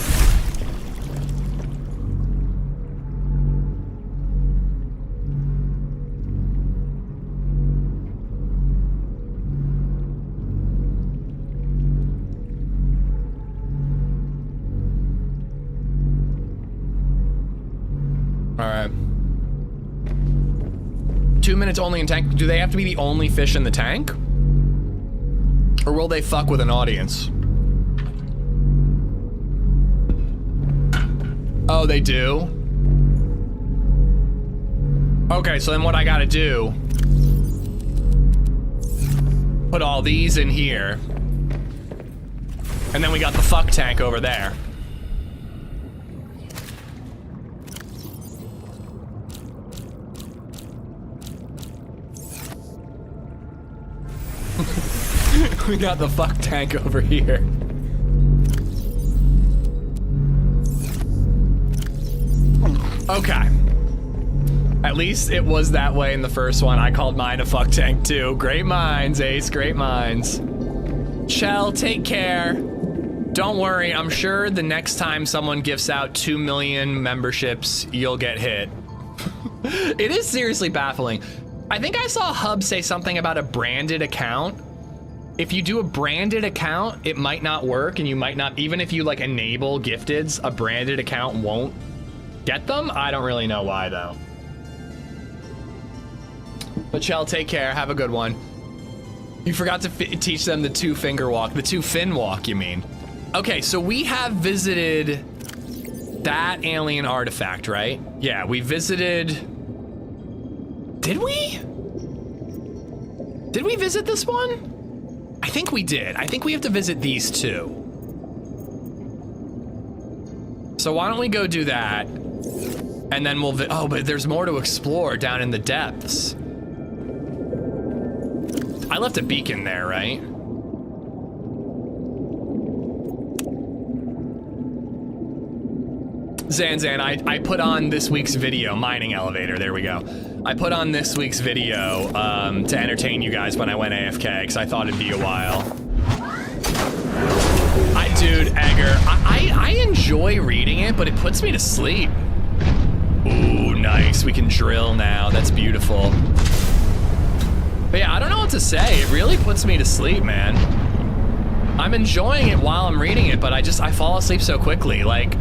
Speaker 1: All right. 2 minutes only in tank. Do they have to be the only fish in the tank? Or will they fuck with an audience? Oh, they do? Okay, so then what I gotta do, put all these in here, and then we got the fuck tank over there. We got the fuck tank over here. Okay. At least it was that way in the first one. I called mine a fuck tank too. Great minds, Ace, great minds. Chell, take care. Don't worry, I'm sure the next time someone gifts out 2 million memberships, you'll get hit. It is seriously baffling. I think I saw Hub say something about a branded account. If you do a branded account, it might not work, and you might not, even if you like enable gifteds, a branded account won't get them. I don't really know why though. But Chell, take care, have a good one. You forgot to teach them the 2-finger walk, the 2-fin walk, you mean. Okay, so we have visited that alien artifact, right? Yeah, we visited, did we? Did we visit this one? I think we did. I think we have to visit these 2. So why don't we go do that? And then we'll, oh, but there's more to explore down in the depths. I left a beacon there, right? Zanzan, I put on this week's video, mining elevator, there we go. I put on this week's video to entertain you guys when I went AFK, because I thought it'd be a while. Dude, Egger, I enjoy reading it, but it puts me to sleep. Ooh, nice, we can drill now, that's beautiful. But yeah, I don't know what to say, it really puts me to sleep, man. I'm enjoying it while I'm reading it, but I fall asleep so quickly, like,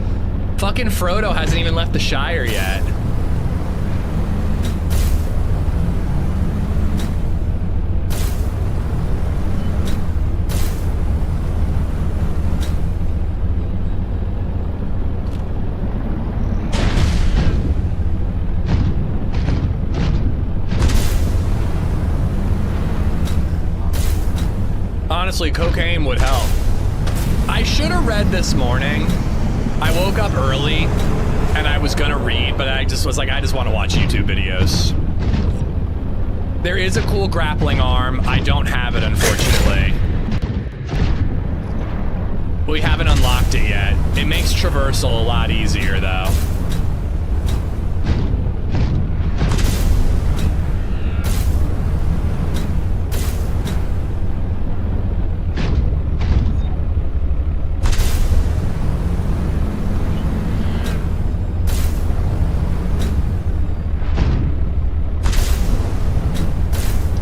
Speaker 1: fucking Frodo hasn't even left the Shire yet. Honestly, cocaine would help. I should have read this morning. I woke up early and I was gonna read, but I just was like, I just want to watch YouTube videos. There is a cool grappling arm. I don't have it, unfortunately. We haven't unlocked it yet. It makes traversal a lot easier, though.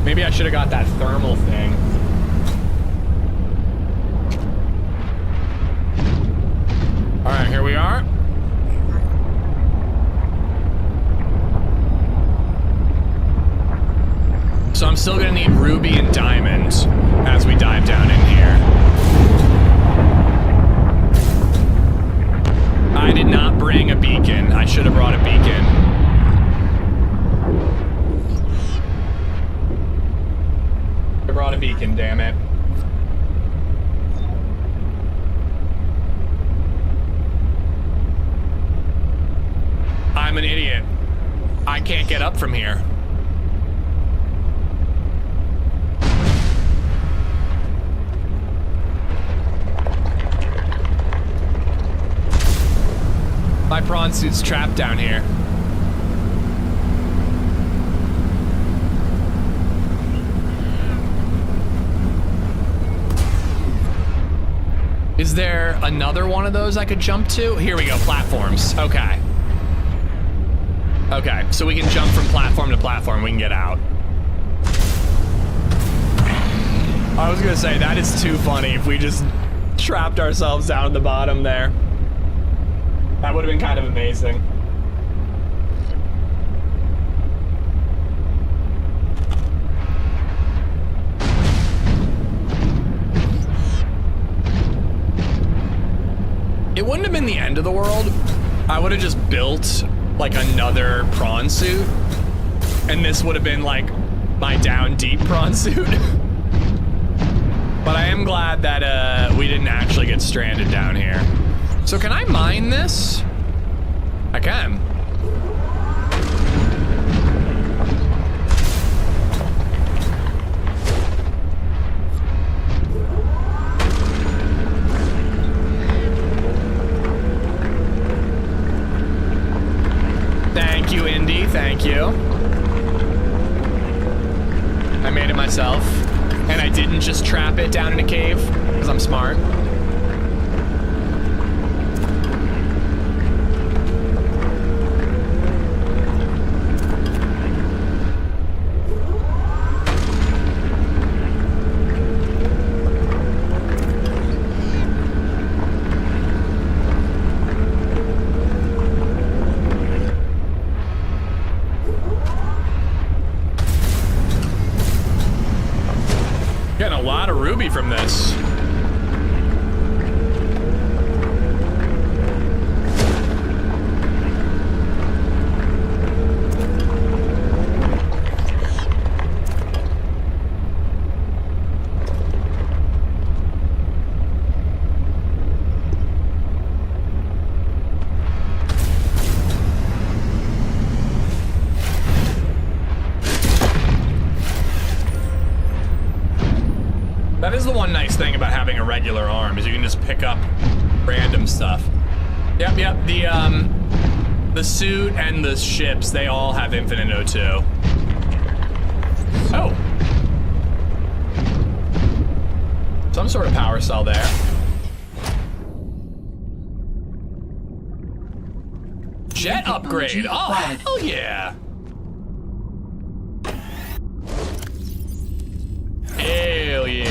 Speaker 1: Maybe I should have got that thermal thing. All right, here we are. So I'm still gonna need ruby and diamond as we dive down in here. I did not bring a beacon. I should have brought a beacon. I brought a beacon, damn it. I'm an idiot. I can't get up from here. My prawn suit's trapped down here. Is there another one of those I could jump to? Here we go, platforms. Okay. Okay, so we can jump from platform to platform. We can get out. I was gonna say, that is too funny if we just trapped ourselves down at the bottom there. That would have been kind of amazing. It wouldn't have been the end of the world. I would have just built like another prawn suit, and this would have been like my down deep prawn suit. But I am glad that we didn't actually get stranded down here. So can I mine this? I can. Thank you, Indy. Thank you. I made it myself. And I didn't just trap it down in a cave, because I'm smart. Getting a lot of ruby from this. That is the one nice thing about having a regular arm, is you can just pick up random stuff. Yep, the suit and the ships, they all have infinite O2. Oh. Some sort of power cell there. Jet upgrade, oh, hell yeah. Hell yeah.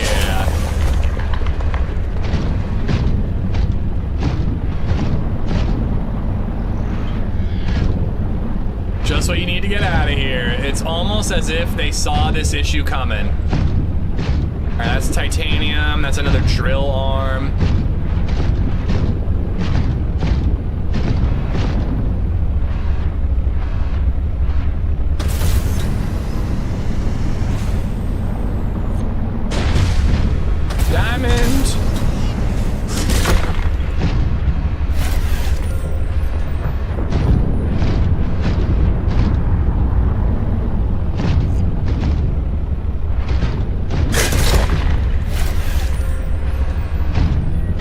Speaker 1: Just what you need to get out of here. It's almost as if they saw this issue coming. All right, that's titanium. That's another drill arm. Diamond.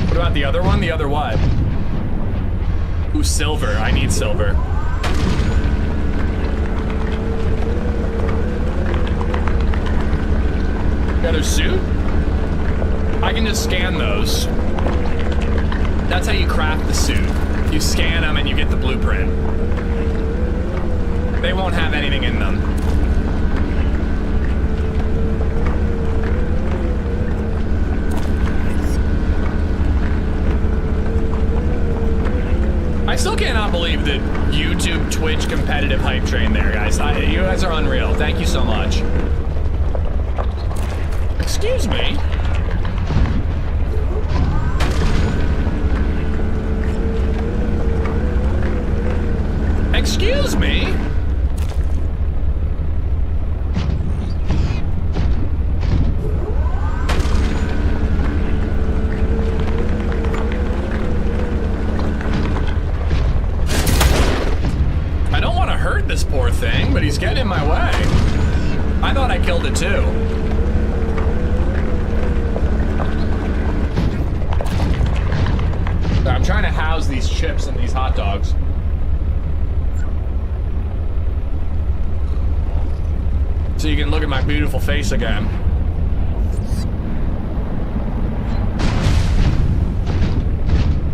Speaker 1: What about the other one? The other what? Ooh, silver. I need silver. The other suit? I can just scan those. That's how you craft the suit. You scan them and you get the blueprint. They won't have anything in them. I still cannot believe that YouTube, Twitch competitive hype train there, guys. You guys are unreal. Thank you so much. Excuse me. Excuse me? thing, but he's getting in my way. I thought I killed it too. I'm trying to house these chips and these hot dogs. So you can look at my beautiful face again.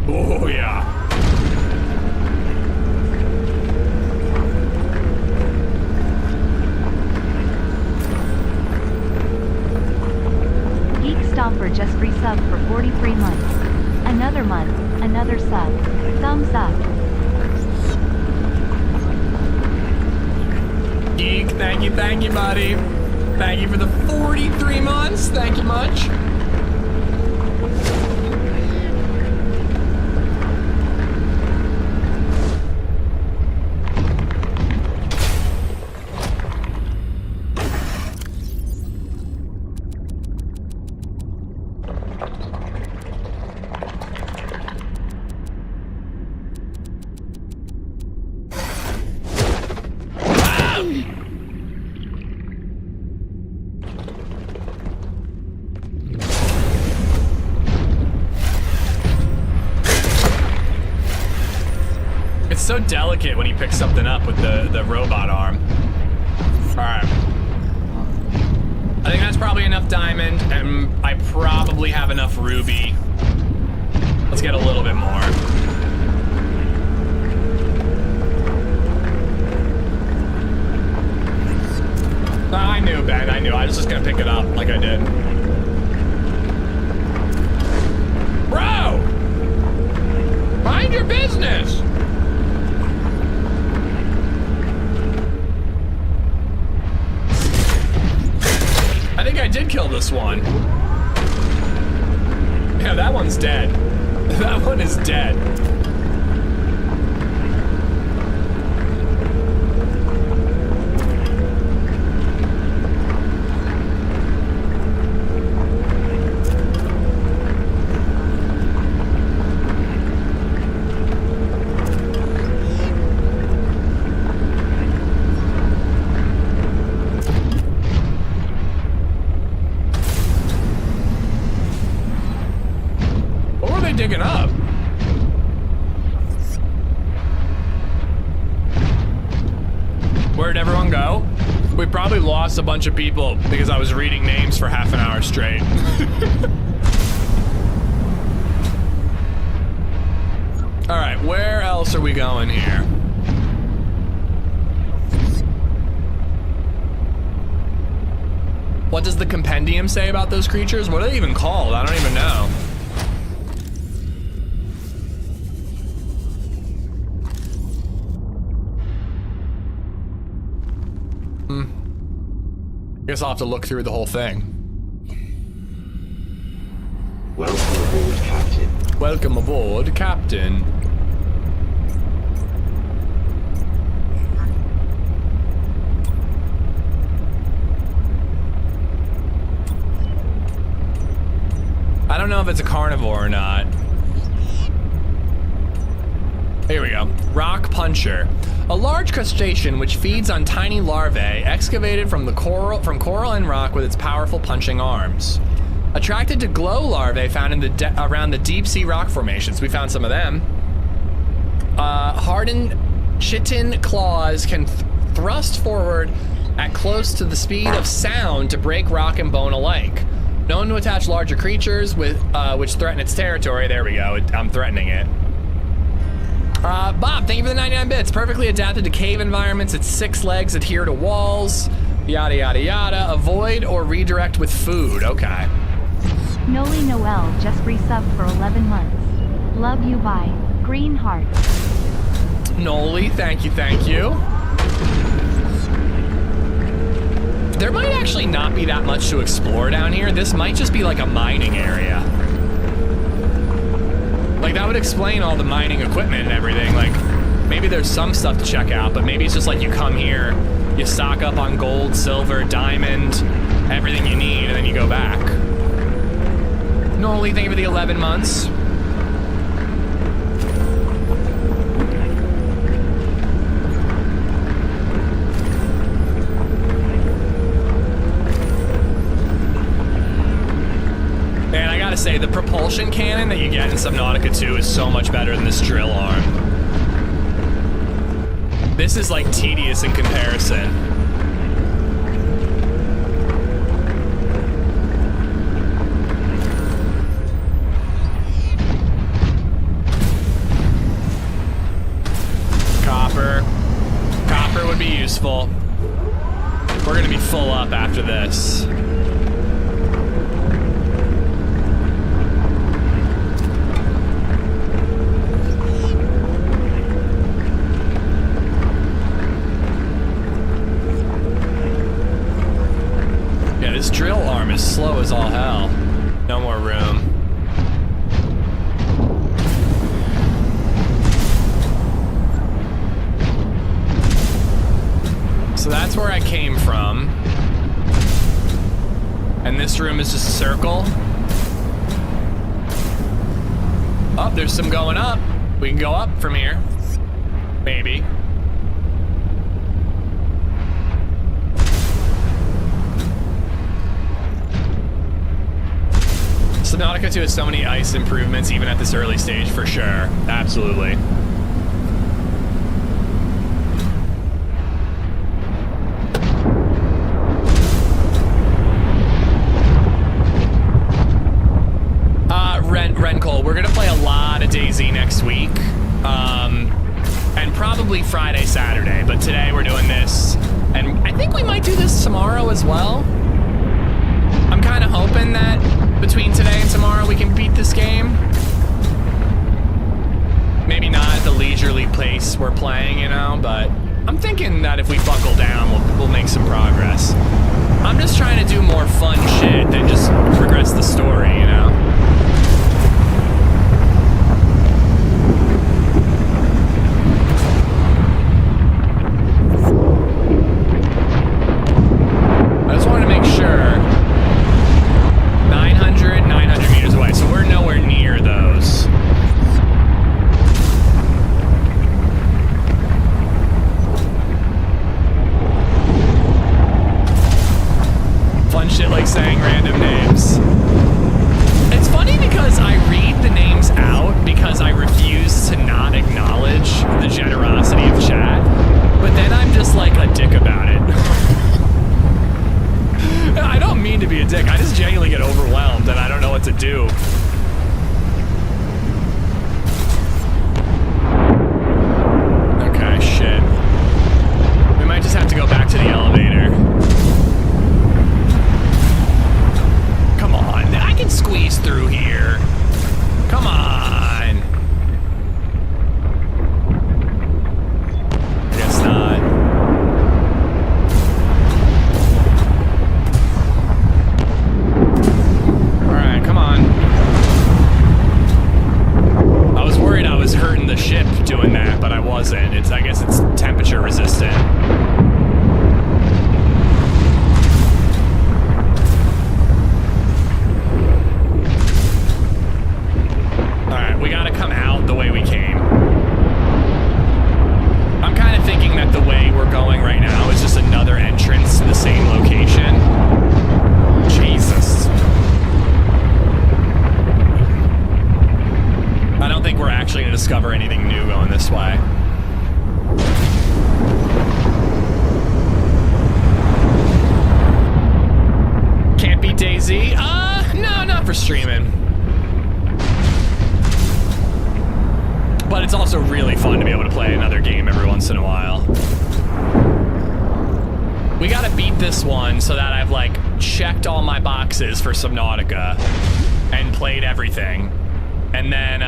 Speaker 1: Oh yeah.
Speaker 5: Geek Stomper just resubbed for 43 months. Another month, another sub. Thumbs up.
Speaker 1: Geek, thank you, buddy. Thank you for the 43 months. Thank you much. So delicate when he picks something up with the robot arm. All right. I think that's probably enough diamond, and I probably have enough ruby. Let's get a little bit more. I knew, Ben, I knew. I was just gonna pick it up like I did. Bro! Mind your business! I think I did kill this one. Yeah, that one's dead. That one is dead. Digging up. Where'd everyone go? We probably lost a bunch of people because I was reading names for half an hour straight. All right, where else are we going here? What does the compendium say about those creatures? What are they even called? I don't even know. Guess I'll have to look through the whole thing.
Speaker 19: Welcome aboard, Captain.
Speaker 1: Welcome aboard, Captain. I don't know if it's a carnivore or not. Here we go. Rock Puncher. A large crustacean which feeds on tiny larvae excavated from coral and rock with its powerful punching arms. Attracted to glow larvae found in around the deep sea rock formations. We found some of them. Hardened chitin claws can thrust forward at close to the speed of sound to break rock and bone alike. Known to attach larger creatures with which threaten its territory. There we go. I'm threatening it. Bob, thank you for the 99 bits. Perfectly adapted to cave environments. Its 6 legs adhere to walls. Yada, yada, yada. Avoid or redirect with food. Okay.
Speaker 5: Noli Noel just resubbed for 11 months. Love you, bye. Green heart.
Speaker 1: Noli, thank you, thank you. There might actually not be that much to explore down here. This might just be like a mining area. Like, that would explain all the mining equipment and everything. Like, maybe there's some stuff to check out, but maybe it's just like you come here, you stock up on gold, silver, diamond, everything you need, and then you go back. Noli, thank you for the 11 months. propulsion cannon that you get in Subnautica 2 is so much better than this drill arm. This is like tedious in comparison. Copper would be useful. We're gonna be full up after this. Yeah, this drill arm is slow as all hell. No more room. So that's where I came from. And this room is just a circle. Oh, there's some going up. We can go up from here. Maybe. Subnautica 2 has so many ice improvements even at this early stage, for sure. Absolutely. Rencole, we're gonna play a lot of DayZ next week, and probably Friday, Saturday, but today we're doing this, and I think we might do this tomorrow as well. I'm kind of hoping that between today and tomorrow we can beat this game. Maybe not at the leisurely pace we're playing, you know, but I'm thinking that if we buckle down, we'll make some progress. I'm just trying to do more fun shit than just progress the story, you know? I just wanted to make sure. 900 meters away, so we're nowhere near those. Fun shit like saying random names. It's funny because I read the names out because I refuse to not acknowledge the generosity of chat, but then I'm just like a dick about it. I don't mean to be a dick, I just genuinely get overwhelmed and I don't know what to do. Okay, shit. We might just have to go back to the elevator. Come on, I can squeeze through here. Come on. I guess not. Alright, come on. I was worried I was hurting the ship doing that, but I wasn't. I guess it's temperature resistant. Alright, we gotta come out the way we came. I'm kind of thinking that the way we're going right now is just another entrance to the same location. Jesus. I don't think we're actually gonna discover anything new going this way. Can't beat DayZ? No, not for streaming. But it's also really fun to be able to play another game every once in a while. We gotta beat this one so that I've like checked all my boxes for Subnautica and played everything. And then,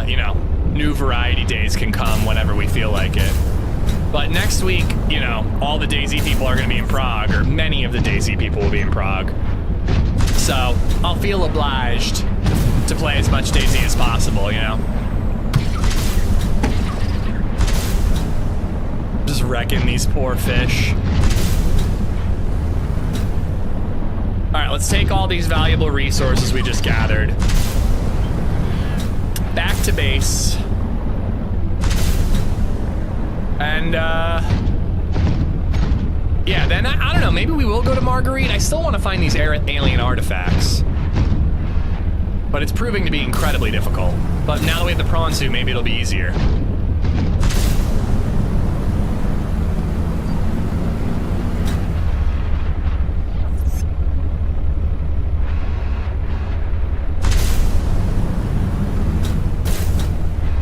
Speaker 1: you know, new variety days can come whenever we feel like it. But next week, you know, all the DayZ people are gonna be in Prague, or many of the DayZ people will be in Prague. So I'll feel obliged to play as much DayZ as possible, you know? Just wrecking these poor fish. All right, let's take all these valuable resources we just gathered. Back to base. And, yeah, then I don't know, maybe we will go to Marguerite. I still want to find these alien artifacts. But it's proving to be incredibly difficult. But now that we have the prawn suit, maybe it'll be easier.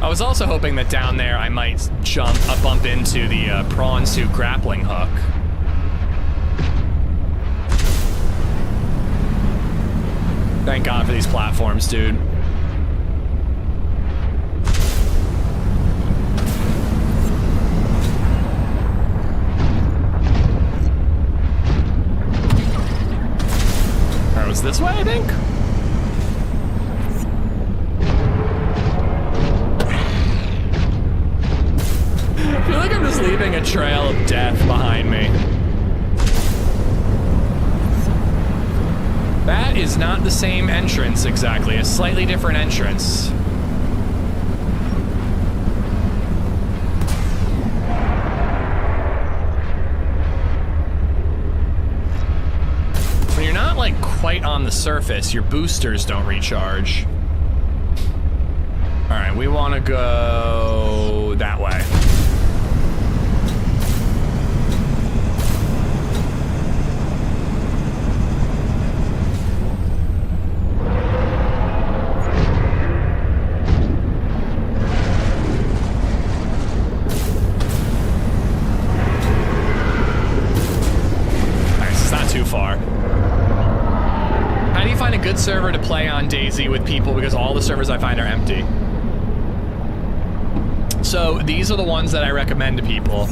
Speaker 1: I was also hoping that down there I might bump into the prawn suit grappling hook. Thank God for these platforms, dude. Or it was this way, I think? I feel like I'm just leaving a trail of death behind me. That is not the same entrance exactly, a slightly different entrance. When you're not like quite on the surface, your boosters don't recharge. All right, we want to go that way. Good server to play on DayZ with people because all the servers I find are empty. So these are the ones that I recommend to people.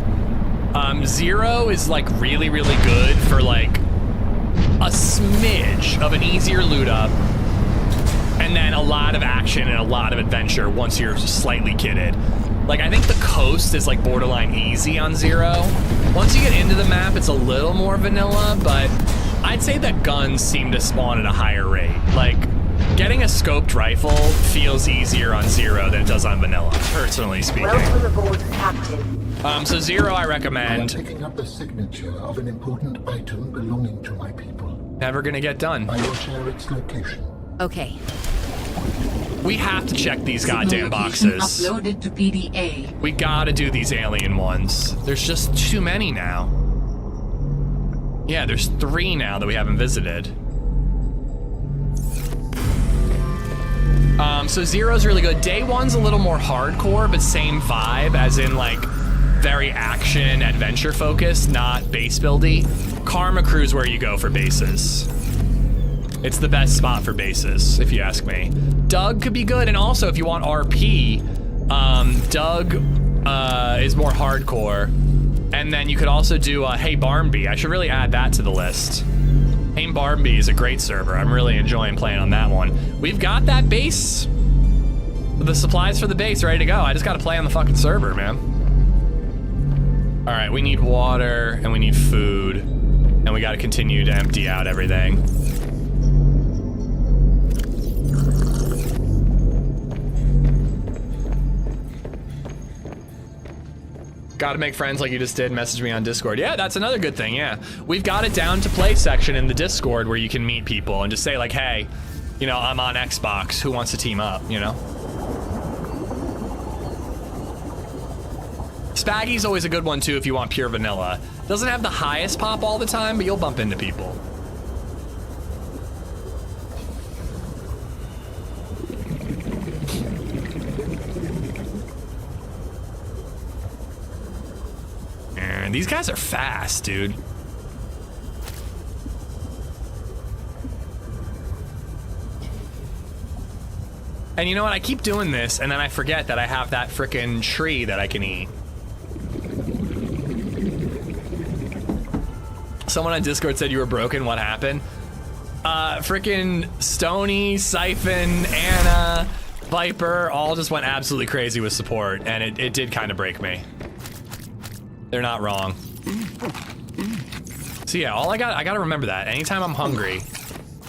Speaker 1: 0 is like really, really good for like a smidge of an easier loot up, and then a lot of action and a lot of adventure once you're slightly kitted. Like I think the coast is like borderline easy on 0. Once you get into the map, it's a little more vanilla, but I'd say that guns seem to spawn at a higher rate. Like, getting a scoped rifle feels easier on 0 than it does on vanilla, personally speaking.
Speaker 4: Welcome aboard, Captain.
Speaker 1: So 0 I recommend.
Speaker 11: I'm picking up the signature of an important item belonging to my people.
Speaker 1: Never gonna get done.
Speaker 11: I will share its location.
Speaker 13: Okay.
Speaker 1: We have to check these goddamn boxes.
Speaker 12: Uploaded to PDA.
Speaker 1: We gotta do these alien ones. There's just too many now. Yeah, there's 3 now that we haven't visited. So 0's really good. Day 1's a little more hardcore, but same vibe, as in like very action, adventure focused, not base buildy. Karma Crew's where you go for bases. It's the best spot for bases, if you ask me. Doug could be good, and also if you want RP, Doug is more hardcore. And then you could also do Hey Barnby. I should really add that to the list. Hey Barnby is a great server. I'm really enjoying playing on that one. We've got that base. The supplies for the base ready to go. I just gotta play on the fucking server, man. All right, we need water and we need food. And we gotta continue to empty out everything. Gotta make friends like you just did. Message me on Discord. Yeah, that's another good thing, yeah. We've got it down to play section in the Discord where you can meet people and just say like, hey, you know, I'm on Xbox. Who wants to team up, you know? Spaggy's always a good one too if you want pure vanilla. Doesn't have the highest pop all the time, but you'll bump into people. Man, these guys are fast, dude. And you know what? I keep doing this, and then I forget that I have that frickin' tree that I can eat. Someone on Discord said you were broken. What happened? Frickin' Stony, Siphon, Anna, Viper, all just went absolutely crazy with support, and it did kind of break me. They're not wrong. So yeah, I gotta remember that. Anytime I'm hungry,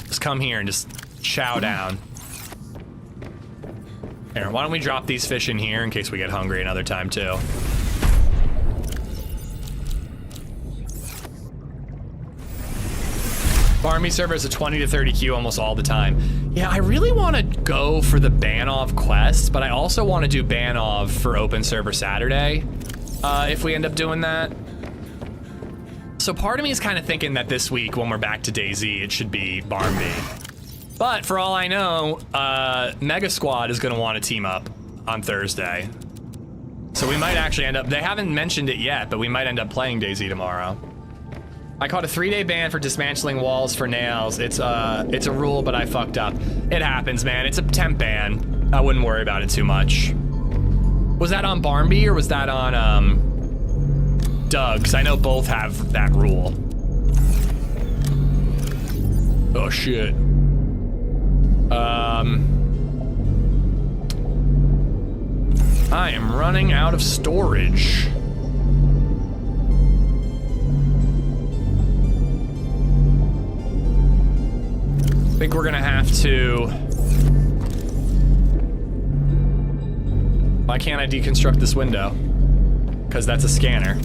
Speaker 1: just come here and just chow down. Here, why don't we drop these fish in here in case we get hungry another time too. Barmy server is a 20 to 30 queue almost all the time. Yeah, I really want to go for the Banov quest, but I also want to do Banov for Open Server Saturday, if we end up doing that. So part of me is kind of thinking that this week, when we're back to DayZ, it should be Barmy. But for all I know, Mega Squad is going to want to team up on Thursday. So we might actually end up, they haven't mentioned it yet, but we might end up playing DayZ tomorrow. I caught a 3-day ban for dismantling walls for nails. It's a rule, but I fucked up. It happens, man. It's a temp ban. I wouldn't worry about it too much. Was that on Barnby or was that on Doug? Because I know both have that rule. Oh shit. I am running out of storage. I think we're gonna have to... Why can't I deconstruct this window? Because that's a scanner.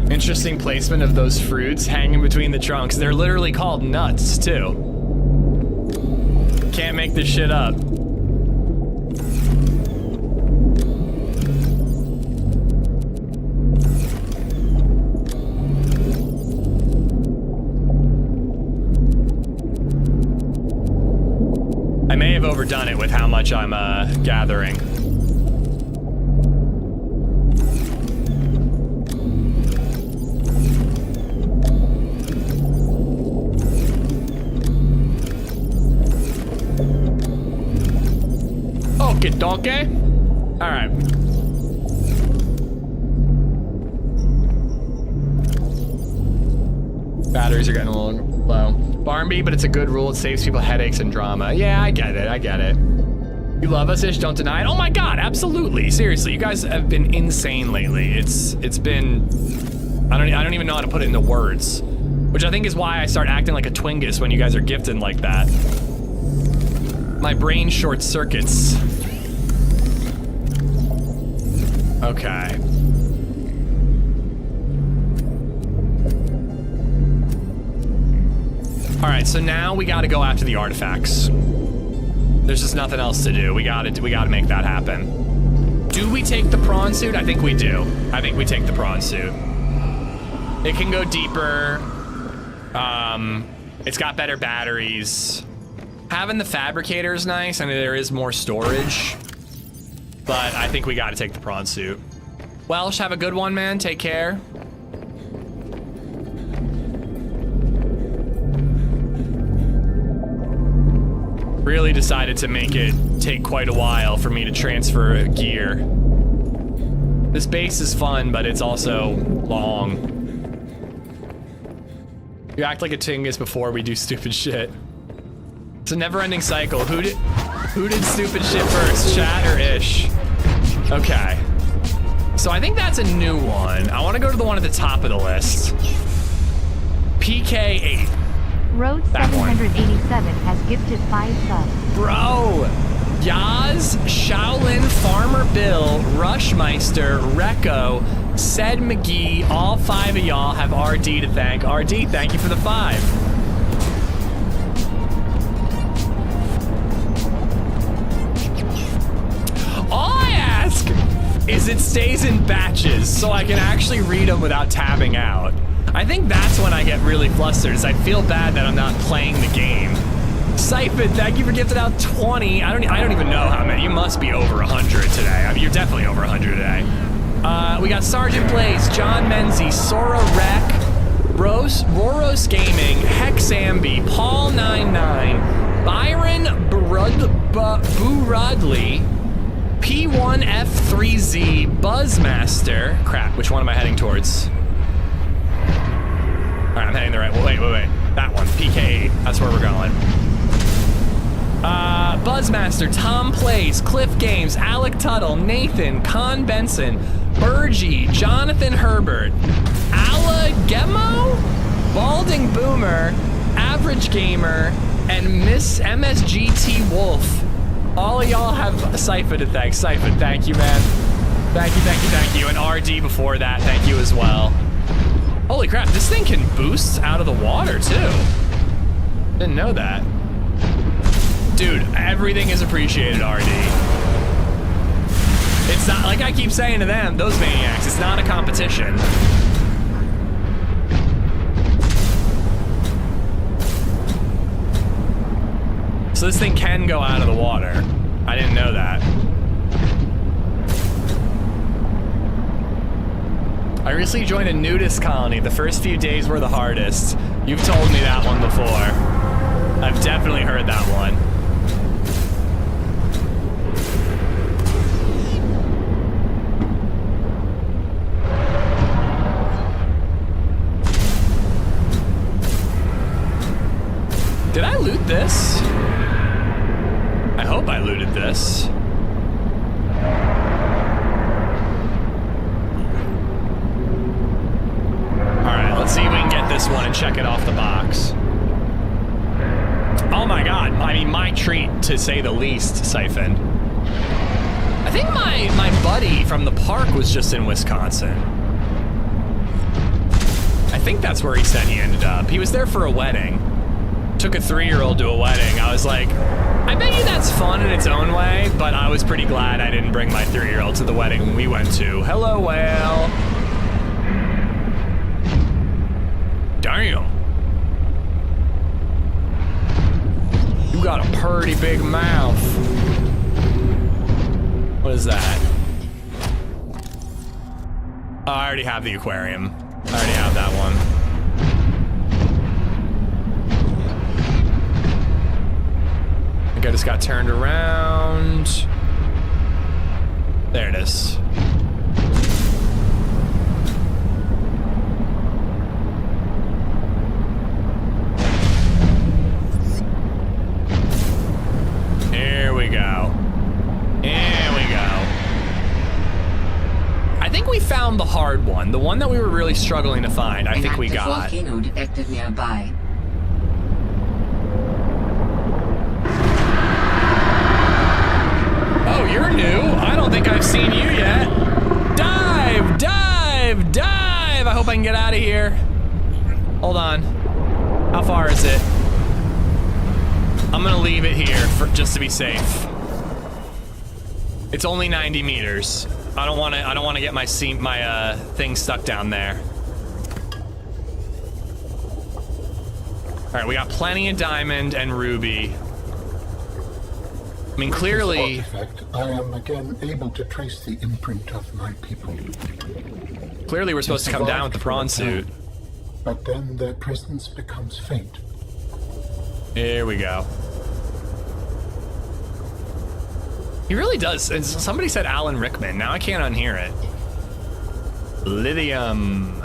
Speaker 1: Interesting placement of those fruits hanging between the trunks. They're literally called nuts, too. Can't make this shit up. I may have overdone it with how much I'm gathering. Okay. All right. Batteries are getting a little low. Barnby, but it's a good rule. It saves people headaches and drama. Yeah, I get it. I get it. You love us, Ish. Don't deny it. Oh my God, absolutely. Seriously, you guys have been insane lately. It's been. I don't even know how to put it into words, which I think is why I start acting like a Twingus when you guys are gifted like that. My brain short circuits. Okay. All right, so now we got to go after the artifacts. There's just nothing else to do. We got to make that happen. Do we take the prawn suit? I think we do. I think we take the prawn suit. It can go deeper. It's got better batteries. Having the fabricator is nice. I mean, there is more storage. But I think we gotta take the prawn suit. Welsh, have a good one, man. Take care. Really decided to make it take quite a while for me to transfer gear. This base is fun, but it's also long. You act like a Tingus before we do stupid shit. It's a never-ending cycle. Who did stupid shit first, chat or Ish? Okay. So I think that's a new one. I want to go to the one at the top of the list. PK8.
Speaker 5: Road 787 has gifted 5 subs.
Speaker 1: Bro! Yaz, Shaolin, Farmer Bill, Rushmeister, Recco, Said McGee, all 5 of y'all have RD to thank. RD, thank you for the 5. All I ask is it stays in batches so I can actually read them without tabbing out. I think that's when I get really flustered, is I feel bad that I'm not playing the game. Siphon, thank you for gifting out 20. I don't even know how many. You must be over 100 today. I mean, you're definitely over 100 today. We got Sergeant Blaze, John Menzie, Sora Rec, Roros Gaming, Hexambi, Paul99, Byron Buradley, P1F3Z, Buzzmaster. Crap, which one am I heading towards? All right, I'm heading the right. Wait. That one, PK8. That's where we're going. Beastmaster, Tom Plays, Cliff Games, Alec Tuttle, Nathan, Con Benson, Burgie, Jonathan Herbert, Ala Gemo, Balding Boomer, Average Gamer, and Miss MSGT Wolf. All of y'all have Syphon to thank. Syphon, thank you, man. Thank you, thank you, thank you. And RD before that, thank you as well. Holy crap, this thing can boost out of the water too. Didn't know that. Dude, everything is appreciated, RD. It's not, like I keep saying to them, those maniacs, it's not a competition. So this thing can go out of the water. I didn't know that. I recently joined a nudist colony. The first few days were the hardest. You've told me that one before. I've definitely heard that one. Did I loot this? I hope I looted this. Alright, let's see if we can get this one and check it off the box. Oh my god, I mean, my treat, to say the least, Syphon. I think my buddy from the park was just in Wisconsin. I think that's where he said he ended up. He was there for a wedding. Took a 3-year-old to a wedding. I was like, I bet you that's fun in its own way, but I was pretty glad I didn't bring my 3-year-old to the wedding we went to. Hello, whale. Damn. You got a pretty big mouth. What is that? Oh, I already have the aquarium. I already have that one. I think I just got turned around. There it is. Here we go. Here we go. I think we found the hard one. The one that we were really struggling to find. I think we got.
Speaker 12: Volcano detected nearby.
Speaker 1: Oh, you're new. I don't think I've seen you yet. Dive, dive, dive. I hope I can get out of here. Hold on. How far is it? I'm gonna leave it here for just to be safe. It's only 90 meters. I don't want to get my thing stuck down there. All right, we got plenty of diamond and ruby. I mean, clearly.
Speaker 11: With this artifact, I am again able to trace the imprint of my people.
Speaker 1: Clearly, we're supposed to come down with the prawn suit.
Speaker 11: But then their presence becomes faint.
Speaker 1: Here we go. He really does. And somebody said Alan Rickman. Now I can't unhear it. Lithium.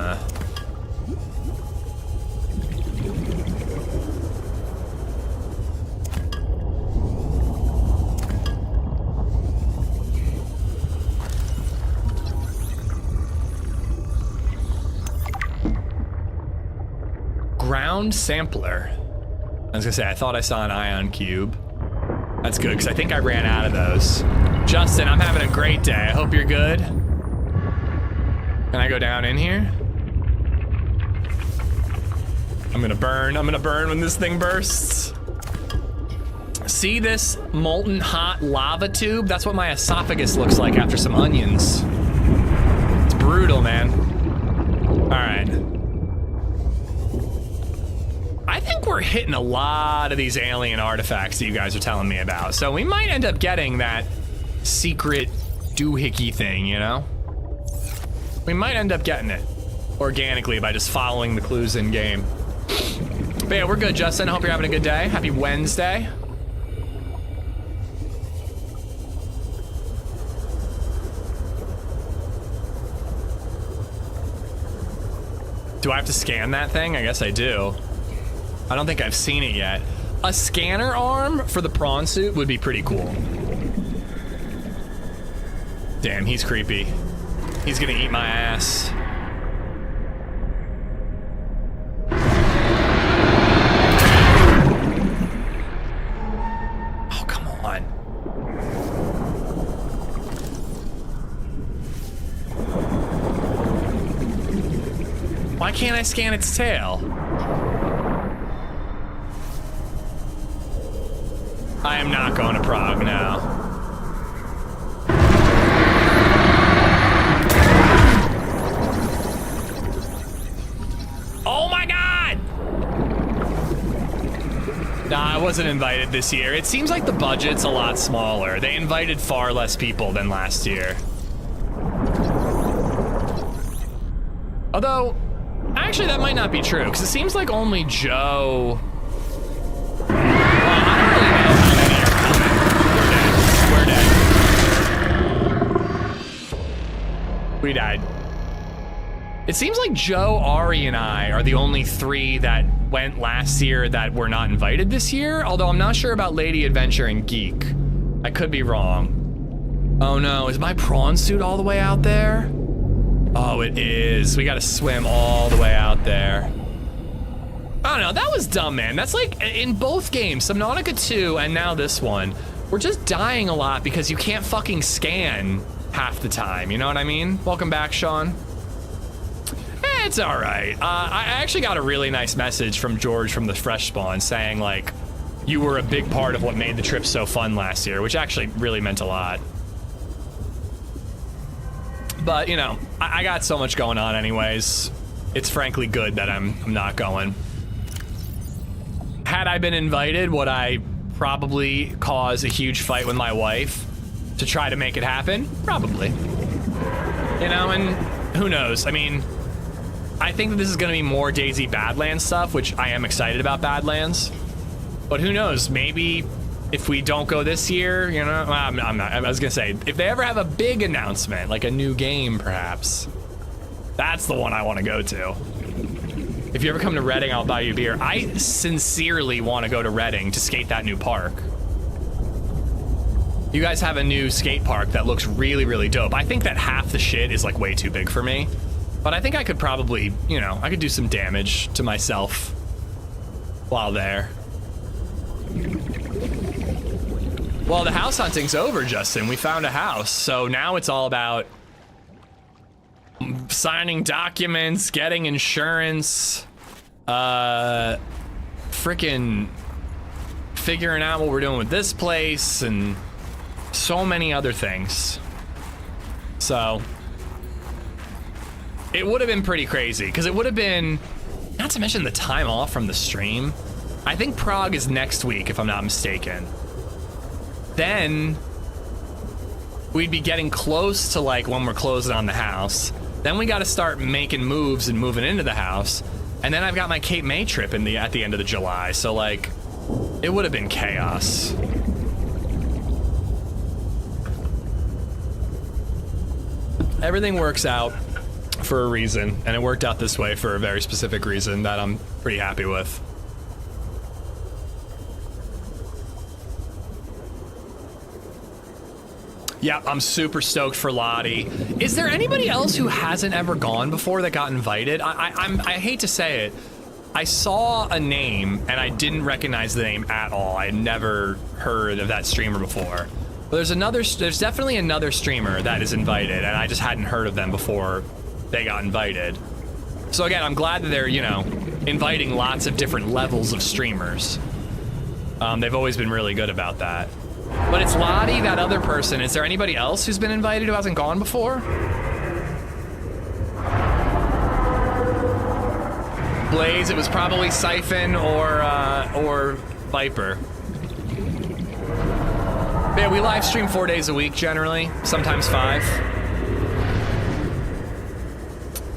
Speaker 1: Ground sampler. I was gonna say, I thought I saw an ion cube. That's good, because I think I ran out of those. Justin, I'm having a great day. I hope you're good. Can I go down in here? I'm gonna burn when this thing bursts. See this molten hot lava tube? That's what my esophagus looks like after some onions. It's brutal, man. All right. I think we're hitting a lot of these alien artifacts that you guys are telling me about. So we might end up getting that secret doohickey thing, you know? We might end up getting it organically by just following the clues in game. But yeah, we're good, Justin. I hope you're having a good day. Happy Wednesday. Do I have to scan that thing? I guess I do. I don't think I've seen it yet. A scanner arm for the prawn suit would be pretty cool. Damn, he's creepy. He's gonna eat my ass. Oh, come on. Why can't I scan its tail? I am not going to Prague now. Oh my God! Nah, I wasn't invited this year. It seems like the budget's a lot smaller. They invited far less people than last year. Although, actually that might not be true, because it seems like only Joe... Well, I don't really know how many are coming. We're dead. We died. It seems like Joe, Ari, and I are the only 3 that went last year that were not invited this year, although I'm not sure about Lady Adventure and Geek. I could be wrong. Oh no, is my prawn suit all the way out there? Oh, it is. We gotta swim all the way out there. I don't know, that was dumb, man. That's like, in both games, Subnautica 2 and now this one, we're just dying a lot because you can't fucking scan half the time, you know what I mean? Welcome back, Sean. It's all right. I actually got a really nice message from George from the Fresh Spawn saying, like, you were a big part of what made the trip so fun last year, which actually really meant a lot. But, you know, I got so much going on anyways. It's frankly good that I'm not going. Had I been invited, would I probably cause a huge fight with my wife to try to make it happen? Probably. You know, and who knows? I mean, I think that this is going to be more DayZ Badlands stuff, which I am excited about Badlands. But who knows? Maybe if we don't go this year, you know, I'm not. I was going to say, if they ever have a big announcement, like a new game, perhaps, that's the one I want to go to. If you ever come to Reading, I'll buy you a beer. I sincerely want to go to Reading to skate that new park. You guys have a new skate park that looks really, really dope. I think that half the shit is like way too big for me. But I think I could probably, you know, I could do some damage to myself while there. Well, the house hunting's over, Justin. We found a house. So now it's all about signing documents, getting insurance, frickin' figuring out what we're doing with this place and so many other things. So it would have been pretty crazy because it would have been, not to mention the time off from the stream. I think Prague is next week, if I'm not mistaken. Then we'd be getting close to like when we're closing on the house. Then we got to start making moves and moving into the house. And then I've got my Cape May trip at the end of July. So like, it would have been chaos. Everything works out for a reason, and it worked out this way for a very specific reason that I'm pretty happy with. Yeah, I'm super stoked for Lottie. Is there anybody else who hasn't ever gone before that got invited? I hate to say it. I saw a name and I didn't recognize the name at all. I had never heard of that streamer before. But there's definitely another streamer that is invited, and I just hadn't heard of them before they got invited. So again, I'm glad that they're, you know, inviting lots of different levels of streamers. They've always been really good about that. But it's Lottie, that other person. Is there anybody else who's been invited who hasn't gone before? PlayZ, it was probably Siphon or Viper. But yeah, we live stream 4 days a week generally, sometimes 5.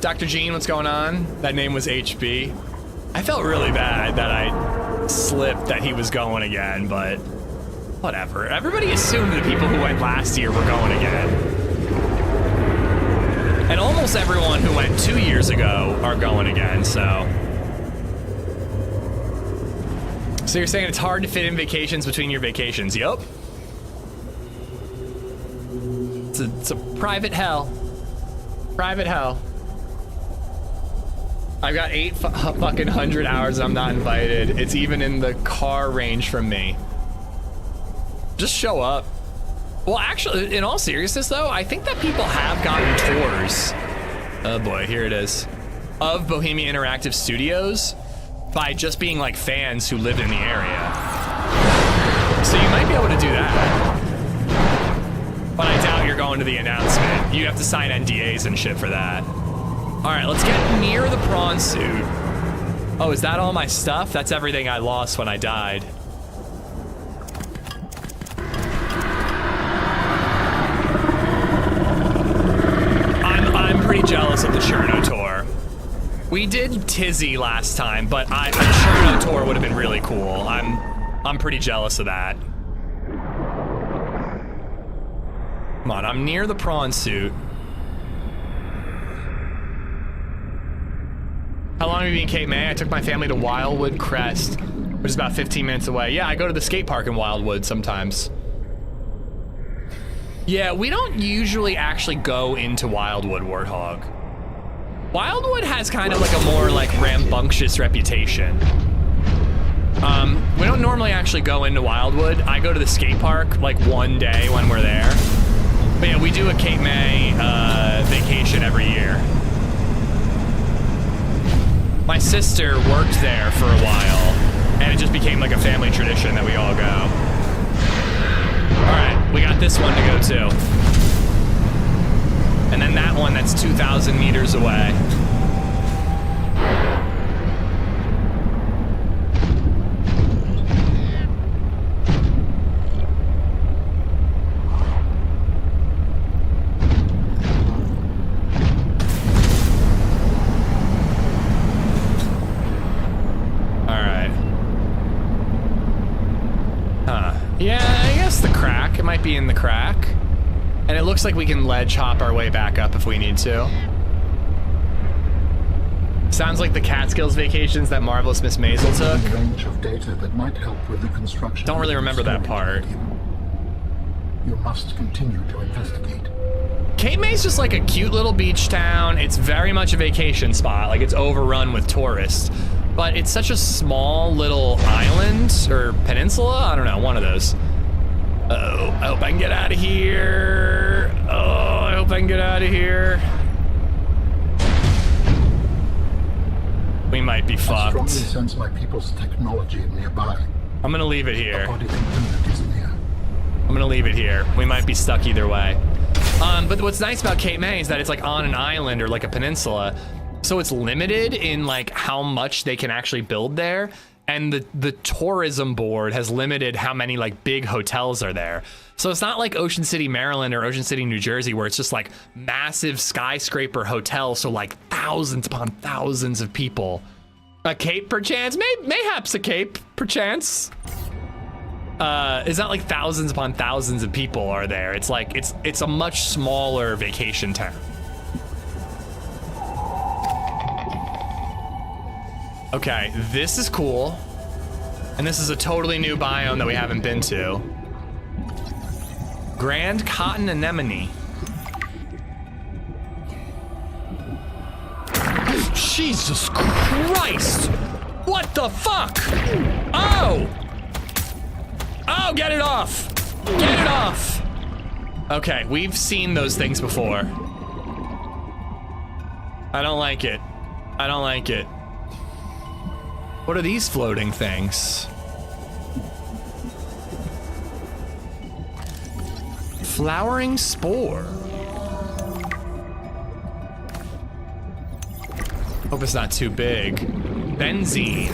Speaker 1: Dr. Gene, what's going on? That name was HB. I felt really bad that I slipped that he was going again, but whatever. Everybody assumed the people who went last year were going again. And almost everyone who went 2 years ago are going again, so. So you're saying it's hard to fit in vacations between your vacations? Yup. It's a private hell. Private hell. I've got 8 fucking 100 hours. I'm not invited. It's even in the car range from me. Just show up. Well, actually, in all seriousness, though, I think that people have gotten tours. Oh boy, here it is. Of Bohemia Interactive Studios by just being like fans who live in the area. So you might be able to do that. But I doubt you're going to the announcement. You have to sign NDAs and shit for that. All right, let's get near the prawn suit. Oh, is that all my stuff? That's everything I lost when I died. I'm pretty jealous of the Cherno tour. We did Tizzy last time, but a Cherno tour would have been really cool. I'm pretty jealous of that. Come on, I'm near the prawn suit. How long have you been in Cape May? I took my family to Wildwood Crest, which is about 15 minutes away. Yeah, I go to the skate park in Wildwood sometimes. Yeah, we don't usually actually go into Wildwood, Warthog. Wildwood has kind of like a more like rambunctious reputation. We don't normally actually go into Wildwood. I go to the skate park like one day when we're there. But yeah, we do a Cape May vacation every year. My sister worked there for a while, and it just became like a family tradition that we all go. All right, we got this one to go to. And then that one that's 2,000 meters away. Yeah, I guess the crack. It might be in the crack. And it looks like we can ledge hop our way back up if we need to. Sounds like the Catskills vacations that Marvelous Miss Maisel took.
Speaker 11: Range of data that might help with the construction.
Speaker 1: Don't really remember that part.
Speaker 11: You must continue to investigate.
Speaker 1: Cape May's just like a cute little beach town. It's very much a vacation spot. Like it's overrun with tourists. But it's such a small little island or peninsula. I don't know, one of those. Uh-oh, I hope I can get out of here. Oh, I hope I can get out of here. We might be fucked.
Speaker 11: I strongly sense my people's technology nearby.
Speaker 1: I'm gonna leave it here.
Speaker 11: The body component is near.
Speaker 1: I'm gonna leave it here. We might be stuck either way. But what's nice about Cape May is that it's like on an island or like a peninsula. So it's limited in like how much they can actually build there. And the tourism board has limited how many like big hotels are there. So it's not like Ocean City, Maryland or Ocean City, New Jersey, where it's just like massive skyscraper hotels. So like thousands upon thousands of people. A Cape perchance, mayhaps a Cape perchance. It's not like thousands upon thousands of people are there. It's like, it's a much smaller vacation town. Okay, this is cool. And this is a totally new biome that we haven't been to. Grand Cotton Anemone. Jesus Christ! What the fuck? Oh! Oh, get it off! Get it off! Okay, we've seen those things before. I don't like it. I don't like it. What are these floating things? Flowering spore. Hope it's not too big. Benzene.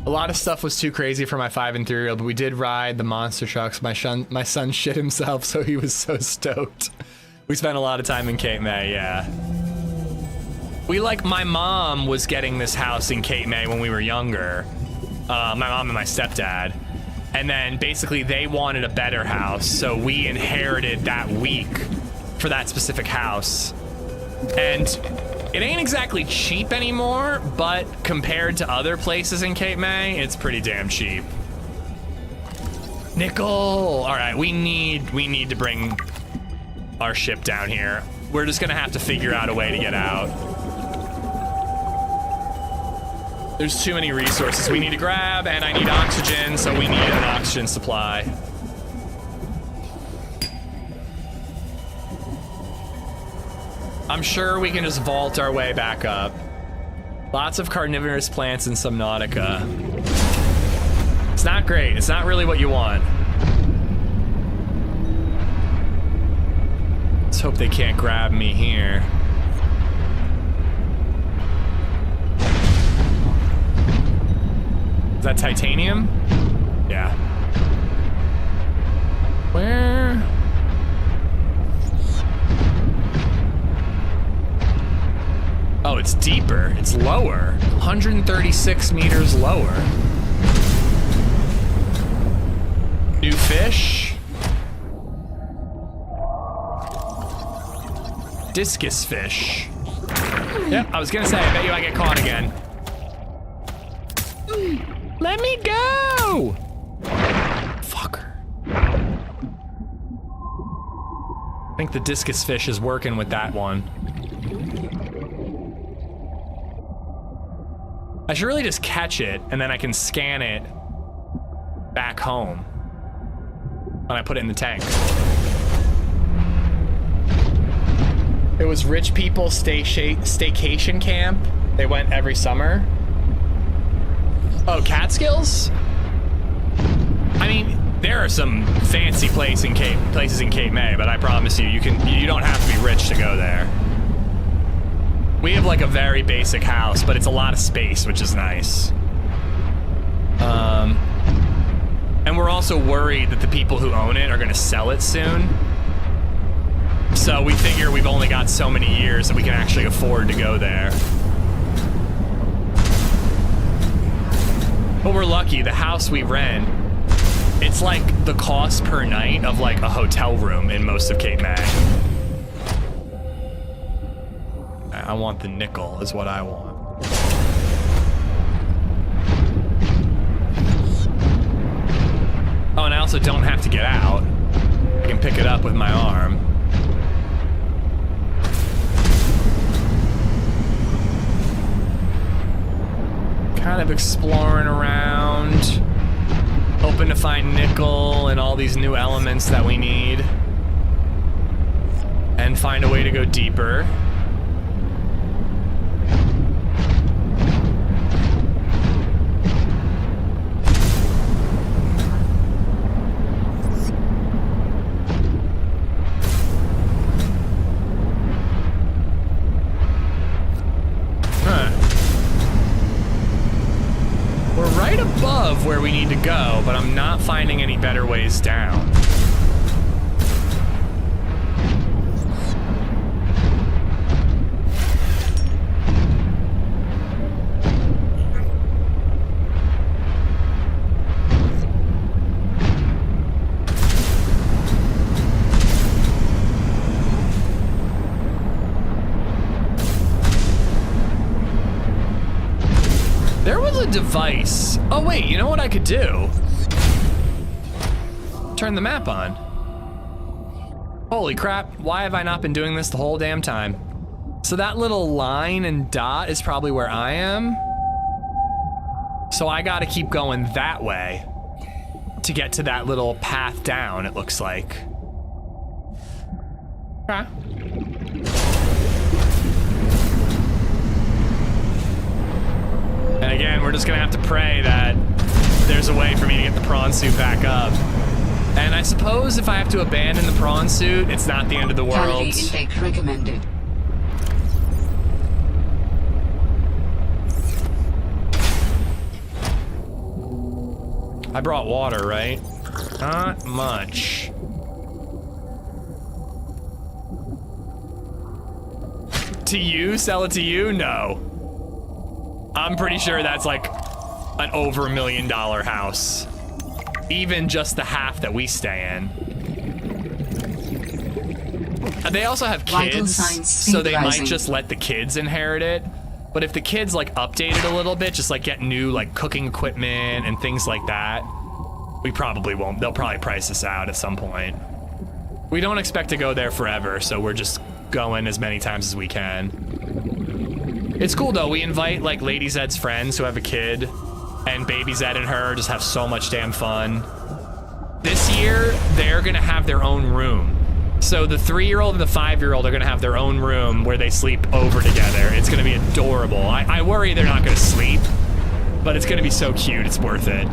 Speaker 1: A lot of stuff was too crazy for my 5 and 3-year-old, but we did ride the monster trucks. My son shit himself, so he was so stoked. We spent a lot of time in Cape May, yeah. My mom was getting this house in Cape May when we were younger. My mom and my stepdad. And then basically they wanted a better house, so we inherited that week for that specific house. And It ain't exactly cheap anymore, but compared to other places in Cape May, it's pretty damn cheap. Nickel! All right, we need to bring our ship down here. We're just gonna have to figure out a way to get out. There's too many resources we need to grab, and I need oxygen, so we need an oxygen supply. I'm sure we can just vault our way back up. Lots of carnivorous plants in Subnautica. It's not great. It's not really what you want. Let's hope they can't grab me here. Is that titanium? Yeah. Where? Oh, it's deeper. It's lower. 136 meters lower. New fish. Discus fish. Yep, I was gonna say, I bet you I get caught again. Let me go! Fucker. I think the discus fish is working with that one. I should really just catch it, and then I can scan it back home when I put it in the tank. It was rich people staycation camp. They went every summer. Oh, Catskills? I mean, there are some fancy places in Cape May, but I promise you, you don't have to be rich to go there. We have like a very basic house, but it's a lot of space, which is nice. And we're also worried that the people who own it are gonna sell it soon. So we figure we've only got so many years that we can actually afford to go there. But we're lucky, the house we rent, it's like the cost per night of like a hotel room in most of Cape May. I want the nickel, is what I want. Oh, and I also don't have to get out. I can pick it up with my arm. Kind of exploring around, hoping to find nickel and all these new elements that we need. And find a way to go deeper. Where we need to go, but I'm not finding any better ways down. There was a device. Oh wait, you know what I could do? Turn the map on. Holy crap, why have I not been doing this the whole damn time? So that little line and dot is probably where I am. So I gotta keep going that way to get to that little path down, it looks like. Okay. And again, we're just gonna have to pray that there's a way for me to get the prawn suit back up. And I suppose if I have to abandon the prawn suit, it's not the end of the world.
Speaker 12: Calorie intake recommended.
Speaker 1: I brought water, right? Not much. To you? Sell it to you? No. I'm pretty sure that's like an over $1 million house. Even just the half that we stay in. They also have kids, so they might just let the kids inherit it. But if the kids like update it a little bit, just like get new like cooking equipment and things like that, we probably won't. They'll probably price us out at some point. We don't expect to go there forever, so we're just going as many times as we can. It's cool though. We invite like LadyZed's friends who have a kid, and BabyZed and her just have so much damn fun. This year, they're gonna have their own room. So the 3-year-old and the 5-year-old are gonna have their own room where they sleep over together. It's gonna be adorable. I worry they're not gonna sleep, but it's gonna be so cute, it's worth it.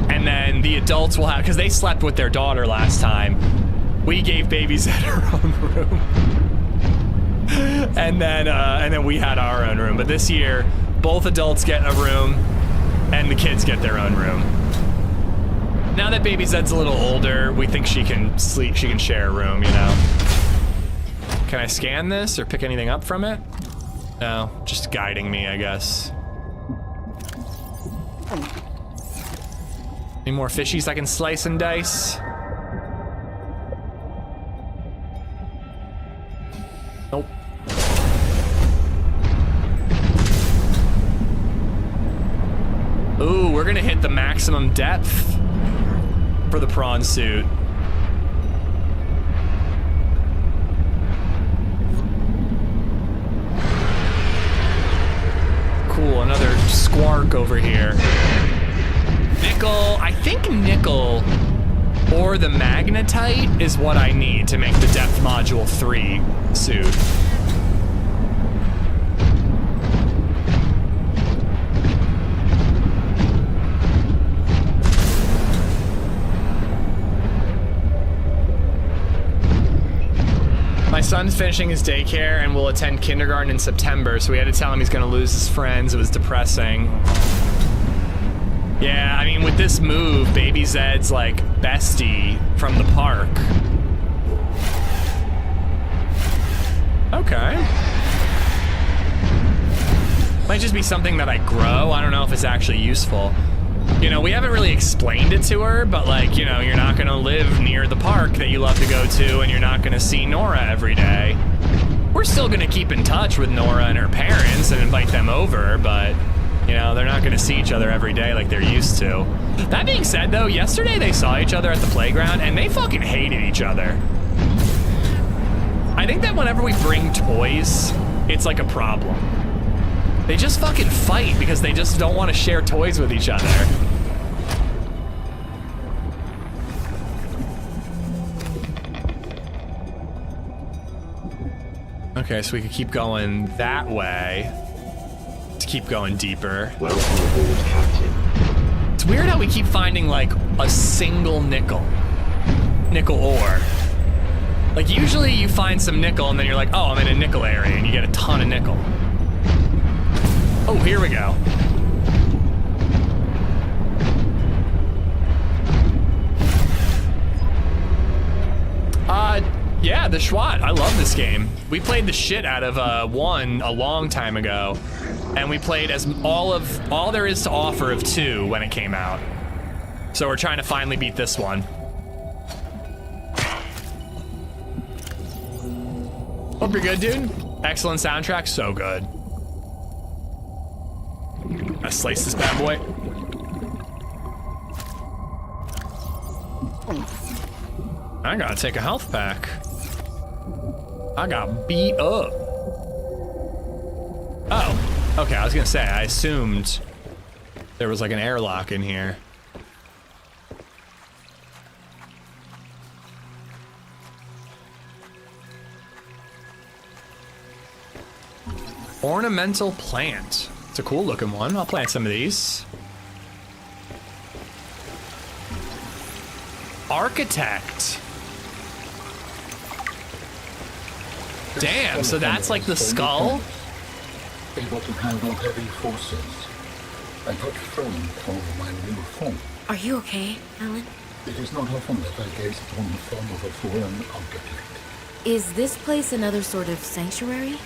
Speaker 1: And then the adults will have, because they slept with their daughter last time, we gave BabyZed her own room. and then we had our own room. But this year, both adults get a room and the kids get their own room. Now that BabyZed's a little older, we think she can sleep, she can share a room, you know. Can I scan this or pick anything up from it? No, just guiding me, I guess. Any more fishies I can slice and dice? Nope. Ooh, we're gonna hit the maximum depth for the prawn suit. Cool, another squark over here. Nickel, I think nickel or the magnetite is what I need to make the depth module 3 suit. My son's finishing his daycare and will attend kindergarten in September, so we had to tell him he's gonna lose his friends. It was depressing. Yeah, I mean, with this move, BabyZed's like bestie from the park. Okay. Might just be something that I grow. I don't know if it's actually useful. You know, we haven't really explained it to her, but like, you know, you're not gonna live near the park that you love to go to, and you're not gonna see Nora every day. We're still gonna keep in touch with Nora and her parents and invite them over, but, you know, they're not gonna see each other every day like they're used to. That being said though, yesterday they saw each other at the playground and they fucking hated each other. I think that whenever we bring toys, it's like a problem. They just fucking fight because they just don't want to share toys with each other. Okay, so we could keep going that way to keep going deeper.
Speaker 19: Welcome aboard, Captain.
Speaker 1: It's weird how we keep finding like a single nickel ore. Like usually you find some nickel and then you're like, oh, I'm in a nickel area, and you get a ton of nickel. Oh, here we go. Yeah, the SWAT. I love this game. We played the shit out of 1 a long time ago, and we played as all there is to offer of 2 when it came out. So we're trying to finally beat this one. Hope you're good, dude. Excellent soundtrack, so good. I slice this bad boy. I gotta take a health pack. I got beat up. Oh, okay, I was gonna say, I assumed there was like an airlock in here. Ornamental plant. It's a cool looking one. I'll plant some of these. Architect. Damn, so that's like the skull?
Speaker 11: Able to handle heavy forces. I got thrown over my new form.
Speaker 13: Are you okay, Alan?
Speaker 11: It is not often that I gaze upon the form of a fallen architect.
Speaker 13: Is this place another sort of sanctuary?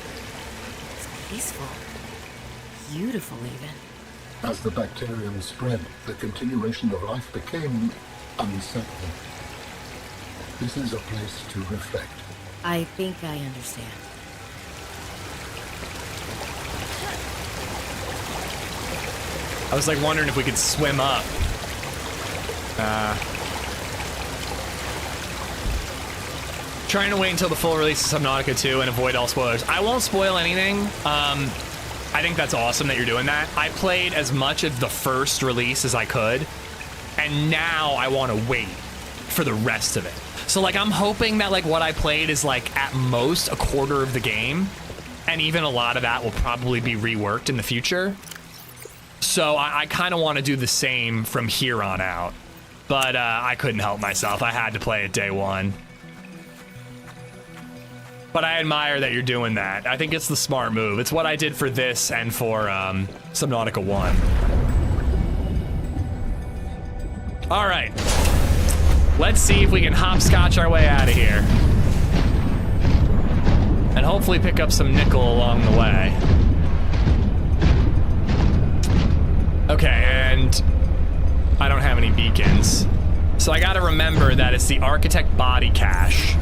Speaker 13: It's peaceful. Beautiful, even.
Speaker 11: As the bacterium spread, the continuation of life became unsettling. This is a place to reflect.
Speaker 13: I think I understand.
Speaker 1: I was like wondering if we could swim up. Trying to wait until the full release of Subnautica 2 and avoid all spoilers. I won't spoil anything. I think that's awesome that you're doing that. I played as much of the first release as I could, and now I want to wait for the rest of it. So like I'm hoping that like what I played is like at most a quarter of the game, and even a lot of that will probably be reworked in the future. So I kind of want to do the same from here on out, but I couldn't help myself. I had to play it day one. But I admire that you're doing that. I think it's the smart move. It's what I did for this and for Subnautica 1. All right. Let's see if we can hopscotch our way out of here. And hopefully pick up some nickel along the way. Okay, and I don't have any beacons. So I gotta remember that it's the Architect body cache.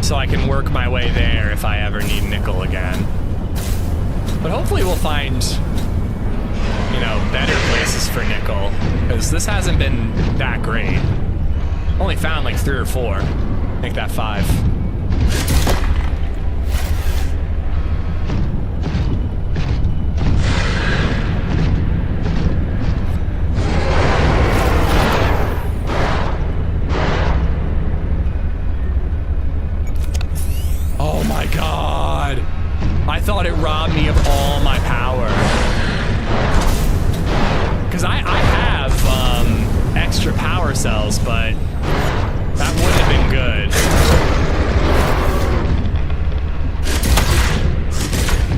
Speaker 1: So I can work my way there if I ever need nickel again. But hopefully we'll find, you know, better places for nickel, because this hasn't been that great. Only found like 3 or 4. Make that 5. Oh my god! I thought it robbed me of all my power. Because I have extra power cells, but that would have been good.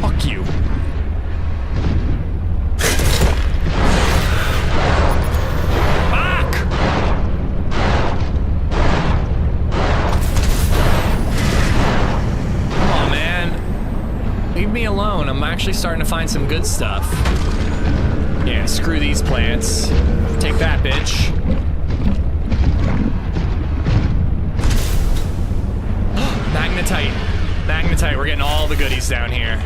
Speaker 1: Fuck you. Leave me alone. I'm actually starting to find some good stuff. Yeah, screw these plants. Take that, bitch. Magnetite. Magnetite. We're getting all the goodies down here.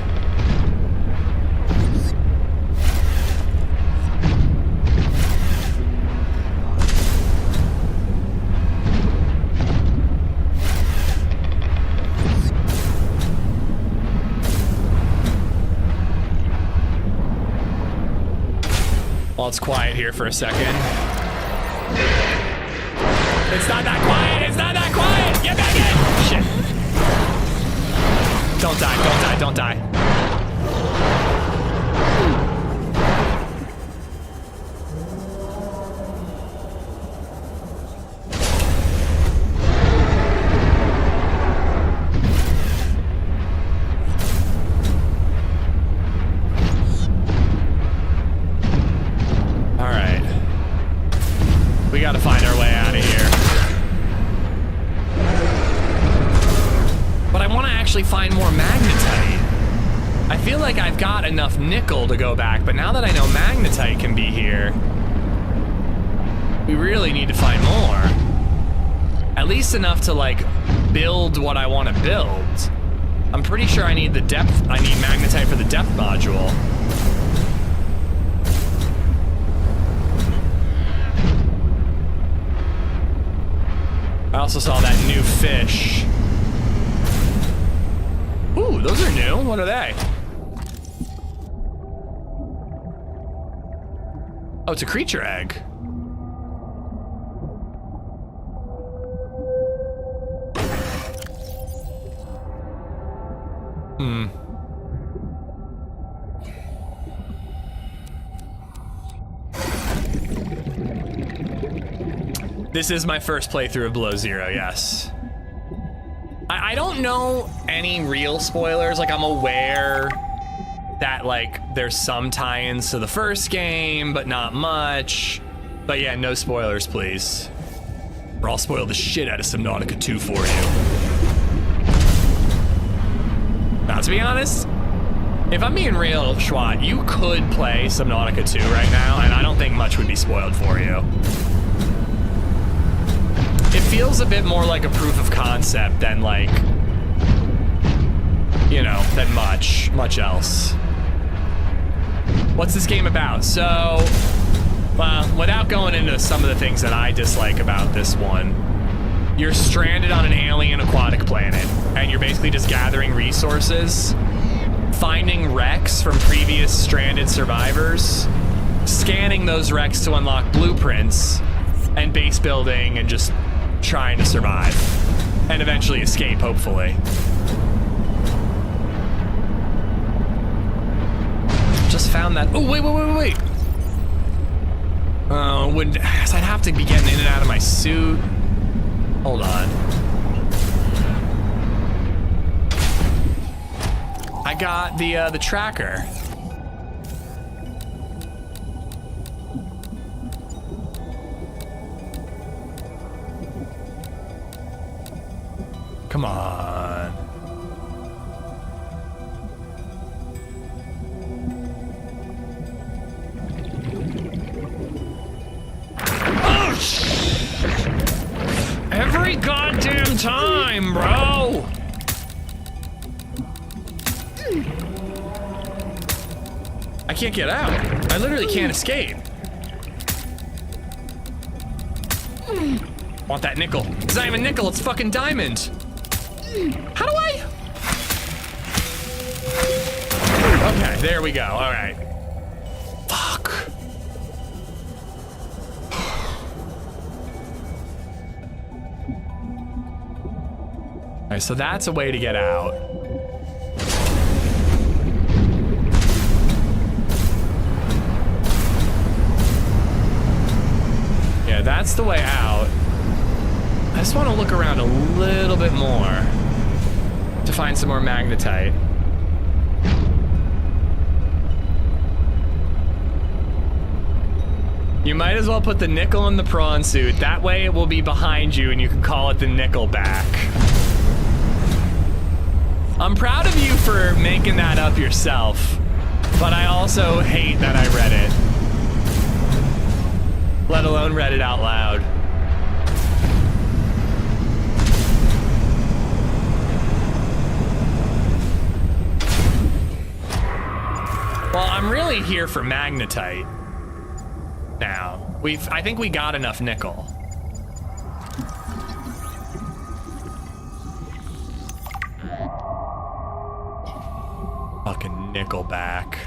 Speaker 1: While it's quiet here for a second. It's not that quiet! It's not that quiet! Get back in! Shit. Don't die, don't die, don't die. We gotta find our way out of here. But I want to actually find more magnetite. I feel like I've got enough nickel to go back, but now that I know magnetite can be here, we really need to find more. At least enough to like build what I want to build. I'm pretty sure I need the depth, I need magnetite for the depth module. I also saw that new fish. Ooh, those are new. What are they? Oh, it's a creature egg. This is my first playthrough of Below Zero, yes. I don't know any real spoilers. Like, I'm aware that, like, there's some tie-ins to the first game, but not much. But yeah, no spoilers, please. Or I'll spoil the shit out of Subnautica 2 for you. Now, to be honest, if I'm being real, Schwat, you could play Subnautica 2 right now, and I don't think much would be spoiled for you. It feels a bit more like a proof of concept than like you know, than much else. What's this game about? So, well, without going into some of the things that I dislike about this one, you're stranded on an alien aquatic planet, and you're basically just gathering resources, finding wrecks from previous stranded survivors, scanning those wrecks to unlock blueprints, and base building and just trying to survive. And eventually escape, hopefully. Just found that. Oh, wait. I'd have to be getting in and out of my suit. Hold on. I got the tracker. Come on. Every goddamn time, bro! I can't get out. I literally can't escape. Want that nickel. It's not even nickel, it's fucking diamond. How do I? Okay, there we go, all right. Fuck. All right, so that's a way to get out. Yeah, that's the way out. I just want to look around a little bit more to find some more magnetite. You might as well put the nickel in the prawn suit. That way it will be behind you and you can call it the nickel back. I'm proud of you for making that up yourself, but I also hate that I read it. Let alone read it out loud. Well, I'm really here for magnetite now. I think we got enough nickel. Fucking Nickelback.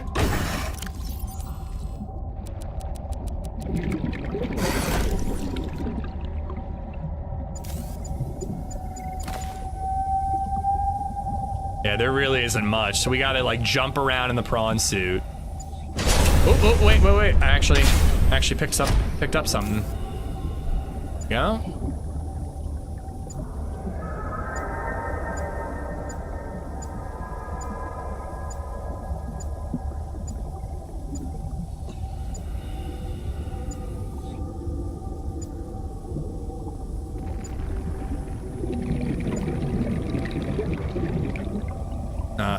Speaker 1: Yeah, there really isn't much, so we gotta like jump around in the prawn suit. Oh, wait. I actually picked up something. Go.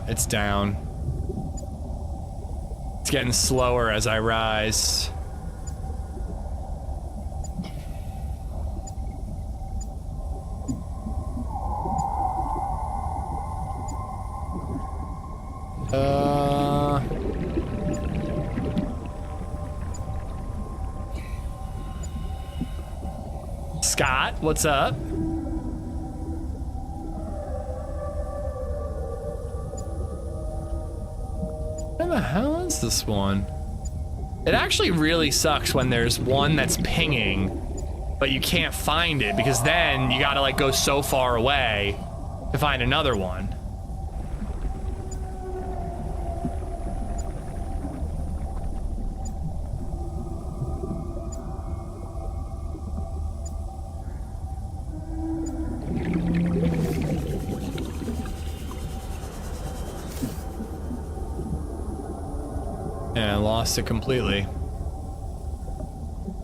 Speaker 1: It's down. It's getting slower as I rise. Scott, what's up? Where the hell is this one? It actually really sucks when there's one that's pinging, but you can't find it because then you gotta like go so far away to find another one. Yeah, I lost it completely.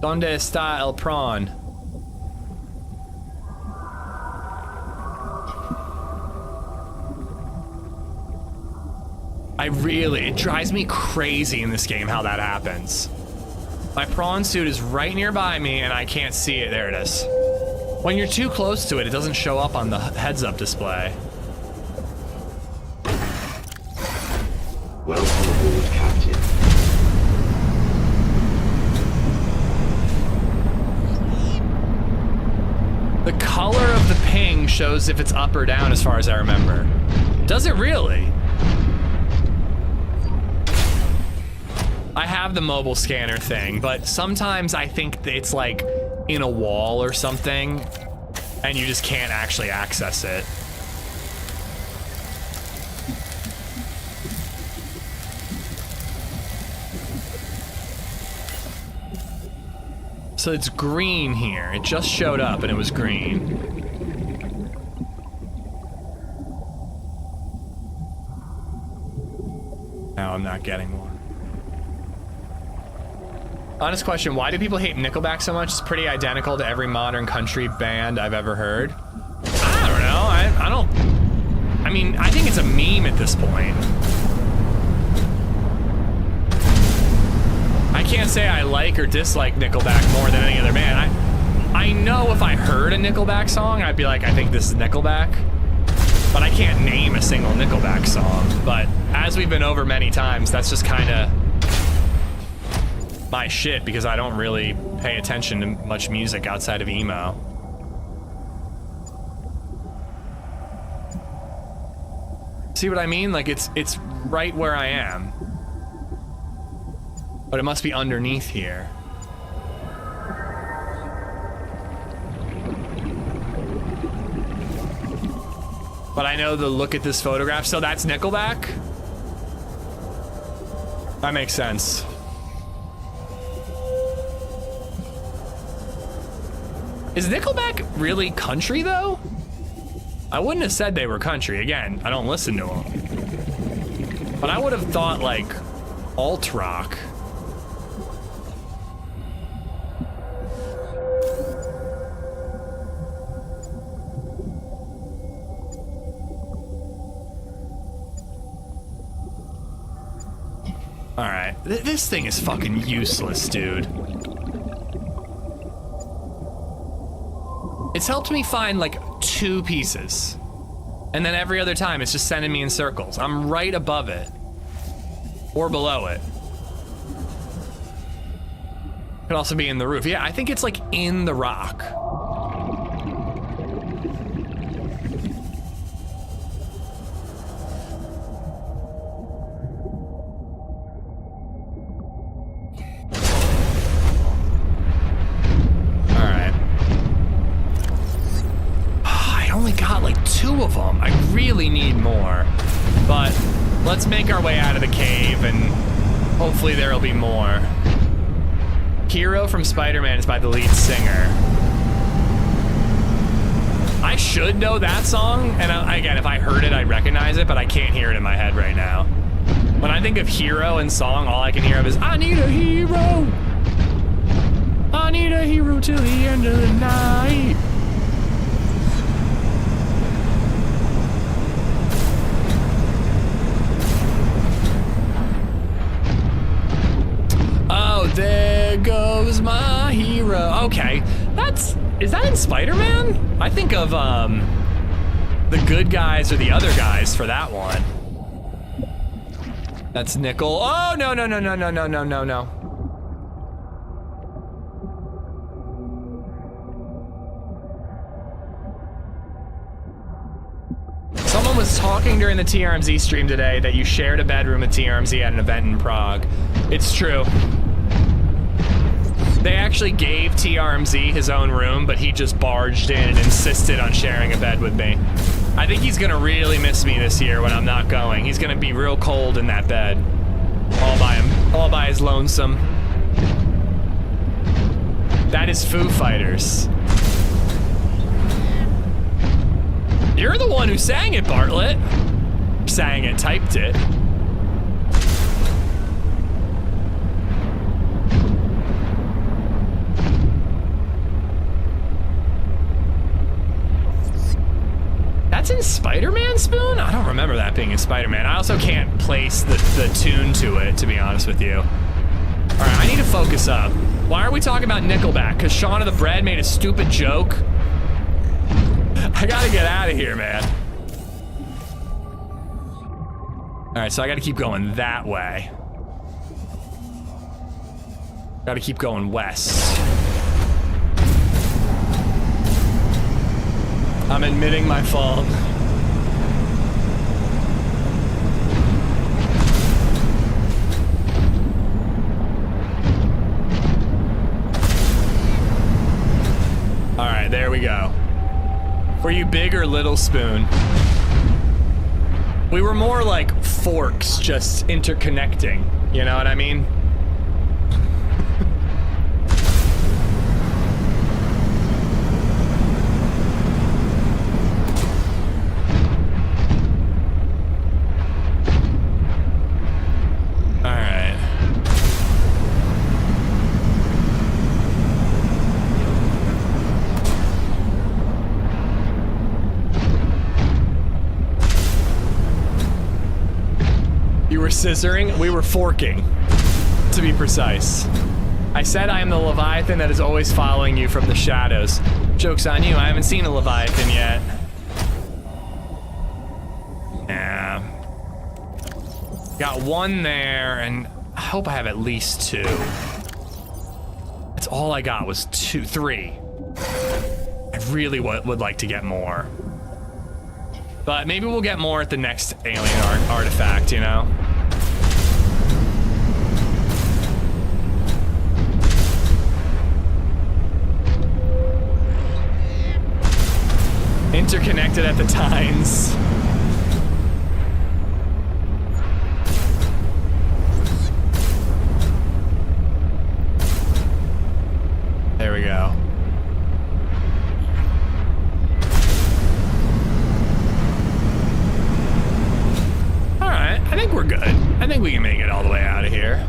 Speaker 1: ¿Dónde está el prawn? It drives me crazy in this game how that happens. My prawn suit is right nearby me and I can't see it. There it is. When you're too close to it, it doesn't show up on the heads-up display.
Speaker 19: Welcome aboard, Captain.
Speaker 1: The color of the ping shows if it's up or down as far as I remember. Does it really? I have the mobile scanner thing, but sometimes I think it's like in a wall or something and you just can't actually access it. So it's green here. It just showed up and it was green. Now I'm not getting one. Honest question, why do people hate Nickelback so much? It's pretty identical to every modern country band I've ever heard. I don't know. I mean, I think it's a meme at this point. I can't say I like or dislike Nickelback more than any other band. I know if I heard a Nickelback song, I'd be like, I think this is Nickelback. But I can't name a single Nickelback song. But as we've been over many times, that's just kind of my shit because I don't really pay attention to much music outside of emo. See what I mean? Like it's right where I am. But it must be underneath here. But I know the look at this photograph, so that's Nickelback? That makes sense. Is Nickelback really country though? I wouldn't have said they were country. Again, I don't listen to them. But I would have thought like alt rock. All right, this thing is fucking useless, dude. It's helped me find like 2 pieces. And then every other time it's just sending me in circles. I'm right above it. Or below it. Could also be in the roof. Yeah, I think it's like in the rock. Of them. I really need more, but let's make our way out of the cave and hopefully there'll be more. Hero from Spider-Man is by the lead singer. I should know that song, and again, if I heard it, I'd recognize it, but I can't hear it in my head right now. When I think of hero and song, all I can hear of is, I need a hero. I need a hero till the end of the night. Oh, there goes my hero. Okay, is that in Spider-Man? I think of the good guys or the other guys for that one. That's Nickel. Oh, no. Someone was talking during the TRMZ stream today that you shared a bedroom at TRMZ at an event in Prague. It's true. They actually gave TRMZ his own room, but he just barged in and insisted on sharing a bed with me. I think he's gonna really miss me this year when I'm not going. He's gonna be real cold in that bed. All by his lonesome. That is Foo Fighters. You're the one who sang it, Bartlett. Sang it, typed it. That's in Spider-Man, Spoon? I don't remember that being in Spider-Man. I also can't place the tune to it, to be honest with you. All right, I need to focus up. Why are we talking about Nickelback? Because Shaun of the Bread made a stupid joke? I gotta get out of here, man. right, so I gotta keep going that way. Gotta keep going west. I'm admitting my fault. All right, there we go. Were you big or little spoon? We were more like forks just interconnecting. You know what I mean? Scissoring, we were forking, to be precise. I said I am the Leviathan that is always following you from the shadows. Joke's on you, I haven't seen a Leviathan yet. Yeah. Got one there, and I hope I have at least two. That's all I got was three. I really would like to get more. But maybe we'll get more at the next alien artifact, you know? Interconnected at the tines. There we go. All right, I think we're good. I think we can make it all the way out of here.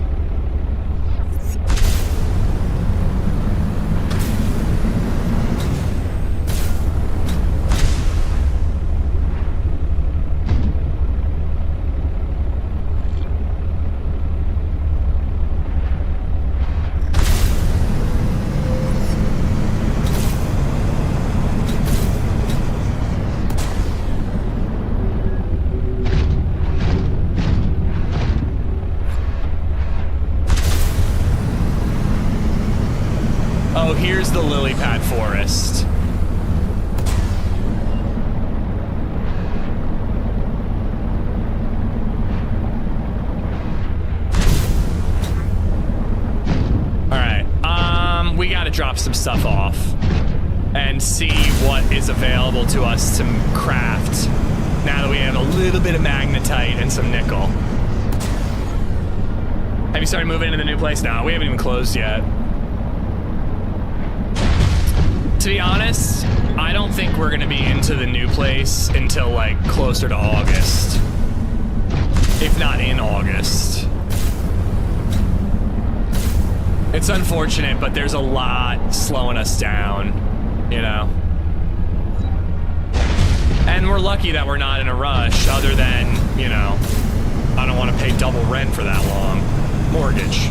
Speaker 1: Here's the lily pad forest. All right, we gotta drop some stuff off and see what is available to us to craft now that we have a little bit of magnetite and some nickel. Have you started moving into the new place? No, we haven't even closed yet. To be honest, I don't think we're gonna be into the new place until like closer to August. If not in August. It's unfortunate, but there's a lot slowing us down, you know? And we're lucky that we're not in a rush, other than, you know, I don't want to pay double rent for that long. Mortgage.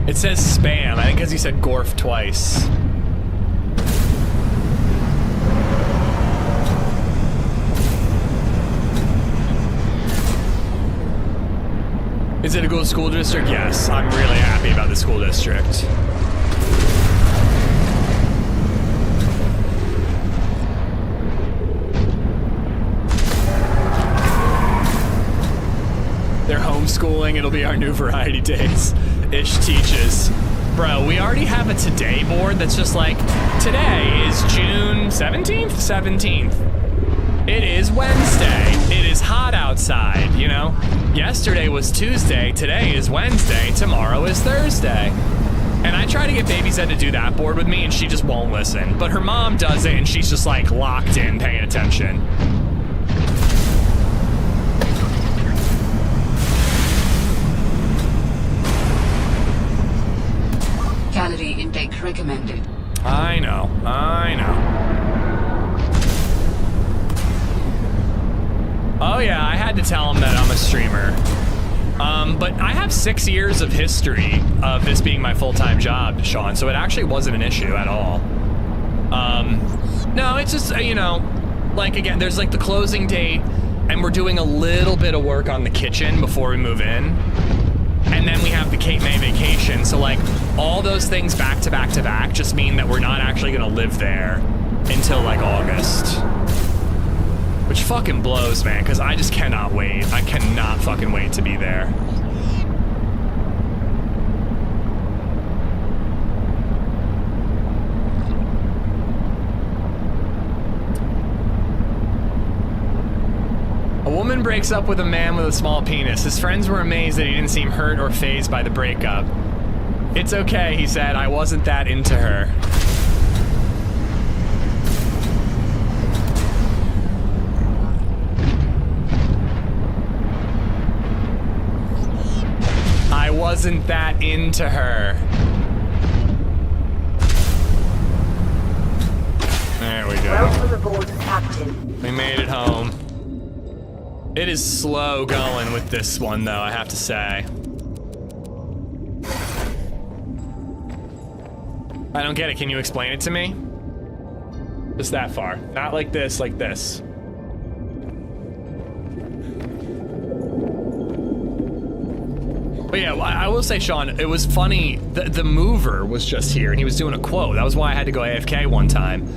Speaker 1: It says spam, I think because he said Gorf twice. Is it a good school district? Yes, I'm really happy about the school district. They're homeschooling, it'll be our new variety days. Ish teaches. Bro, we already have a today board that's just like, today is June 17th? 17th. It is Wednesday. It is hot outside, you know? Yesterday was Tuesday, today is Wednesday, tomorrow is Thursday. And I try to get LadyZed to do that board with me and she just won't listen. But her mom does it and she's just like locked in, paying attention.
Speaker 12: recommended.
Speaker 1: I know. Oh yeah, I had to tell him that I'm a streamer. But I have 6 years of history of this being my full-time job, Sean, so it actually wasn't an issue at all. No, it's just, you know, like, again, there's like the closing date, and we're doing a little bit of work on the kitchen before we move in. And then we have the Cape May vacation, so like, all those things back to back to back just mean that we're not actually gonna live there until like August. Which fucking blows, man, because I just cannot wait. I cannot fucking wait to be there. A woman breaks up with a man with a small penis. His friends were amazed that he didn't seem hurt or fazed by the breakup. It's okay, he said. I wasn't that into her. I wasn't that into her. There we go.
Speaker 4: Welcome aboard, Captain.
Speaker 1: We made it home. It is slow going with this one, though, I have to say. I don't get it. Can you explain it to me? Just that far. Not like this, like this. But yeah, I will say, Sean, it was funny. The mover was just here, and he was doing a quote. That was why I had to go AFK one time.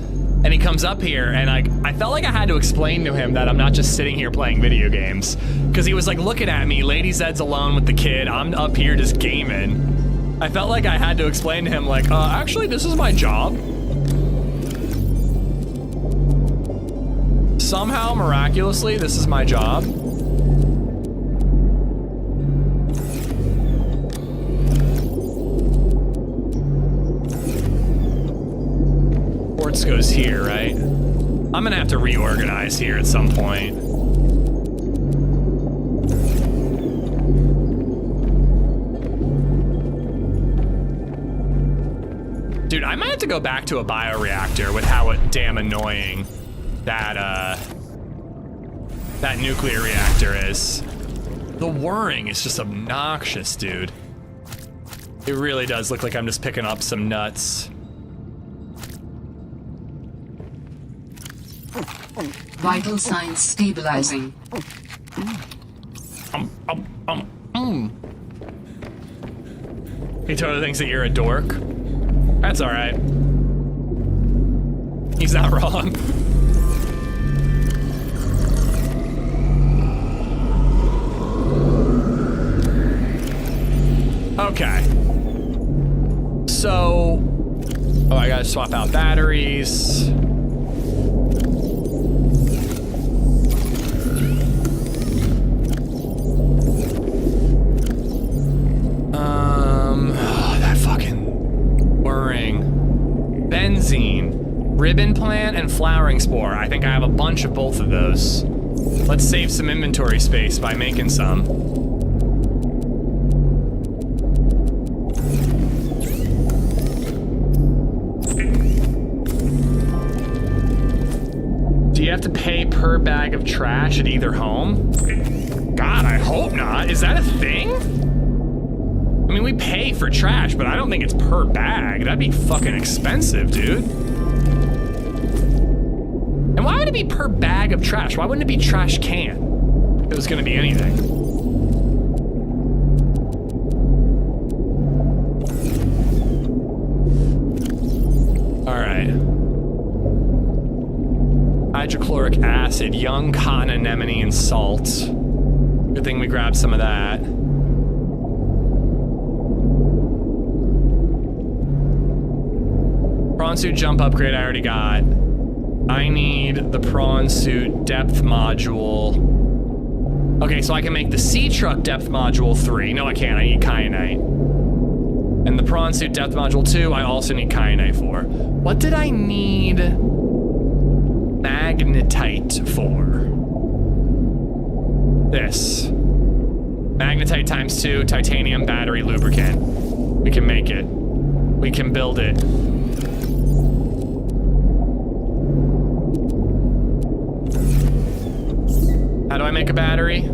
Speaker 1: And he comes up here, and I felt like I had to explain to him that I'm not just sitting here playing video games. Because he was like looking at me, LadyZed's alone with the kid, I'm up here just gaming. I felt like I had to explain to him, like, actually, this is my job. Somehow, miraculously, this is my job. Quartz goes here, right? I'm gonna have to reorganize here at some point. Dude, I might have to go back to a bioreactor with how damn annoying that that nuclear reactor is. The whirring is just obnoxious, dude. It really does look like I'm just picking up some nuts.
Speaker 12: Vital signs stabilizing.
Speaker 1: He totally thinks that you're a dork. That's all right. He's not wrong. Okay. So, oh, I gotta swap out batteries. That fucking whirring. Benzene, ribbon plant, and flowering spore. I think I have a bunch of both of those. Let's save some inventory space by making some. Do you have to pay per bag of trash at either home? God, I hope not. Is that a thing? I mean, we pay for trash, but I don't think it's per bag. That'd be fucking expensive, dude. And why would it be per bag of trash? Why wouldn't it be trash can? If it was gonna be anything. All right. Hydrochloric acid, young cotton anemone, and salt. Good thing we grabbed some of that. Prawn suit jump upgrade I already got. I need the prawn suit depth module. Okay, so I can make the sea truck depth module 3. No, I can't. I need kyanite. And the prawn suit depth module 2, I also need kyanite for. What did I need magnetite for? This. Magnetite ×2, titanium battery lubricant. We can make it. we can build it. How do I make a battery?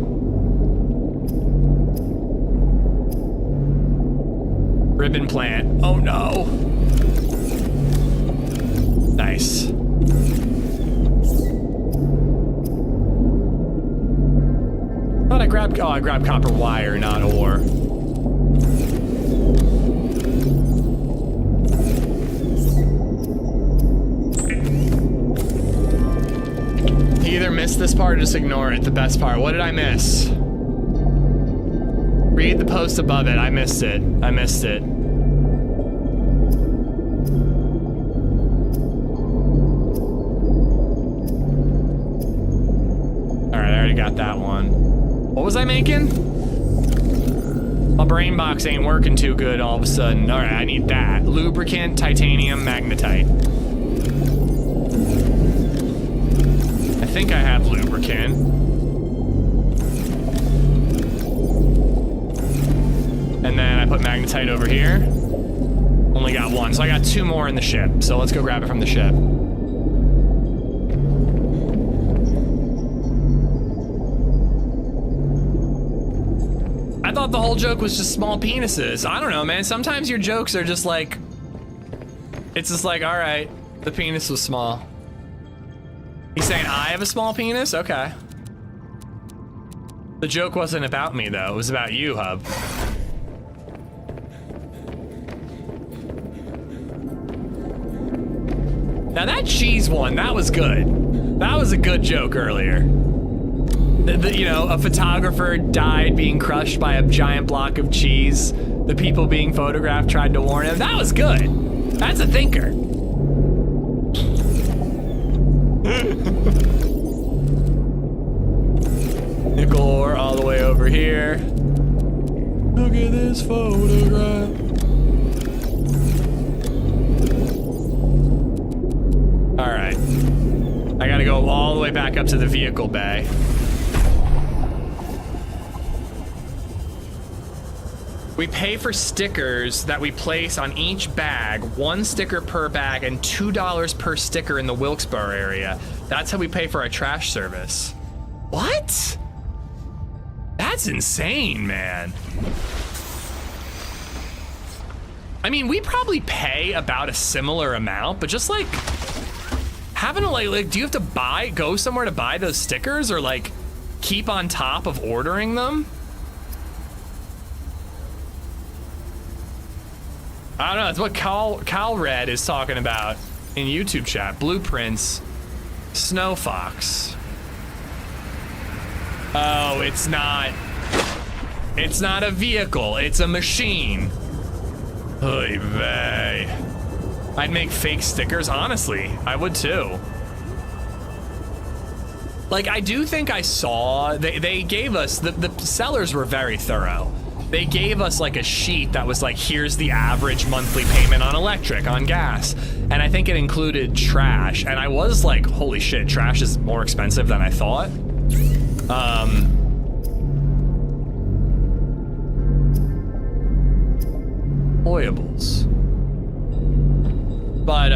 Speaker 1: Ribbon plant. Oh no. Nice. Thought I grabbed, oh, I grabbed copper wire, not ore. You either missed this part or just ignore it. The best part. What did I miss? Read the post above it. I missed it. I missed it. Alright, I already got that one. What was I making? My brain box ain't working too good all of a sudden. Alright, I need that. Lubricant, titanium, magnetite. I think I have lubricant. And then I put magnetite over here. Only got one, so I got 2 more in the ship. So let's go grab it from the ship. I thought the whole joke was just small penises. I don't know, man. Sometimes your jokes are just like, it's just like, all right, the penis was small. He's saying I have a small penis? Okay. The joke wasn't about me though, it was about you, Hub. Now that cheese one, that was good. That was a good joke earlier. You know, a photographer died being crushed by a giant block of cheese. The people being photographed tried to warn him. That was good. That's a thinker. Nickel ore all the way over here. Look at this photograph. All right. I gotta go all the way back up to the vehicle bay. We pay for stickers that we place on each bag, 1 sticker per bag and $2 per sticker in the Wilkes-Barre area. That's how we pay for our trash service. What? That's insane, man. I mean, we probably pay about a similar amount, but just like having to like do you have to go somewhere to buy those stickers or like keep on top of ordering them? I don't know, it's what Cal Red is talking about in YouTube chat. Blueprints, Snow Fox. Oh, it's not a vehicle, it's a machine. Oy vey. I'd make fake stickers, honestly. I would too. Like, I do think I saw, they gave us, the sellers were very thorough. They gave us like a sheet that was like, here's the average monthly payment on electric, on gas. And I think it included trash. And I was like, holy shit, trash is more expensive than I thought. Oyables. But,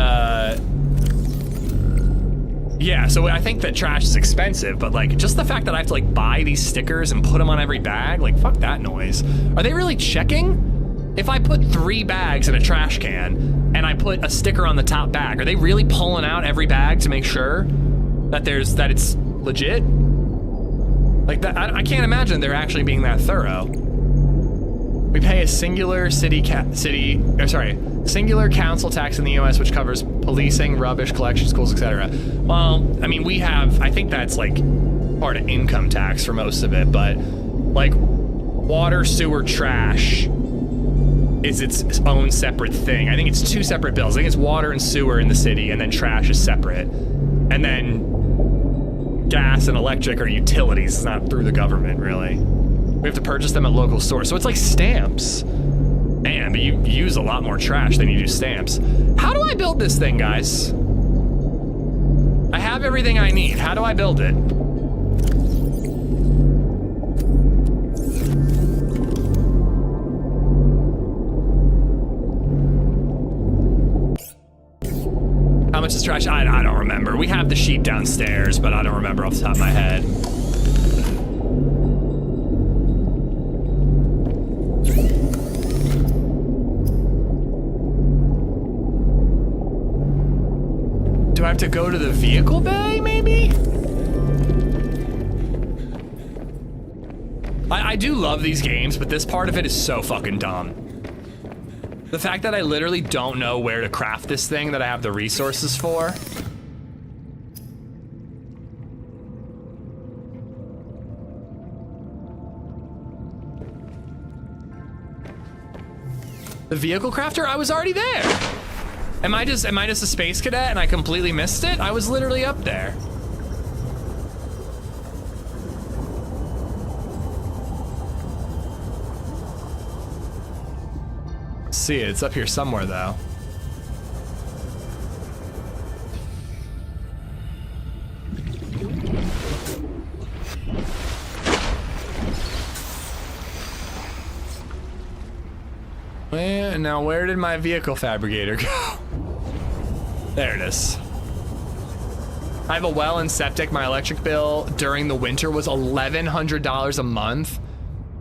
Speaker 1: yeah, so I think that trash is expensive, but like, just the fact that I have to like buy these stickers and put them on every bag, like, fuck that noise. Are they really checking? If I put 3 bags in a trash can and I put a sticker on the top bag, are they really pulling out every bag to make sure that it's legit? Like that, I can't imagine they're actually being that thorough. We pay a singular singular council tax in the US, which covers policing, rubbish collection, schools, etc. Well, I mean, we have, I think that's like part of income tax for most of it, but like water, sewer, trash is its own separate thing. I think it's 2 separate bills. I think it's water and sewer in the city, and then trash is separate. And then gas and electric are utilities. It's not through the government, really. We have to purchase them at local stores. So it's like stamps. Man, but you use a lot more trash than you do stamps. How do I build this thing, guys? I have everything I need. How do I build it? much is trash? I don't remember. We have the sheet downstairs, but I don't remember off the top of my head. Do I have to go to the vehicle bay, maybe? I do love these games, but this part of it is so fucking dumb. The fact that I literally don't know where to craft this thing that I have the resources for. The vehicle crafter? I was already there. Am I just a space cadet and I completely missed it? I was literally up there. See it, it's up here somewhere though. And now where did my vehicle fabricator go? There it is. I have a well and septic. My electric bill during the winter was $1,100 a month.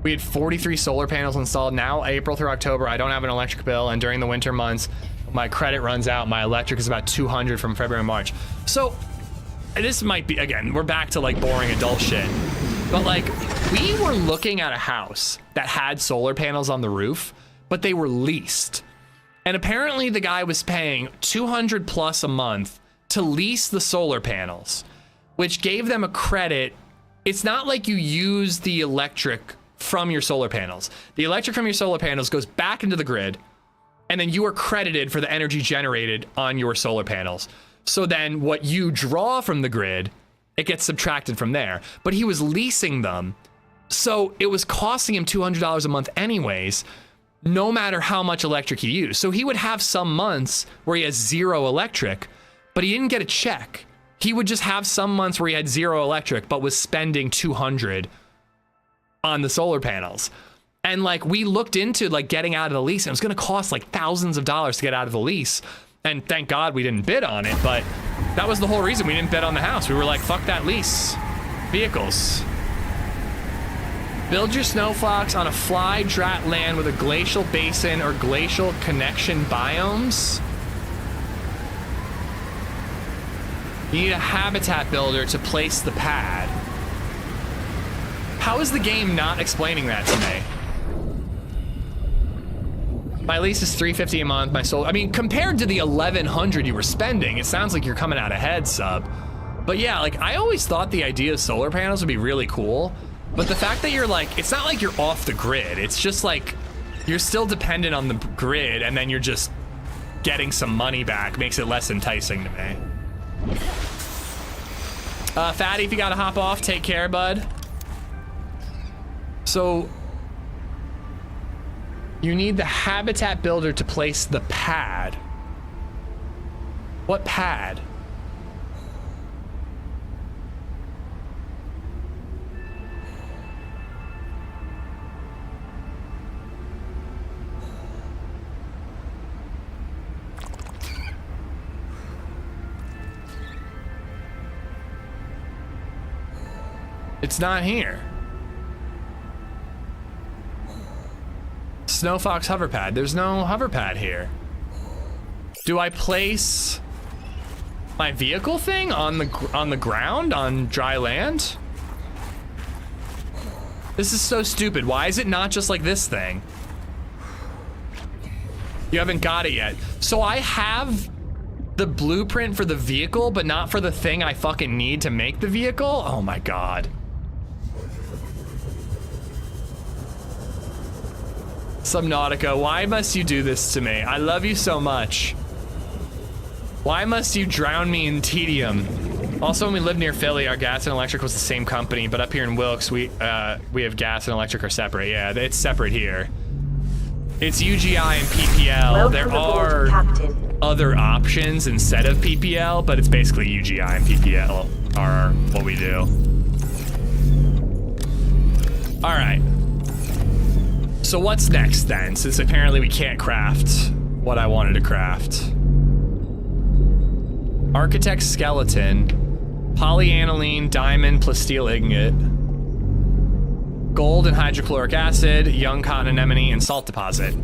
Speaker 1: We had 43 solar panels installed. Now, April through October, I don't have an electric bill, and during the winter months, my credit runs out. My electric is about $200 from February and March. So, this might be, again, we're back to like boring adult shit. But like, we were looking at a house that had solar panels on the roof, but they were leased. And apparently the guy was paying $200 plus a month to lease the solar panels, which gave them a credit. It's not like you use the electric from your solar panels. The electric from your solar panels goes back into the grid, and then you are credited for the energy generated on your solar panels. So then what you draw from the grid, it gets subtracted from there. But he was leasing them, so it was costing him $200 a month anyways, no matter how much electric he used. So he would have some months where he has zero electric, but he didn't get a check. He would just have some months where he had zero electric, but was spending $200 on the solar panels. And like, we looked into like getting out of the lease, and it was gonna cost like thousands of dollars to get out of the lease. And thank God we didn't bid on it, but that was the whole reason we didn't bid on the house. We were like, fuck that lease. Vehicles. Build your snowfox on a fly drat land with a glacial basin or glacial connection biomes. You need a habitat builder to place the pad. How is the game not explaining that to me? My lease is $350 a month. My solar, I mean, compared to the $1,100 you were spending, it sounds like you're coming out ahead, Sub. But yeah, like, I always thought the idea of solar panels would be really cool. But the fact that you're like, it's not like you're off the grid. It's just like, you're still dependent on the grid, and then you're just getting some money back makes it less enticing to me. Fatty, if you gotta hop off, take care, bud. So, you need the habitat builder to place the pad. What pad? It's not here. Snowfox hover pad. There's no hover pad here. Do I place my vehicle thing on the ground on dry land? This is so stupid. Why is it not just like this thing? You haven't got it yet. So I have the blueprint for the vehicle, but not for the thing I fucking need to make the vehicle? Oh my God. Subnautica, why must you do this to me? I love you so much. Why must you drown me in tedium? Also, when we lived near Philly, our gas and electric was the same company, but up here in Wilkes, we have gas and electric are separate. Yeah, it's separate here. It's UGI and PPL. There are other options instead of PPL, but it's basically UGI and PPL are what we do. All right. So what's next then, since apparently we can't craft what I wanted to craft? Architect skeleton. Polyaniline, diamond, plasteel ingot. Gold and hydrochloric acid, young cotton anemone, and salt deposit.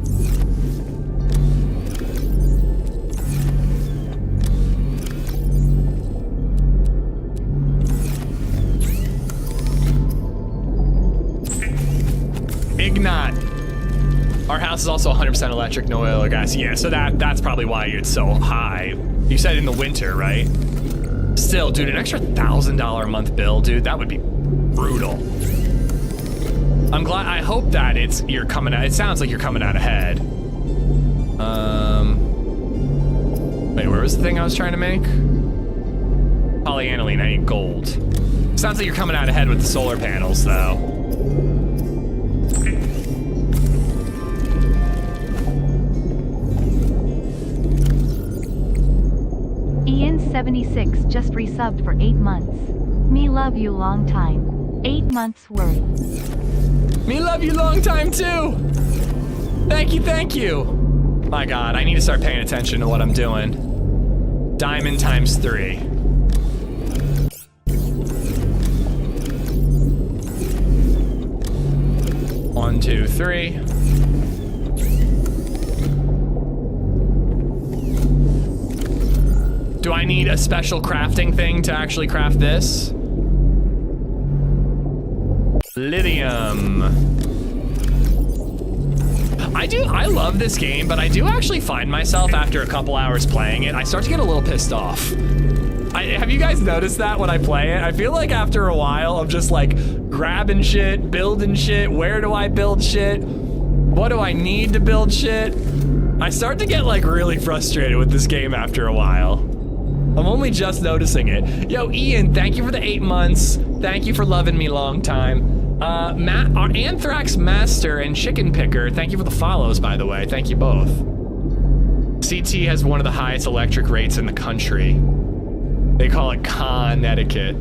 Speaker 1: Ignat. Our house is also 100% electric, no oil or gas. Yeah, so that's probably why it's so high. You said in the winter, right? Still, dude, an extra $1,000 a month bill, dude, that would be brutal. I'm glad, I hope that you're coming out, it sounds like you're coming out ahead. Wait, where was the thing I was trying to make? Polyaniline, I need gold. Sounds like you're coming out ahead with the solar panels, though.
Speaker 5: Ian76 just resubbed for 8 months. Me love you long time. 8 months worth.
Speaker 1: Me love you long time too! Thank you, thank you! My god, I need to start paying attention to what I'm doing. Diamond times 3. One, 2, 3. Do I need a special crafting thing to actually craft this? Lithium. I love this game, but I do actually find myself after a couple hours playing it, I start to get a little pissed off. Have you guys noticed that when I play it? I feel like after a while, I'm just like grabbing shit, building shit. Where do I build shit? What do I need to build shit? I start to get like really frustrated with this game after a while. I'm only just noticing it. Yo, Ian, thank you for the 8 months. Thank you for loving me long time. Our Anthrax Master and Chicken Picker, thank you for the follows, by the way. Thank you both. CT has one of the highest electric rates in the country. They call it Connecticut.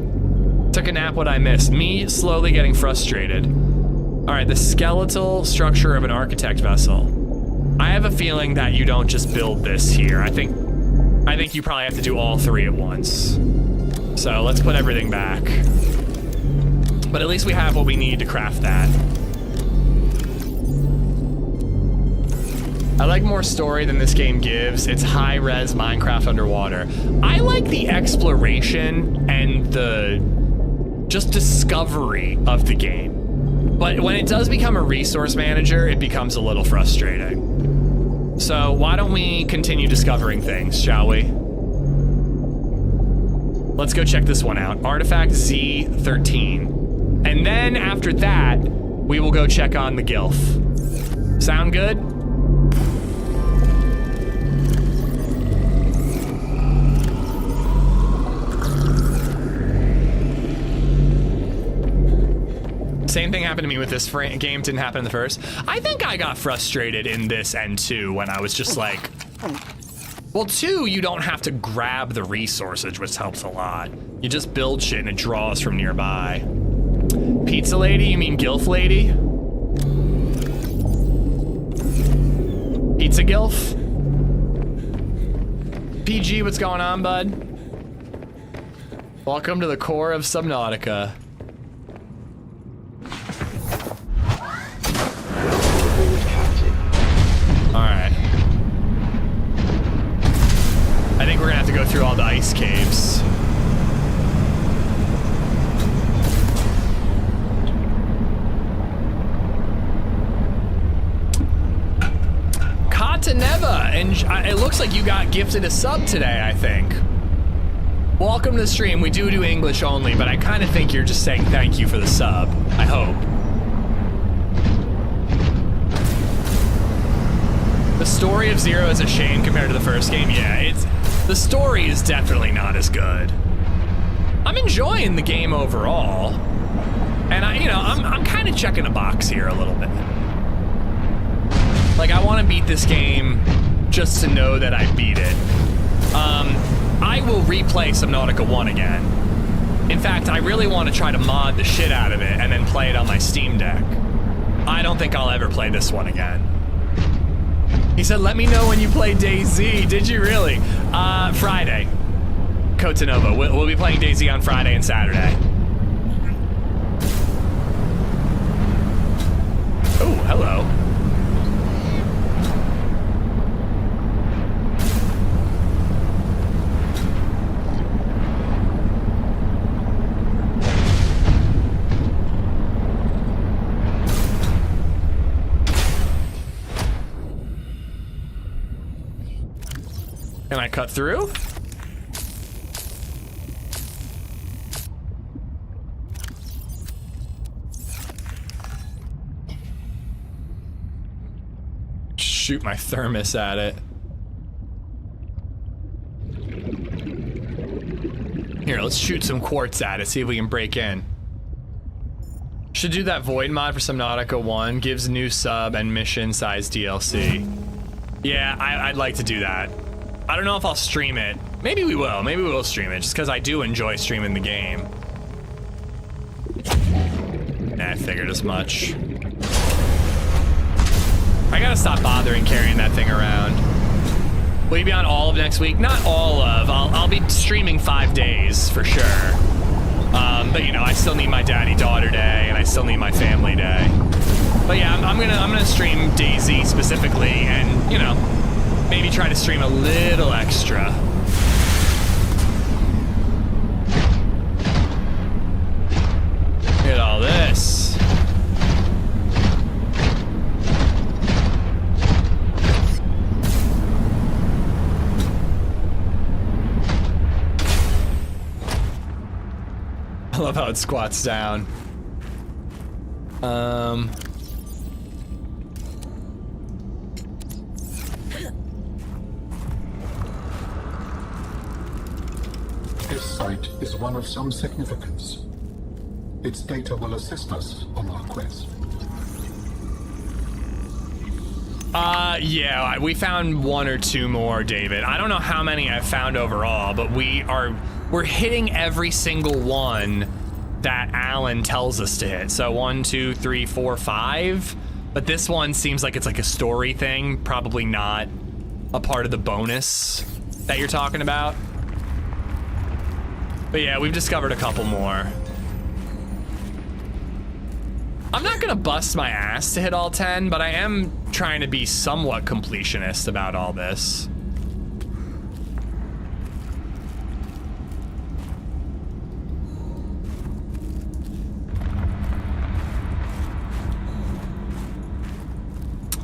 Speaker 1: Took a nap, what I missed. Me slowly getting frustrated. All right, the skeletal structure of an architect vessel. I have a feeling that you don't just build this here. I think you probably have to do all 3 at once. So let's put everything back. But at least we have what we need to craft that. I like more story than this game gives. It's high-res Minecraft underwater. I like the exploration and the just discovery of the game. But when it does become a resource manager, it becomes a little frustrating. So why don't we continue discovering things, shall we? Let's go check this one out. Artifact Z13. And then after that, we will go check on the Gilf. Sound good? Same thing happened to me with this game, didn't happen in the first. I think I got frustrated in this and 2 when I was just like, well, 2, you don't have to grab the resources, which helps a lot. You just build shit and it draws from nearby. Pizza lady, you mean Gilf lady? Pizza Gilf? PG, what's going on, bud? Welcome to the core of Subnautica. Alright. I think we're gonna have to go through all the ice caves. Kataneva, and it looks like you got gifted a sub today, I think. Welcome to the stream. We do English only, but I kind of think you're just saying thank you for the sub. I hope. The story of Zero is a shame compared to the first game. Yeah, the story is definitely not as good. I'm enjoying the game overall, and I'm kind of checking a box here a little bit. Like, I want to beat this game just to know that I beat it. I will replay Subnautica 1 again. In fact, I really want to try to mod the shit out of it and then play it on my Steam Deck. I don't think I'll ever play this one again. He said, let me know when you play DayZ. Did you really? Friday. Cotanova. We'll be playing DayZ on Friday and Saturday. Oh, hello. Can I cut through? Shoot my thermos at it. Here, let's shoot some quartz at it, see if we can break in. Should do that void mod for Subnautica 1, gives new sub and mission size DLC. Yeah, I'd like to do that. I don't know if I'll stream it. Maybe we will. Maybe we will stream it, just because I do enjoy streaming the game. Nah, I figured as much. I gotta stop bothering carrying that thing around. Will you be on all of next week? Not all of. I'll be streaming 5 days for sure. But you know, I still need my daddy-daughter day, and I still need my family day. But yeah, I'm gonna stream DayZ specifically, and you know, maybe try to stream a little extra. Look at all this. I love how it squats down.
Speaker 11: This site is one of some significance. Its data will assist us on our quest.
Speaker 1: Yeah, we found 1 or 2 more, David. I don't know how many I've found overall, but we're hitting every single one that Alan tells us to hit. So 1, 2, 3, 4, 5. But this one seems like it's like a story thing, probably not a part of the bonus that you're talking about. But yeah, we've discovered a couple more. I'm not gonna bust my ass to hit all 10, but I am trying to be somewhat completionist about all this.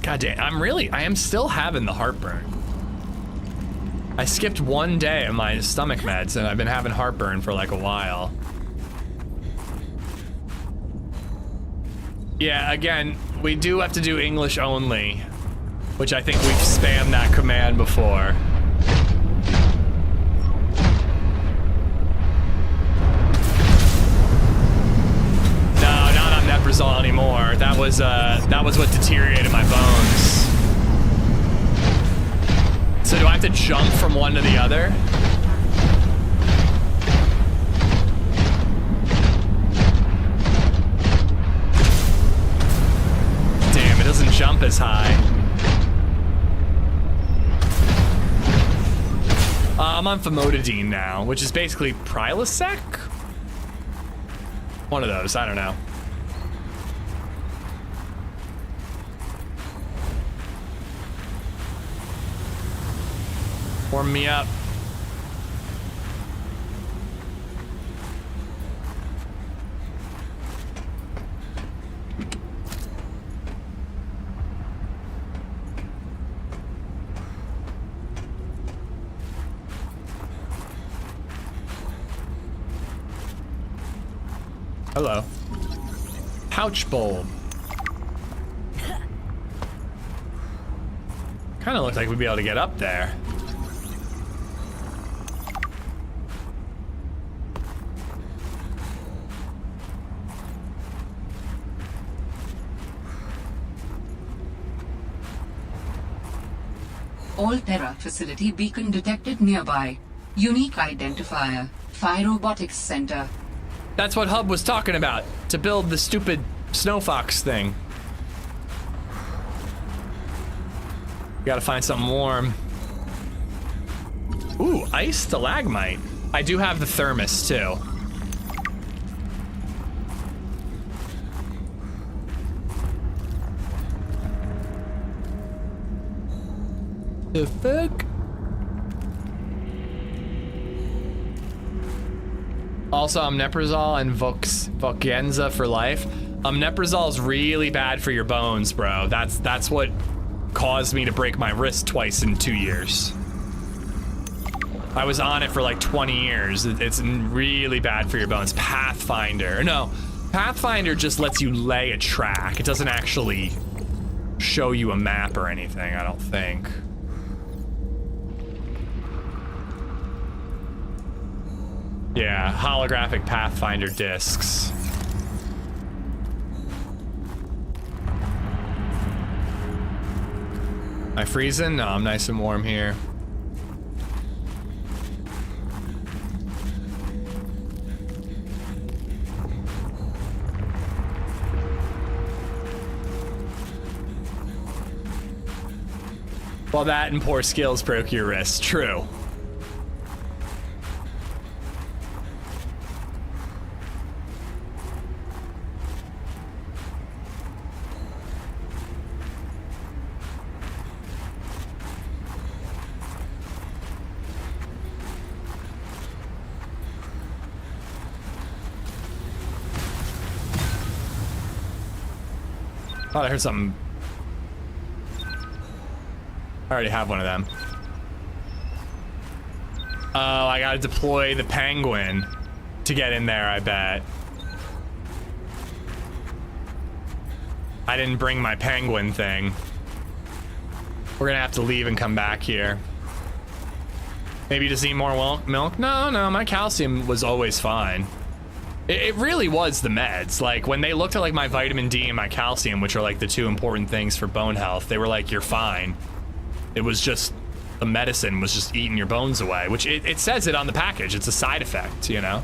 Speaker 1: God damn, I am still having the heartburn. I skipped 1 day of my stomach meds and I've been having heartburn for like a while. Yeah, again, we do have to do English only, which I think we've spammed that command before. No, not on Neprazole anymore. That was what deteriorated my bones. So do I have to jump from one to the other? Damn, it doesn't jump as high. I'm on famotidine now, which is basically Prilosec? One of those, I don't know. Warm me up. Hello. Pouch bulb. Kind of looks like we'd be able to get up there.
Speaker 12: All-Terra facility beacon detected nearby. Unique identifier. Phi Robotics Center.
Speaker 1: That's what Hub was talking about, to build the stupid snow fox thing. Gotta find something warm. Ooh, ice stalagmite. I do have the thermos too. The fuck? Also, omeprazole and Voquenza for life. Omeprazole is really bad for your bones, bro. That's what caused me to break my wrist twice in 2 years. I was on it for like 20 years. It's really bad for your bones. Pathfinder. No, Pathfinder just lets you lay a track. It doesn't actually show you a map or anything, I don't think. Yeah, holographic Pathfinder discs. Am I freezing? No, I'm nice and warm here. Well, that and poor skills broke your wrist. True. Oh, I heard something. I already have one of them. Oh, I gotta deploy the penguin to get in there, I bet. I didn't bring my penguin thing. We're gonna have to leave and come back here. Maybe you just need more milk? No, my calcium was always fine. It really was the meds. Like, when they looked at like my vitamin D and my calcium, which are like the two important things for bone health, they were like, you're fine. It was just, the medicine was just eating your bones away, which it says it on the package. It's a side effect, you know?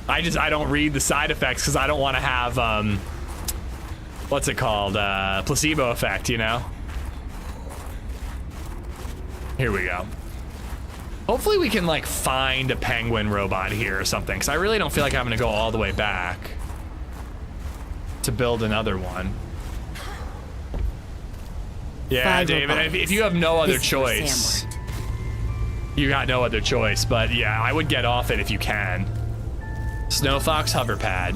Speaker 1: I don't read the side effects because I don't want to have, what's it called? Placebo effect, you know? Here we go. Hopefully we can like find a penguin robot here or something, because I really don't feel like I'm gonna go all the way back to build another one. Yeah, David, if you have no other choice, you got no other choice, but yeah, I would get off it if you can. Snow Fox hover pad.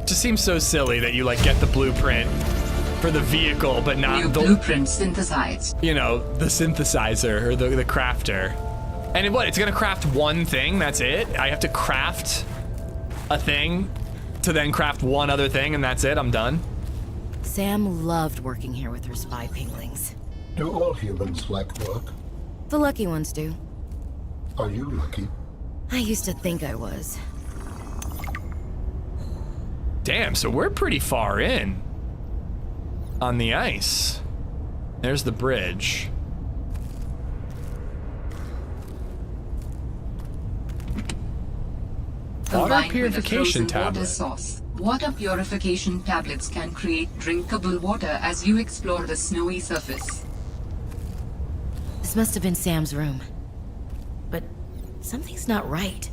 Speaker 1: Just seems so silly that you like get the blueprint for the vehicle, but not the
Speaker 12: blueprint synthesized.
Speaker 1: You know, the synthesizer or the crafter. And what? It's gonna craft one thing. That's it. I have to craft a thing to then craft one other thing, and that's it. I'm done.
Speaker 13: Sam loved working here with her spy pinglings.
Speaker 11: Do all humans like work?
Speaker 13: The lucky ones do.
Speaker 11: Are you lucky?
Speaker 13: I used to think I was.
Speaker 1: Damn, so we're pretty far in on the ice. There's the bridge. Water purification tablet.
Speaker 12: Water purification tablets can create drinkable water as you explore the snowy surface.
Speaker 13: This must have been Sam's room. But something's not right.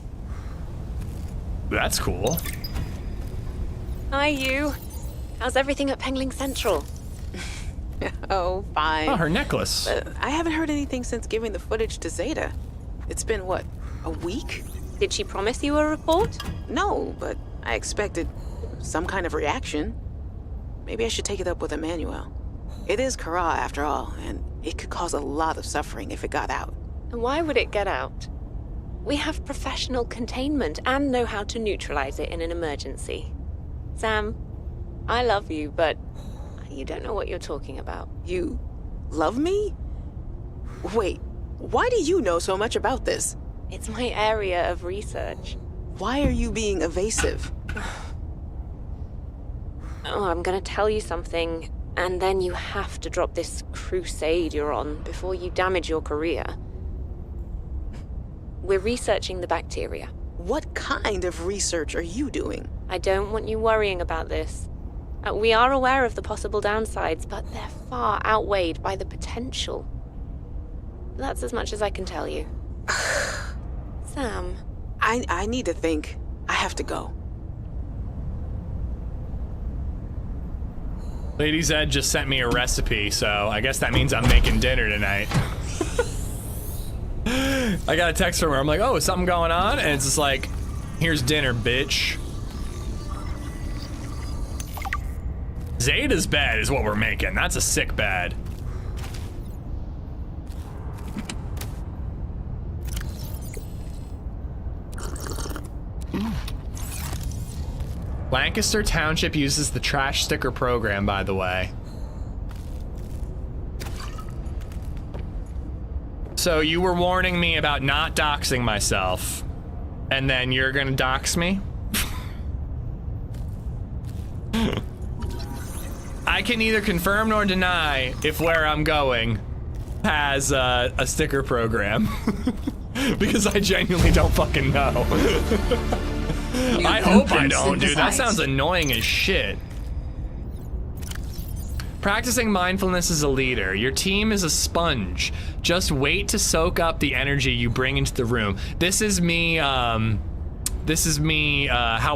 Speaker 1: That's cool.
Speaker 20: Hi, you. How's everything at Pengling Central?
Speaker 21: Oh, fine.
Speaker 1: Oh, her necklace.
Speaker 21: I haven't heard anything since giving the footage to Zeta. It's been, what, a week?
Speaker 20: Did she promise you a report?
Speaker 21: No, but I expected some kind of reaction. Maybe I should take it up with Emmanuel. It is Kara, after all, and it could cause a lot of suffering if it got out.
Speaker 20: And why would it get out? We have professional containment and know how to neutralize it in an emergency. Sam, I love you, but you don't know what you're talking about.
Speaker 21: You love me? Wait, why do you know so much about this?
Speaker 20: It's my area of research.
Speaker 21: Why are you being evasive?
Speaker 20: Oh, I'm gonna tell you something, and then you have to drop this crusade you're on before you damage your career. We're researching the bacteria.
Speaker 21: What kind of research are you doing?
Speaker 20: I don't want you worrying about this. We are aware of the possible downsides, but they're far outweighed by the potential. That's as much as I can tell you. Sam.
Speaker 21: I need to think. I have to go.
Speaker 1: LadyZed just sent me a recipe, so I guess that means I'm making dinner tonight. I got a text from her. I'm like, oh, is something going on? And it's just like, here's dinner, bitch. Zeta's bed is what we're making. That's a sick bed. Lancaster Township uses the trash sticker program, by the way. So you were warning me about not doxing myself, and then you're gonna dox me? I can neither confirm nor deny if where I'm going has a sticker program. Because I genuinely don't fucking know. I hope I don't, dude. That sounds annoying as shit. Practicing mindfulness as a leader. Your team is a sponge. Just wait to soak up the energy you bring into the room. This is me, how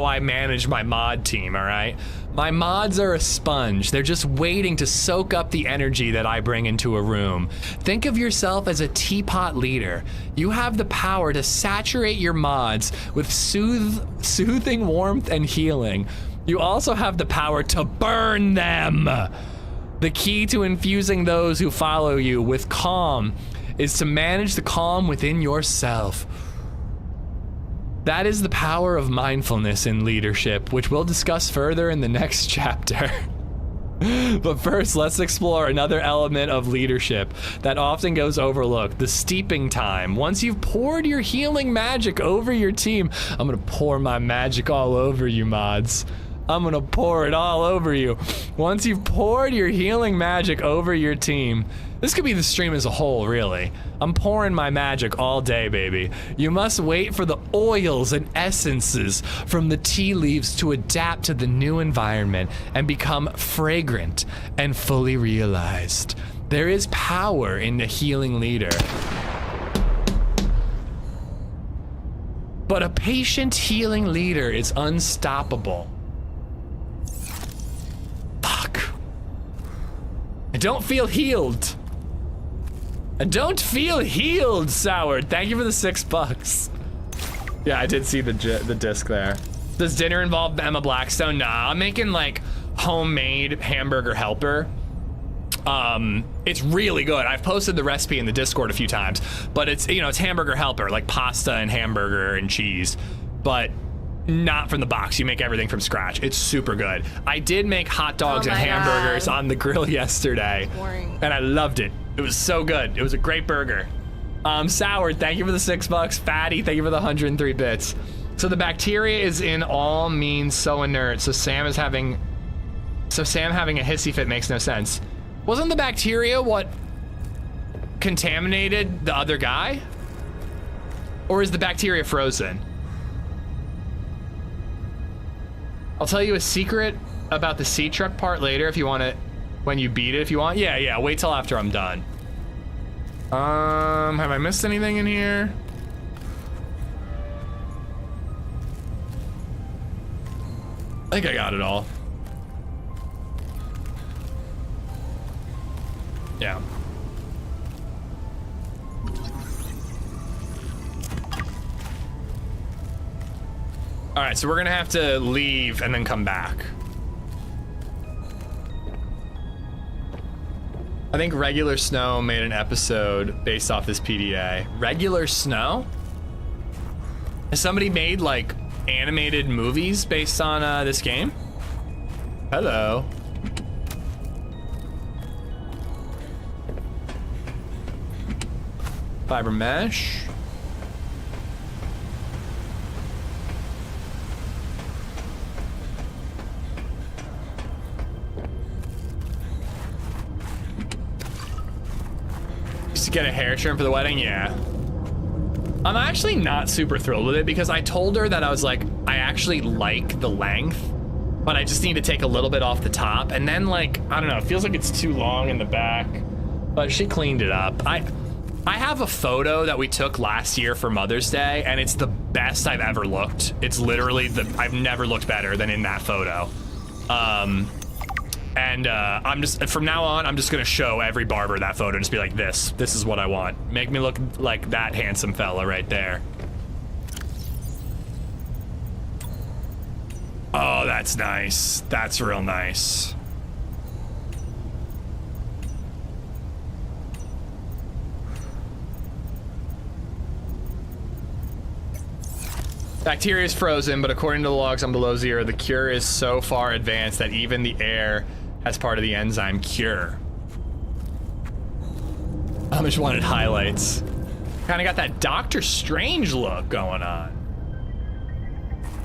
Speaker 1: I manage my mod team, all right? My mods are a sponge. They're just waiting to soak up the energy that I bring into a room. Think of yourself as a teapot leader. You have the power to saturate your mods with soothing warmth and healing. You also have the power to burn them. The key to infusing those who follow you with calm is to manage the calm within yourself. That is the power of mindfulness in leadership, which we'll discuss further in the next chapter. But first, let's explore another element of leadership that often goes overlooked, the steeping time. Once you've poured your healing magic over your team, I'm gonna pour my magic all over you, mods. I'm gonna pour it all over you. Once you've poured your healing magic over your team, this could be the stream as a whole, really. I'm pouring my magic all day, baby. You must wait for the oils and essences from the tea leaves to adapt to the new environment and become fragrant and fully realized. There is power in the healing leader. But a patient healing leader is unstoppable. Fuck. I don't feel healed. I don't feel healed, Sour. Thank you for the $6. Yeah, I did see the disc there. Does dinner involve Emma Blackstone? Nah, I'm making like homemade hamburger helper. It's really good. I've posted the recipe in the Discord a few times, but it's, you know, it's hamburger helper, like pasta and hamburger and cheese, but not from the box. You make everything from scratch. It's super good. I did make hot dogs and hamburgers on the grill yesterday, and I loved it. It was so good. It was a great burger. Sour, thank you for the $6. Fatty, thank you for the 103 bits. So the bacteria is in all means so inert. So Sam having a hissy fit makes no sense. Wasn't the bacteria what contaminated the other guy? Or is the bacteria frozen? I'll tell you a secret about the sea truck part later if you want to, when you beat it if you want. Yeah, wait till after I'm done. Have I missed anything in here? I think I got it all. Yeah. All right, so we're gonna have to leave and then come back. I think Regular Snow made an episode based off this PDA. Regular Snow? Has somebody made like animated movies based on this game? Hello. Fiber mesh. To get a hair trim for the wedding, yeah. I'm actually not super thrilled with it because I told her that I was like, I actually like the length but I just need to take a little bit off the top, and then like, I don't know, it feels like it's too long in the back, but she cleaned it up. I have a photo that we took last year for Mother's Day, and it's the best I've ever looked. It's literally I've never looked better than in that photo. I'm just, from now on, I'm just gonna show every barber that photo and just be like, this is what I want. Make me look like that handsome fella right there. Oh, that's nice. That's real nice. Bacteria is frozen, but according to the logs on Below Zero, the cure is so far advanced that even the air has part of the enzyme cure. Amish wanted highlights. Kind of got that Doctor Strange look going on.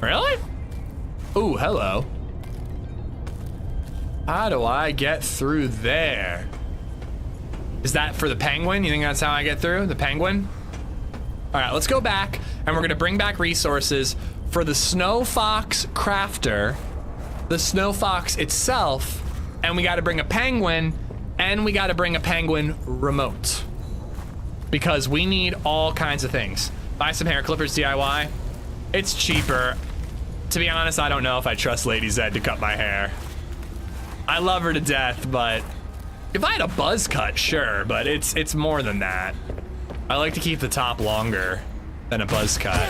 Speaker 1: Really? Ooh, hello. How do I get through there? Is that for the penguin? You think that's how I get through? The penguin? All right, let's go back, and we're gonna bring back resources for the Snow Fox crafter, the Snow Fox itself, and we gotta bring a penguin, and we gotta bring a penguin remote. Because we need all kinds of things. Buy some hair clippers DIY. It's cheaper. To be honest, I don't know if I trust LadyZed to cut my hair. I love her to death, but if I had a buzz cut, sure, but it's more than that. I like to keep the top longer than a buzz cut.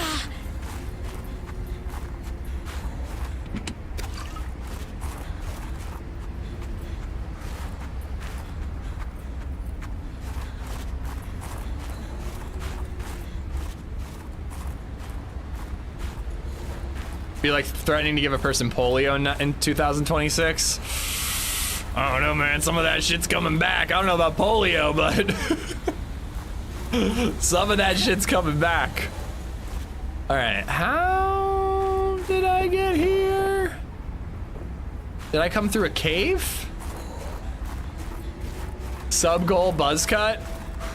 Speaker 1: Be like threatening to give a person polio in 2026. I don't know, man. Some of that shit's coming back. I don't know about polio, but some of that shit's coming back. All right, how did I get here? Did I come through a cave? Sub goal buzz cut.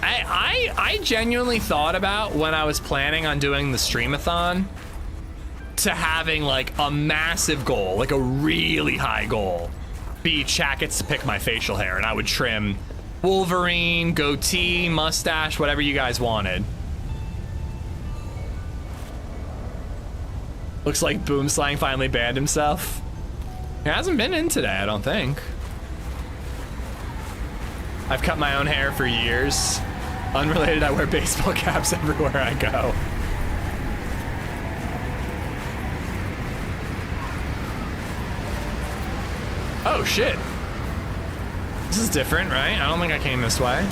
Speaker 1: I genuinely thought about when I was planning on doing the streamathon to having like a massive goal, like a really high goal. Be Chat gets to pick my facial hair, and I would trim Wolverine, goatee, mustache, whatever you guys wanted. Looks like Boomslang finally banned himself. He hasn't been in today, I don't think. I've cut my own hair for years. Unrelated, I wear baseball caps everywhere I go. Oh shit. This is different, right? I don't think I came this way.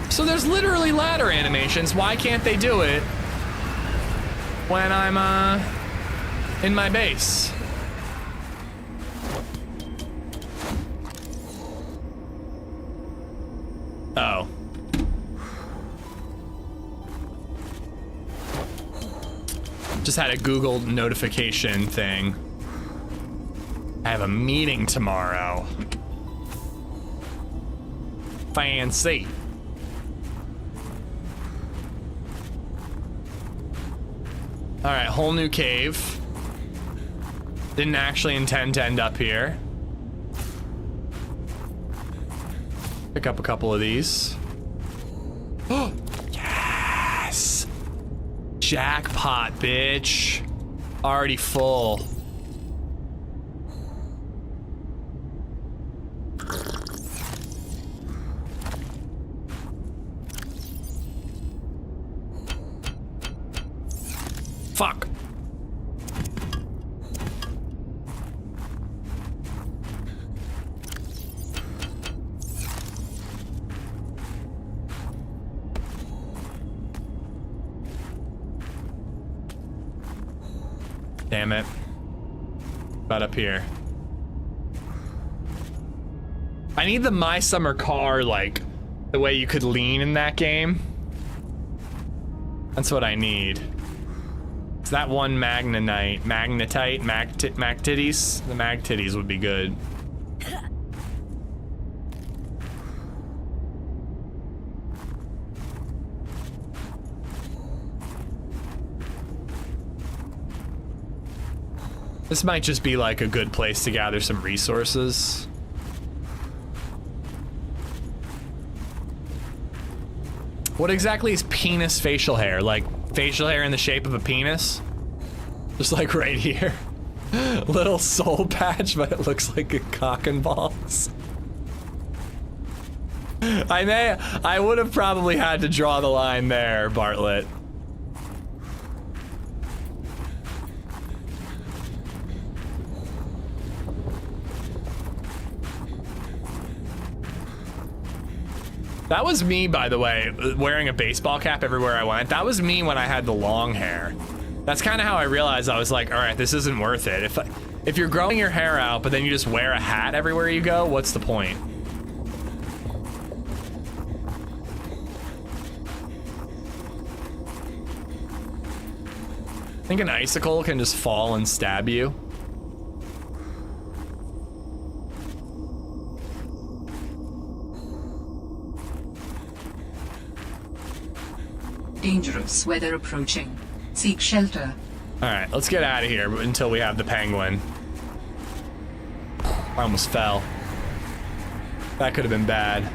Speaker 1: So there's literally ladder animations. Why can't they do it when I'm in my base? Oh. Just had a Google notification thing. I have a meeting tomorrow. Fancy. All right, whole new cave. Didn't actually intend to end up here. Pick up a couple of these. Oh, yes! Jackpot, bitch. Already full. Fuck. Damn it. About up here. I need the My Summer Car, like, the way you could lean in that game. That's what I need. It's that one magnetite, mag titties. The mag titties would be good. This might just be like a good place to gather some resources. What exactly is penis facial hair? Like facial hair in the shape of a penis? Just like right here. Little soul patch, but it looks like a cock and balls. I would have probably had to draw the line there, Bartlett. That was me, by the way, wearing a baseball cap everywhere I went. That was me when I had the long hair. That's kind of how I realized. I was like, all right, this isn't worth it. If you're growing your hair out, but then you just wear a hat everywhere you go, what's the point? I think an icicle can just fall and stab you.
Speaker 12: Dangerous weather approaching. Seek shelter.
Speaker 1: All right, let's get out of here until we have the penguin. I almost fell. That could have been bad.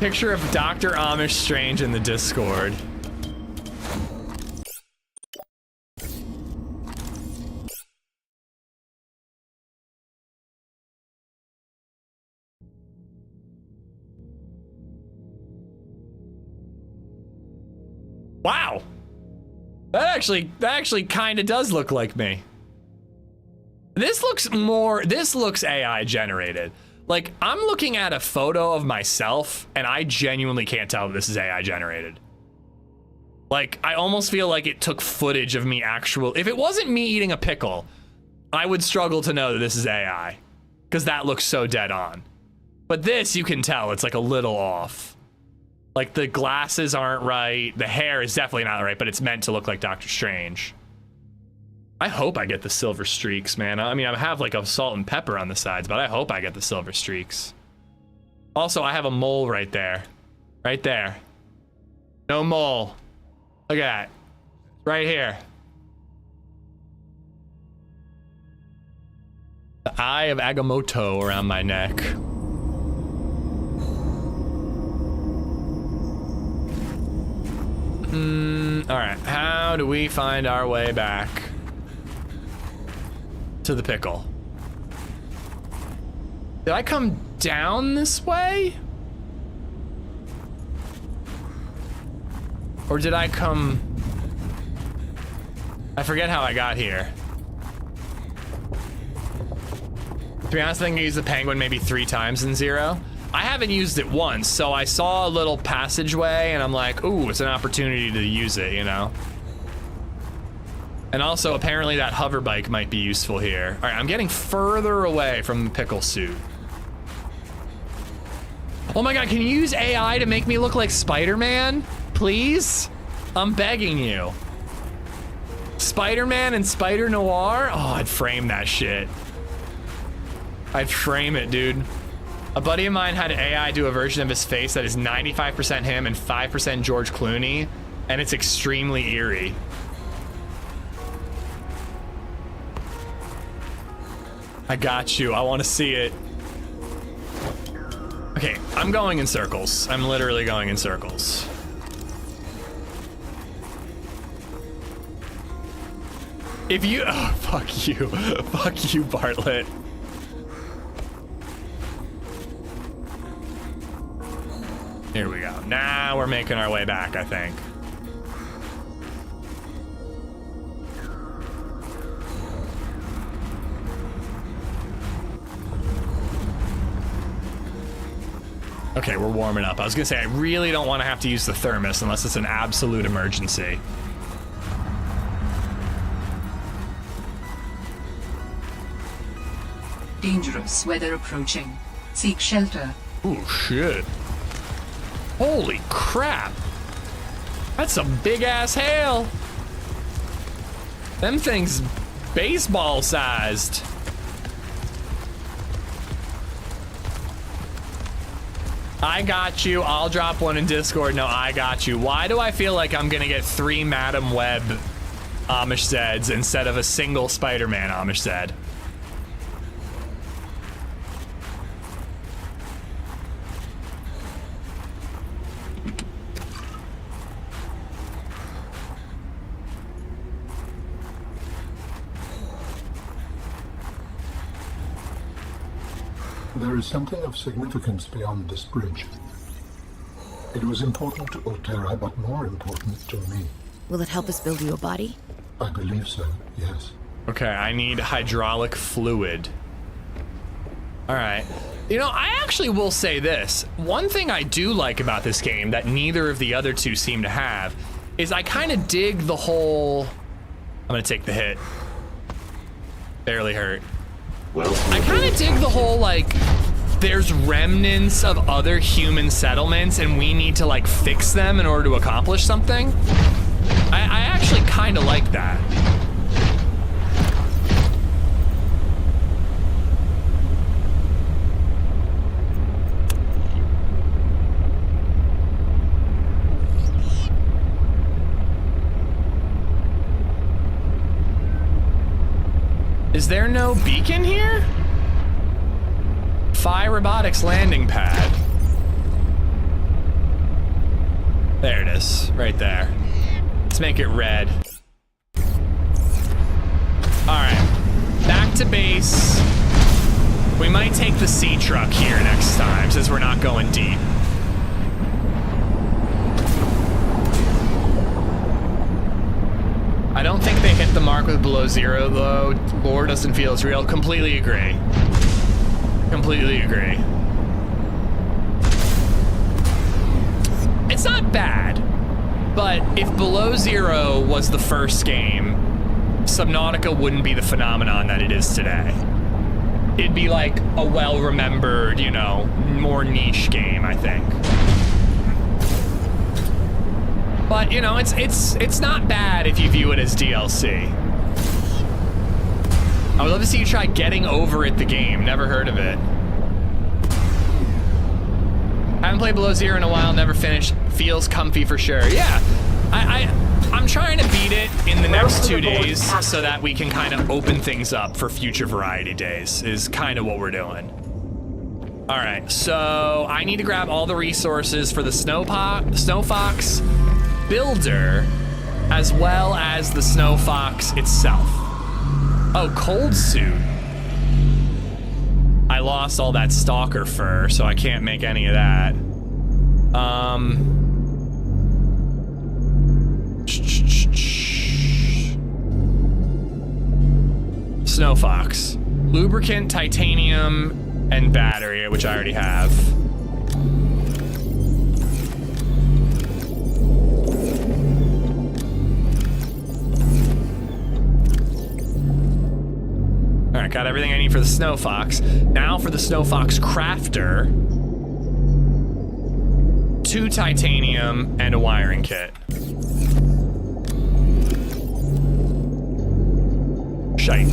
Speaker 1: Picture of Dr. Amish Strange in the Discord. Wow. That actually kind of does look like me. This looks AI generated. Like, I'm looking at a photo of myself and I genuinely can't tell that this is AI generated. Like, I almost feel like it took footage of me if it wasn't me eating a pickle, I would struggle to know that this is AI, because that looks so dead on. But this, you can tell it's like a little off. Like, the glasses aren't right. The hair is definitely not right, but it's meant to look like Doctor Strange. I hope I get the silver streaks, man. I mean, I have like a salt and pepper on the sides, but I hope I get the silver streaks. Also, I have a mole right there. Right there. No mole. Look at that. Right here. The Eye of Agamotto around my neck. All right, how do we find our way back to the pickle? Did I come down this way? Or did I come... I forget how I got here. To be honest, I think I used the penguin maybe 3 times in Zero. I haven't used it once, so I saw a little passageway and I'm like, ooh, it's an opportunity to use it, you know? And also, apparently that hover bike might be useful here. All right, I'm getting further away from the pickle suit. Oh my God, can you use AI to make me look like Spider-Man? Please? I'm begging you. Spider-Man and Spider Noir? Oh, I'd frame that shit. I'd frame it, dude. A buddy of mine had AI do a version of his face that is 95% him and 5% George Clooney, and it's extremely eerie. I got you. I want to see it. Okay, I'm going in circles. I'm literally going in circles. If you... Oh, fuck you. Fuck you, Bartlett. Here we go. Now we're making our way back, I think. Okay, we're warming up. I was gonna say, I really don't want to have to use the thermos unless it's an absolute emergency.
Speaker 12: Dangerous weather approaching. Seek shelter.
Speaker 1: Ooh, shit. Holy crap. That's some big ass hail. Them things baseball sized. I got you. I'll drop one in Discord. No, I got you. Why do I feel like I'm gonna get 3 Madam Web AmishZeds instead of a single Spider-Man AmishZed.
Speaker 11: There is something of significance beyond this bridge. It was important to Altera, but more important to me.
Speaker 13: Will it help us build you a body?
Speaker 11: I believe so, yes.
Speaker 1: Okay, I need hydraulic fluid. All right. You know, I actually will say this. One thing I do like about this game that neither of the other two seem to have is I kind of dig the whole... I'm gonna take the hit. Barely hurt. I kind of dig the whole, like, there's remnants of other human settlements and we need to, like, fix them in order to accomplish something. I actually kind of like that. Is there no beacon here? Phi Robotics landing pad. There it is, right there. Let's make it red. All right, back to base. We might take the sea truck here next time since we're not going deep. I don't think they hit the mark with below zero, though. Lore doesn't feel as real. Completely agree. Completely agree. It's not bad, but if below zero was the first game, Subnautica wouldn't be the phenomenon that it is today. It'd be like a well-remembered, you know, more niche game, I think. But, you know, it's not bad if you view it as DLC. I would love to see you try getting over it, the game. Never heard of it. Haven't played Below Zero in a while, never finished. Feels comfy for sure. Yeah, I'm trying to beat it in the next 2 days so that we can kind of open things up for future variety days, is kind of what we're doing. All right, so I need to grab all the resources for the Snow Fox builder, as well as the Snow Fox itself. Oh, cold suit. I lost all that stalker fur, so I can't make any of that. Snow Fox. Lubricant, titanium, and battery, which I already have. All right, got everything I need for the Snow Fox. Now for the Snow Fox Crafter. 2 titanium and a wiring kit. Shite.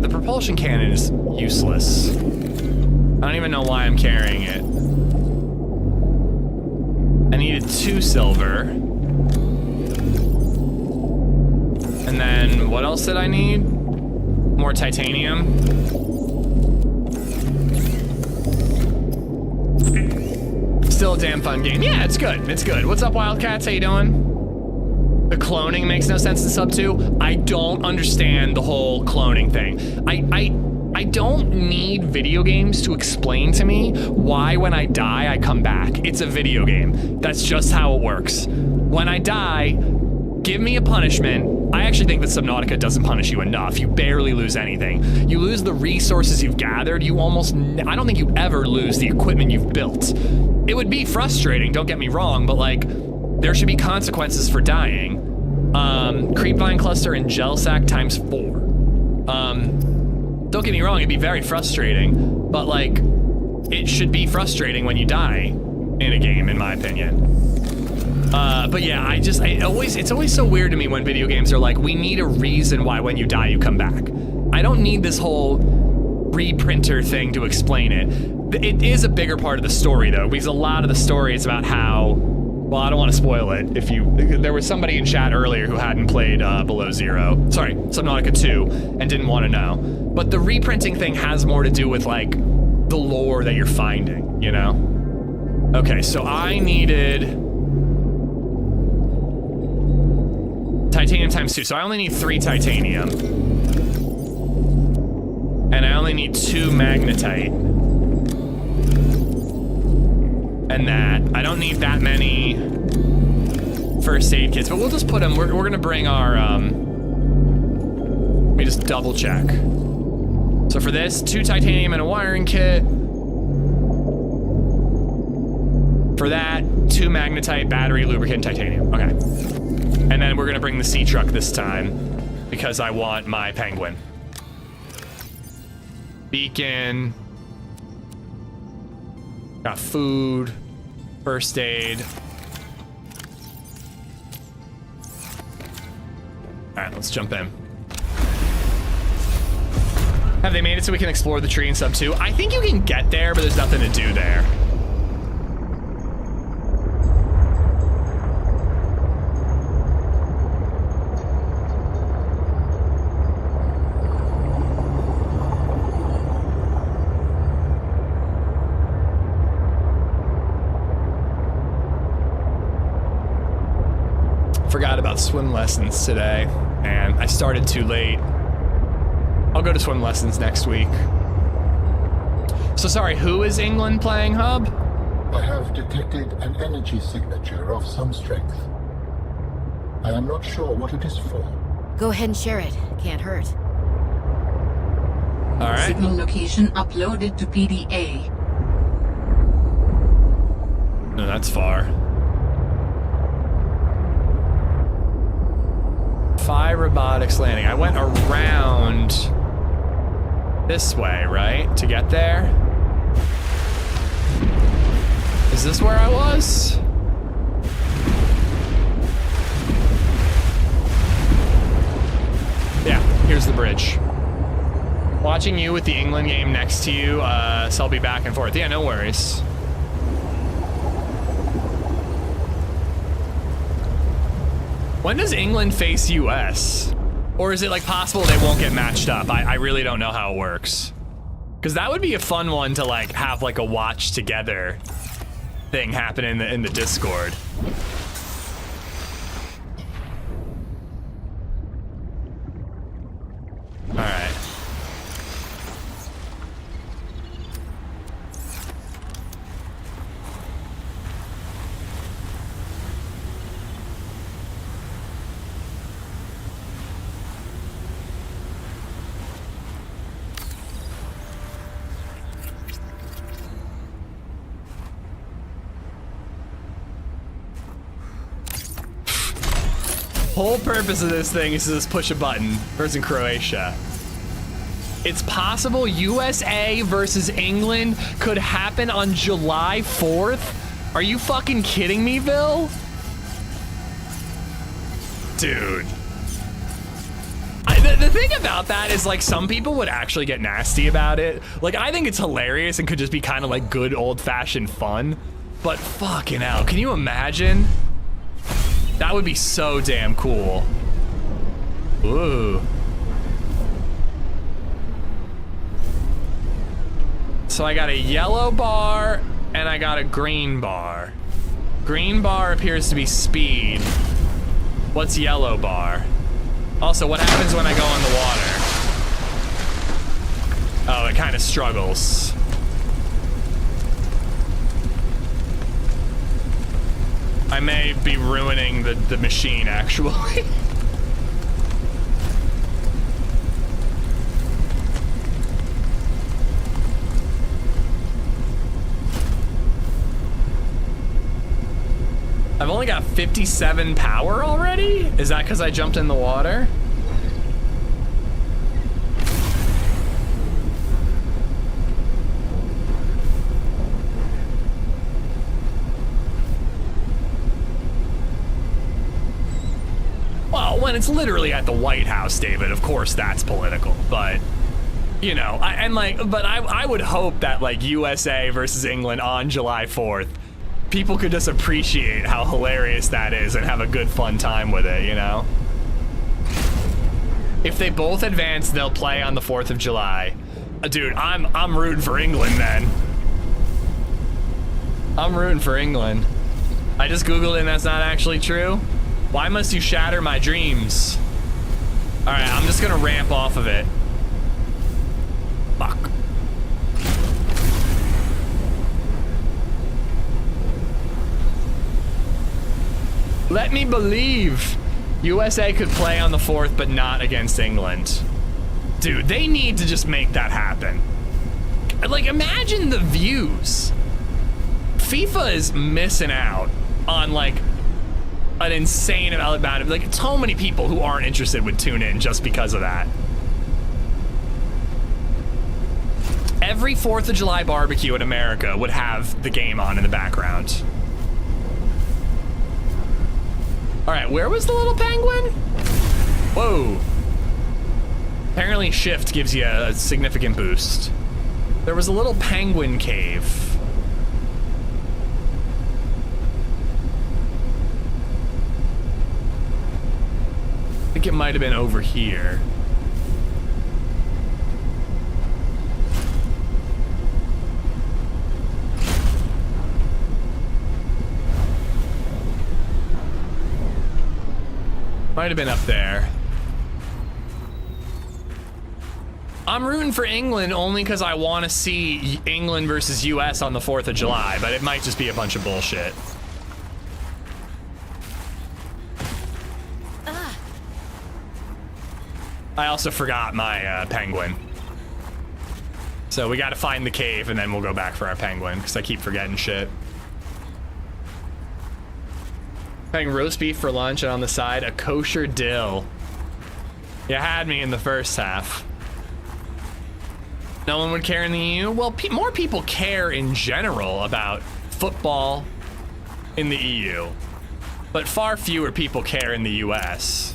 Speaker 1: Propulsion cannon is useless. I don't even know why I'm carrying it. I needed 2 silver. And then what else did I need? More titanium. Still a damn fun game. Yeah, it's good. It's good. What's up, Wildcats? How you doing? The cloning makes no sense in Sub 2. I don't understand the whole cloning thing. I don't need video games to explain to me why when I die I come back. It's a video game. That's just how it works. When I die, give me a punishment. I actually think that Subnautica doesn't punish you enough. You barely lose anything. You lose the resources you've gathered. You almost, I don't think you ever lose the equipment you've built. It would be frustrating, don't get me wrong, but like, there should be consequences for dying. Creepvine cluster and gel sack times 4. Don't get me wrong, it'd be very frustrating, but like, it should be frustrating when you die in a game, in my opinion. But yeah, it's always so weird to me when video games are like, we need a reason why when you die you come back. I don't need this whole reprinter thing to explain it. It is a bigger part of the story though, because a lot of the story is about how, well, I don't want to spoil it. There was somebody in chat earlier who hadn't played Below Zero, sorry, Subnautica 2, and didn't want to know. But the reprinting thing has more to do with like the lore that you're finding, you know? Okay, so I needed titanium times 2, so I only need 3 titanium. And I only need 2 magnetite. And that. I don't need that many first aid kits, but we'll just put them, we're gonna bring our, let me just double check. So for this, 2 titanium and a wiring kit. For that, 2 magnetite, battery, lubricant, titanium. Okay. And then we're gonna bring the sea truck this time because I want my penguin. Beacon. Got food, first aid. All right, let's jump in. Have they made it so we can explore the tree in Sub 2? I think you can get there, but there's nothing to do there. Forgot about swim lessons today, and I started too late. I'll go to swim lessons next week. So sorry, who is England playing, Hub?
Speaker 11: I have detected an energy signature of some strength. I am not sure what it is for.
Speaker 13: Go ahead and share it. Can't hurt.
Speaker 1: All right.
Speaker 12: Signal location uploaded to PDA.
Speaker 1: No, that's far. 5 robotics landing. I went around this way, right? To get there? Is this where I was? Yeah, here's the bridge. Watching you with the England game next to you, so I'll be back and forth. Yeah, no worries. When does England face US? Or is it like possible they won't get matched up? I really don't know how it works. Because that would be a fun one to like have like a watch together thing happen in the Discord. All right. Whole purpose of this thing is to just push a button versus Croatia. It's possible USA versus England could happen on July 4th? Are you fucking kidding me, Bill? Dude. The thing about that is like some people would actually get nasty about it. Like I think it's hilarious and could just be kind of like good old-fashioned fun. But fucking hell, can you imagine? That would be so damn cool. Ooh. So I got a yellow bar and I got a green bar. Green bar appears to be speed. What's yellow bar? Also, what happens when I go in the water? Oh, it kind of struggles. I may be ruining the machine, actually. only got 57 power already? Is that because I jumped in the water? Well, when it's literally at the White House, David, of course that's political, but you know, I would hope that like USA versus England on July 4th, people could just appreciate how hilarious that is and have a good fun time with it, you know? If they both advance, they'll play on the 4th of July. Dude, I'm rooting for England then. I'm rooting for England. I just Googled it and that's not actually true. Why must you shatter my dreams? All right, I'm just gonna ramp off of it. Fuck. Let me believe USA could play on the 4th, but not against England. Dude, they need to just make that happen. Like, imagine the views. FIFA is missing out on like an insane amount of, like, so many people who aren't interested would tune in just because of that. Every 4th of July barbecue in America would have the game on in the background. All right, where was the little penguin? Whoa. Apparently shift gives you a significant boost. There was a little penguin cave. I think it might have been over here. Might have been up there. I'm rooting for England only because I want to see England versus US on the 4th of July, but it might just be a bunch of bullshit. I also forgot my penguin. So we gotta find the cave and then we'll go back for our penguin because I keep forgetting shit. Having roast beef for lunch and on the side, a kosher dill. You had me in the first half. No one would care in the EU? Well, more people care in general about football in the EU, but far fewer people care in the US.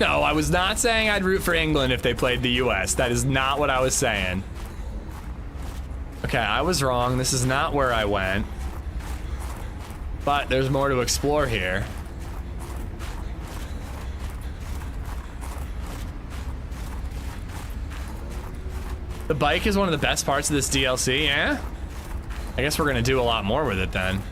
Speaker 1: No, I was not saying I'd root for England if they played the US. That is not what I was saying. Okay, I was wrong. This is not where I went. But there's more to explore here. The bike is one of the best parts of this DLC, yeah? I guess we're gonna do a lot more with it then.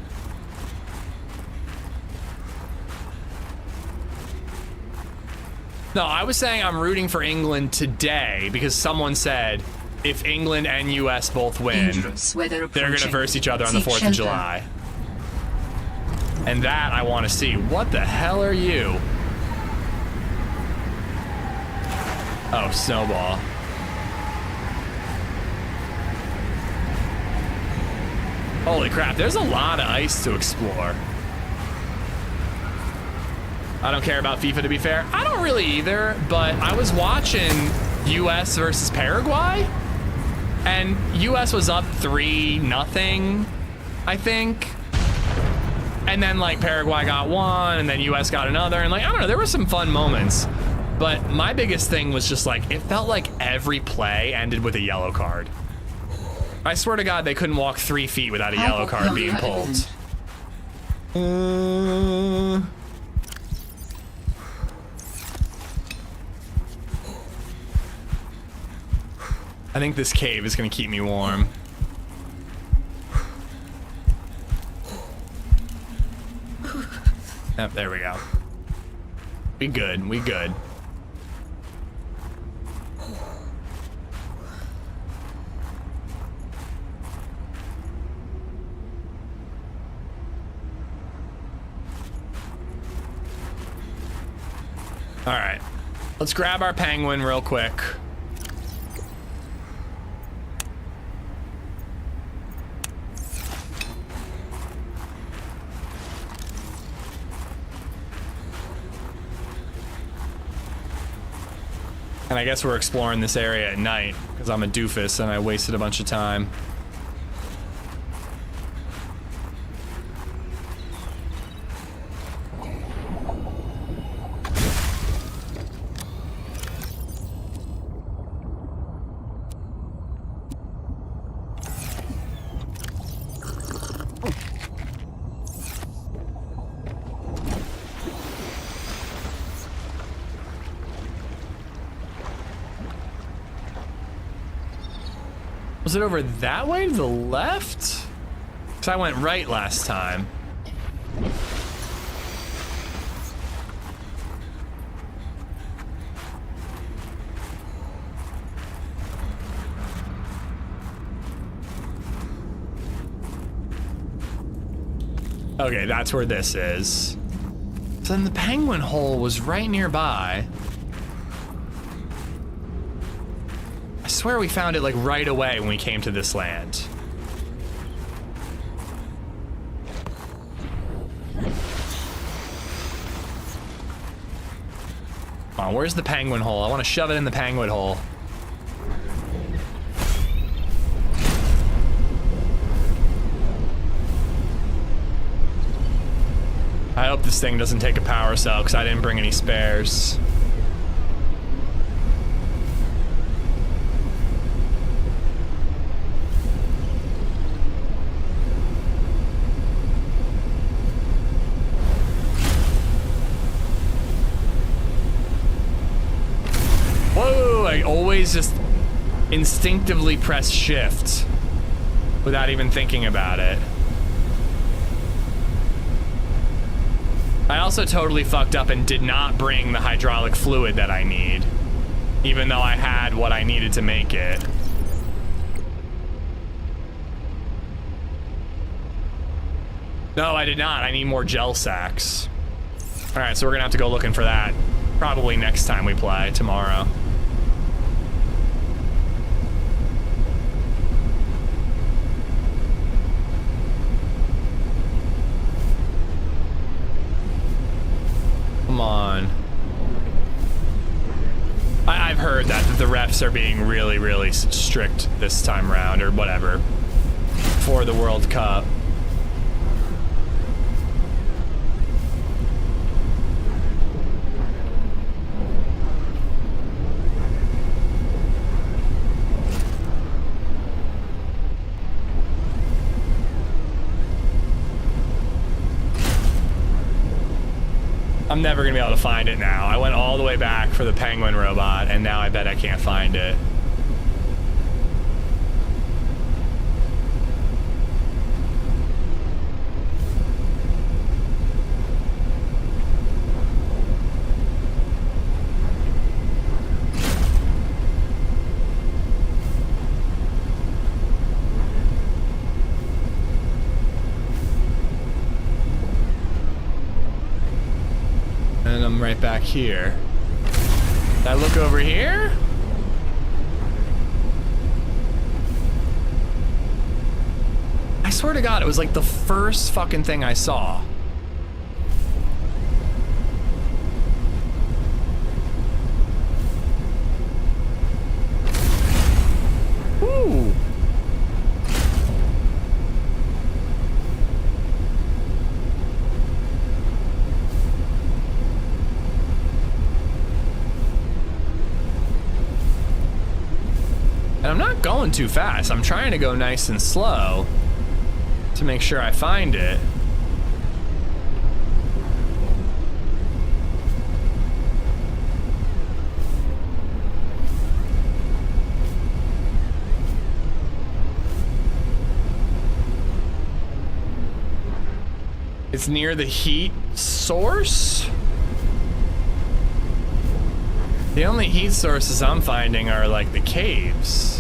Speaker 1: No, I was saying I'm rooting for England today because someone said if England and US both win, they're gonna verse each other on the 4th of July. And that I want to see. What the hell are you? Oh, snowball. Holy crap, there's a lot of ice to explore. I don't care about FIFA, to be fair. I don't really either, but I was watching US versus Paraguay, and US was up 3-0, I think. And then like Paraguay got one, and then US got another, and like, I don't know, there were some fun moments. But my biggest thing was just like, it felt like every play ended with a yellow card. I swear to God, they couldn't walk 3 feet without a yellow card being pulled. I think this cave is gonna keep me warm. Yep, there we go. We good, we good. All right, let's grab our penguin real quick. And I guess we're exploring this area at night, because I'm a doofus and I wasted a bunch of time. Was it over that way to the left? Because I went right last time. Okay, that's where this is. So then the penguin hole was right nearby. I swear we found it like right away when we came to this land. Come on, where's the penguin hole? I want to shove it in the penguin hole. I hope this thing doesn't take a power cell because I didn't bring any spares. I always just instinctively press shift without even thinking about it. I also totally fucked up and did not bring the hydraulic fluid that I need, even though I had what I needed to make it. No, I did not. I need more gel sacks. All right, so we're gonna have to go looking for that probably next time we play, tomorrow. Come on. I've heard that the refs are being really, really strict this time around, or whatever, for the World Cup. I'm never gonna be able to find it now. I went all the way back for the penguin robot, and now I bet I can't find it. And I'm right back here. Did I look over here? I swear to God, it was like the first fucking thing I saw. Ooh. And I'm not going too fast. I'm trying to go nice and slow to make sure I find it. It's near the heat source? The only heat sources I'm finding are like the caves.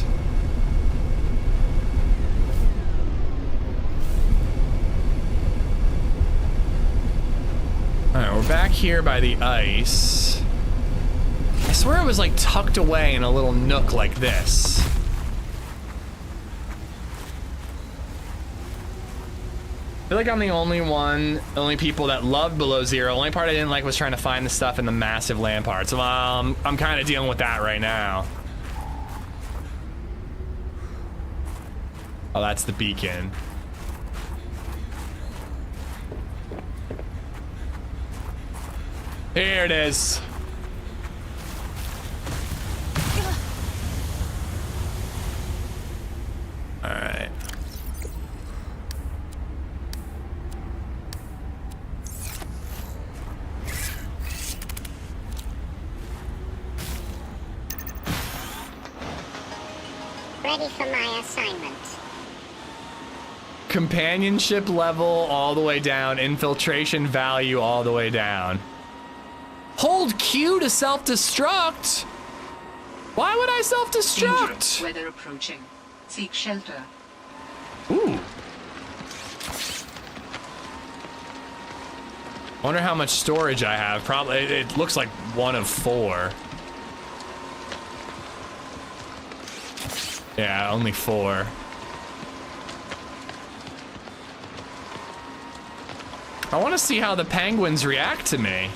Speaker 1: Alright, we're back here by the ice. I swear it was like tucked away in a little nook like this. I feel like I'm the only people that loved Below Zero. Only part I didn't like was trying to find the stuff in the massive land parts. So I'm kind of dealing with that right now. Oh, that's the beacon. Here it is. All right.
Speaker 15: Ready for my assignment.
Speaker 1: Companionship level all the way down. Infiltration value all the way down. Hold Q to self-destruct. Why would I self-destruct?
Speaker 12: Weather approaching. Seek shelter.
Speaker 1: Ooh. Wonder how much storage I have. Probably, it looks like 1 of 4. Yeah, only 4. I want to see how the penguins react to me.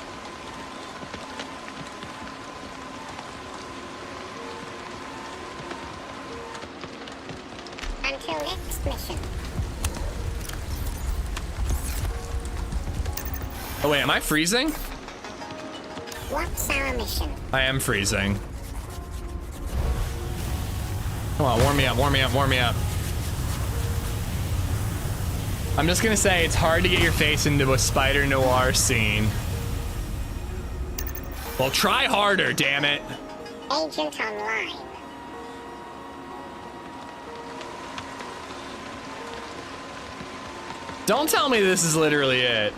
Speaker 15: Until next mission.
Speaker 1: Oh wait, am I freezing?
Speaker 15: What's our mission?
Speaker 1: I am freezing. Come on, warm me up, warm me up, warm me up. I'm just gonna say it's hard to get your face into a spider noir scene. Well, try harder, damn it.
Speaker 15: Agent online.
Speaker 1: Don't tell me this is literally it.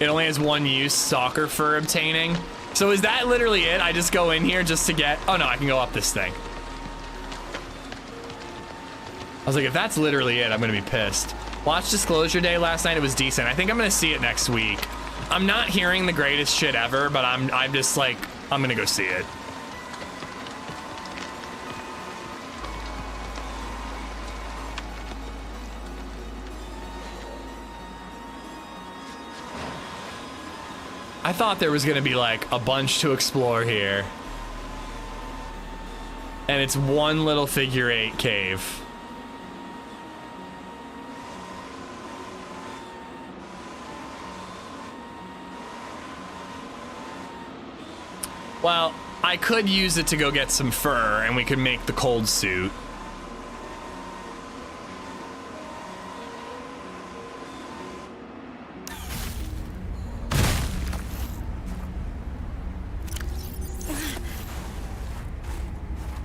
Speaker 1: It only has 1 use, soccer fur obtaining. So is that literally it? I just go in here just to get, oh no, I can go up this thing. I was like, if that's literally it, I'm gonna be pissed. Watched Disclosure Day last night, it was decent. I think I'm gonna see it next week. I'm not hearing the greatest shit ever, but I'm just like, I'm gonna go see it. I thought there was gonna be like a bunch to explore here. And it's one little figure 8 cave. Well, I could use it to go get some fur and we could make the cold suit.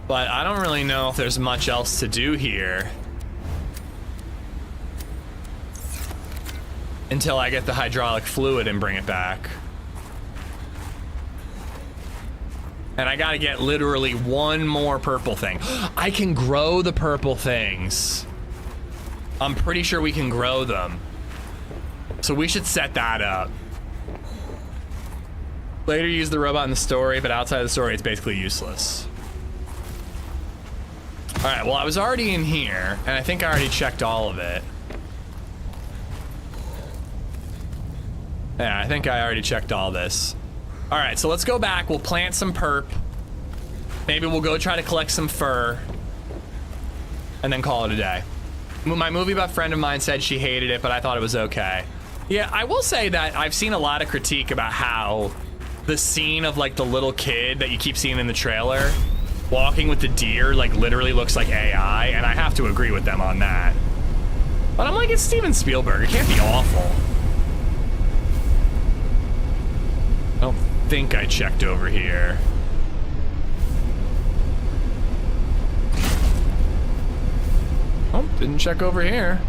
Speaker 1: But I don't really know if there's much else to do here until I get the hydraulic fluid and bring it back. And I gotta get literally 1 more purple thing. I can grow the purple things. I'm pretty sure we can grow them. So we should set that up. Later use the robot in the story, but outside of the story, it's basically useless. All right, well, I was already in here, and I think I already checked all of it. Yeah, I think I already checked all this. All right, so let's go back. We'll plant some perp. Maybe we'll go try to collect some fur, and then call it a day. My movie buff friend of mine said she hated it, but I thought it was okay. Yeah, I will say that I've seen a lot of critique about how the scene of like the little kid that you keep seeing in the trailer walking with the deer like literally looks like AI, and I have to agree with them on that. But I'm like, it's Steven Spielberg. It can't be awful. I don't think I checked over here. Oh, didn't check over here.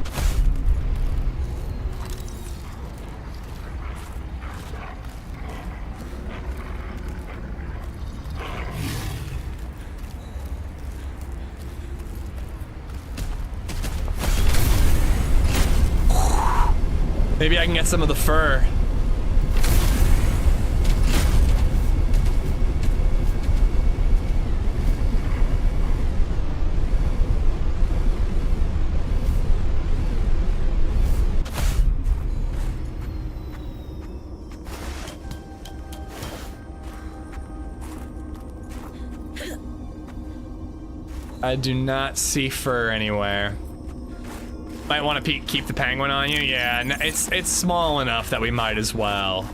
Speaker 1: Maybe I can get some of the fur. I do not see fur anywhere. Might want to keep the penguin on you. Yeah, it's small enough that we might as well.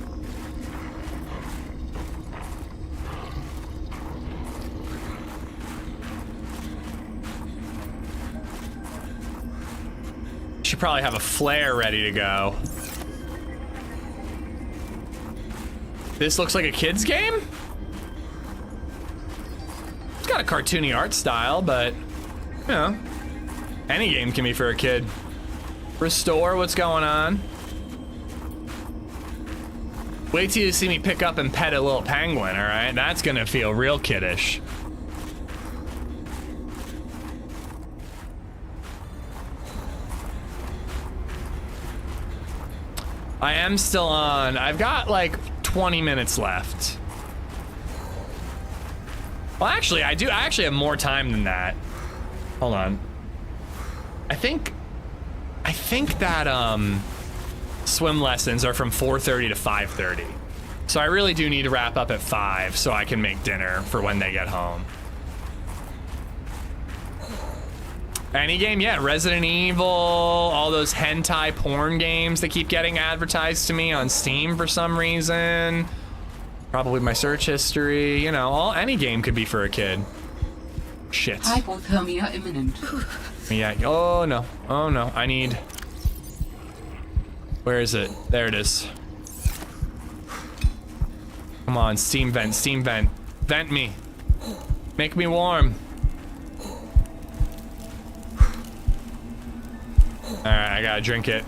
Speaker 1: Should probably have a flare ready to go. This looks like a kid's game? It's got a cartoony art style, but, you know, any game can be for a kid. Restore, what's going on? Wait till you see me pick up and pet a little penguin, all right? That's gonna feel real kiddish. I am still on. I've got like 20 minutes left. Well, actually, I actually have more time than that. Hold on. I think that swim lessons are from 4:30 to 5:30. So I really do need to wrap up at 5 so I can make dinner for when they get home. Any game? Yeah, Resident Evil, all those hentai porn games that keep getting advertised to me on Steam for some reason. Probably my search history, you know, any game could be for a kid. Shit.
Speaker 12: Hypothermia imminent.
Speaker 1: Yeah, oh no, I need... Where is it? There it is. Come on, steam vent, steam vent. Vent me. Make me warm. Alright, I gotta drink it.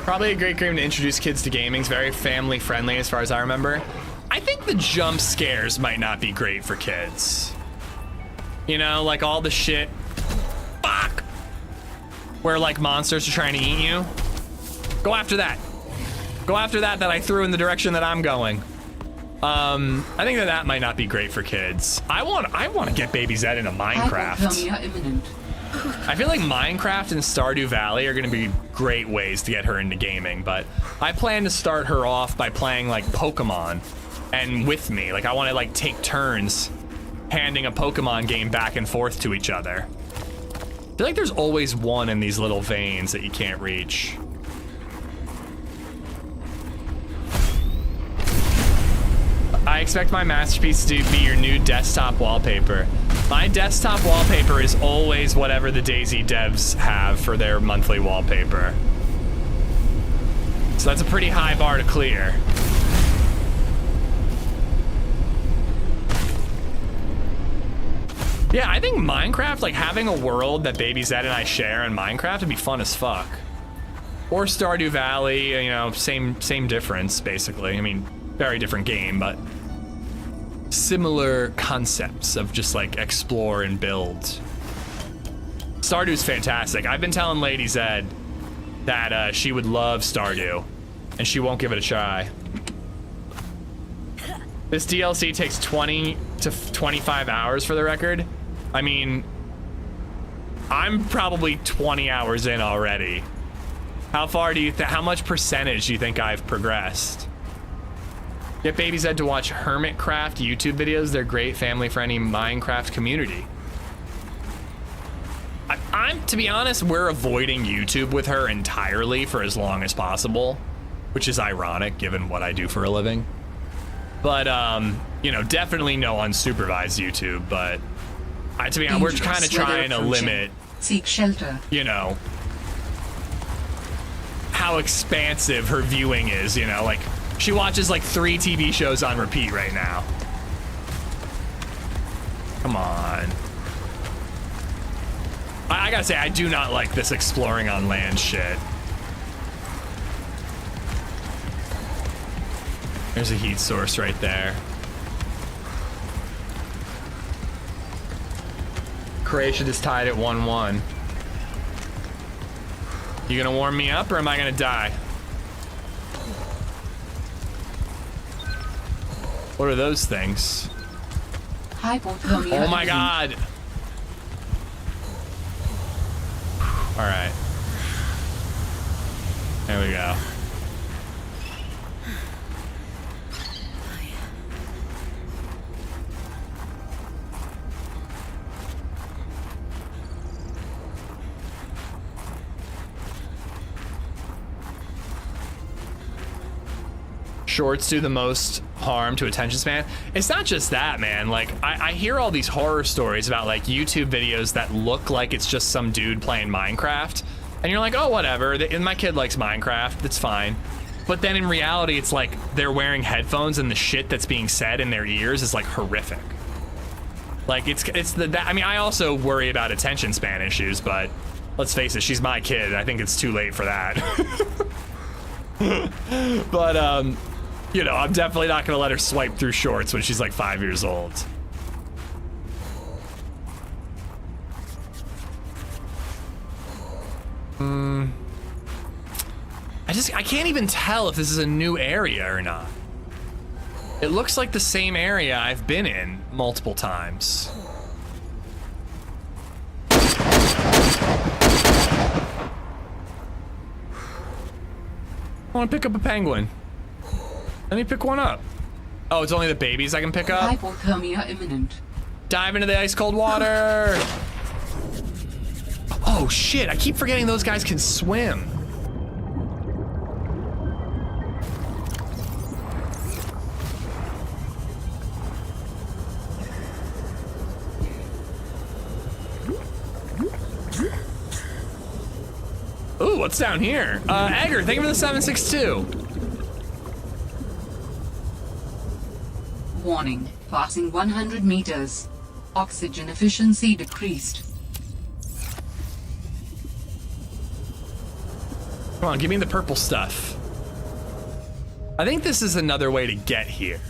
Speaker 1: Probably a great game to introduce kids to gaming. It's very family friendly as far as I remember. I think the jump scares might not be great for kids. You know, like all the shit. Fuck! Where like monsters are trying to eat you. Go after that. Go after that I threw in the direction that I'm going. I think that might not be great for kids. I want to get LadyZed into Minecraft. I feel like Minecraft and Stardew Valley are gonna be great ways to get her into gaming, but I plan to start her off by playing like Pokemon and with me. Like I want to like take turns handing a Pokemon game back and forth to each other. I feel like there's always one in these little veins that you can't reach. I expect my masterpiece to be your new desktop wallpaper. My desktop wallpaper is always whatever the DayZ devs have for their monthly wallpaper. So that's a pretty high bar to clear. Yeah, I think Minecraft, like having a world that LadyZed and I share in Minecraft would be fun as fuck. Or Stardew Valley, you know, same difference basically. I mean, very different game, but similar concepts of just like explore and build. Stardew's fantastic. I've been telling LadyZed that she would love Stardew, and she won't give it a try. This DLC takes 20 to 25 hours for the record. I mean, I'm probably 20 hours in already. How far do you how much percentage do you think I've progressed? Get LadyZed to watch Hermitcraft YouTube videos. They're great family-friendly Minecraft community. To be honest, we're avoiding YouTube with her entirely for as long as possible, which is ironic given what I do for a living. But, you know, definitely no unsupervised YouTube, but to be honest, we're kind of trying to limit,
Speaker 12: seek shelter.
Speaker 1: You know, how expansive her viewing is, you know, like, she watches like 3 TV shows on repeat right now. Come on. I gotta say, I do not like this exploring on land shit. There's a heat source right there. Croatia just tied at 1-1. You gonna warm me up or am I gonna die? What are those things? Oh my god! All right. There we go. shorts do the most harm to attention span. It's not just that, man. Like, I hear all these horror stories about like YouTube videos that look like it's just some dude playing Minecraft. And you're like, oh, whatever. And my kid likes Minecraft. It's fine. But then in reality, it's like they're wearing headphones and the shit that's being said in their ears is like horrific. Like I mean, I also worry about attention span issues, but let's face it, she's my kid. I think it's too late for that. But, you know, I'm definitely not gonna let her swipe through shorts when she's like 5 years old. I can't even tell if this is a new area or not. It looks like the same area I've been in multiple times. I want to pick up a penguin. Let me pick one up. Oh, it's only the babies I can pick up?
Speaker 12: Hypothermia imminent.
Speaker 1: Dive into the ice cold water. Oh shit, I keep forgetting those guys can swim. Ooh, what's down here? Edgar, thank you for the 762.
Speaker 12: Warning, passing 100 meters. Oxygen efficiency decreased.
Speaker 1: Come on, give me the purple stuff. I think this is another way to get here.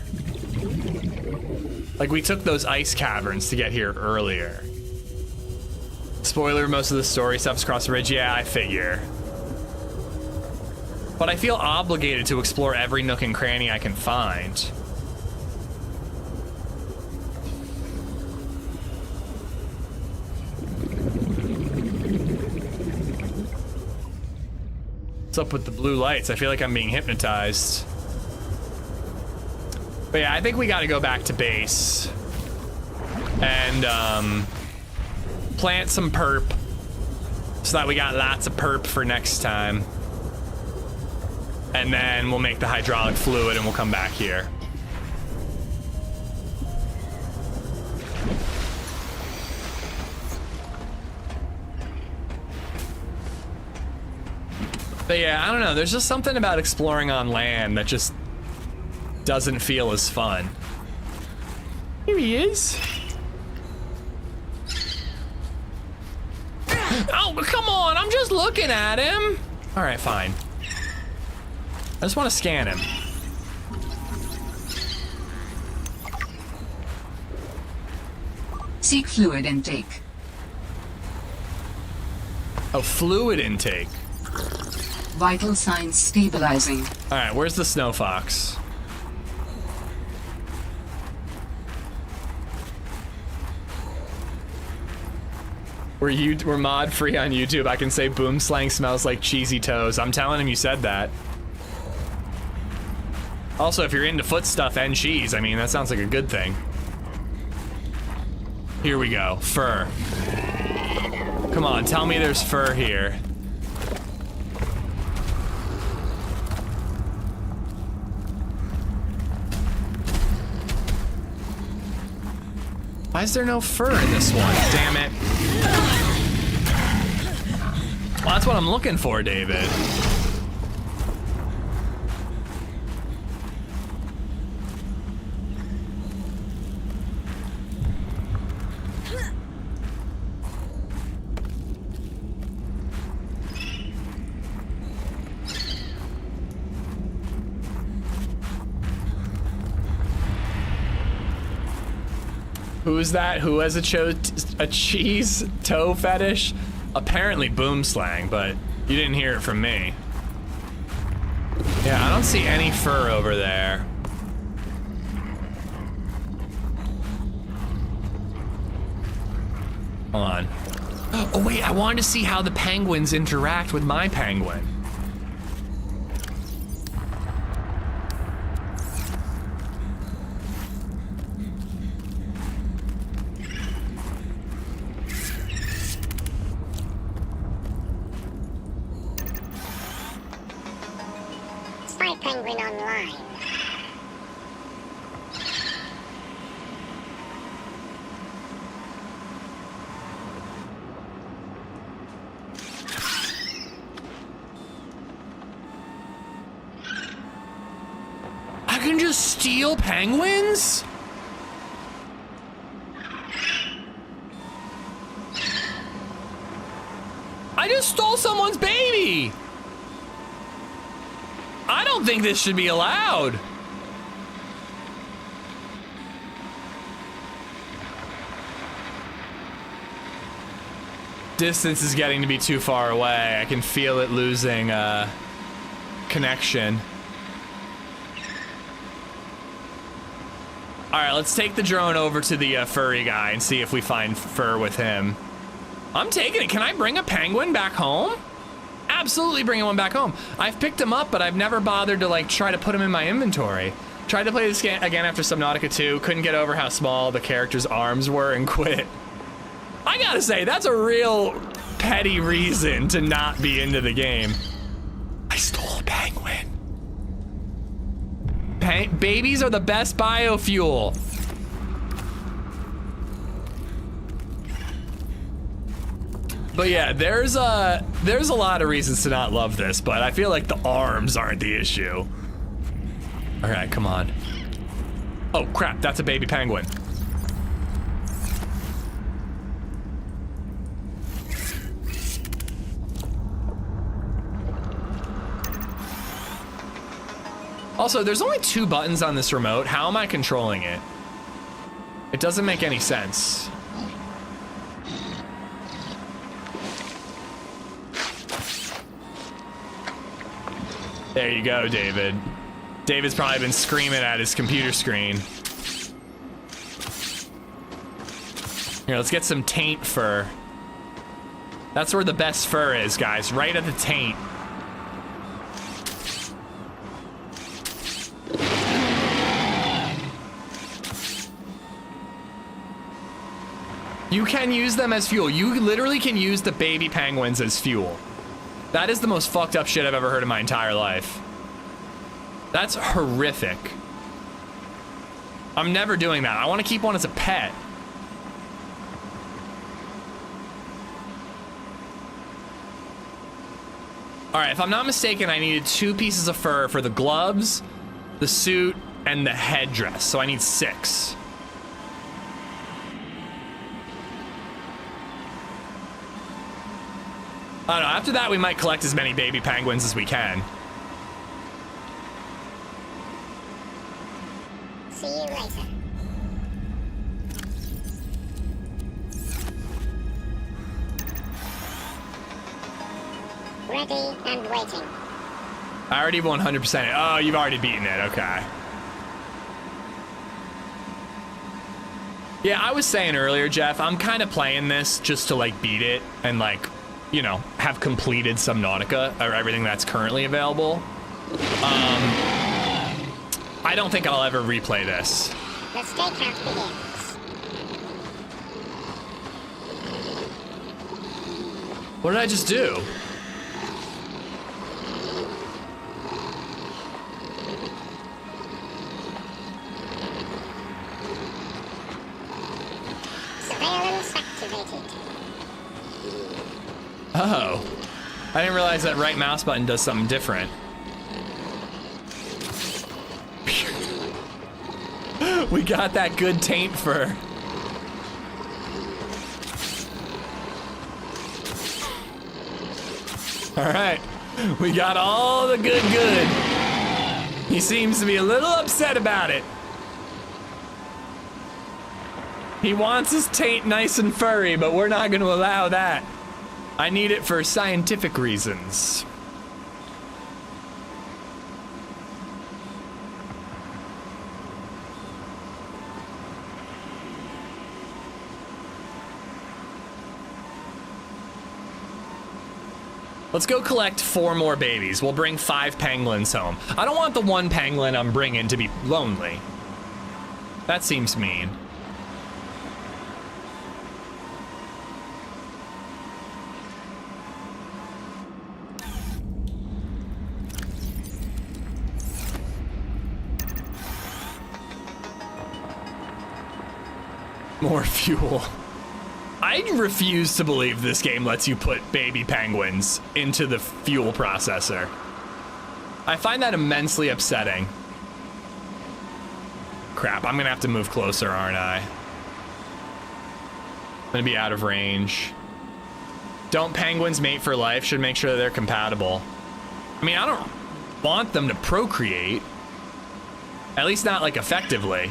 Speaker 1: Like, we took those ice caverns to get here earlier. Spoiler, most of the story stuff's across the ridge. Yeah, I figure. But I feel obligated to explore every nook and cranny I can find. What's up with the blue lights? I feel like I'm being hypnotized. But yeah, I think we gotta go back to base. And, plant some perp so that we got lots of perp for next time. And then we'll make the hydraulic fluid and we'll come back here. But yeah, I don't know. There's just something about exploring on land that just doesn't feel as fun. Here he is. Oh, come on, I'm just looking at him. All right, fine. I just want to scan him.
Speaker 12: Seek fluid intake.
Speaker 1: Oh, fluid intake.
Speaker 12: Vital signs stabilizing.
Speaker 1: All right, where's the snow fox? We're mod free on YouTube. I can say boom slang smells like cheesy toes. I'm telling him you said that. Also, if you're into foot stuff and cheese, I mean, that sounds like a good thing. Here we go, fur. Come on, tell me there's fur here. Why is there no fur in this one? Damn it. Well, that's what I'm looking for, David. Who is that? Who has a cheese toe fetish? Apparently boom slang, but you didn't hear it from me. Yeah, I don't see any fur over there. Hold on. Oh wait, I wanted to see how the penguins interact with my penguin.
Speaker 15: Spy penguin online.
Speaker 1: can just steal penguins? I just stole someone's baby. I don't think this should be allowed. Distance is getting to be too far away. I can feel it losing connection. All right, let's take the drone over to the furry guy and see if we find fur with him. I'm taking it. Can I bring a penguin back home? Absolutely bringing one back home. I've picked him up, but I've never bothered to like try to put him in my inventory. Tried to play this game again after Subnautica 2. Couldn't get over how small the character's arms were and quit. I gotta say, that's a real petty reason to not be into the game. I stole a penguin. Babies are the best biofuel. But yeah, there's a lot of reasons to not love this, but I feel like the arms aren't the issue. All right, come on. Oh crap, that's a baby penguin. Also, there's only 2 buttons on this remote. How am I controlling it? It doesn't make any sense. There you go, David. David's probably been screaming at his computer screen. Here, let's get some taint fur. That's where the best fur is, guys. Right at the taint. You can use them as fuel. You literally can use the baby penguins as fuel. That is the most fucked up shit I've ever heard in my entire life. That's horrific. I'm never doing that. I want to keep one as a pet. All right, if I'm not mistaken, I needed 2 pieces of fur for the gloves, the suit, and the headdress. So I need 6. I don't know, after that we might collect as many baby penguins as we can.
Speaker 15: See you later. Ready and waiting.
Speaker 1: I already 100%. Oh, you've already beaten it, okay. Yeah, I was saying earlier, Jeff, I'm kind of playing this just to like beat it and like, you know, have completed Subnautica, or everything that's currently available. I don't think I'll ever replay this.
Speaker 15: The stakeout begins.
Speaker 1: What did I just do?
Speaker 15: Surveillance activated.
Speaker 1: Oh, I didn't realize that right mouse button does something different. We got that good taint fur. All right, we got all the good. He seems to be a little upset about it. He wants his taint nice and furry, but we're not gonna allow that. I need it for scientific reasons. Let's go collect 4 more babies. We'll bring 5 pangolins home. I don't want the 1 pangolin I'm bringing to be lonely. That seems mean. More fuel. I refuse to believe this game lets you put baby penguins into the fuel processor. I find that immensely upsetting. Crap, I'm gonna have to move closer, aren't I? I'm gonna be out of range. Don't penguins mate for life? Should make sure they're compatible. I mean, I don't want them to procreate. At least not like effectively.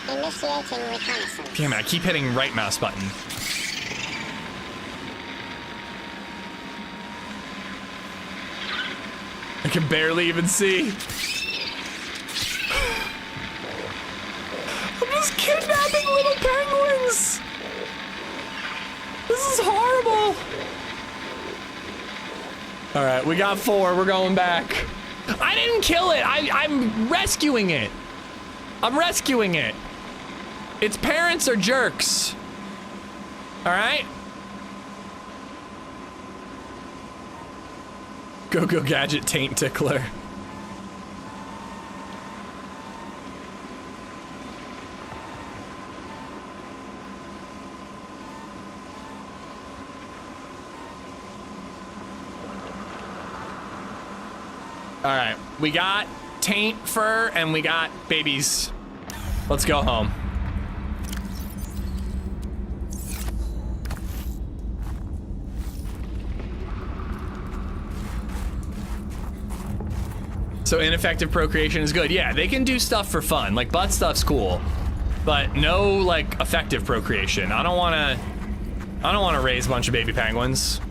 Speaker 15: Initiating reconnaissance.
Speaker 1: Damn it, I keep hitting right mouse button. I can barely even see. I'm just kidnapping little penguins. This is horrible. All right, we got 4. We're going back. I didn't kill it. I'm rescuing it. I'm rescuing it. Its parents are jerks. All right. Go Gadget Taint Tickler. All right, we got taint fur and we got babies. Let's go home. So ineffective procreation is good. Yeah, they can do stuff for fun. Like butt stuff's cool, but no like effective procreation. I don't want to raise a bunch of baby penguins.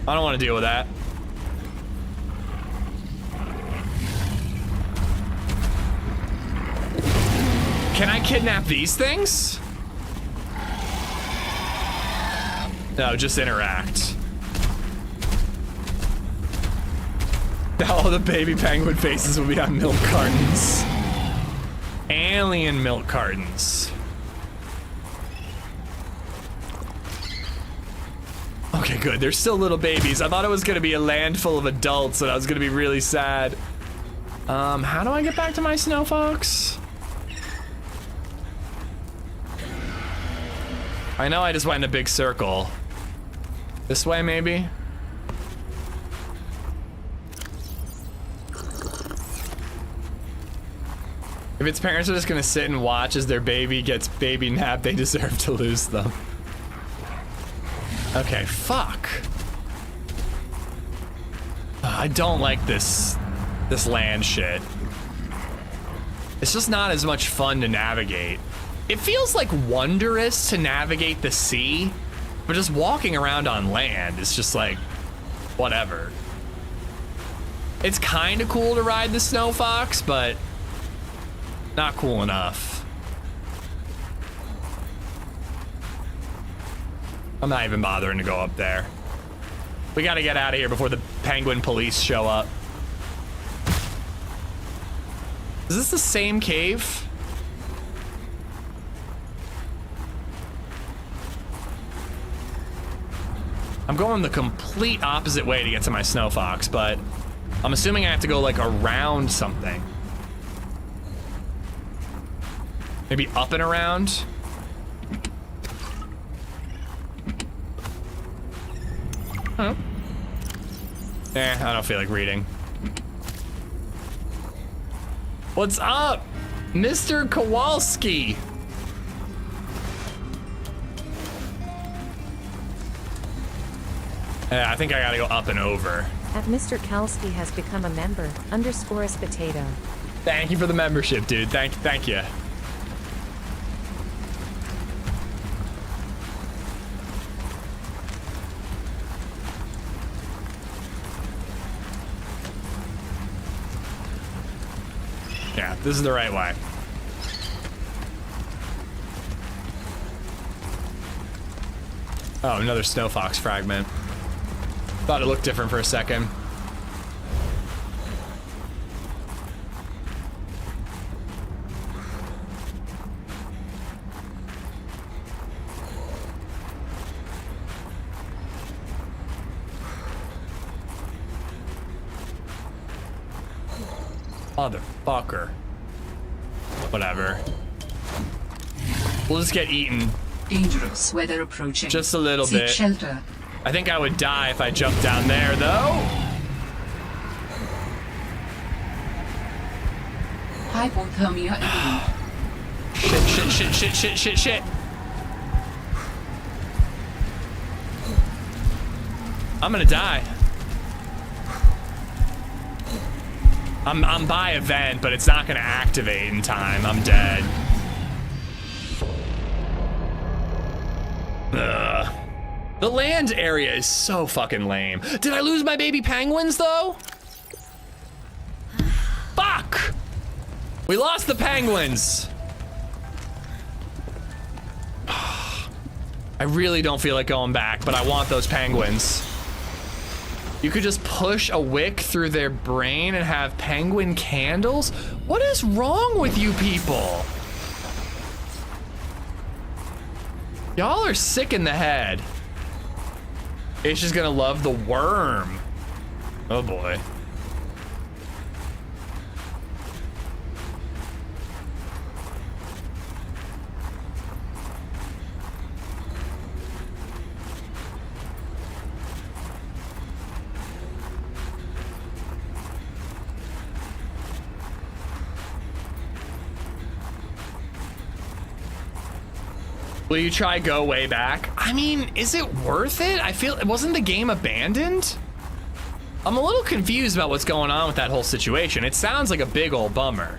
Speaker 1: I don't want to deal with that. Can I kidnap these things? No, just interact. All the baby penguin faces will be on milk cartons. Alien milk cartons. Okay, good. They're still little babies. I thought it was gonna be a land full of adults and I was gonna be really sad. How do I get back to my snow fox? I know I just went in a big circle. This way, maybe? If its parents are just gonna sit and watch as their baby gets baby napped, they deserve to lose them. Okay, fuck. I don't like this land shit. It's just not as much fun to navigate. It feels like wondrous to navigate the sea, but just walking around on land is just like, whatever. It's kind of cool to ride the snow fox, but not cool enough. I'm not even bothering to go up there. We gotta get out of here before the penguin police show up. Is this the same cave? I'm going the complete opposite way to get to my snow fox, but I'm assuming I have to go like around something. Maybe up and around? Oh. I don't feel like reading. What's up, Mr. Kowalski? Yeah, I think I gotta go up and over.
Speaker 8: At Mr. Kowalski has become a member, _ potato.
Speaker 1: Thank you for the membership, dude. Thank you. Yeah, this is the right way. Oh, another snow fox fragment. Thought it looked different for a second. Motherfucker. Whatever. We'll just get eaten
Speaker 12: Dangerous weather approaching.
Speaker 1: Just a little
Speaker 12: Seek
Speaker 1: bit.
Speaker 12: shelter.
Speaker 1: I think I would die if I jumped down there, though.
Speaker 12: Hypothermia immune.
Speaker 1: Shit. I'm gonna die. I'm by a vent, but it's not gonna activate in time. I'm dead. Ugh. The land area is so fucking lame. Did I lose my baby penguins, though? Fuck! We lost the penguins. I really don't feel like going back, but I want those penguins. You could just push a wick through their brain and have penguin candles? What is wrong with you people? Y'all are sick in the head. It's just gonna love the worm. Oh boy. Will you try go way back? I mean, is it worth it? I feel, wasn't the game abandoned? I'm a little confused about what's going on with that whole situation. It sounds like a big old bummer.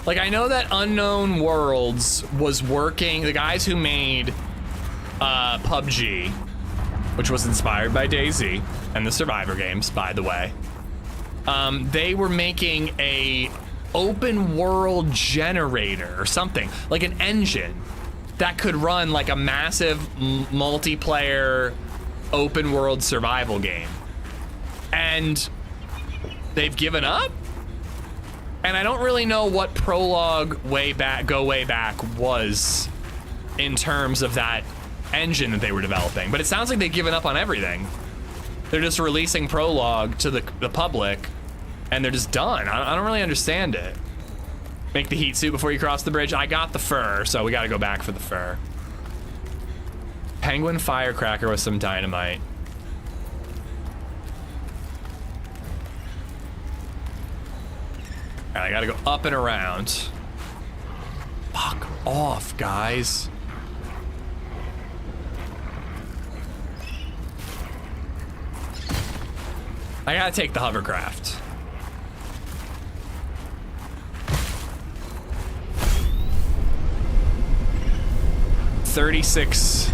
Speaker 1: Like, I know that Unknown Worlds was working, the guys who made PUBG, which was inspired by DayZ and the Survivor games, by the way. They were making a open world generator or something, like an engine that could run like a massive multiplayer open world survival game. And they've given up? And I don't really know what Prologue Go Way Back was in terms of that engine that they were developing, but it sounds like they've given up on everything. They're just releasing Prologue to the public and they're just done. I don't really understand it. Make the heat suit before you cross the bridge. I got the fur, so we gotta go back for the fur. Penguin firecracker with some dynamite. All right, I gotta go up and around. Fuck off, guys. I gotta take the hovercraft. $36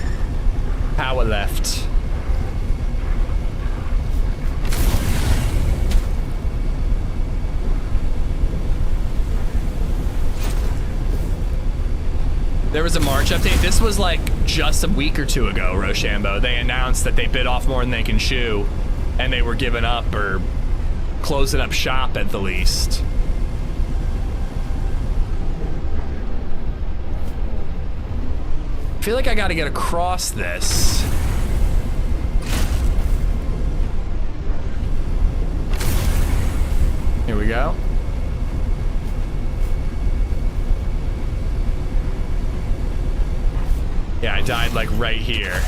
Speaker 1: power left. There was a March update. This was like just a week or two ago, Rochambeau. They announced that they bit off more than they can chew and they were giving up or closing up shop at the least. I feel like I gotta get across this. Here we go. Yeah, I died like right here.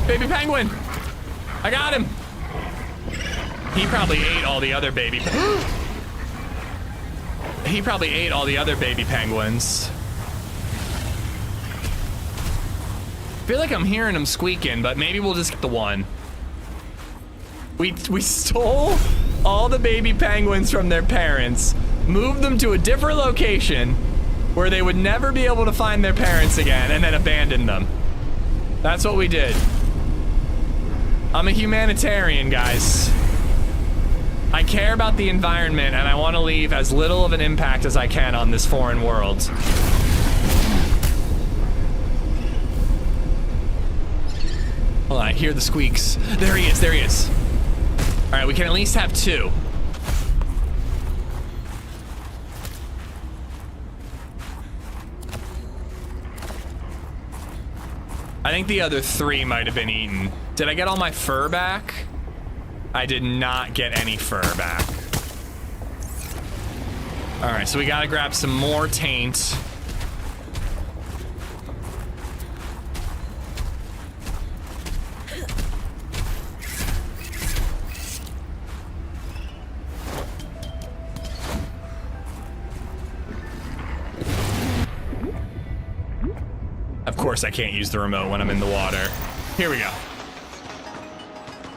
Speaker 1: Baby penguin! I got him! He probably ate all the other baby penguins. I feel like I'm hearing him squeaking, but maybe we'll just get the one. We stole all the baby penguins from their parents, moved them to a different location where they would never be able to find their parents again, and then abandoned them. That's what we did. I'm a humanitarian, guys. I care about the environment and I want to leave as little of an impact as I can on this foreign world. Hold on, I hear the squeaks. There he is, there he is. All right, we can at least have two. I think the other three might have been eaten. Did I get all my fur back? I did not get any fur back. All right, so we gotta grab some more taint. Of course I can't use the remote when I'm in the water. Here we go.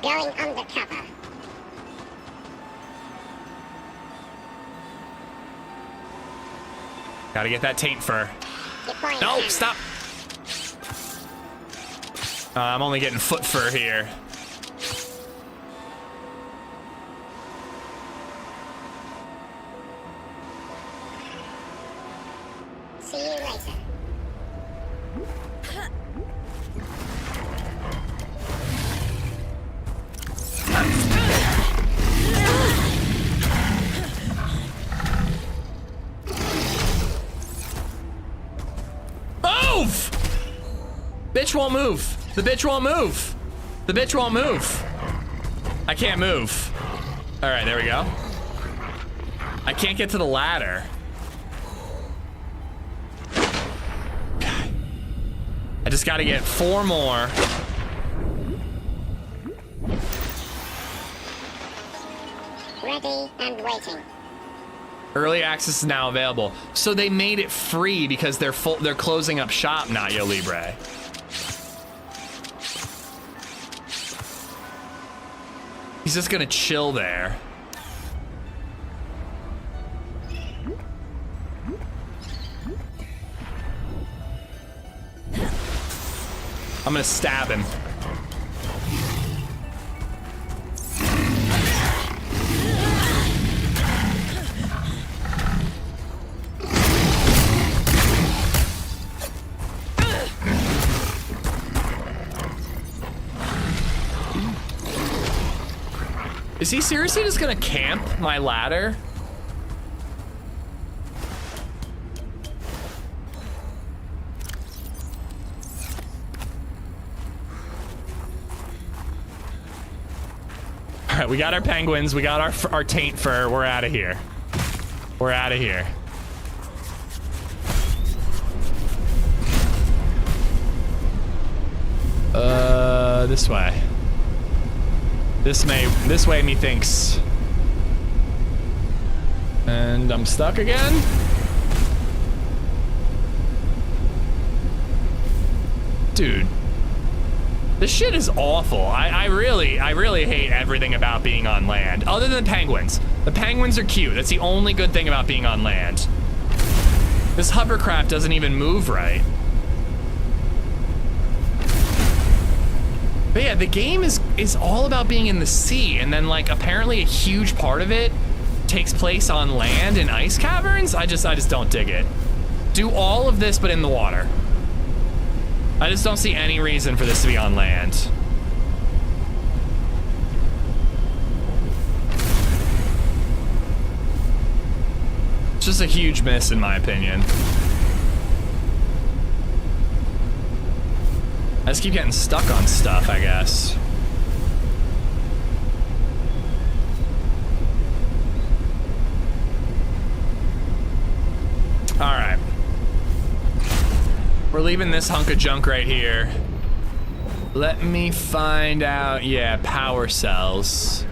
Speaker 15: Going undercover.
Speaker 1: Gotta get that taint fur. No, stop. I'm only getting foot fur here.
Speaker 15: See you later.
Speaker 1: Move! Bitch won't move. The bitch won't move. The bitch won't move. I can't move. All right, there we go. I can't get to the ladder. I just gotta get 4 more.
Speaker 15: Ready and waiting.
Speaker 1: Early access is now available. So they made it free because they're closing up shop, Nayo Libre. He's just gonna chill there. I'm gonna stab him. Is he seriously just gonna camp my ladder? All right, we got our penguins, we got our taint fur. We're out of here. We're out of here. This way. This way methinks. And I'm stuck again? Dude. This shit is awful. I really hate everything about being on land. Other than the penguins. The penguins are cute. That's the only good thing about being on land. This hovercraft doesn't even move right. But yeah, the game is all about being in the sea, and then like apparently a huge part of it takes place on land in ice caverns. I just don't dig it. Do all of this but in the water. I just don't see any reason for this to be on land. It's just a huge miss in my opinion. I just keep getting stuck on stuff, I guess. All right. We're leaving this hunk of junk right here. Let me find out, yeah, power cells.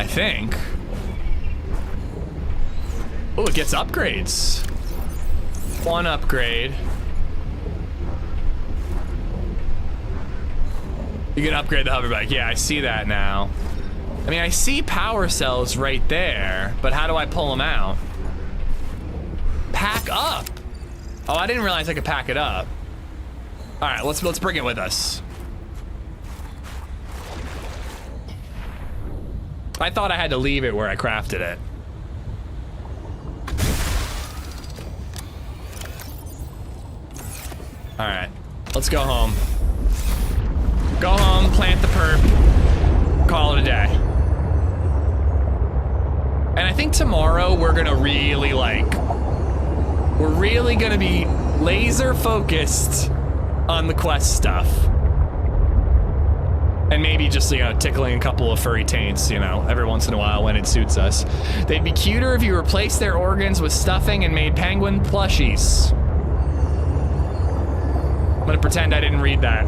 Speaker 1: I think. Oh, it gets upgrades. 1 upgrade. You can upgrade the hoverbike. Yeah, I see that now. I mean, I see power cells right there, but how do I pull them out? Pack up. Oh, I didn't realize I could pack it up. All right, let's bring it with us. I thought I had to leave it where I crafted it. All right, let's go home. Go home, plant the perp, call it a day. And I think tomorrow we're gonna really we're really gonna be laser focused on the quest stuff. And maybe just just, you know, tickling a couple of furry taints, you know, every once in a while when it suits us. They'd be cuter if you replaced their organs with stuffing and made penguin plushies. I'm gonna pretend I didn't read that.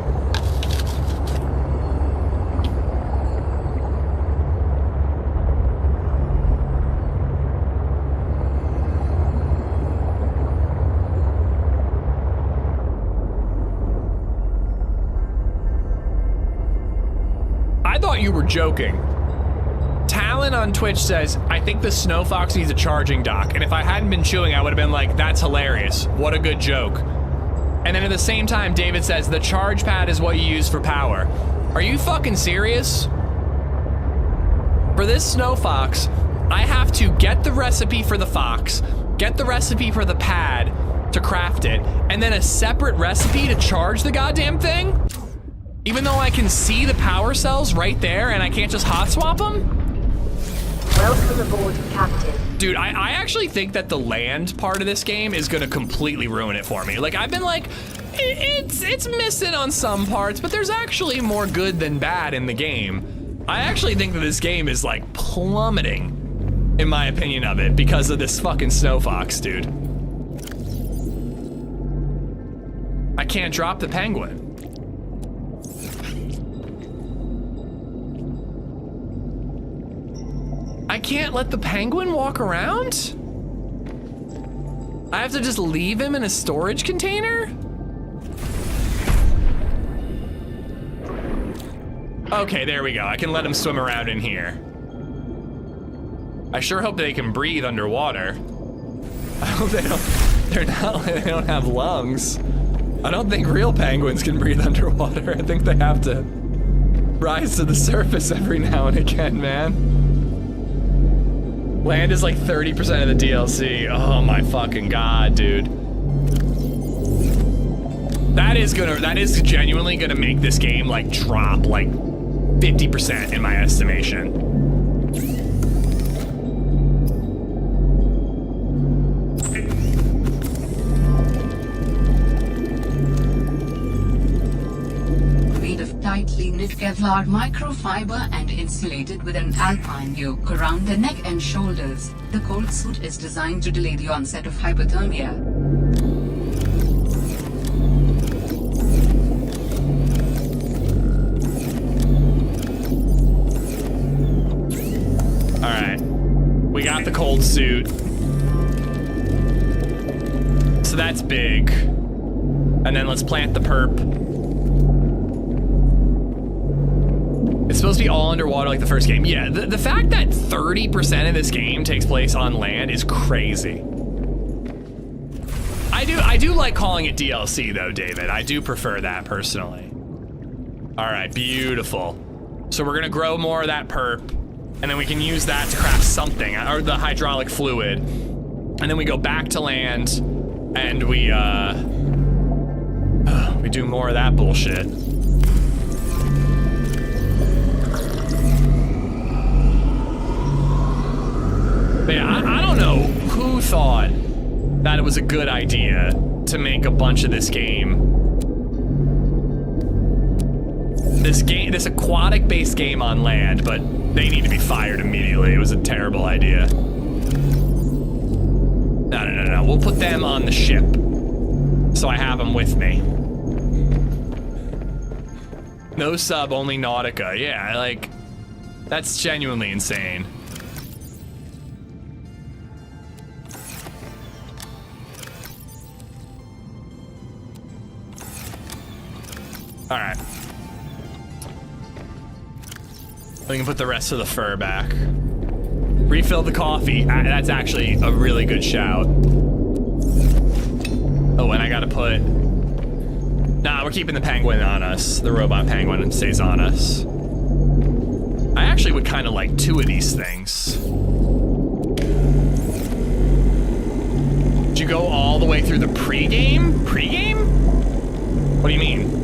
Speaker 1: I thought you were joking. Talon on Twitch says, I think the Snow Fox needs a charging dock. And if I hadn't been chewing, I would have been like, that's hilarious. What a good joke. And then at the same time, David says, the charge pad is what you use for power. Are you fucking serious? For this Snow Fox, I have to get the recipe for the fox, get the recipe for the pad to craft it, and then a separate recipe to charge the goddamn thing? Even though I can see the power cells right there and I can't just hot swap them?
Speaker 4: Welcome aboard, Captain.
Speaker 1: Dude, I actually think that the land part of this game is gonna completely ruin it for me. Like, I've been like, it's missing on some parts, but there's actually more good than bad in the game. I actually think that this game is like plummeting, in my opinion of it, because of this fucking Snow Fox, dude. I can't drop the penguin. I can't let the penguin walk around? I have to just leave him in a storage container? Okay, there we go. I can let him swim around in here. I sure hope they can breathe underwater. I hope they don't have lungs. I don't think real penguins can breathe underwater. I think they have to rise to the surface every now and again, man. Land is like 30% of the DLC. Oh my fucking god, dude. That is genuinely gonna make this game like drop like 50% in my estimation.
Speaker 12: Tightly knit Kevlar microfiber and insulated with an alpine yoke around the neck and shoulders. The cold suit is designed to delay the onset of hypothermia.
Speaker 1: All right, we got the cold suit. So that's big. And then let's plant the perp. It's supposed to be all underwater like the first game. Yeah, the fact that 30% of this game takes place on land is crazy. I do like calling it DLC though, David. I do prefer that personally. All right, beautiful. So we're gonna grow more of that perp, and then we can use that to craft something, or the hydraulic fluid. And then we go back to land, and we do more of that bullshit. But yeah, I don't know who thought that it was a good idea to make a bunch of this aquatic-based game on land, but they need to be fired immediately. It was a terrible idea. No. We'll put them on the ship, so I have them with me. No sub, only Nautica. Yeah, like, that's genuinely insane. All right. We can put the rest of the fur back. Refill the coffee. That's actually a really good shout. Oh, and I gotta put... Nah, we're keeping the penguin on us. The robot penguin stays on us. I actually would kind of like 2 of these things. Did you go all the way through the pre-game? Pre-game? What do you mean?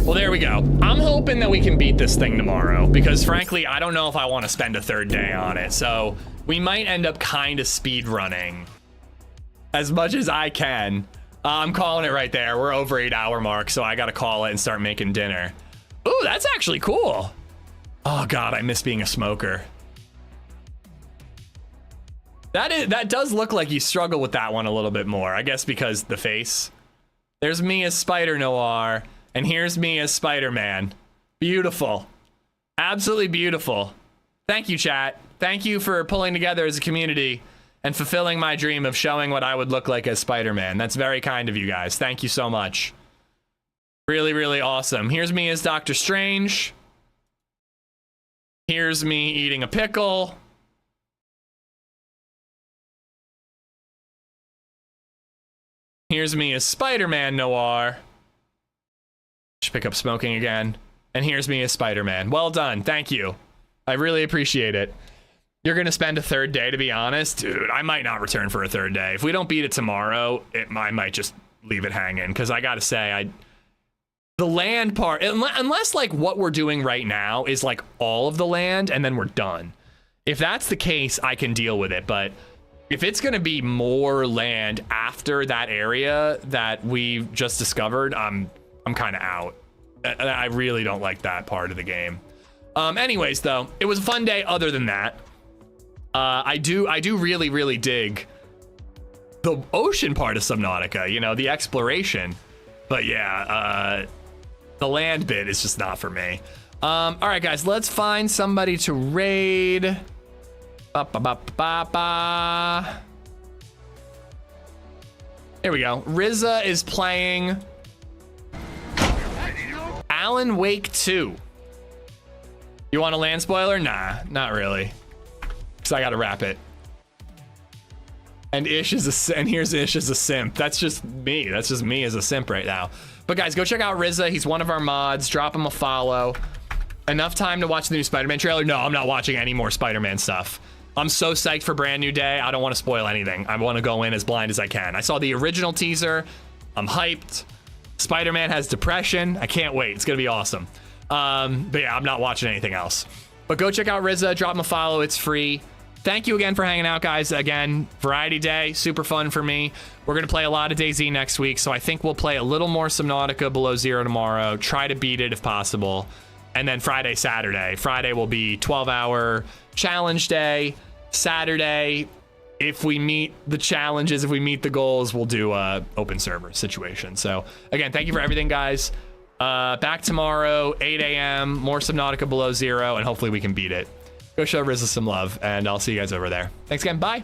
Speaker 1: Well, there we go. I'm hoping that we can beat this thing tomorrow because frankly, I don't know if I want to spend a third day on it. So we might end up kind of speed running as much as I can. I'm calling it right there. We're over 8-hour mark, so I got to call it and start making dinner. Ooh, that's actually cool. Oh God, I miss being a smoker. That does look like you struggle with that one a little bit more. I guess because the face. There's me as Spider Noir, and here's me as Spider-Man. Beautiful. Absolutely beautiful. Thank you, chat. Thank you for pulling together as a community and fulfilling my dream of showing what I would look like as Spider-Man. That's very kind of you guys. Thank you so much. Really, really awesome. Here's me as Doctor Strange. Here's me eating a pickle. Here's me as Spider-Man Noir. Should pick up smoking again. And here's me as Spider-Man. Well done. Thank you. I really appreciate it. You're going to spend a third day, to be honest? Dude, I might not return for a third day. If we don't beat it tomorrow, I might just leave it hanging. Because I got to say, the land part, unless like what we're doing right now is like all of the land and then we're done. If that's the case, I can deal with it. But if it's going to be more land after that area that we've just discovered, I'm kind of out. I really don't like that part of the game. Anyways, though, it was a fun day other than that. I do really, really dig the ocean part of Subnautica, you know, the exploration. But yeah, the land bit is just not for me. All right, guys, let's find somebody to raid. Here we go. Rizza is playing Alan Wake 2. You want a land spoiler? Nah, not really. Because I gotta wrap it. And Ish is and here's Ish as a simp. That's just me. That's just me as a simp right now. But guys, go check out Rizza. He's one of our mods. Drop him a follow. Enough time to watch the new Spider-Man trailer? No, I'm not watching any more Spider-Man stuff. I'm so psyched for Brand New Day. I don't want to spoil anything. I want to go in as blind as I can. I saw the original teaser. I'm hyped. Spider-Man has depression. I can't wait. It's going to be awesome. But yeah, I'm not watching anything else. But go check out Rizza. Drop him a follow. It's free. Thank you again for hanging out, guys. Again, Variety Day. Super fun for me. We're going to play a lot of DayZ next week. So I think we'll play a little more Subnautica Below Zero tomorrow. Try to beat it if possible. And then Friday, Saturday. Friday will be 12-hour challenge day. Saturday, if we meet the challenges, if we meet the goals, we'll do a open server situation. So again, thank you for everything, guys. Back tomorrow, 8 a.m. More Subnautica Below Zero, and hopefully we can beat it. Go show Rizza some love, and I'll see you guys over there. Thanks again. Bye.